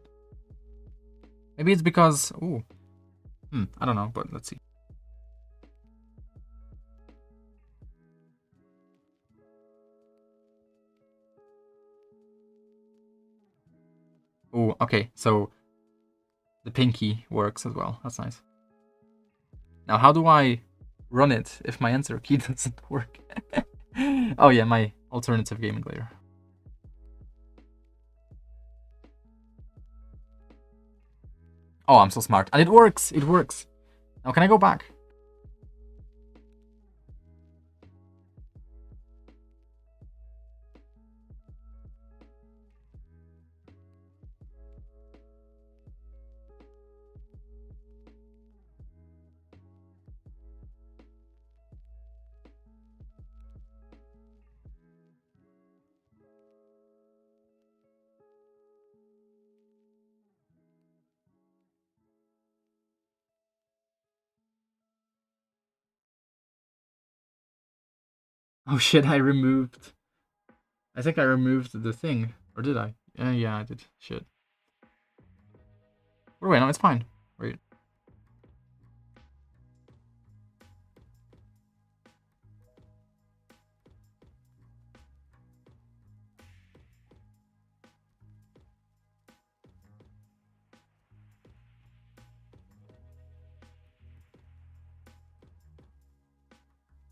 Maybe it's because I don't know, but let's see. Oh, okay. So the pinky works as well. That's nice. Now, how do I run it if my enter key doesn't work? Oh yeah, my alternative gaming layer. Oh, I'm so smart. And it works! It works! Now, can I go back? Oh shit, I think I removed the thing. Or did I? Yeah, I did. Shit. Oh, wait, no, it's fine. Wait.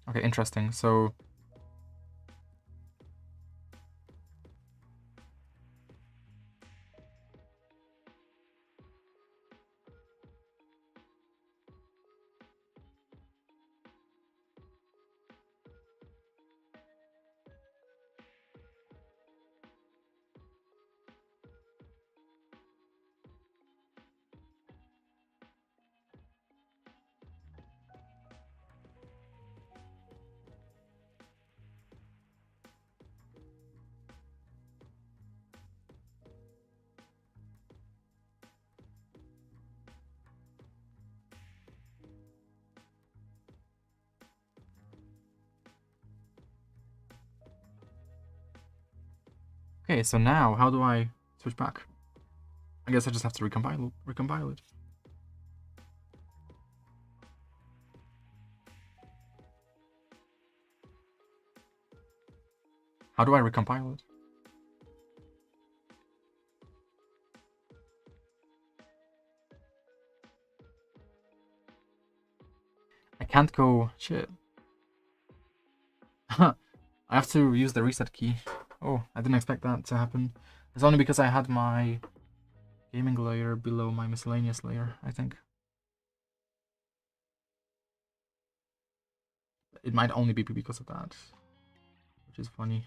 Okay, interesting. So Okay, so now how do I switch back? I guess I just have to recompile it. How do I recompile it? I can't go... Shit. I have to use the reset key. Oh, I didn't expect that to happen. It's only because I had my gaming layer below my miscellaneous layer, I think. It might only be because of that, which is funny.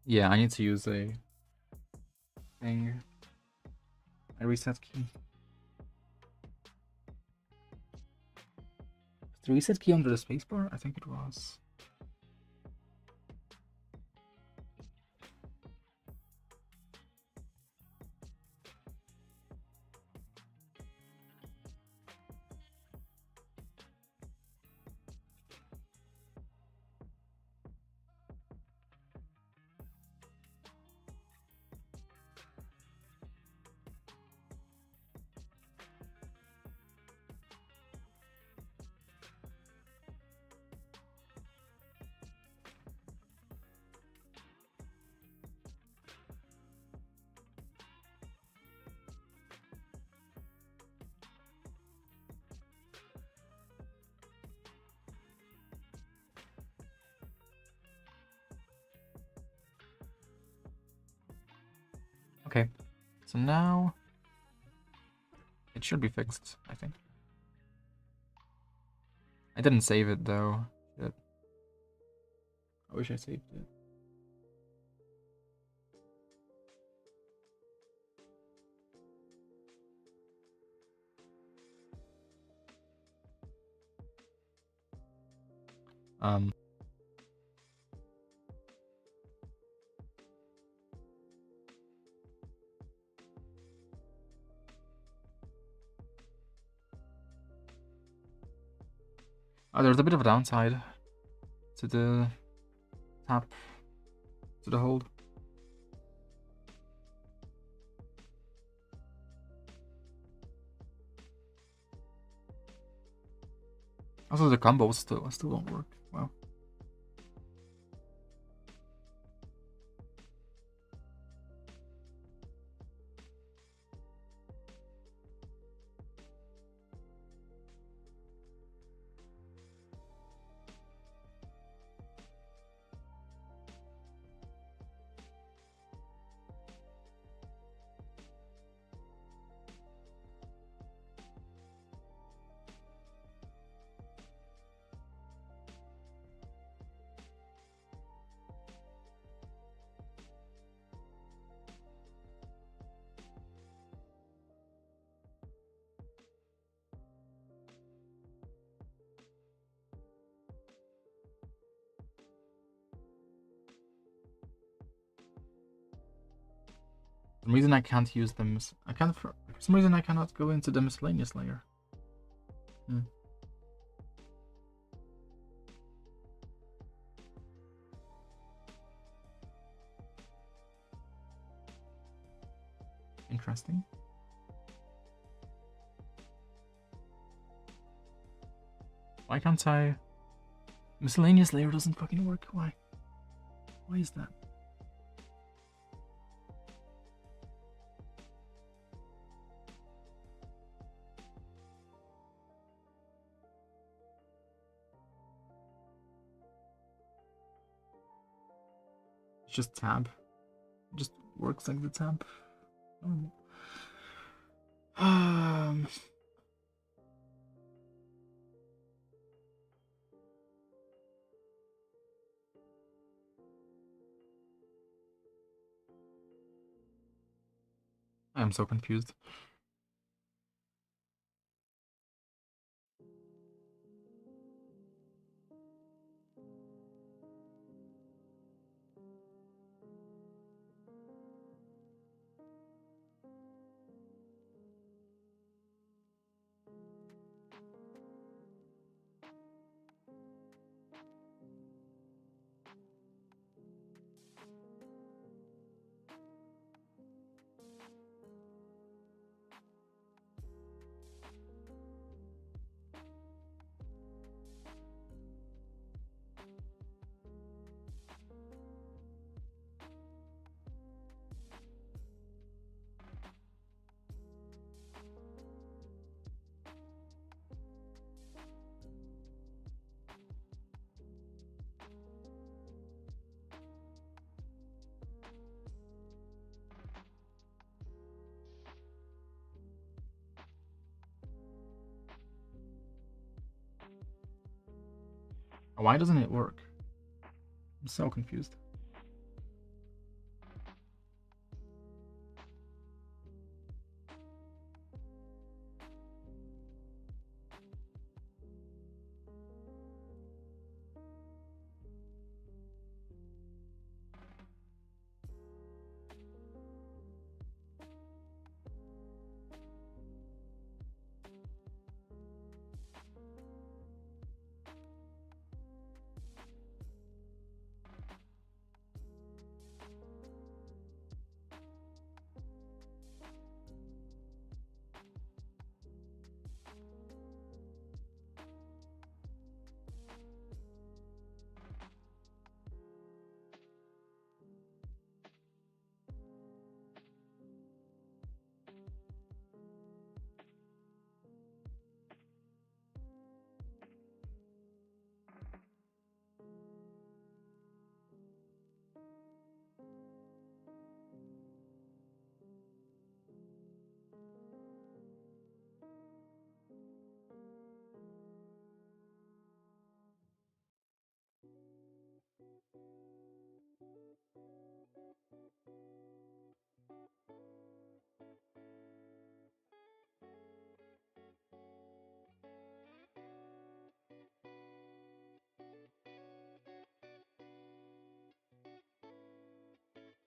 Yeah, I need to use a thing. A reset key. The reset key under the spacebar? I think it was. Okay, so now it should be fixed, I think. I didn't save it though. Shit. I wish I saved it. Oh, there's a bit of a downside to the tap, to the hold. Also, the combos still don't work. Wow. For some reason I can't use them. For some reason I cannot go into the miscellaneous layer. Interesting. Why can't I? Miscellaneous layer doesn't fucking work. Why? Why is that? It's just tab. It just works like the tab. I'm so confused. Why doesn't it work? I'm so confused.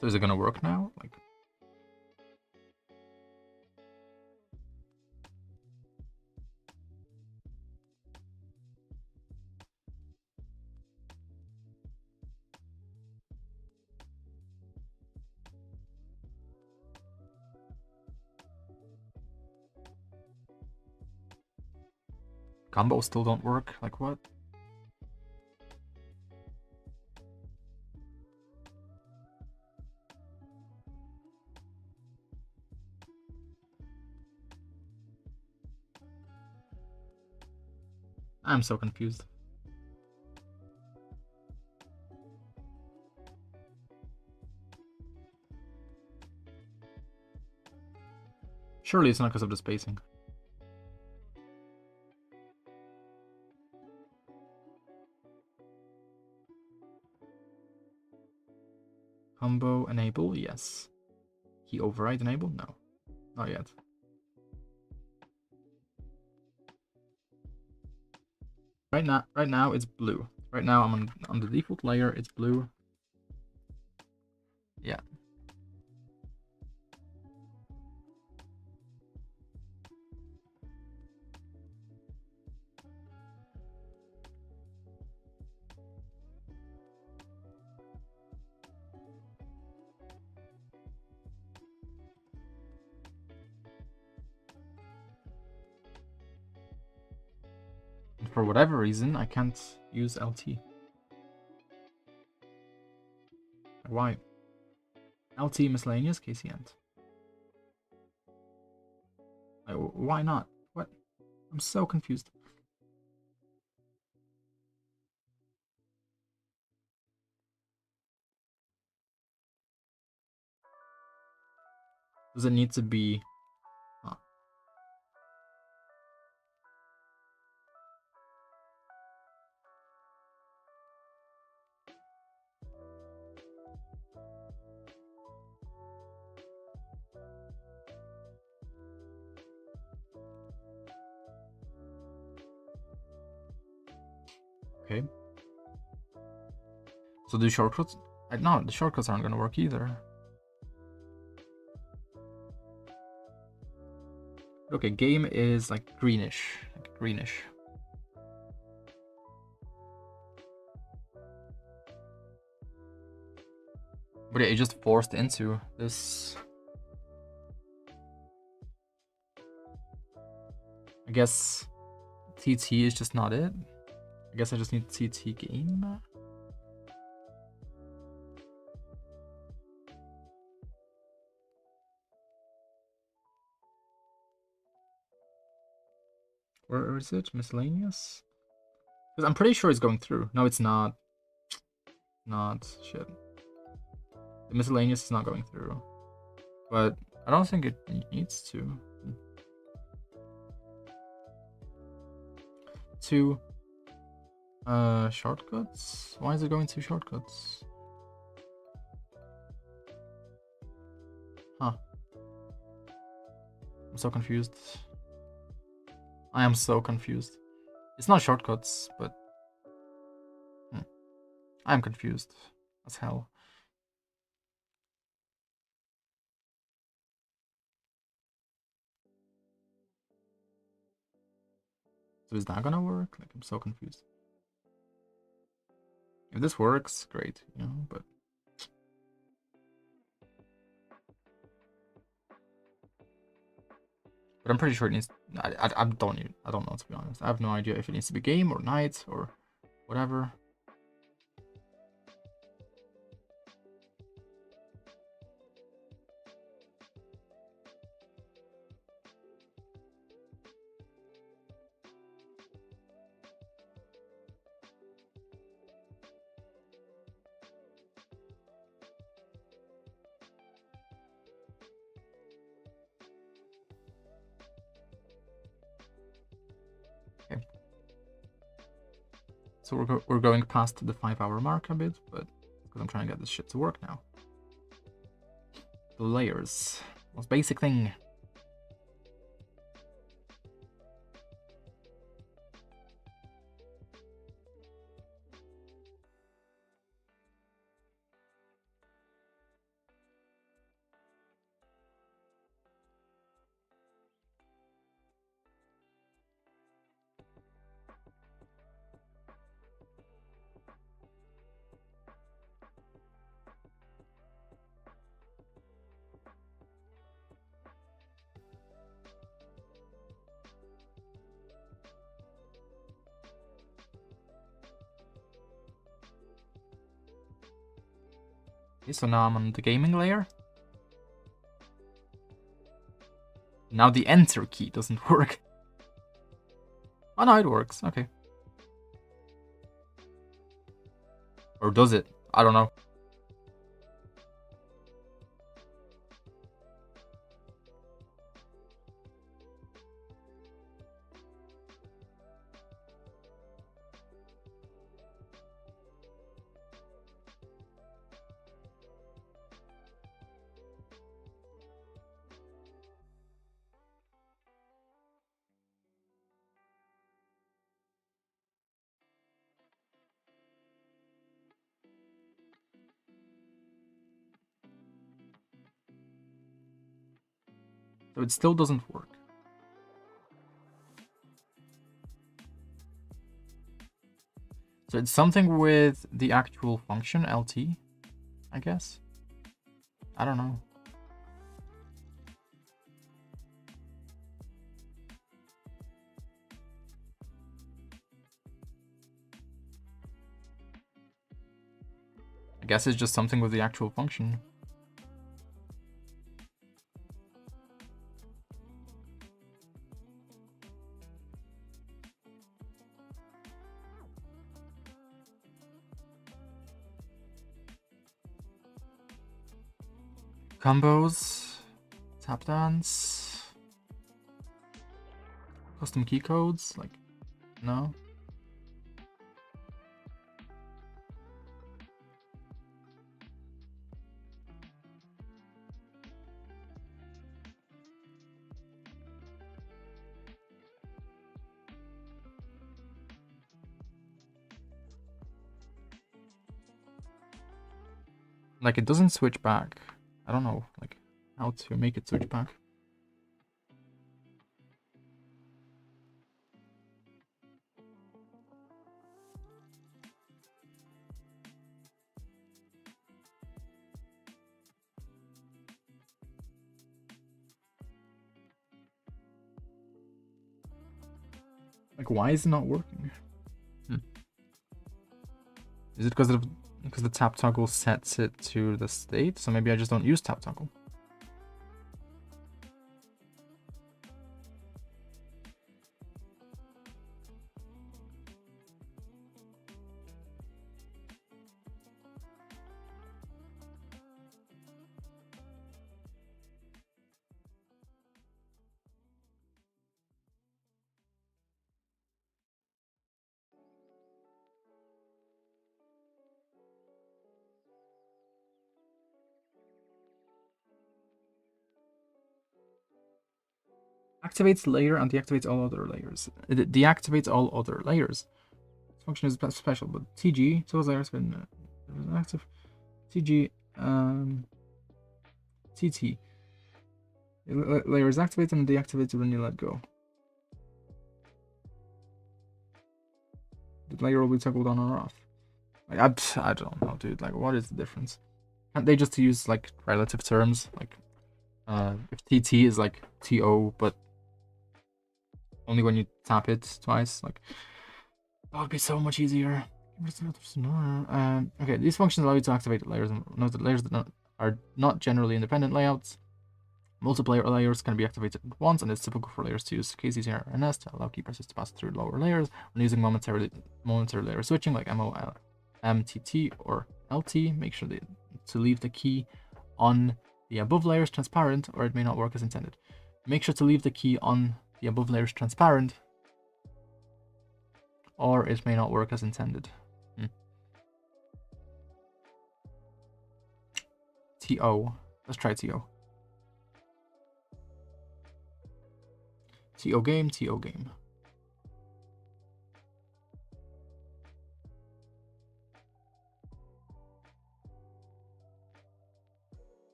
So is it gonna work now? Like, combos still don't work? Like what? I'm so confused. Surely it's not because of the spacing. Combo enable, yes. Key override enable? No. Not yet. Right now it's blue. Right now I'm on the default layer, it's blue. Yeah. And for whatever reason, I can't use LT. why? LT miscellaneous, KC end. Like, why not? What? I'm so confused. Does it need to be... Huh. Okay. So do shortcuts? No, the shortcuts aren't gonna work either. Okay, game is like greenish. Like greenish. But yeah, it just forced into this. I guess TT is just not it. I guess I just need TT game. Where is it? Miscellaneous? Because I'm pretty sure it's going through. No, it's not. Not. Shit. The miscellaneous is not going through. But I don't think it needs to. Two shortcuts? Why is it going to shortcuts? Huh. I'm so confused. I am so confused. It's not shortcuts, but I'm confused as hell. So is that gonna work? Like, I'm so confused. If this works, great, you know, but I'm pretty sure it needs. I don't know, to be honest. I have no idea if it needs to be game or night or whatever. Okay. So we're going past the 5-hour mark a bit, but because I'm trying to get this shit to work now. The layers, most basic thing. Okay, so now I'm on the gaming layer. Now the enter key doesn't work. Oh no, it works. Okay. Or does it? I don't know. So it still doesn't work. So it's something with the actual function, LT, I guess. I don't know. I guess it's just something with the actual function. Combos, tap dance, custom key codes, like, no. Like, it doesn't switch back. I don't know, like, how to make it switch back. Like, why is it not working? Is it because the tap toggle sets it to the state? So maybe I just don't use tap toggle. Activates layer and deactivates all other layers. It deactivates all other layers. This function is special, but TG, so layers been active. TG, TT. Layer is activated and deactivated when you let go. The layer will be toggled on or off. Like, I don't know, dude. Like, what is the difference? Can't they just use like relative terms? Like, if TT is like TO, but only when you tap it twice, like, that would be so much easier. Okay, these functions allow you to activate layers and note that layers that are not generally independent layouts. Multiplayer layers can be activated at once, and it's typical for layers to use KCCR and NS to allow key presses to pass through lower layers when using momentary layer switching like MOL, MTT, or LT. Make sure to leave the key on the above layers transparent, or it may not work as intended. Make sure to leave the key on the above layers transparent, or it may not work as intended. TO. Let's try TO. TO game, TO game.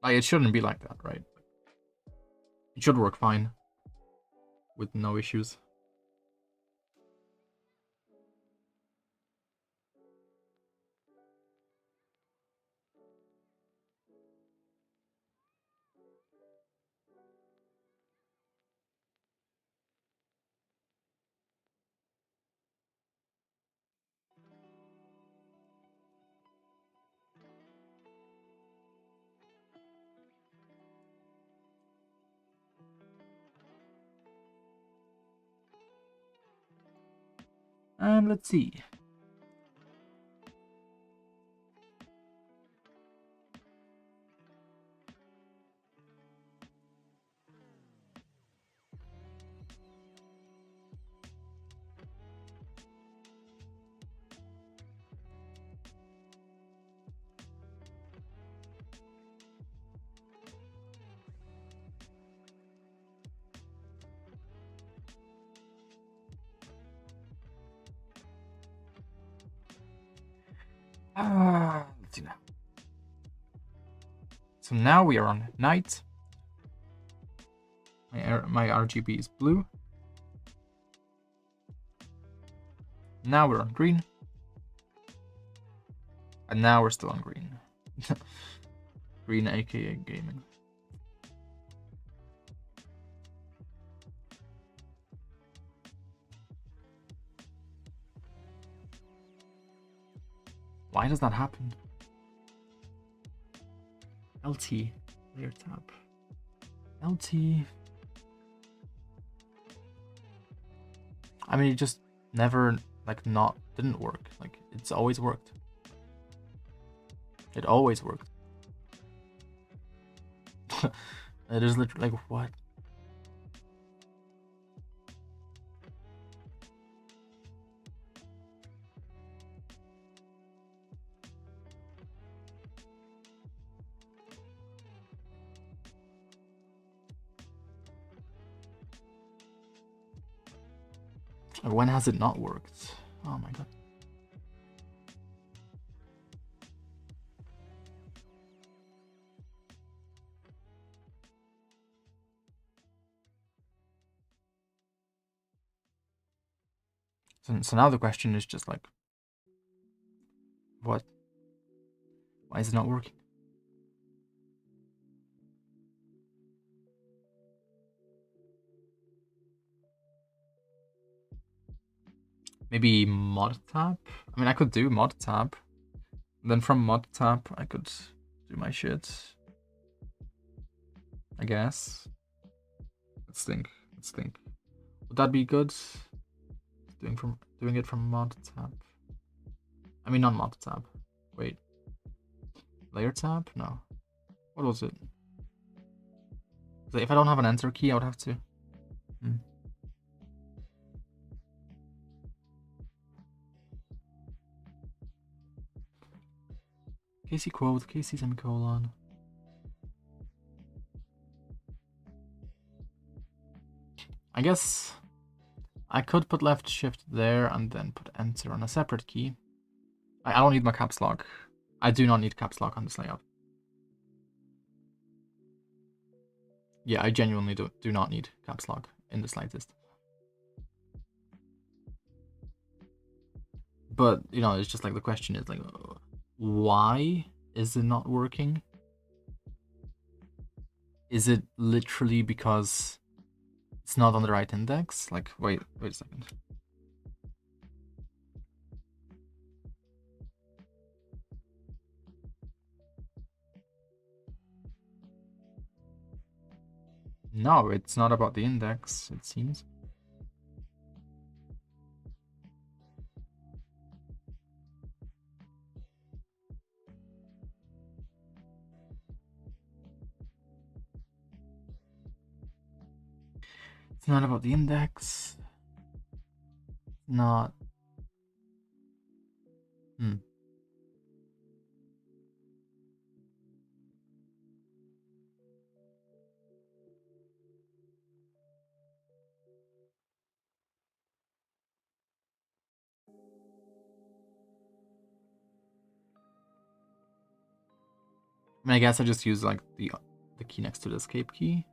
Like, it shouldn't be like that, right? It should work fine with no issues. And let's see. Let's see now. So now we are on night. My RGB is blue. Now we're on green. And now we're still on green. Green, aka gaming. Why does that happen? LT, layer tap. LT. I mean, it just never, like, didn't work. Like, it's always worked. It always worked. It is literally, like, what? When has it not worked? Oh my god. So now the question is just like, what? Why is it not working? Maybe mod tab? I mean, I could do mod tab. And then from mod tab, I could do my shit. I guess. Let's think. Would that be good? Doing it from mod tab. I mean, not mod tab. Wait. Layer tab? No. What was it? So if I don't have an enter key, I would have to. KC quote, KC semicolon. I guess I could put left shift there and then put enter on a separate key. I don't need my caps lock. I do not need caps lock on this layout. Yeah, I genuinely do not need caps lock in the slightest. But, you know, it's just like the question is like, why is it not working? Is it literally because it's not on the right index? Like, wait a second. No, it's not about the index, it seems. It's not about the index. Not. I mean, I guess I just use like the key next to the escape key.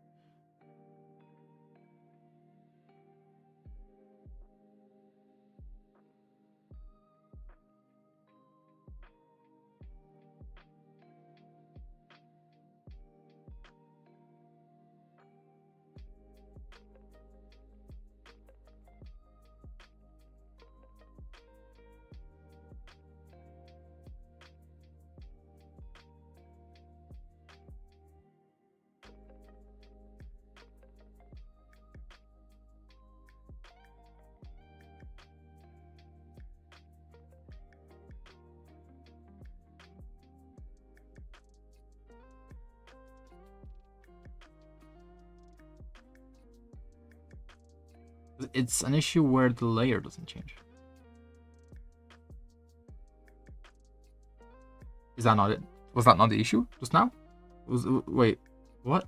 It's an issue where the layer doesn't change. Is that not it? Was that not the issue just now? Wait, what?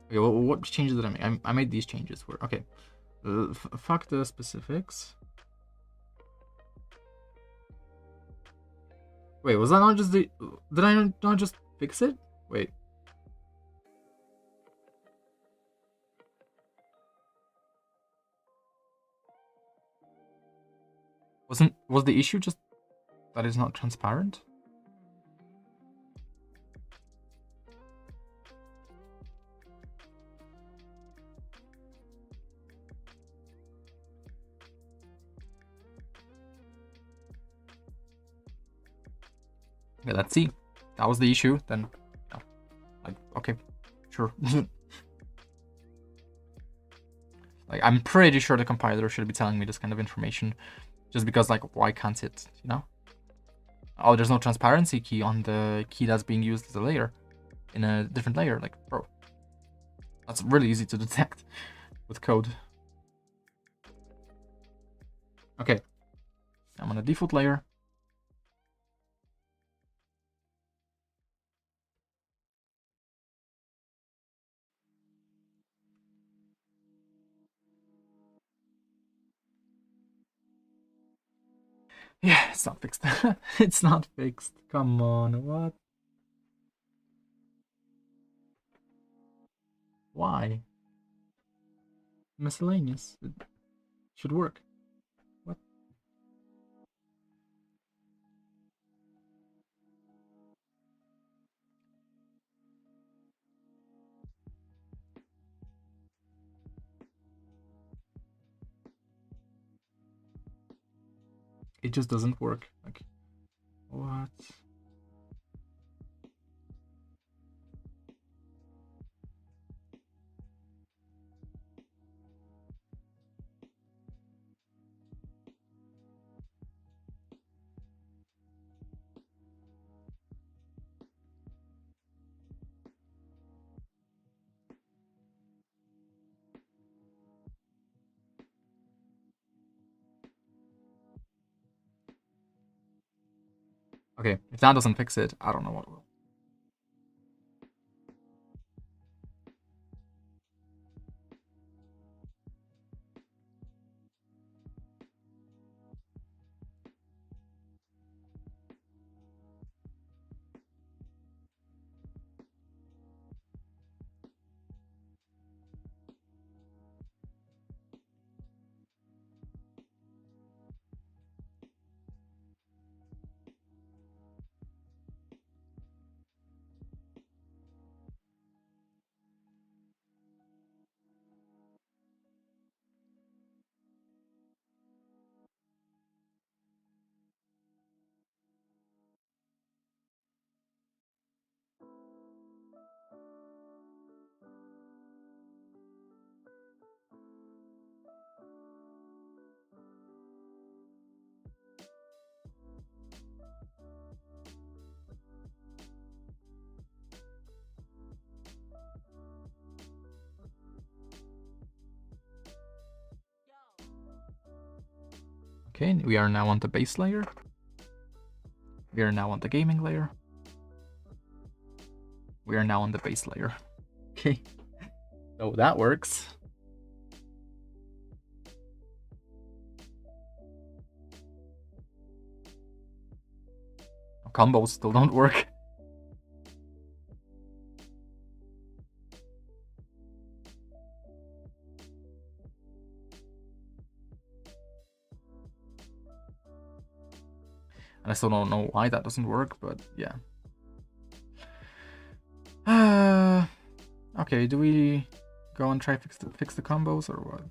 Okay, well, what changes did I make? I made these changes. Okay. Fuck the specifics. Wait, was that not just the? Did I not just fix it? Wait. Was the issue just that it's not transparent? Okay, let's see. That was the issue, then no. Like, okay, sure. Like, I'm pretty sure the compiler should be telling me this kind of information. Just because, like, why can't it, you know? Oh, there's no transparency key on the key that's being used as a layer. In a different layer, like, bro. That's really easy to detect with code. Okay. I'm on a default layer. Yeah, it's not fixed. It's not fixed. Come on, what? Why? Miscellaneous. It should work. What? It just doesn't work. Like, what? Okay, if that doesn't fix it, I don't know what will. Okay, we are now on the base layer. We are now on the gaming layer. We are now on the base layer. Okay, so that works. Combos still don't work. And I still don't know why that doesn't work, but yeah. Okay, do we go and try fix the combos or what?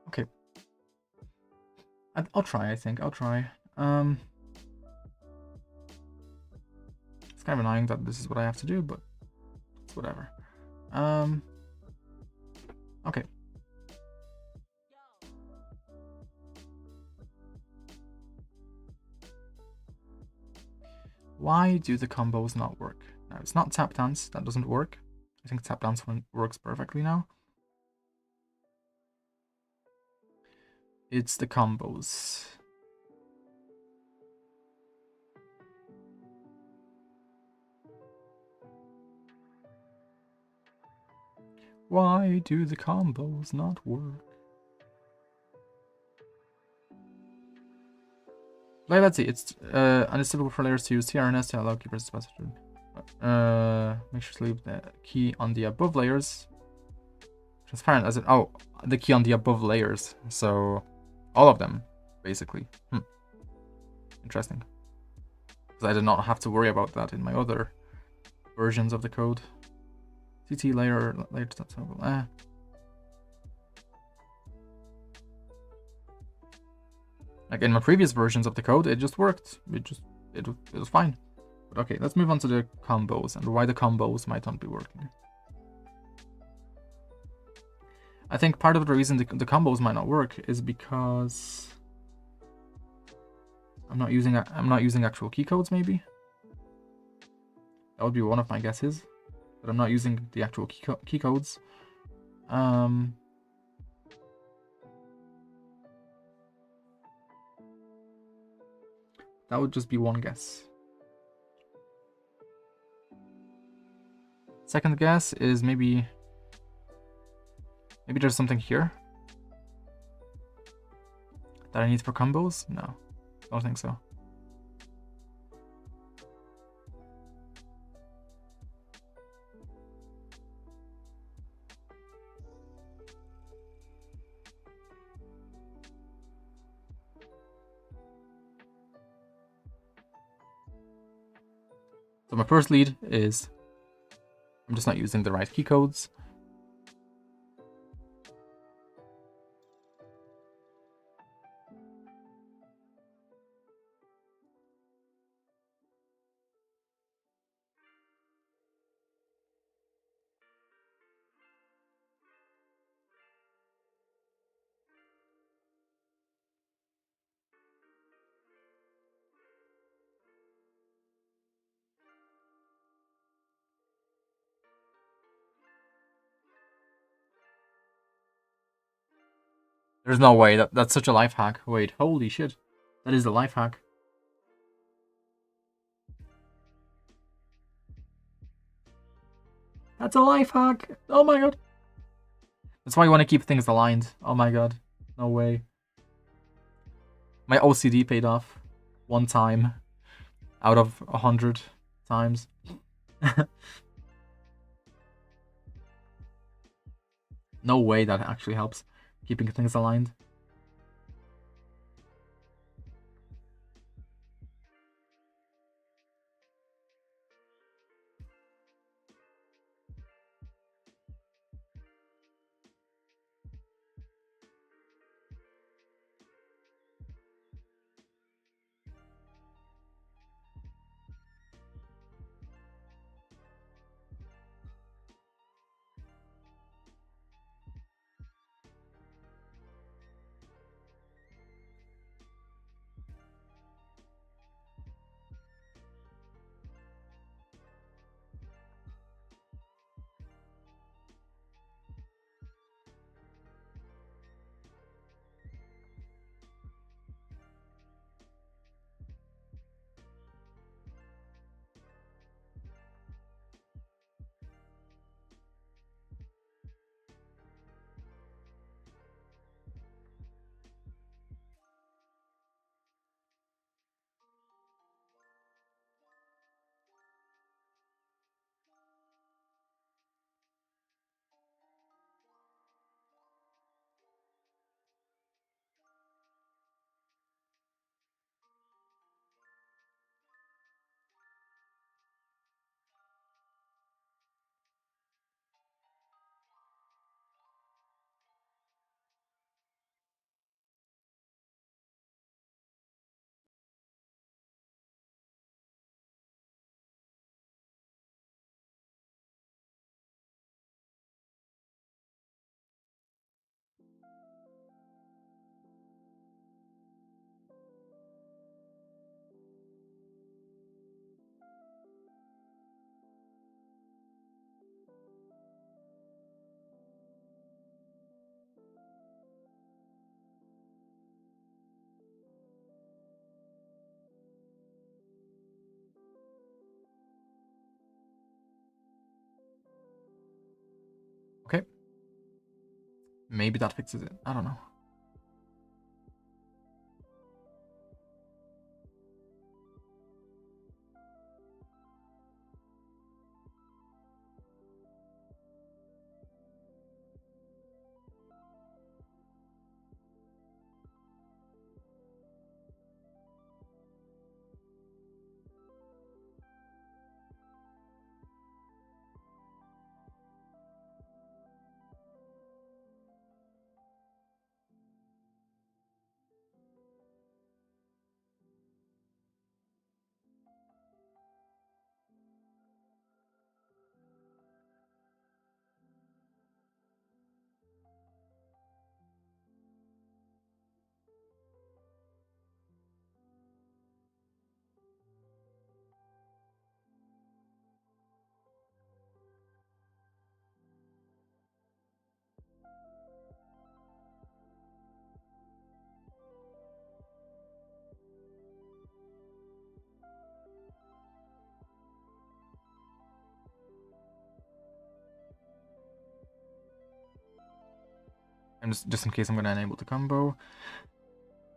Okay. I'll try, I think. I'll try. It's kind of annoying that this is what I have to do, but it's whatever. Okay. Why do the combos not work? Now, it's not tap dance. That doesn't work. I think tap dance one works perfectly now. It's the combos. Why do the combos not work? Like, let's see. It's typical for layers to use TRNS to allow keepers to pass through. Make sure to leave the key on the above layers transparent as it. Oh, the key on the above layers. So all of them, basically. Interesting. Because I did not have to worry about that in my other versions of the code. CT layer to like in my previous versions of the code, it just worked. It was fine. But okay, let's move on to the combos and why the combos might not be working. I think part of the reason the combos might not work is because I'm not using actual key codes. Maybe that would be one of my guesses. But I'm not using the actual key codes. That would just be one guess. Second guess is maybe there's something here that I need for combos. No, don't think so. So my first lead is I'm just not using the right key codes. There's no way that's such a life hack. Wait, holy shit. That is the life hack. That's a life hack. Oh my god. That's why you want to keep things aligned. Oh my god. No way. My OCD paid off. One time. Out of 100 times. No way that actually helps keeping things aligned. Okay. Maybe that fixes it. I don't know. And just in case I'm gonna enable the combo.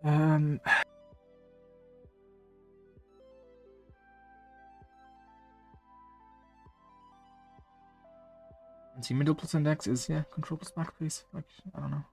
And see, middle plus index is, yeah, control plus backspace. Like, I don't know.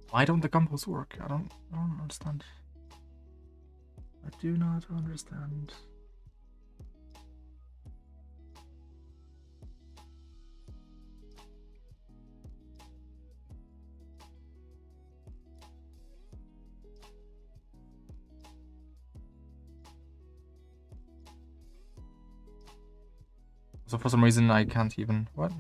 Why don't the combos work? I don't understand. I do not understand. So for some reason I can't even, what?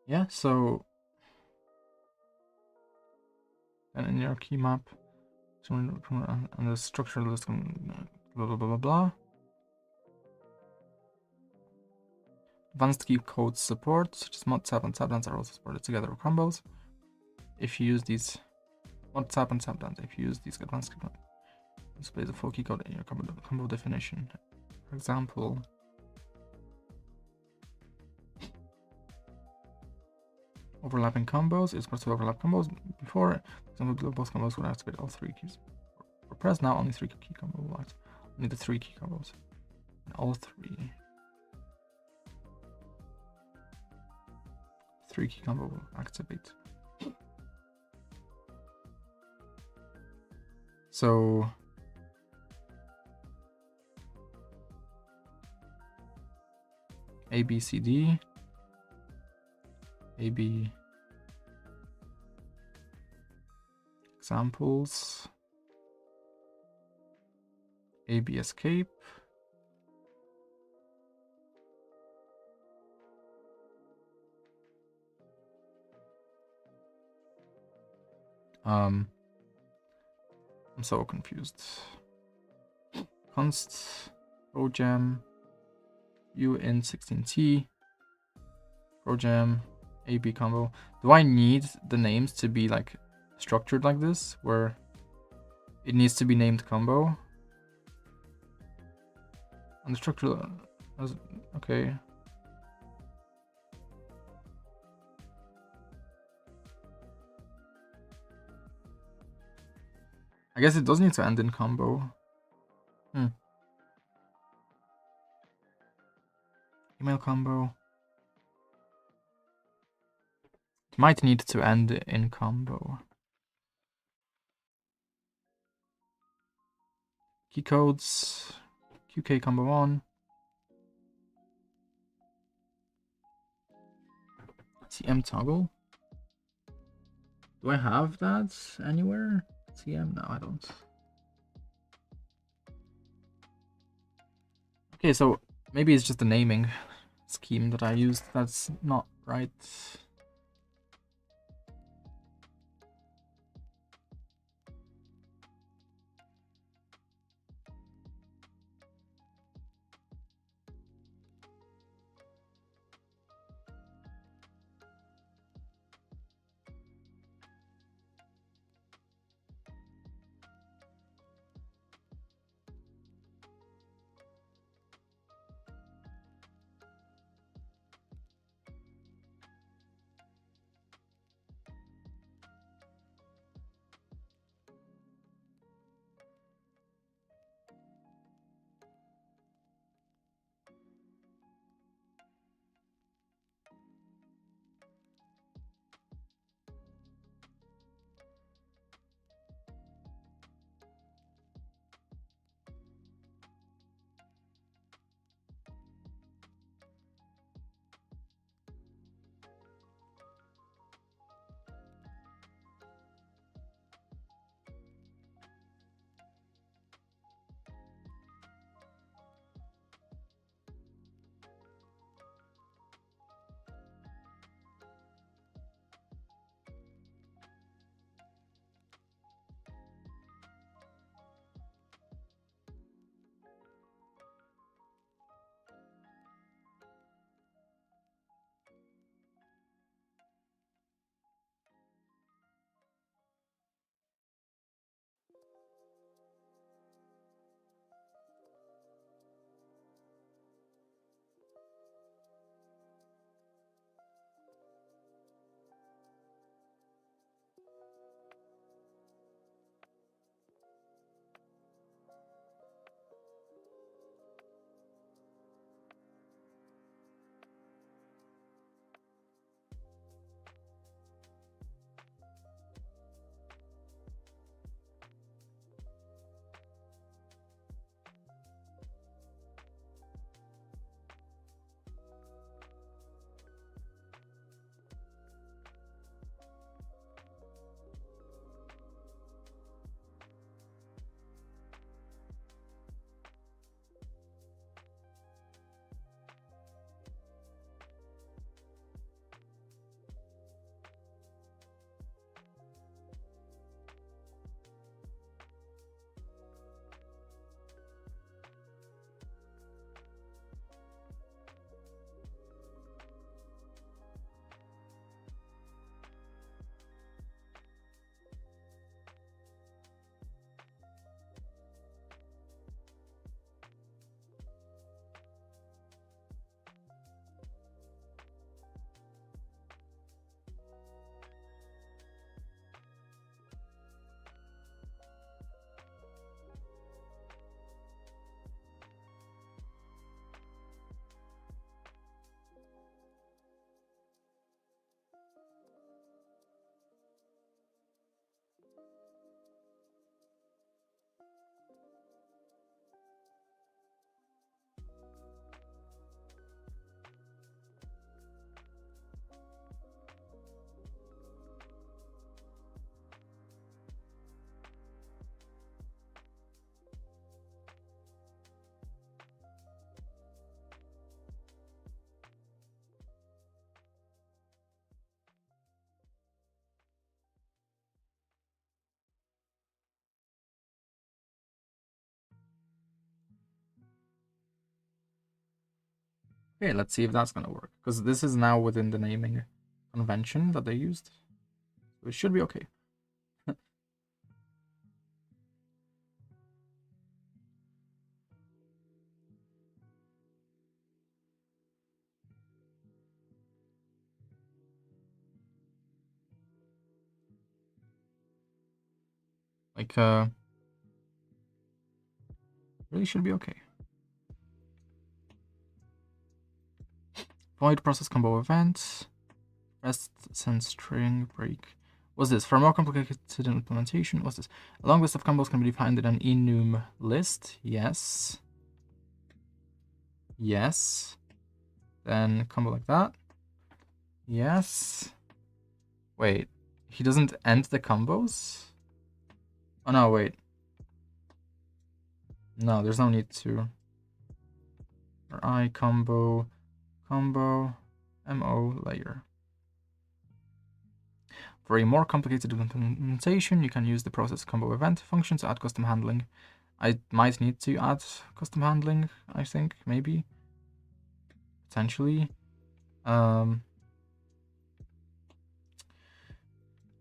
Yeah, so and in your key map, so on the structure list, blah blah blah blah blah. Advanced key codes support, such as mod tap and tap dance are also supported together with combos. If you use these mod tap and tap dance, if you use these advanced key codes, display the full key code in your combo definition. For example, overlapping combos is supposed to overlap combos before. For example, both combos would activate all 3 keys. For press now, only 3 key combo will activate. Only the 3 key combos. And all 3 key combo will activate. So A, B, C, D, A, B, examples, A, B, escape, I'm so confused. Const projam uin 16t projam AB combo. Do I need the names to be like structured like this, where it needs to be named combo? And the structure, okay. I guess it does need to end in combo. Email combo. It might need to end in combo. Key codes. QK combo on. TM toggle. Do I have that anywhere? TM? No, I don't. Okay, so maybe it's just the naming scheme that I used that's not right. Okay, let's see if that's gonna work. Because this is now within the naming convention that they used. So it should be okay. Like, Really should be okay. Void process combo event. Rest, send, string, break. What's this? For a more complicated implementation, what's this? A long list of combos can be defined in an enum list. Yes. Yes. Then combo like that. Yes. Wait. He doesn't end the combos? Oh no, wait. No, there's no need to. Or I combo, combo, MO layer. For a more complicated implementation, you can use the process combo event function to add custom handling. I might need to add custom handling, I think, maybe. Potentially. I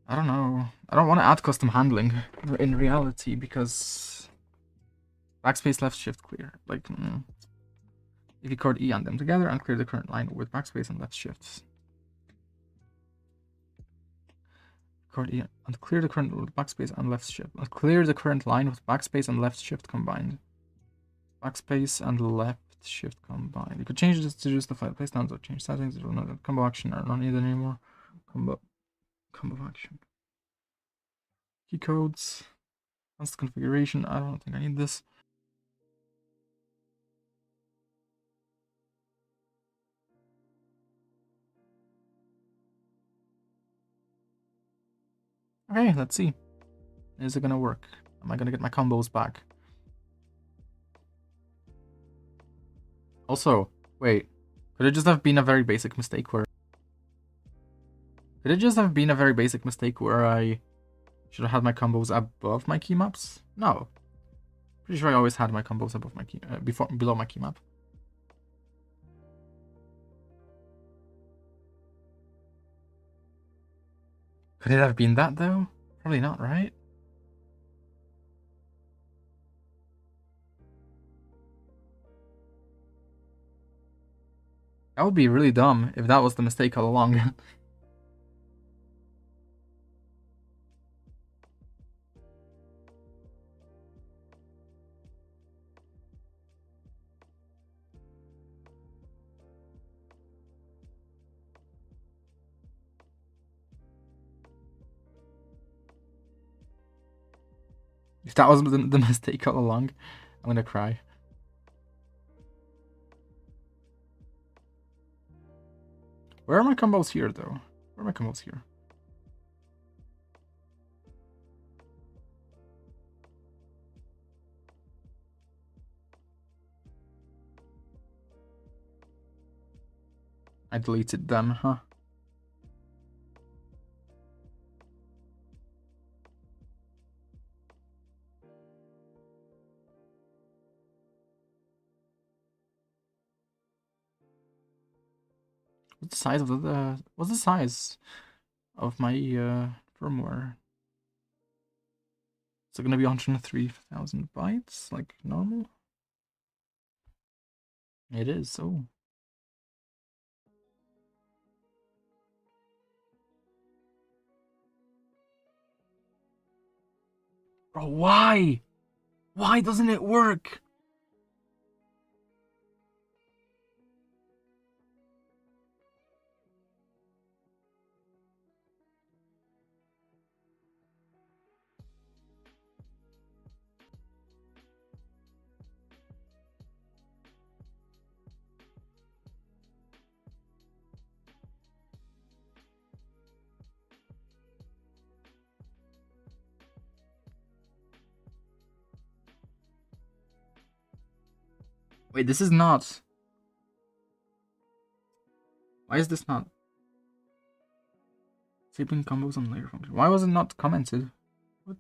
don't know. I don't want to add custom handling in reality because backspace, left, shift, clear. Like, if you chord E on them together and clear the current line with backspace and left shifts. Chord E and clear the current with backspace and left shift. And clear the current line with backspace and left shift combined. Backspace and left shift combined. You could change this to just the file playstyles or change settings. Combo action are not needed anymore. Combo action. Key codes. Advanced configuration. I don't think I need this. Okay, let's see. Is it gonna work? Am I gonna get my combos back? Also, wait. Could it just have been a very basic mistake where... Could it just have been a very basic mistake where I should have had my combos above my key maps? No. Pretty sure I always had my combos above my key... below my key map. Could it have been that, though? Probably not, right? That would be really dumb if that was the mistake all along. If that was the mistake all along, I'm gonna cry. Where are my combos here, though? Where are my combos here? I deleted them, huh? What's the size of what's the size of my firmware? Is it gonna be 103,000 bytes, like normal? It is, so. Bro, why? Why doesn't it work? Wait, this is not. Why is this not? Sibling combos on layer function. Why was it not commented? What?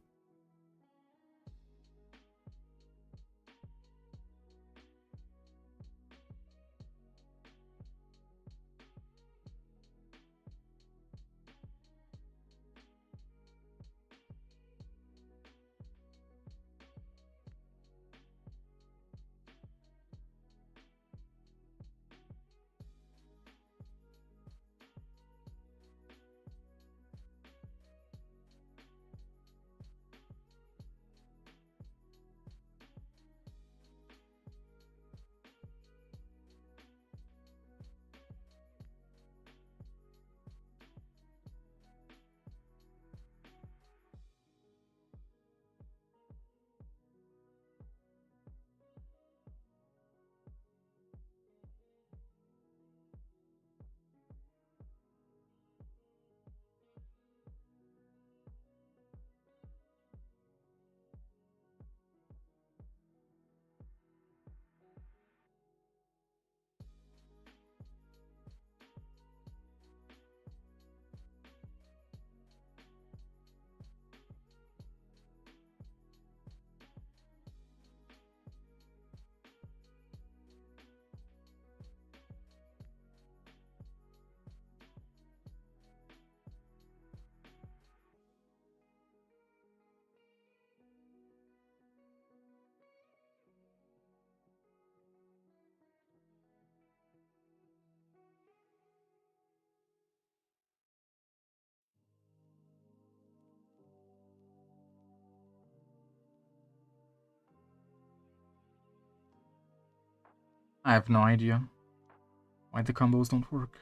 I have no idea why the combos don't work.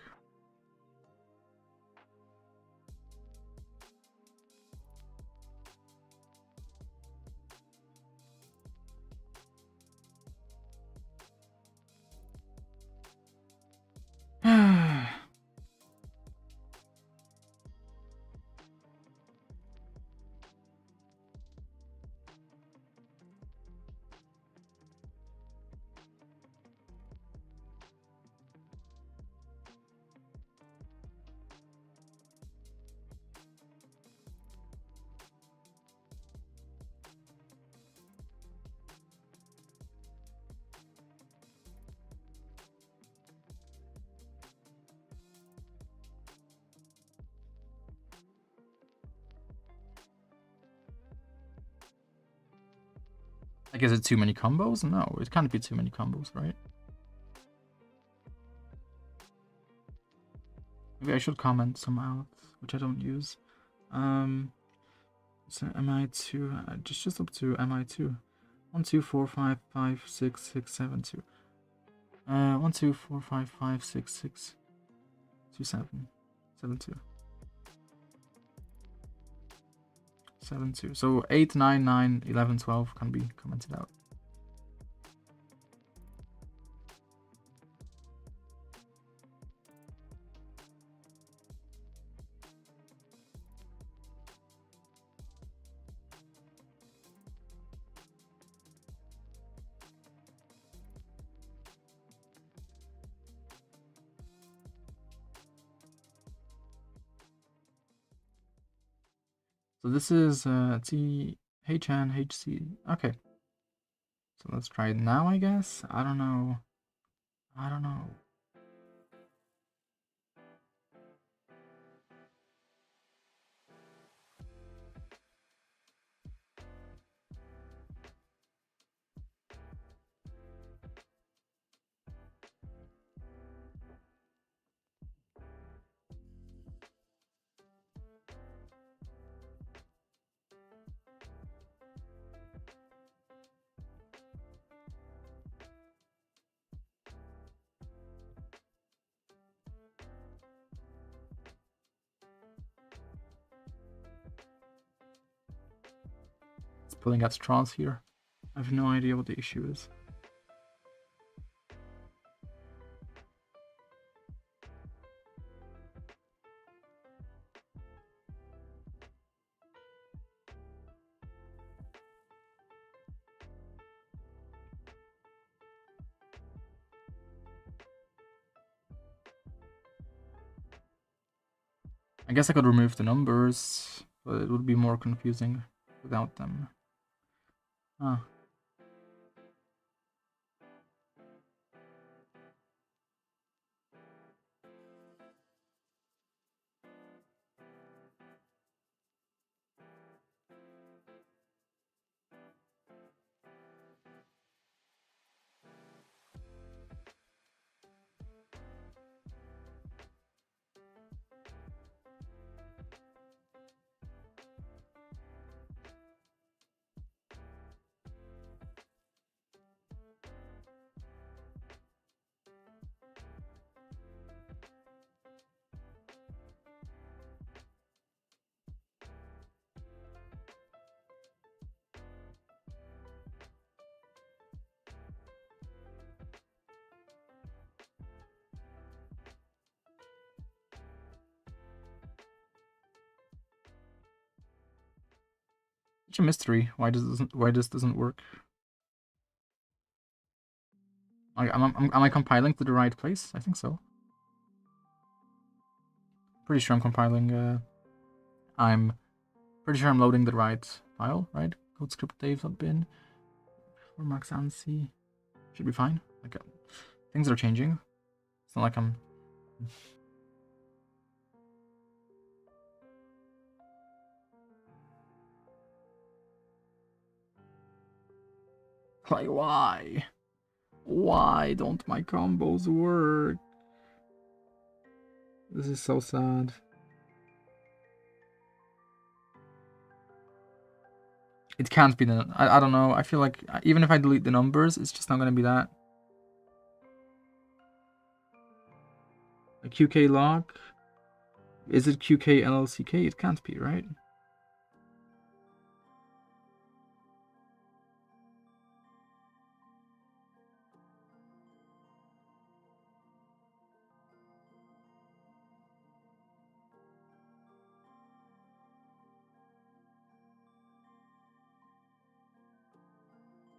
Like, is it too many combos? No, it can't be too many combos, right? Maybe I should comment some out, which I don't use. So MI2, just up to MI2. 1, 2, 4, 5, 5, 6, 6, 7, 2. 1, 2, 4, 5, 5, 6, 6, 2, 7, 7, 2. 7, 2. So 8, 9, 9, 11, 12 can be commented out. So this is T HN HC. Okay. So let's try it now, I guess. I don't know. It's pulling at straws here. I have no idea what the issue is. I guess I could remove the numbers, but it would be more confusing without them. Ah. Such a mystery. Why this doesn't work? Am I compiling to the right place? I think so. Pretty sure I'm compiling. I'm pretty sure I'm loading the right file, right? CodeScript.dave.bin for Max ANSI. Should be fine. Like things are changing. It's not like I'm. Like why? Why don't my combos work? This is so sad. It can't be the. I don't know. I feel like even if I delete the numbers, it's just not gonna be that. QK lock. Is it QK LLCK? It can't be, right?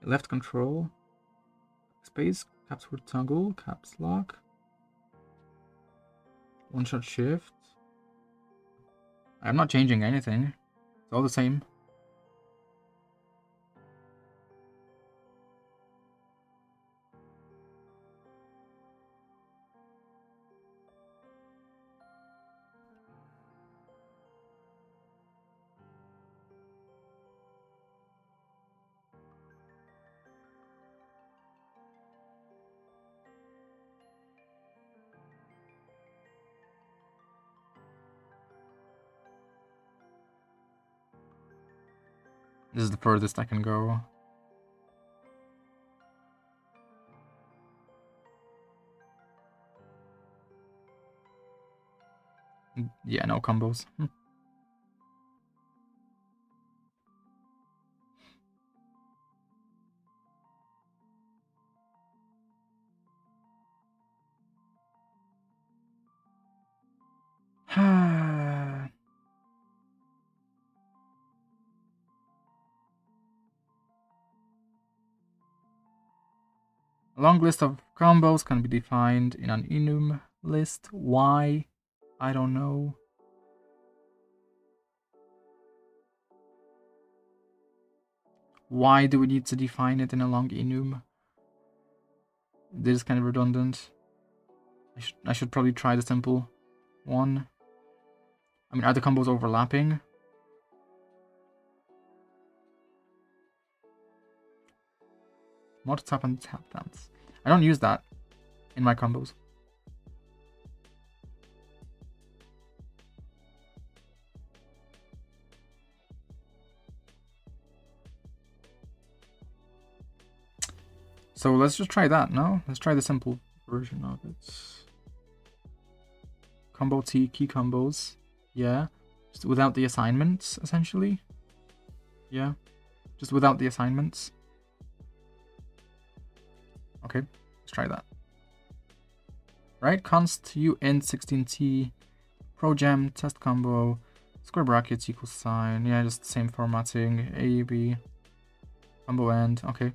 Left control. Space. Caps for toggle. Caps lock. One shot shift. I'm not changing anything. It's all the same. This is the furthest I can go. Yeah, no combos. A long list of combos can be defined in an enum list. Why? I don't know. Why do we need to define it in a long enum? This is kind of redundant. I should probably try the simple one. I mean, are the combos overlapping? Mod tap and tap dance. I don't use that in my combos. So let's just try that, no? Let's try the simple version of it. Combo T, key combos. Yeah. Just without the assignments, essentially. Yeah. Just without the assignments. Okay, let's try that. Right, const uint 16t, progem, test combo, square brackets equals sign. Yeah, just the same formatting. A, B, combo end. Okay.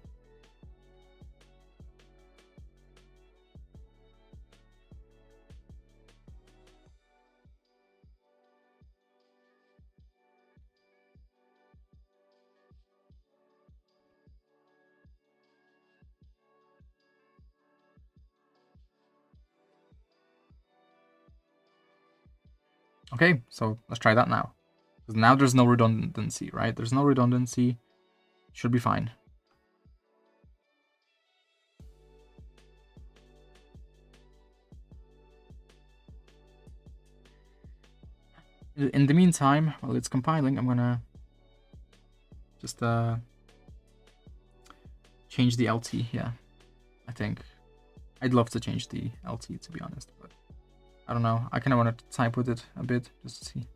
Okay, so let's try that now. Because now there's no redundancy, right? There's no redundancy. Should be fine. In the meantime, while it's compiling, I'm gonna just change the LT. Yeah, I think I'd love to change the LT, to be honest, but I don't know. I kind of want to type with it a bit just to see.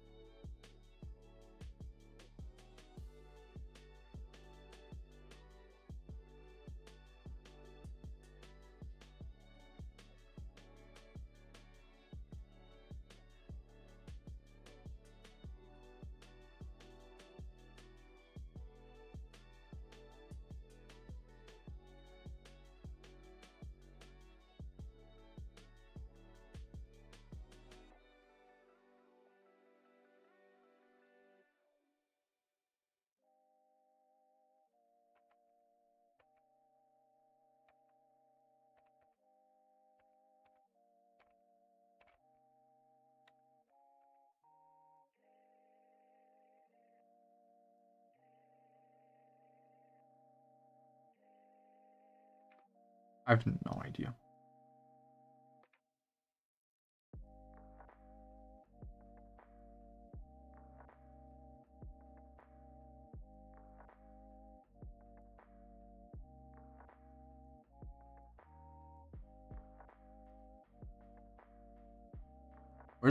I have no idea.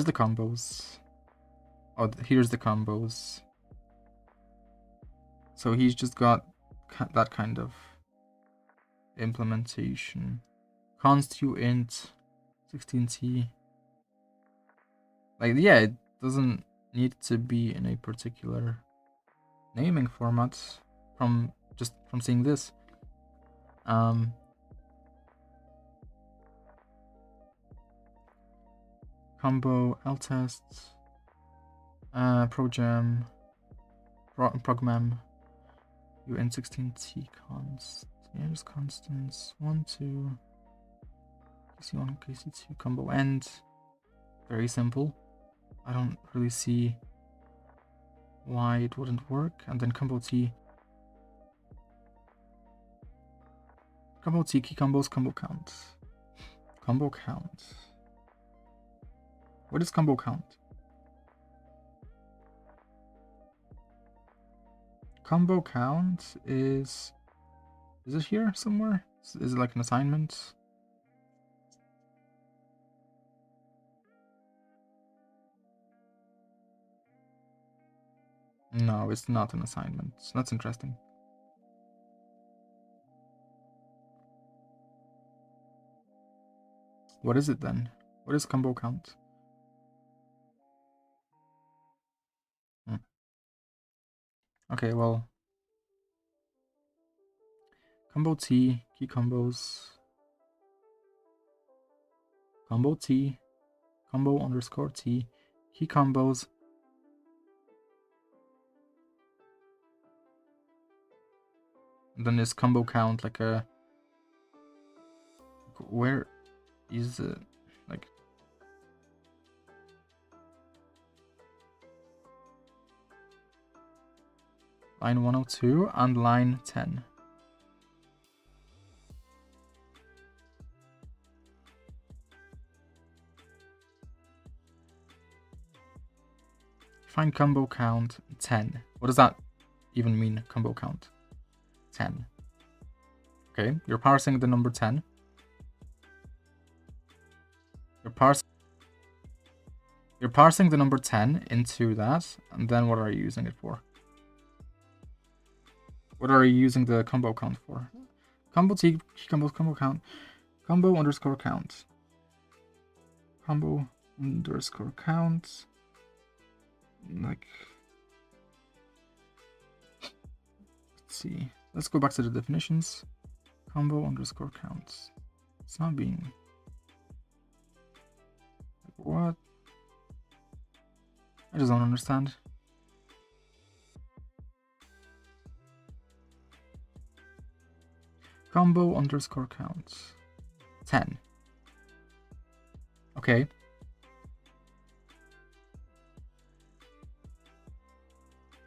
Where's the combos? Oh, here's the combos. So he's just got that kind of implementation. Const int 16t. Like, yeah, it doesn't need to be in a particular naming format from seeing this. Combo ltest progem progmem un16t const. Yeah, just constants 1 2 kc1 kc2 combo end. Very simple. I don't really see why it wouldn't work. And then combo t key combos combo count. Combo count. What is combo count? Combo count is it here somewhere? Is it like an assignment? No, it's not an assignment. That's interesting. What is it then? What is combo count? Okay, well, combo T, key combos, combo T, combo underscore T, key combos. And then is combo count like a, where is it? Like, line 102 and line 10. Find combo count 10. What does that even mean, combo count? 10. Okay, you're parsing the number 10. You're parsing the number 10 into that, and then what are you using it for? What are you using the combo count for? Combo T, combos, combo count, combo underscore count. Combo underscore count. Like, let's see. Let's go back to the definitions. Combo underscore count. It's not being. Like, what? I just don't understand. Combo underscore count 10. Okay.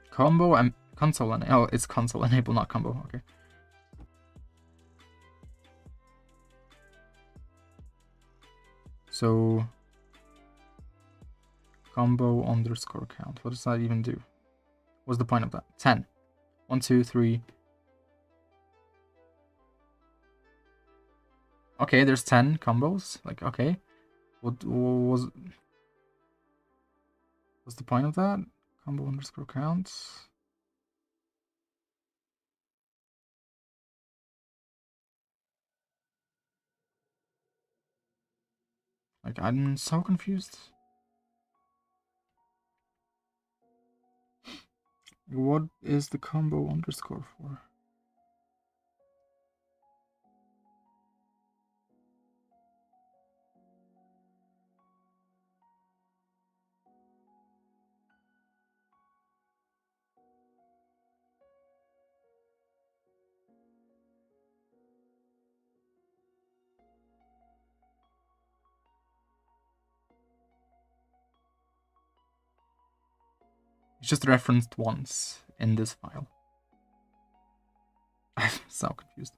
Combo and console and oh, it's console enable, not combo. Okay. So combo underscore count. What does that even do? What's the point of that? 10. 1, 2, 3. Okay, there's 10 combos. Like, okay. What was what's the point of that? Combo underscore counts. Like, I'm so confused. What is the combo underscore for? It's just referenced once in this file. I'm so confused.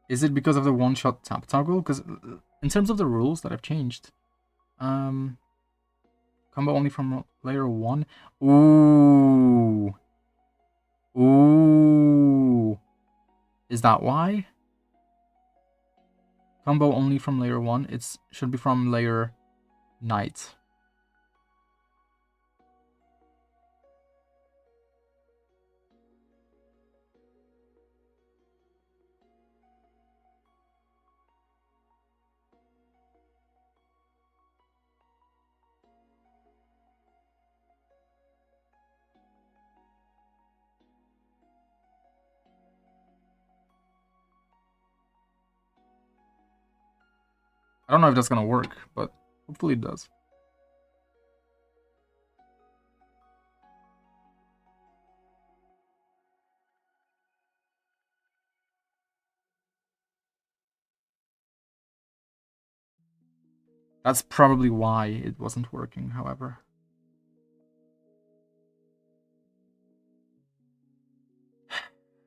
Is it because of the one-shot tap toggle? Because in terms of the rules that I've changed, combo only from layer 1. Ooh. Ooh. Is that why? Combo only from layer 1. It should be from layer Knight. I don't know if that's gonna work, but hopefully it does. That's probably why it wasn't working, however.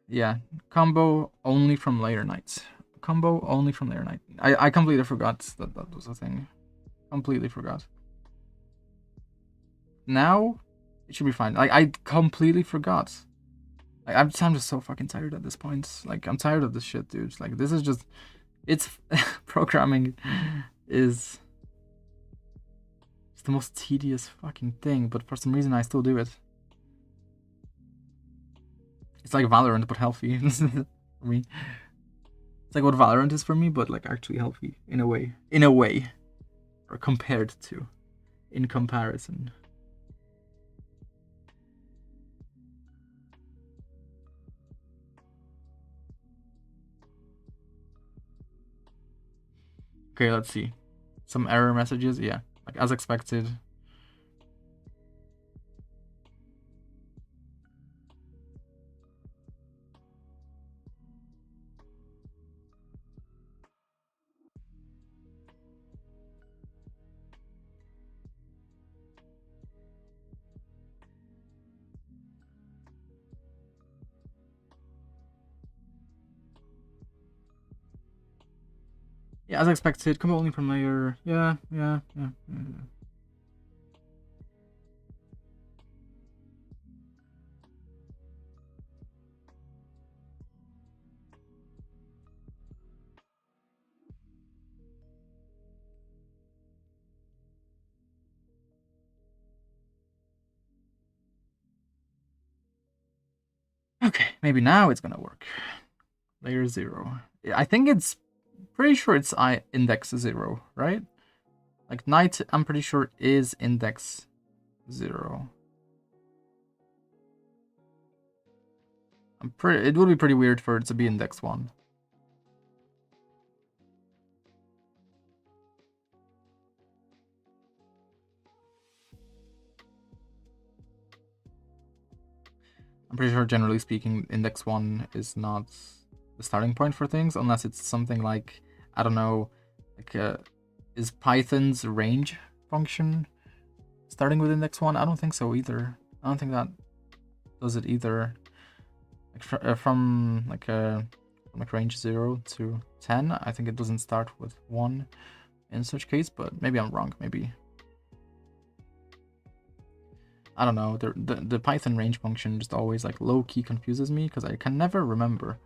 Yeah, combo only from layer Knights. Combo only from layer Knight. I completely forgot that that was a thing. Completely forgot. Now, it should be fine. Like, I completely forgot. Like, I'm just so fucking tired at this point. Like, I'm tired of this shit, dude. Like, this is just... It's... programming is... It's the most tedious fucking thing, but for some reason I still do it. It's like Valorant, but healthy for me. It's like what Valorant is for me, but like actually healthy in a way. In a way. Or compared to. In comparison. Okay, let's see. Some error messages, yeah. Like as expected. Yeah, as expected. Come only from layer. Yeah. Okay, maybe now it's gonna work. Layer 0. I think it's pretty sure it's index 0, right? Like Knight, I'm pretty sure is index 0. It would be pretty weird for it to be index 1. I'm pretty sure, generally speaking, index 1 is not the starting point for things, unless it's something like, I don't know, like, is Python's range function starting with index 1? I don't think so either. I don't think that does it either. Like, from range 0 to 10, I think it doesn't start with 1 in such case, but maybe I'm wrong, maybe. I don't know, the Python range function just always like low-key confuses me because I can never remember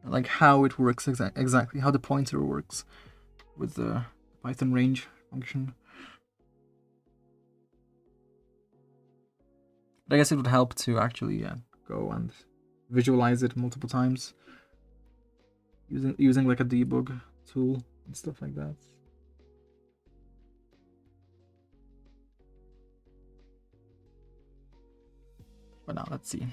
like how it works exactly, how the pointer works with the Python range function. But I guess it would help to actually go and visualize it multiple times using like a debug tool and stuff like that. But now let's see.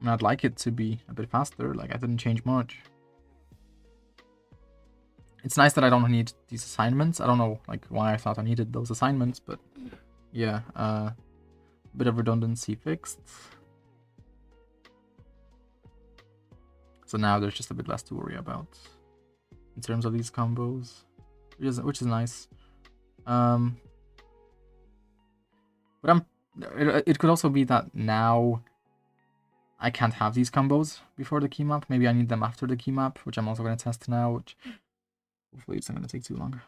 I mean, I'd like it to be a bit faster, like I didn't change much. It's nice that I don't need these assignments. I don't know like why I thought I needed those assignments, but yeah, bit of redundancy fixed. So now there's just a bit less to worry about in terms of these combos, which is nice. But I'm It could also be that now I can't have these combos before the key map. Maybe I need them after the key map, which I'm also going to test now, which hopefully it's not going to take too long.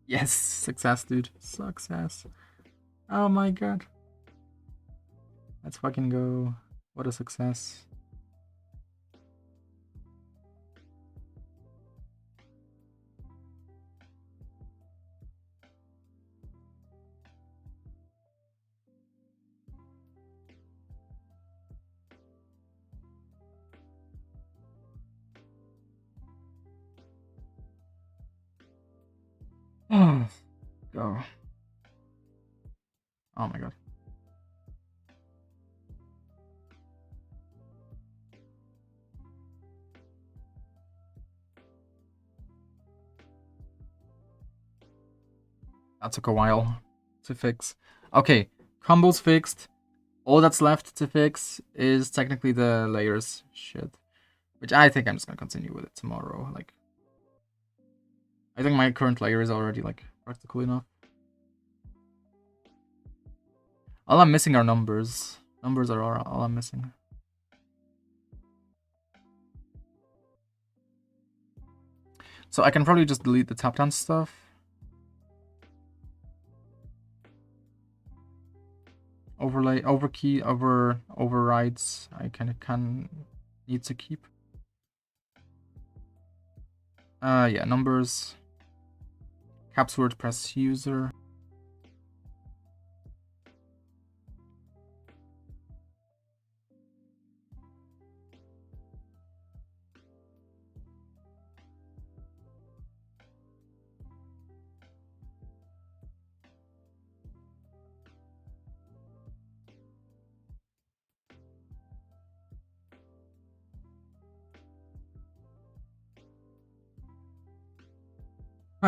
Yes, success, dude. Success. Oh my god. Let's fucking go. What a success. Oh, go. Oh my god. That took a while to fix. Okay, combos fixed. All that's left to fix is technically the layers shit. Which I think I'm just gonna continue with it tomorrow. Like, I think my current layer is already like practical enough. All I'm missing are numbers. Numbers are all I'm missing. So I can probably just delete the tap dance stuff. Overlay, overkey, overrides. I kind of need to keep. Yeah, numbers. Caps word press user.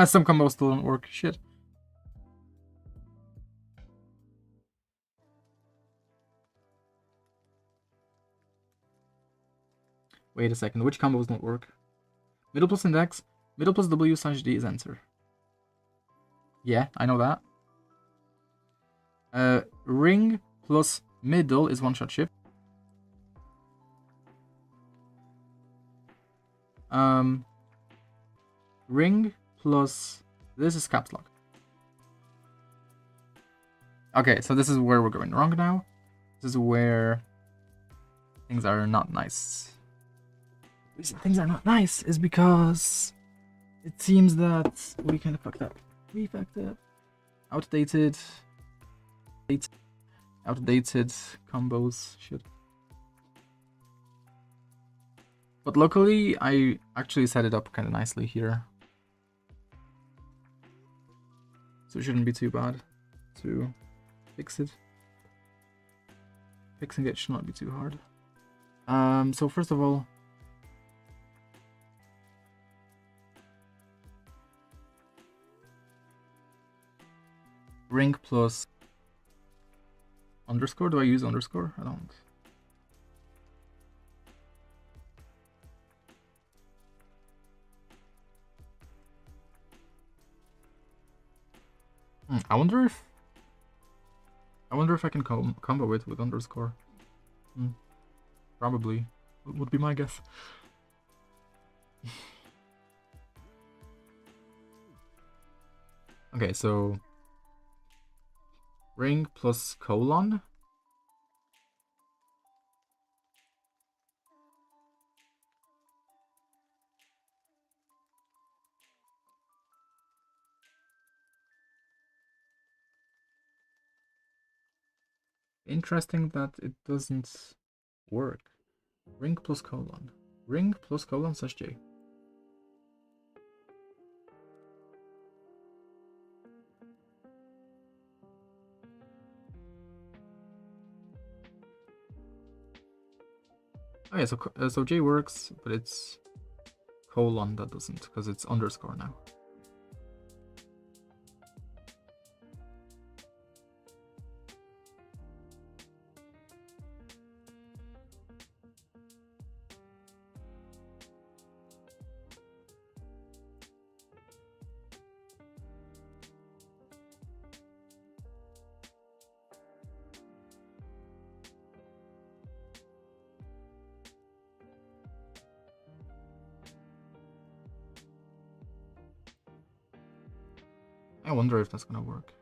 Some combos still don't work. Shit. Wait a second. Which combos don't work? Middle plus index. Middle plus W/D is enter. Yeah, I know that. Ring plus middle is one-shot shift. Ring plus this is caps lock. Okay, so this is where we're going wrong now. This is where things are not nice. The reason things are not nice is because it seems that we kind of fucked up. We fucked up. Outdated combos. Shit. But luckily, I actually set it up kind of nicely here. So it shouldn't be too bad to fix it. Fixing it should not be too hard. So first of all, ring plus underscore. Do I use underscore? I don't. I wonder if I can combo it with underscore. Probably would be my guess. Okay, so ring plus colon. Interesting that it doesn't work. Ring plus colon. Ring plus colon slash J. Oh yeah, so J works, but it's colon that doesn't, because it's underscore now. I wonder if that's gonna work.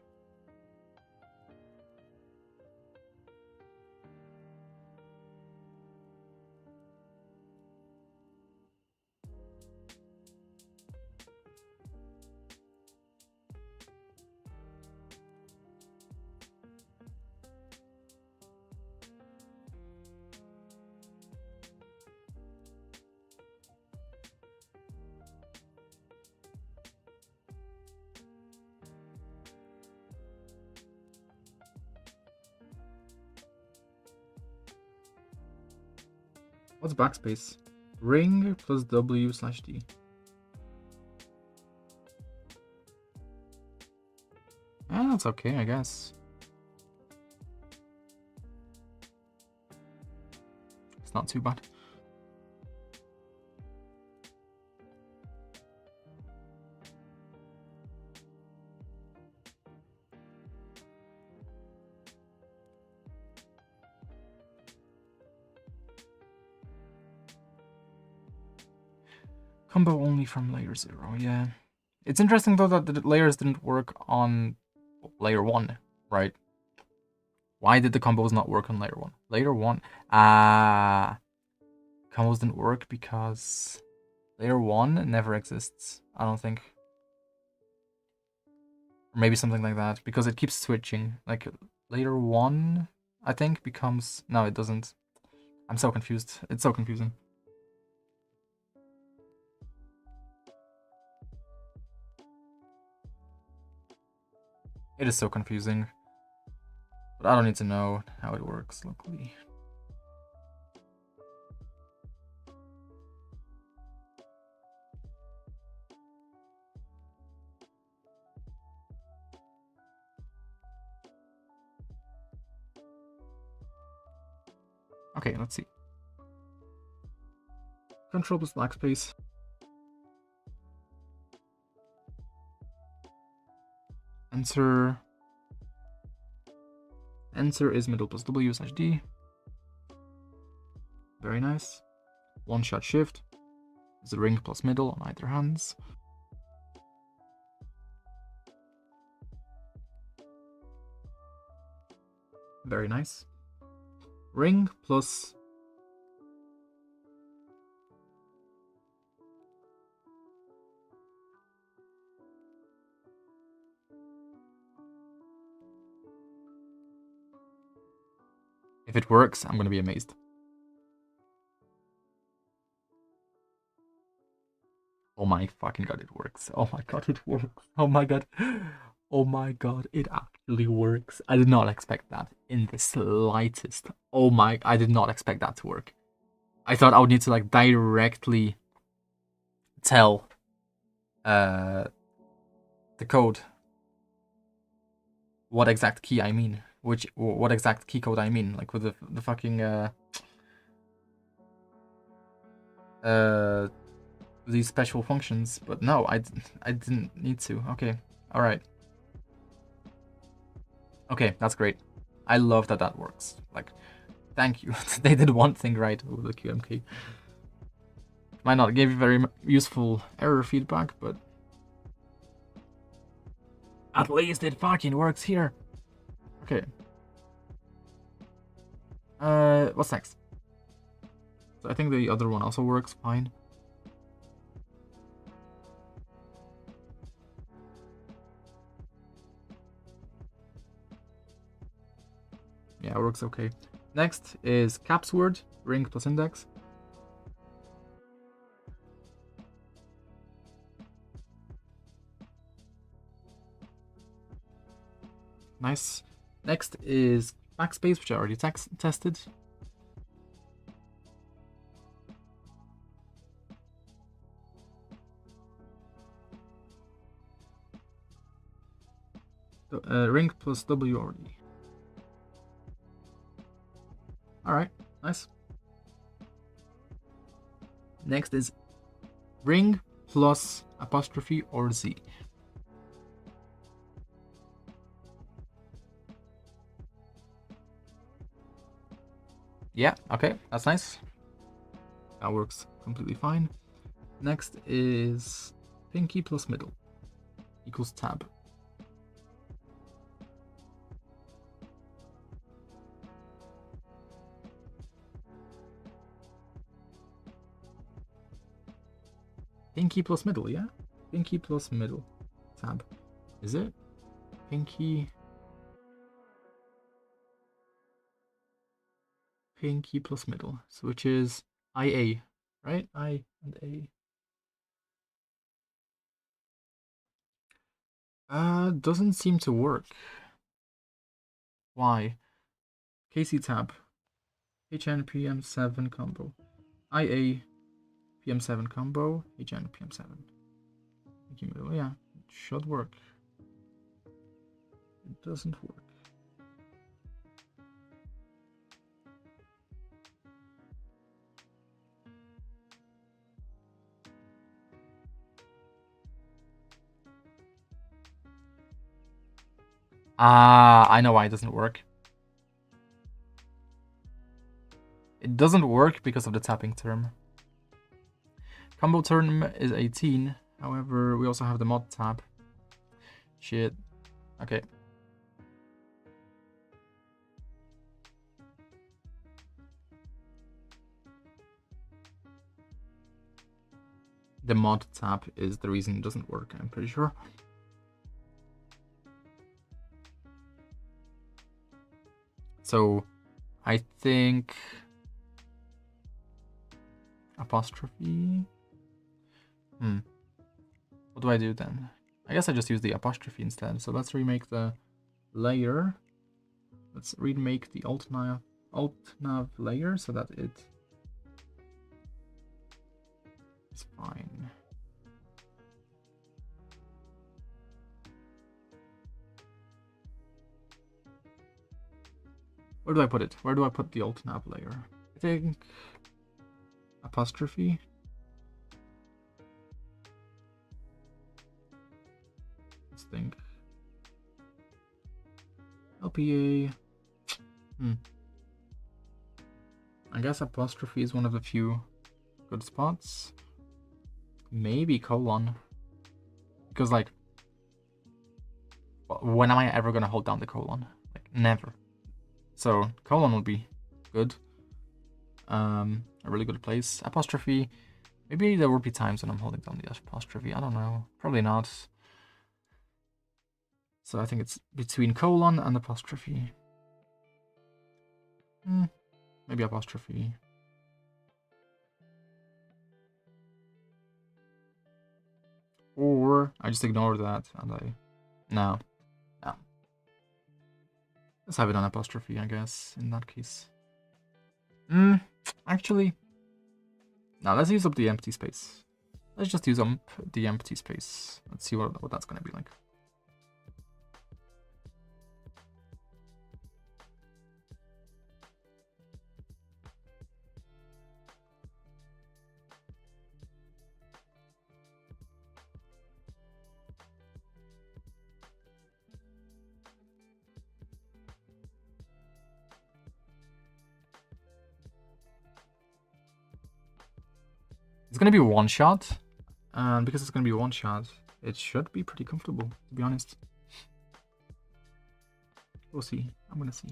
What's backspace? Ring plus W/D. That's okay, I guess. It's not too bad. Combo only from layer 0, yeah. It's interesting though that the layers didn't work on layer 1, right? Why did the combos not work on layer 1? Layer 1, combos didn't work because layer 1 never exists, I don't think. Or maybe something like that, because it keeps switching. Like, layer 1, I think, becomes... No, it doesn't. I'm so confused. It's so confusing. It is so confusing. But I don't need to know how it works, luckily. Okay, let's see. Control plus backspace. Enter is middle plus W/D. Very nice. One shot shift is the ring plus middle on either hands. Very nice. Ring plus if it works, I'm gonna be amazed. Oh my fucking god, it works. Oh my god, it works. Oh my god. Oh my god, it actually works. I did not expect that in the slightest. Oh my, I did not expect that to work. I thought I would need to like directly tell the code what exact key I mean. What exact key code I mean, like with the fucking these special functions, but no, I didn't need to. Okay, all right. Okay, that's great. I love that that works. Like, thank you. They did one thing right with the QMK. Might not give you very useful error feedback, but at least it fucking works here. Okay. What's next? So I think the other one also works fine. Yeah, it works okay. Next is caps word, ring plus index. Nice. Next is backspace, which I already tested. Ring plus W already. Alright, nice. Next is ring plus apostrophe or Z. Yeah, okay, that's nice. That works completely fine. Next is pinky plus middle equals tab. Pinky plus middle, yeah? Pinky plus middle tab. Is it? Pinky. Pinky plus middle, so which is IA, right? I and A. Doesn't seem to work. Why? KC tab. HN PM7 combo. IA PM7 combo. HN PM7. Middle, yeah, it should work. It doesn't work. Ah, I know why it doesn't work. It doesn't work because of the tapping term. Combo term is 18. However, we also have the mod tab. Shit. Okay. The mod tab is the reason it doesn't work, I'm pretty sure. So, I think apostrophe. What do I do then? I guess I just use the apostrophe instead. So let's remake the layer. Let's remake the alt nav layer so that it is fine. Where do I put it? Where do I put the alt nav layer? I think apostrophe. Let's think. LPA. I guess apostrophe is one of the few good spots. Maybe colon. Because like, when am I ever gonna hold down the colon? Like, never. So colon would be good. A really good place. Apostrophe. Maybe there will be times when I'm holding down the apostrophe. I don't know. Probably not. So I think it's between colon and apostrophe. Maybe apostrophe. Or I just ignore that and I... No. Let's have it on apostrophe, I guess, in that case. Actually... Now let's use up the empty space. Let's just use up the empty space. Let's see what that's gonna be like. It's gonna be one shot, and because it's gonna be one shot, it should be pretty comfortable, to be honest. We'll see. I'm gonna see.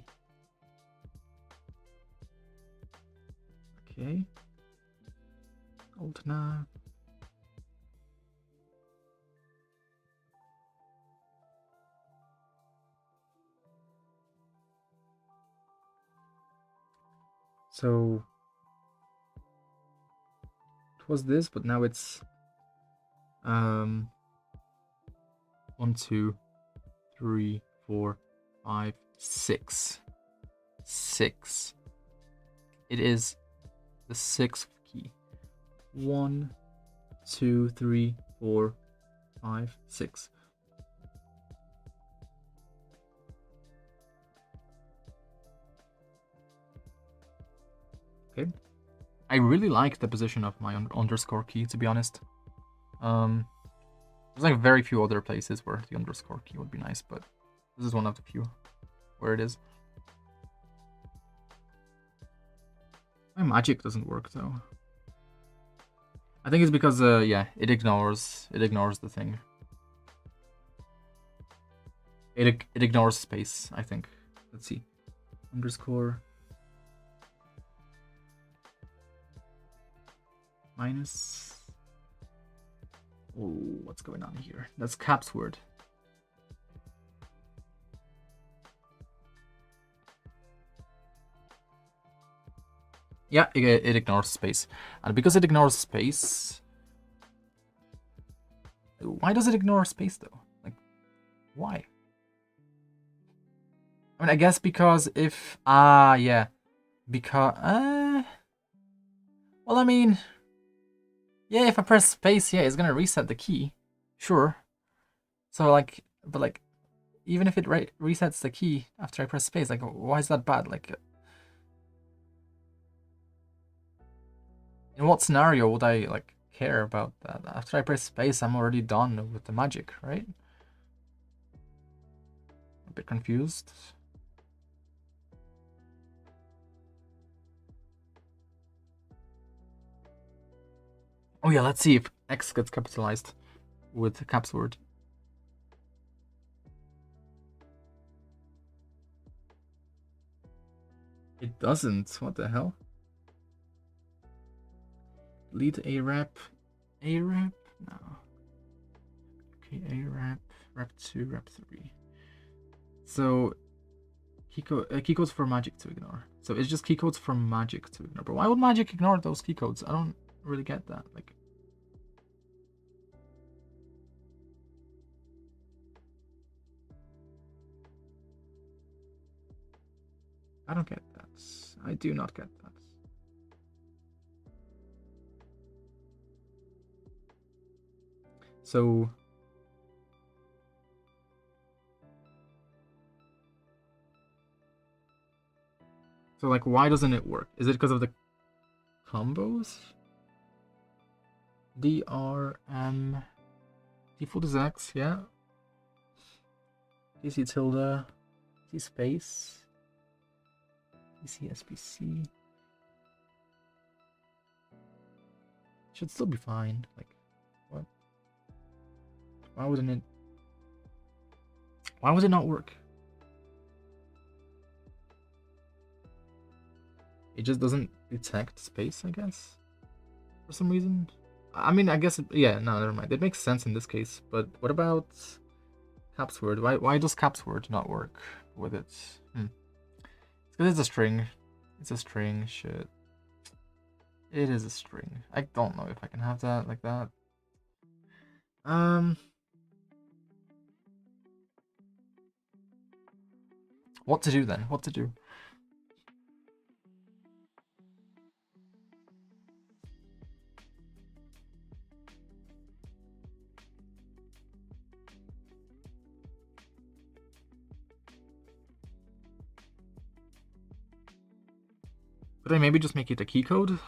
Okay. Alt nav. So it was this, but now it's 1, 2, 3, 4, 5, 6. 6. It is the 6th key. 1, 2, 3, 4, 5, 6. Okay. I really like the position of my underscore key, to be honest. There's like very few other places where the underscore key would be nice, but this is one of the few where it is. My magic doesn't work though. I think it's because yeah, it ignores the thing. It ignores space, I think. Let's see. Underscore minus. Oh, what's going on here? That's caps word. Yeah, it ignores space. And because it ignores space... Why does it ignore space though? Like, why? I mean, I guess because if... yeah. Because... well, I mean... Yeah, if I press space, yeah, it's gonna reset the key. Sure. So, like... But, like... Even if it resets the key after I press space, like, why is that bad? Like... In what scenario would I, like, care about that? After I press space, I'm already done with the magic, right? A bit confused. Oh yeah, let's see if X gets capitalized with caps word. It doesn't. What the hell? Lead a rep. A rep? No. Okay, a rep. Rep 2, rep 3. So key codes for magic to ignore. So it's just key codes for magic to ignore. But why would magic ignore those key codes? I don't really get that. Like, I don't get that. I do not get that. So like, why doesn't it work? Is it because of the combos? DRM default is X, yeah. DC tilde, DC space, DC SBC. Should still be fine. Like, what? Why wouldn't it? Why would it not work? It just doesn't detect space, I guess, for some reason. I mean, I guess, yeah, no, never mind. It makes sense in this case, but what about caps word? Why does caps word not work with it? It's because it's a string. It's a string, shit. It is a string. I don't know if I can have that like that. What to do then? What to do? Could I maybe just make it a key code?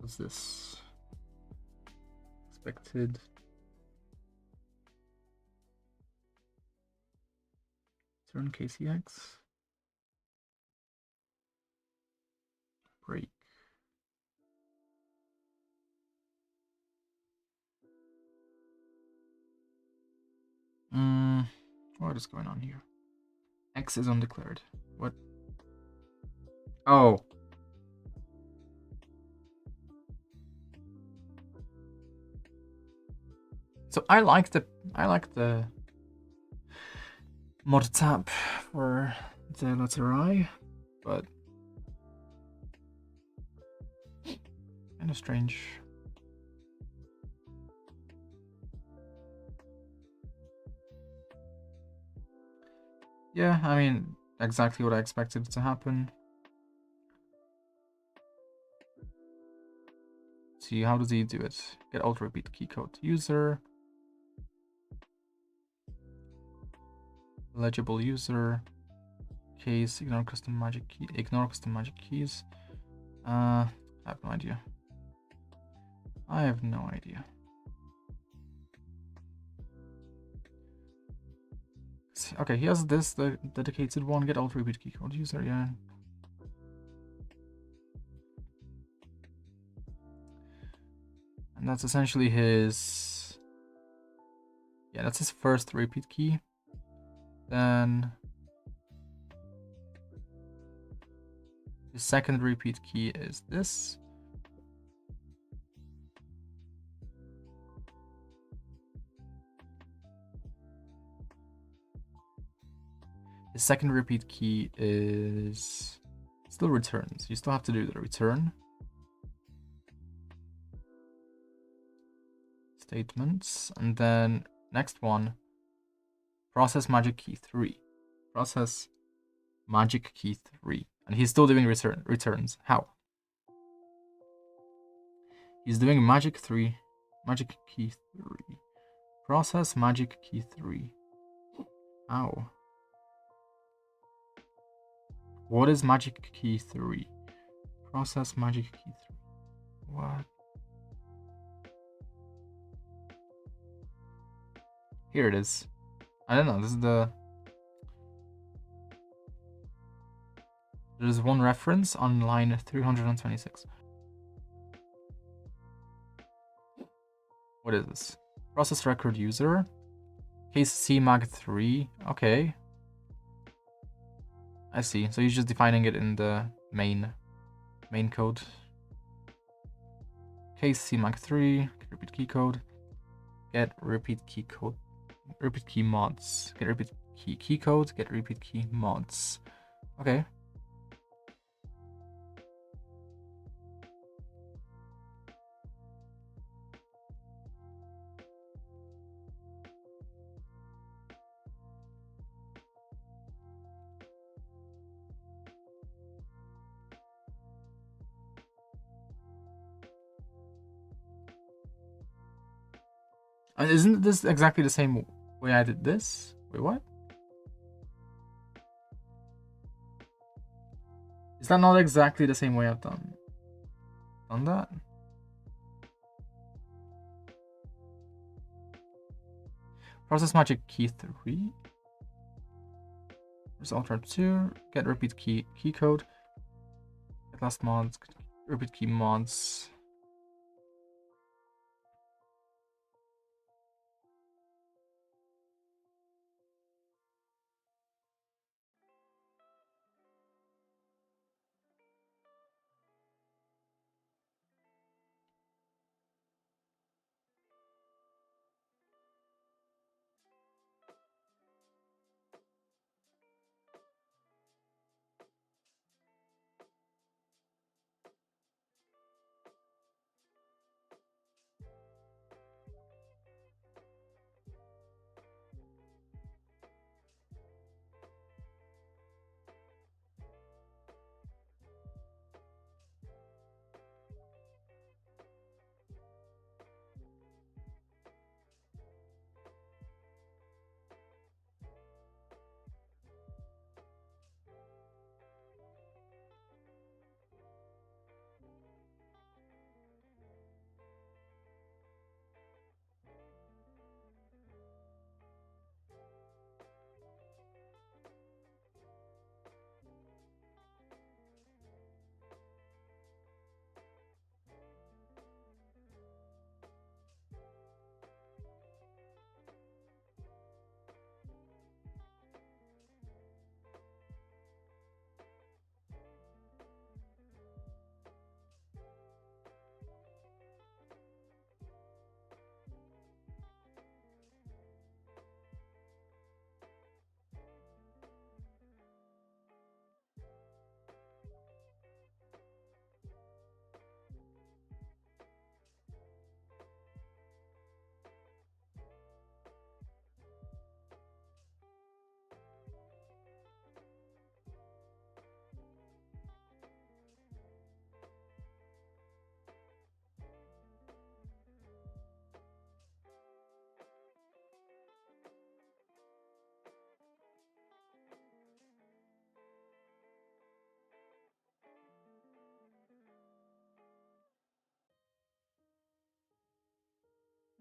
What's this? Expected. Turn KCX. Break. What is going on here? X is undeclared. What? Oh. So I like the mod tab for the letter I, but kind of strange. Yeah, I mean, exactly what I expected to happen. See, how does he do it? Get alt repeat key code user. Legible user. Case, ignore custom magic key, ignore custom magic keys. I have no idea. I have no idea. Okay, he has this, the dedicated one, get alt repeat key code user, yeah. And that's essentially his, yeah, that's his first repeat key. Then his second repeat key is this. His second repeat key is still returns. You still have to do the return. Statements. And then next one, process magic key 3. Process magic key 3. And he's still doing returns. How? He's doing magic key 3. Process magic key 3. How? What is magic key 3? Process magic key 3. What? Here it is. I don't know. This is the... There's one reference on line 326. What is this? Process record user. Case CMAG3. Okay. I see. So he's just defining it in the main code. Case CMAG3. Repeat key code. Get repeat key code. Repeat key mods. Get repeat key code. Get repeat key mods. Okay. And isn't this exactly the same way I did this? Wait, what? Is that not exactly the same way I've done that? Process magic key 3. Result 2. Get repeat key code. Get last mods. Repeat key mods.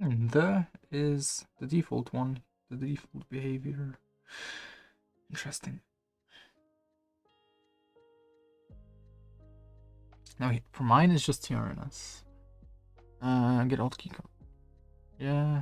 The is the default one, the default behavior. Interesting. Now for mine it's just TRNS. Get alt key code. Yeah.